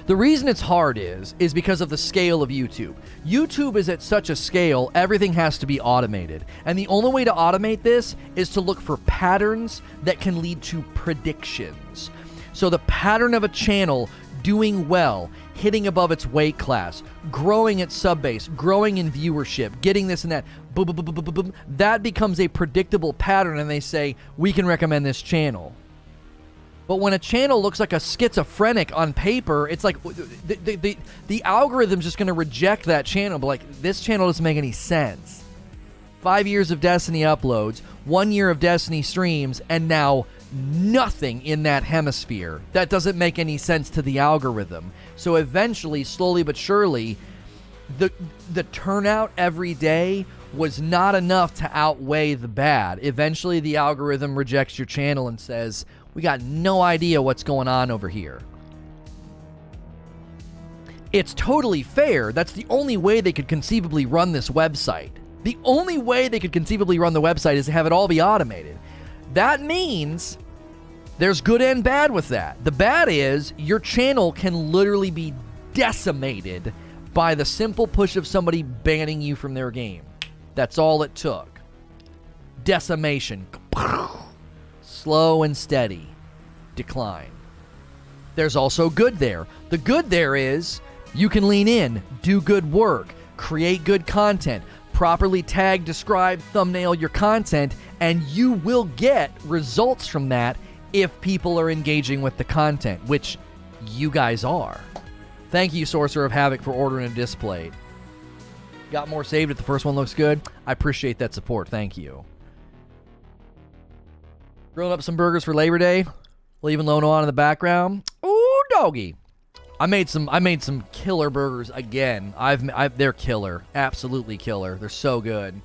the reason it's hard is because of the scale of YouTube. YouTube is at such a scale, everything has to be automated. And the only way to automate this is to look for patterns that can lead to predictions. So the pattern of a channel doing well, hitting above its weight class, growing its sub base, growing in viewership, getting this and that, boom, boom, boom, boom, boom, boom, that becomes a predictable pattern, and they say, we can recommend this channel. But when a channel looks like a schizophrenic on paper, it's like the algorithm's just going to reject that channel. But like, this channel doesn't make any sense. 5 years of Destiny uploads, 1 year of Destiny streams, and now nothing in that hemisphere. That doesn't make any sense to the algorithm. So eventually, slowly but surely, the turnout every day was not enough to outweigh the bad. Eventually, the algorithm rejects your channel and says, we got no idea what's going on over here. It's totally fair. That's the only way they could conceivably run this website. The only way they could conceivably run the website is to have it all be automated. That means there's good and bad with that. The bad is your channel can literally be decimated by the simple push of somebody banning you from their game. That's all it took. Decimation. Slow and steady decline. There's also good there. The good there is you can lean in, do good work, create good content, properly tag, describe, thumbnail your content, and you will get results from that if people are engaging with the content, which you guys are. Thank you, Sorcerer of Havoc, for ordering a display. Got more saved if the first one looks good. I appreciate that support. Thank you. Grilling up some burgers for Labor Day. Leaving Lono on in the background. Ooh, doggy. I made some killer burgers again. They're killer. Absolutely killer. They're so good.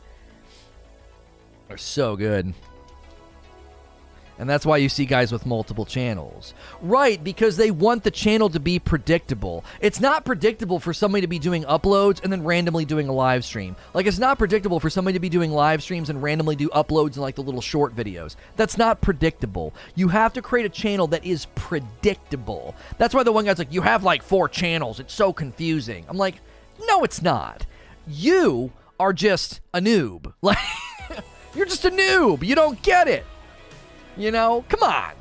They're so good. And that's why you see guys with multiple channels. Right, because they want the channel to be predictable. It's not predictable for somebody to be doing uploads and then randomly doing a live stream. Like, it's not predictable for somebody to be doing live streams and randomly do uploads and like the little short videos. That's not predictable. You have to create a channel that is predictable. That's why the one guy's like, you have like 4 channels. It's so confusing. I'm like, no, it's not. You are just a noob. Like, you're just a noob. You don't get it. You know, come on.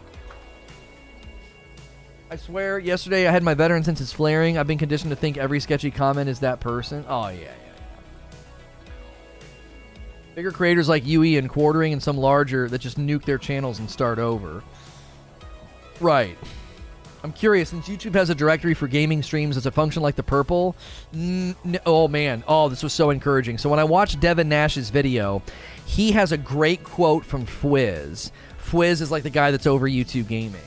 I swear, yesterday I had my veteran senses flaring. I've been conditioned to think every sketchy comment is that person. Oh, yeah. Bigger creators like UE and Quartering and some larger that just nuke their channels and start over. Right. I'm curious, since YouTube has a directory for gaming streams, does it function like the purple? Oh, man. Oh, this was so encouraging. So when I watched Devin Nash's video, he has a great quote from Fwiz. Fwiz is like the guy that's over YouTube gaming.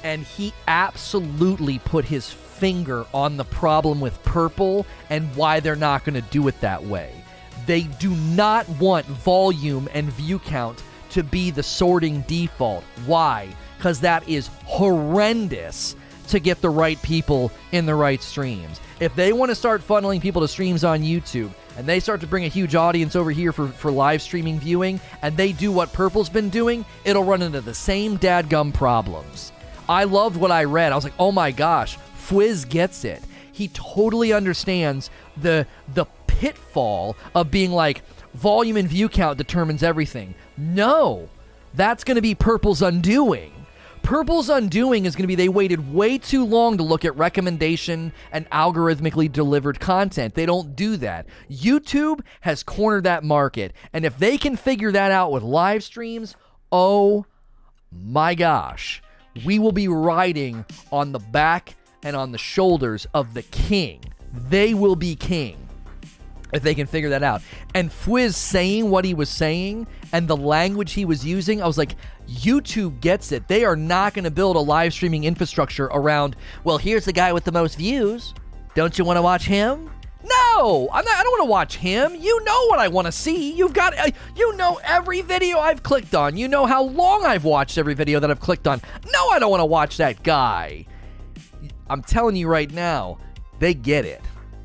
And he absolutely put his finger on the problem with purple and why they're not going to do it that way. They do not want volume and view count to be the sorting default. Why? Because that is horrendous to get the right people in the right streams. If they want to start funneling people to streams on YouTube, and they start to bring a huge audience over here for live streaming viewing, and they do what Purple's been doing, it'll run into the same dadgum problems. I loved what I read. I was like, oh my gosh, Fwiz gets it. He totally understands the pitfall of being like, volume and view count determines everything. No, that's going to be Purple's undoing. Purple's undoing is going to be they waited way too long to look at recommendation and algorithmically delivered content. They don't do that. YouTube has cornered that market. And if they can figure that out with live streams, oh my gosh, we will be riding on the back and on the shoulders of the king. They will be king if they can figure that out. And Fwiz saying what he was saying and the language he was using, I was like, YouTube gets it. They are not going to build a live streaming infrastructure around, well, here's the guy with the most views. Don't you want to watch him? No, I don't want to watch him. You know what I want to see. You know every video I've clicked on. You know how long I've watched every video that I've clicked on. No, I don't want to watch that guy. I'm telling you right now, they get it.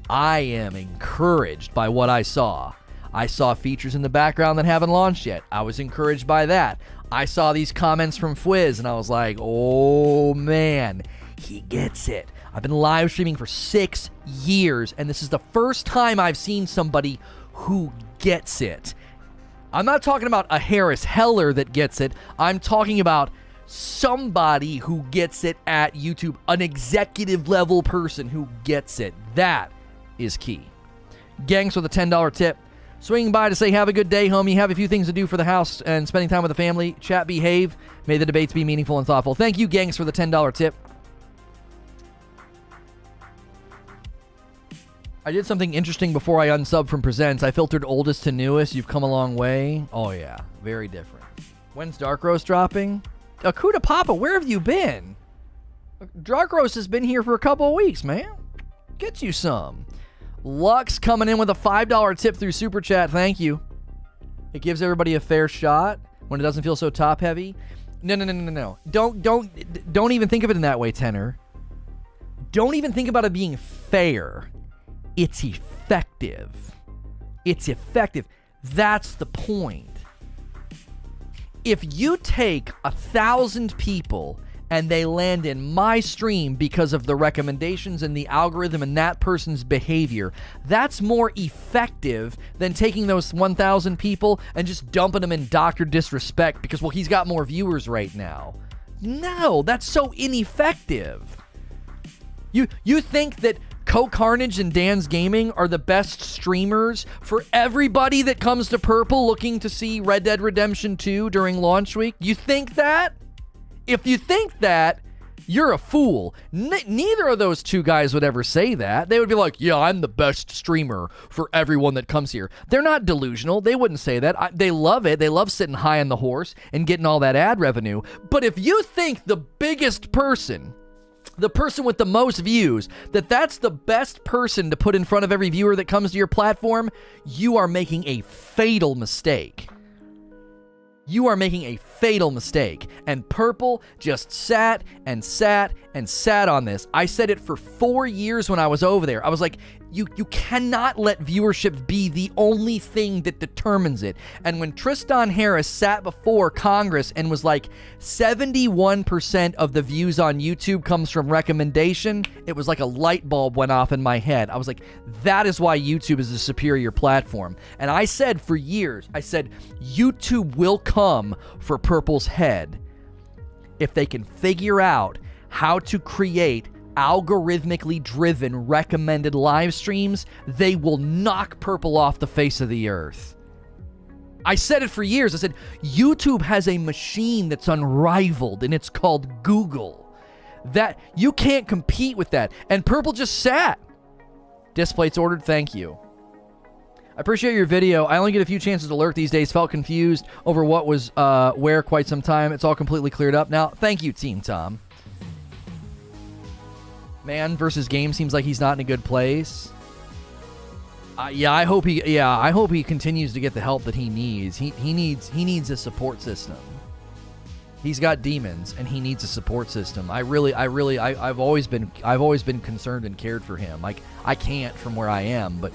I am encouraged by what I saw. I saw features in the background that haven't launched yet. I was encouraged by that. I saw these comments from Fwiz, and I was like, oh, man, he gets it. I've been live streaming for 6 years, and this is the first time I've seen somebody who gets it. I'm not talking about a Harris Heller that gets it. I'm talking about somebody who gets it at YouTube, an executive-level person who gets it. That is key. Gangs with a $10 tip. Swinging by to say, have a good day, homie. Have a few things to do for the house and spending time with the family. Chat, behave. May the debates be meaningful and thoughtful. Thank you, Gangs, for the $10 tip. I did something interesting before I unsubbed from Presents. I filtered oldest to newest. You've come a long way. Oh, yeah. Very different. When's Dark Roast dropping? Akuta Papa, where have you been? Dark Roast has been here for a couple of weeks, man. Get you some. Lux coming in with a $5 tip through Super Chat. Thank you. It gives everybody a fair shot when it doesn't feel so top heavy. No. Don't even think of it in that way, Tenor. Don't even think about it being fair. It's effective. It's effective. That's the point. If you take 1,000 people and they land in my stream because of the recommendations and the algorithm and that person's behavior, that's more effective than taking those 1,000 people and just dumping them in Dr. Disrespect because, well, he's got more viewers right now. No, that's so ineffective. You think that Coke Carnage and Dan's Gaming are the best streamers for everybody that comes to Purple looking to see Red Dead Redemption 2 during launch week? You think that? If you think that, You're a fool. Neither of those two guys would ever say that. They would be like, yeah, I'm the best streamer for everyone that comes here. They're not delusional. They wouldn't say that. They love it. They love sitting high on the horse and getting all that ad revenue. But if you think the biggest person, the person with the most views, that's the best person to put in front of every viewer that comes to your platform, you are making a fatal mistake. You are making a fatal mistake. And Purple just sat and sat and sat on this. I said it for 4 years when I was over there. I was like, you cannot let viewership be the only thing that determines it. And when Tristan Harris sat before Congress and was like, 71% of the views on YouTube comes from recommendation, it was like a light bulb went off in my head. I was like, that is why YouTube is a superior platform. And I said for years, I said, YouTube will come for Purple's head if they can figure out how to create algorithmically driven recommended live streams. They will knock Purple off the face of the earth. I said it for years. I said, YouTube has a machine that's unrivaled, and it's called Google. That you can't compete with that. And Purple just sat. Displates ordered, thank you. I appreciate your video. I only get a few chances to lurk these days. Felt confused over what was where quite some time. It's all completely cleared up now. Thank you, Team Tom. Man versus game seems like he's not in a good place. I hope he continues to get the help that he needs. He needs a support system. He's got demons and he needs a support system. I've always been concerned and cared for him. Like, I can't from where I am, but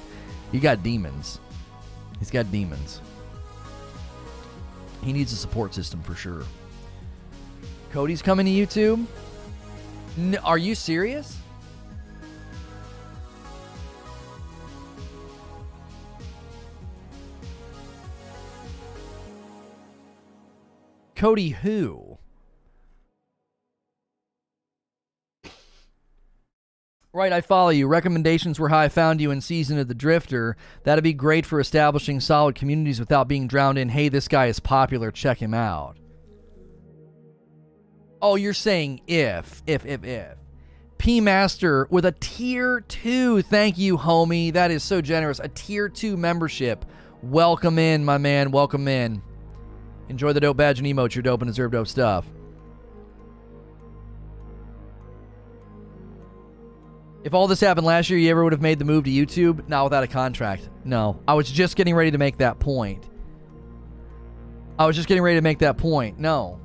he got demons. He's got demons. He needs a support system for sure. Cody's coming to YouTube? Are you serious? Cody who? Right, I follow you. Recommendations were how I found you in Season of the Drifter. That'd be great for establishing solid communities without being drowned in, hey, this guy is popular, check him out. Oh, you're saying if. P-Master with a tier 2. Thank you, homie. That is so generous. A tier 2 membership. Welcome in, my man. Welcome in. Enjoy the dope badge and emotes. You're dope and deserve dope stuff. If all this happened last year, you ever would have made the move to YouTube? Not without a contract. No. I was just getting ready to make that point. No.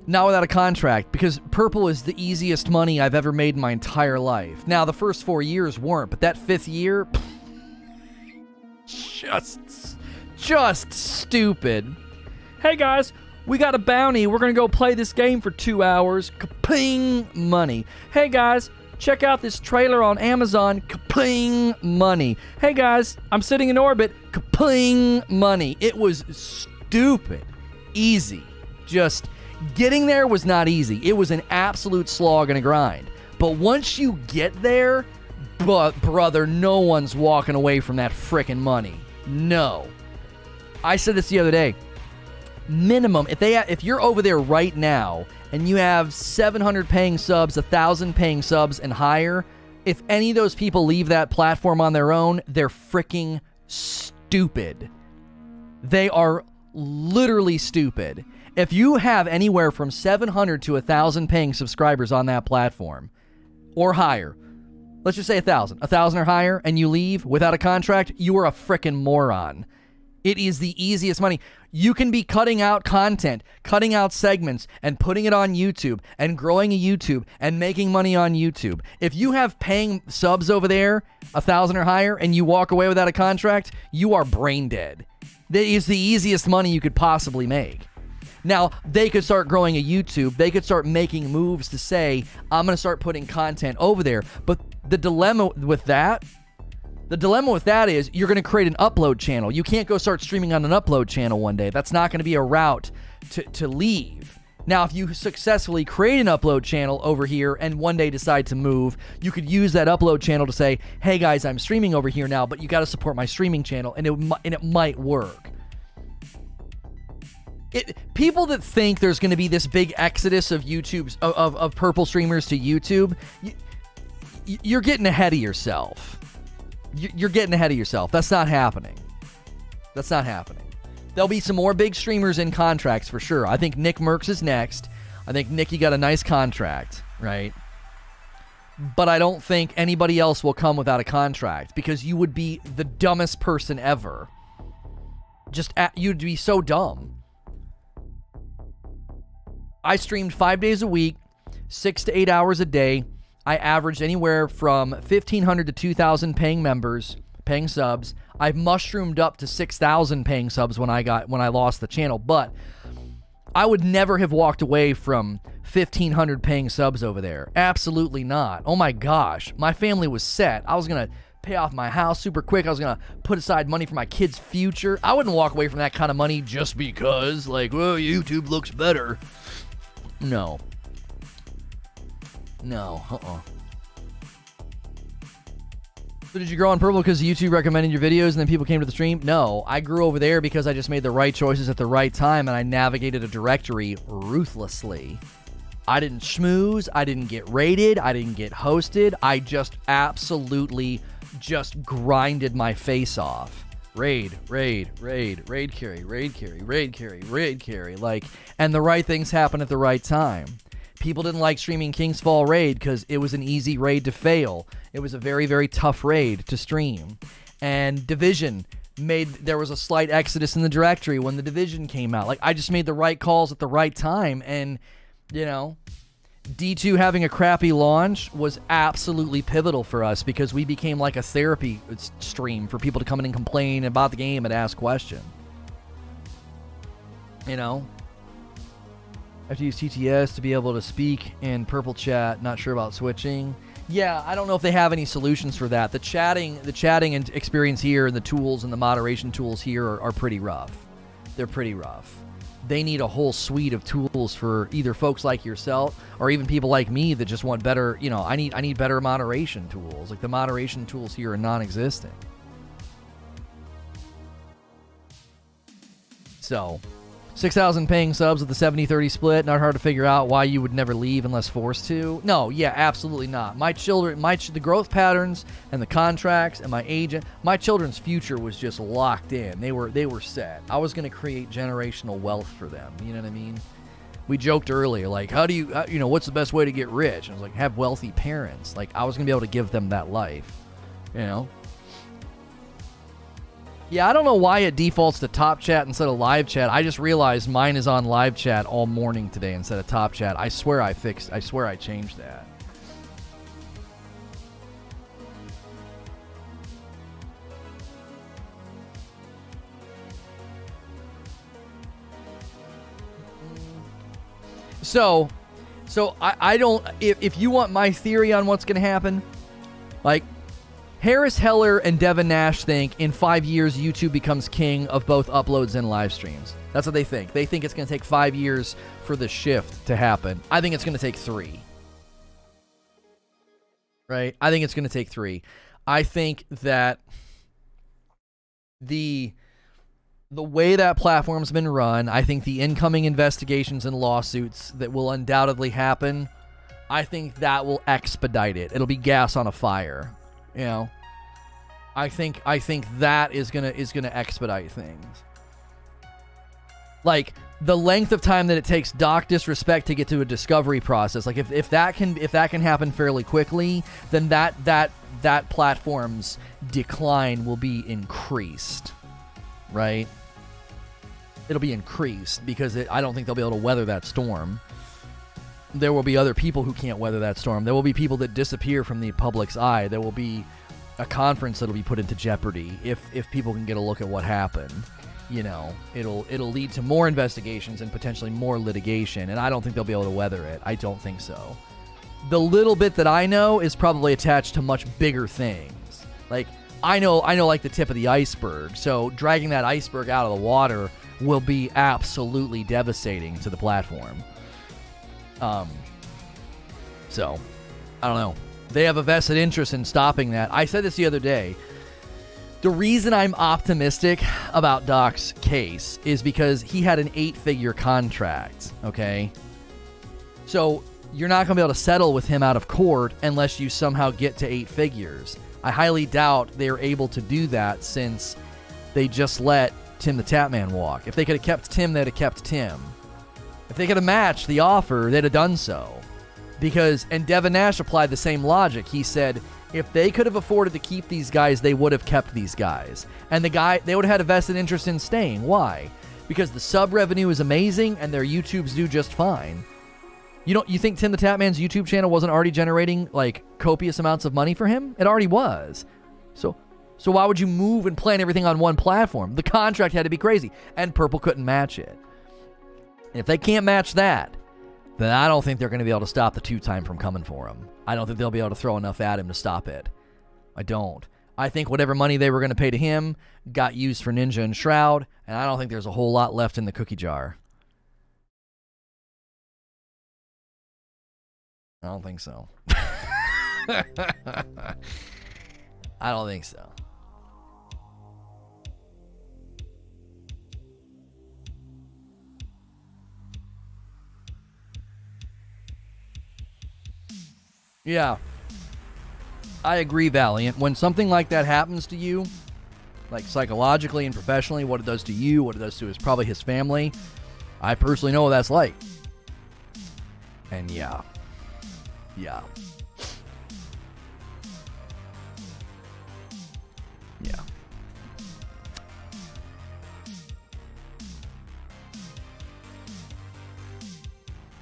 Not without a contract, because Purple is the easiest money I've ever made in my entire life. Now, the first 4 years weren't, but that 5th year, just stupid. Hey guys, we got a bounty. We're gonna go play this game for 2 hours. Kaping, money. Hey guys, check out this trailer on Amazon. Kaping, money. Hey guys, I'm sitting in orbit. Kaping, money. It was stupid. Easy. Just getting there was not easy. It was an absolute slog and a grind. But once you get there, brother, no one's walking away from that frickin' money. No. I said this the other day. Minimum, if you're over there right now and you have 700 paying subs, 1,000 paying subs and higher, if any of those people leave that platform on their own, they're freaking stupid. They are literally stupid. If you have anywhere from 700 to 1,000 paying subscribers on that platform or higher, let's just say 1,000 or higher, and you leave without a contract, you are a frickin' moron. It is the easiest money. You can be cutting out content, cutting out segments, and putting it on YouTube, and growing a YouTube, and making money on YouTube. If you have paying subs over there, 1,000 or higher, and you walk away without a contract, you are brain dead. That is the easiest money you could possibly make. Now, they could start growing a YouTube. They could start making moves to say, I'm going to start putting content over there. But the dilemma with that is you're going to create an upload channel. You can't go start streaming on an upload channel one day. That's not going to be a route to leave. Now, if you successfully create an upload channel over here and one day decide to move, you could use that upload channel to say, hey guys, I'm streaming over here now, but you got to support my streaming channel, and it might work. People that think there's going to be this big exodus of YouTube's of purple streamers to YouTube, you're getting ahead of yourself. You're getting ahead of yourself. That's not happening. That's not happening. There'll be some more big streamers in contracts for sure. I think Nick Merckx is next. I think Nicky got a nice contract, right? But I don't think anybody else will come without a contract, because you would be the dumbest person ever. You'd be so dumb. I streamed 5 days a week, 6 to 8 hours a day. I averaged anywhere from 1,500 to 2,000 paying subs. I've mushroomed up to 6,000 paying subs when I lost the channel, but I would never have walked away from 1,500 paying subs over there. Absolutely not. Oh my gosh. My family was set. I was going to pay off my house super quick. I was going to put aside money for my kids' future. I wouldn't walk away from that kind of money just because, like, well, YouTube looks better. No. So did you grow on purple because YouTube recommended your videos and then people came to the stream? No, I grew over there because I just made the right choices at the right time and I navigated a directory ruthlessly. I didn't schmooze, I didn't get raided, I didn't get hosted. I just absolutely just grinded my face off. Raid carry. Like, and the right things happen at the right time. People didn't like streaming King's Fall Raid because it was an easy raid to fail. It was a very, very tough raid to stream. And Division there was a slight exodus in the directory when the Division came out. Like, I just made the right calls at the right time. And, you know, D2 having a crappy launch was absolutely pivotal for us because we became like a therapy stream for people to come in and complain about the game and ask questions. You know? I have to use TTS to be able to speak in purple chat. Not sure about switching. Yeah, I don't know if they have any solutions for that. The chatting and experience here and the tools and the moderation tools here are pretty rough. They're pretty rough. They need a whole suite of tools for either folks like yourself or even people like me that just want better, you know, I need better moderation tools. Like, the moderation tools here are non-existent. So, 6,000 paying subs with the 70-30 split. Not hard to figure out why you would never leave unless forced to. No, yeah, absolutely not. My children, the growth patterns and the contracts and my agent, my children's future was just locked in. They were set. I was going to create generational wealth for them. You know what I mean? We joked earlier, like, how do you, what's the best way to get rich? And I was like, have wealthy parents. Like, I was going to be able to give them that life, you know? Yeah, I don't know why it defaults to top chat instead of live chat. I just realized mine is on live chat all morning today instead of top chat. I swear I changed that. So I don't, if you want my theory on what's going to happen, like, Harris Heller and Devin Nash think in 5 years YouTube becomes king of both uploads and live streams. That's what they think. They think it's going to take 5 years for the shift to happen. I think it's going to take 3. Right? I think it's going to take 3. I think that the way that platform's been run, I think the incoming investigations and lawsuits that will undoubtedly happen, I think that will expedite it. It'll be gas on a fire. You know, I think that is gonna expedite things. Like, the length of time that it takes Doc Disrespect to get to a discovery process. Like, if that can happen fairly quickly, then that platform's decline will be increased, right? It'll be increased because I don't think they'll be able to weather that storm. There will be other people who can't weather that storm. There will be people that disappear from the public's eye. There will be a conference that'll be put into jeopardy if people can get a look at what happened. You know, it'll lead to more investigations and potentially more litigation, and I don't think they'll be able to weather it. I don't think so. The little bit that I know is probably attached to much bigger things. Like, I know like the tip of the iceberg. So dragging that iceberg out of the water will be absolutely devastating to the platform. So, I don't know. They have a vested interest in stopping that. I said this the other day. The reason I'm optimistic about Doc's case is because he had an 8-figure contract, okay? So you're not going to be able to settle with him out of court unless you somehow get to 8 figures. I highly doubt they're able to do that since they just let Tim the Tatman walk. If they could have kept Tim, they'd have kept Tim. If they could have matched the offer, they'd have done so. And Devin Nash applied the same logic. He said, if they could have afforded to keep these guys, they would have kept these guys. And they would have had a vested interest in staying. Why? Because the sub revenue is amazing and their YouTubes do just fine. You think Tim the Tatman's YouTube channel wasn't already generating like copious amounts of money for him? It already was. So why would you move and plan everything on one platform? The contract had to be crazy, and Purple couldn't match it. And if they can't match that, then I don't think they're going to be able to stop the 2-time from coming for him. I don't think they'll be able to throw enough at him to stop it. I don't. I think whatever money they were going to pay to him got used for Ninja and Shroud, and I don't think there's a whole lot left in the cookie jar. I don't think so. I don't think so. Yeah. I agree, Valiant. When something like that happens to you, like psychologically and professionally, what it does to you, what it does to probably his family, I personally know what that's like. And yeah. Yeah.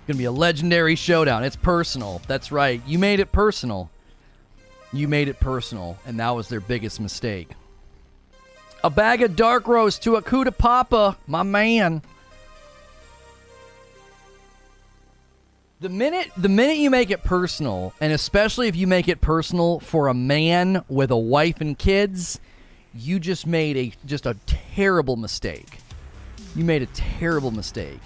Gonna be a legendary showdown. It's personal. That's right. You made it personal. You made it personal, and that was their biggest mistake. A bag of dark roast to Akuta Papa, my man. The minute you make it personal, and especially if you make it personal for a man with a wife and kids, you just made a terrible mistake. You made a terrible mistake.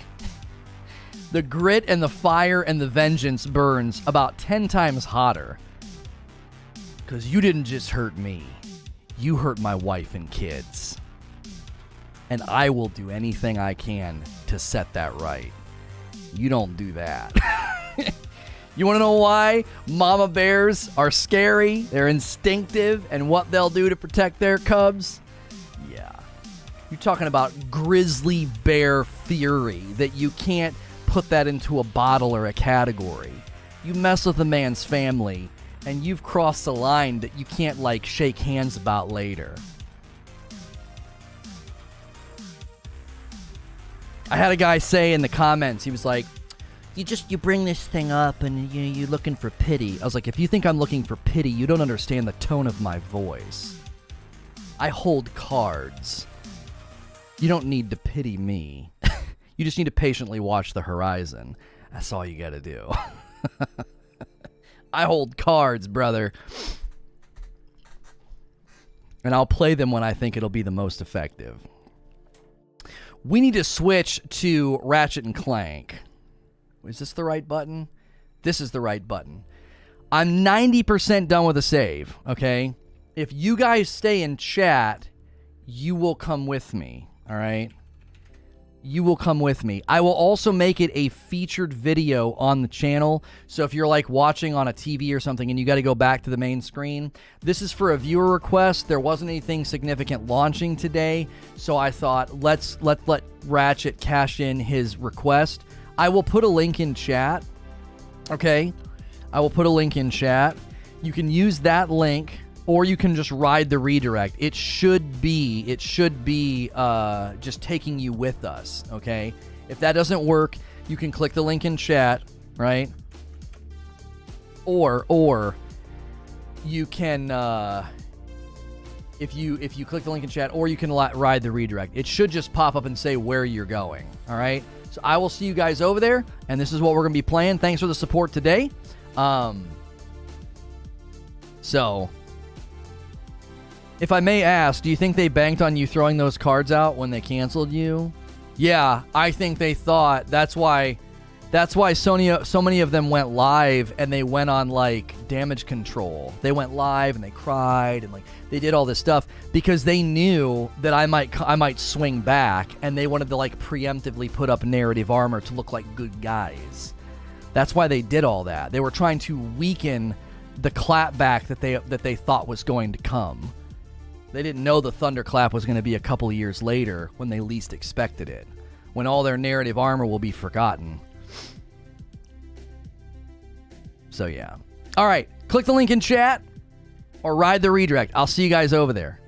The grit and the fire and the vengeance burns about 10 times hotter. Because you didn't just hurt me. You hurt my wife and kids. And I will do anything I can to set that right. You don't do that. You want to know why mama bears are scary? They're instinctive and what they'll do to protect their cubs? Yeah. You're talking about grizzly bear fury that you can't put that into a bottle or a category. You mess with a man's family and you've crossed the line that you can't like shake hands about later. I had a guy say in the comments, he was like, you bring this thing up and you're looking for pity. I was like, if you think I'm looking for pity, you don't understand the tone of my voice. I hold cards. You don't need to pity me. You just need to patiently watch the horizon. That's all you gotta do. I hold cards, brother. And I'll play them when I think it'll be the most effective. We need to switch to Ratchet and Clank. Is this the right button? This is the right button. I'm 90% done with the save, okay? If you guys stay in chat, you will come with me, all right? You will come with me. I will also make it a featured video on the channel. So if you're like watching on a TV or something and you got to go back to the main screen, this is for a viewer request. There wasn't anything significant launching today. So I thought let Ratchet cash in his request. I will put a link in chat. Okay. I will put a link in chat. You can use that link, or you can just ride the redirect. It should be just taking you with us, okay? If that doesn't work, you can click the link in chat, right? Or you can, if you click the link in chat, or you can ride the redirect. It should just pop up and say where you're going, all right? So I will see you guys over there, and this is what we're going to be playing. Thanks for the support today. So... if I may ask, do you think they banked on you throwing those cards out when they canceled you? Yeah, I think they thought that's why That's why Sony, so many of them went live and they went on like damage control. They went live and they cried and like they did all this stuff because they knew that I might swing back, and they wanted to like preemptively put up narrative armor to look like good guys. That's why they did all that. They were trying to weaken the clapback that they thought was going to come. They didn't know the thunderclap was going to be a couple years later when they least expected it, when all their narrative armor will be forgotten. So yeah. All right, click the link in chat or ride the redirect. I'll see you guys over there.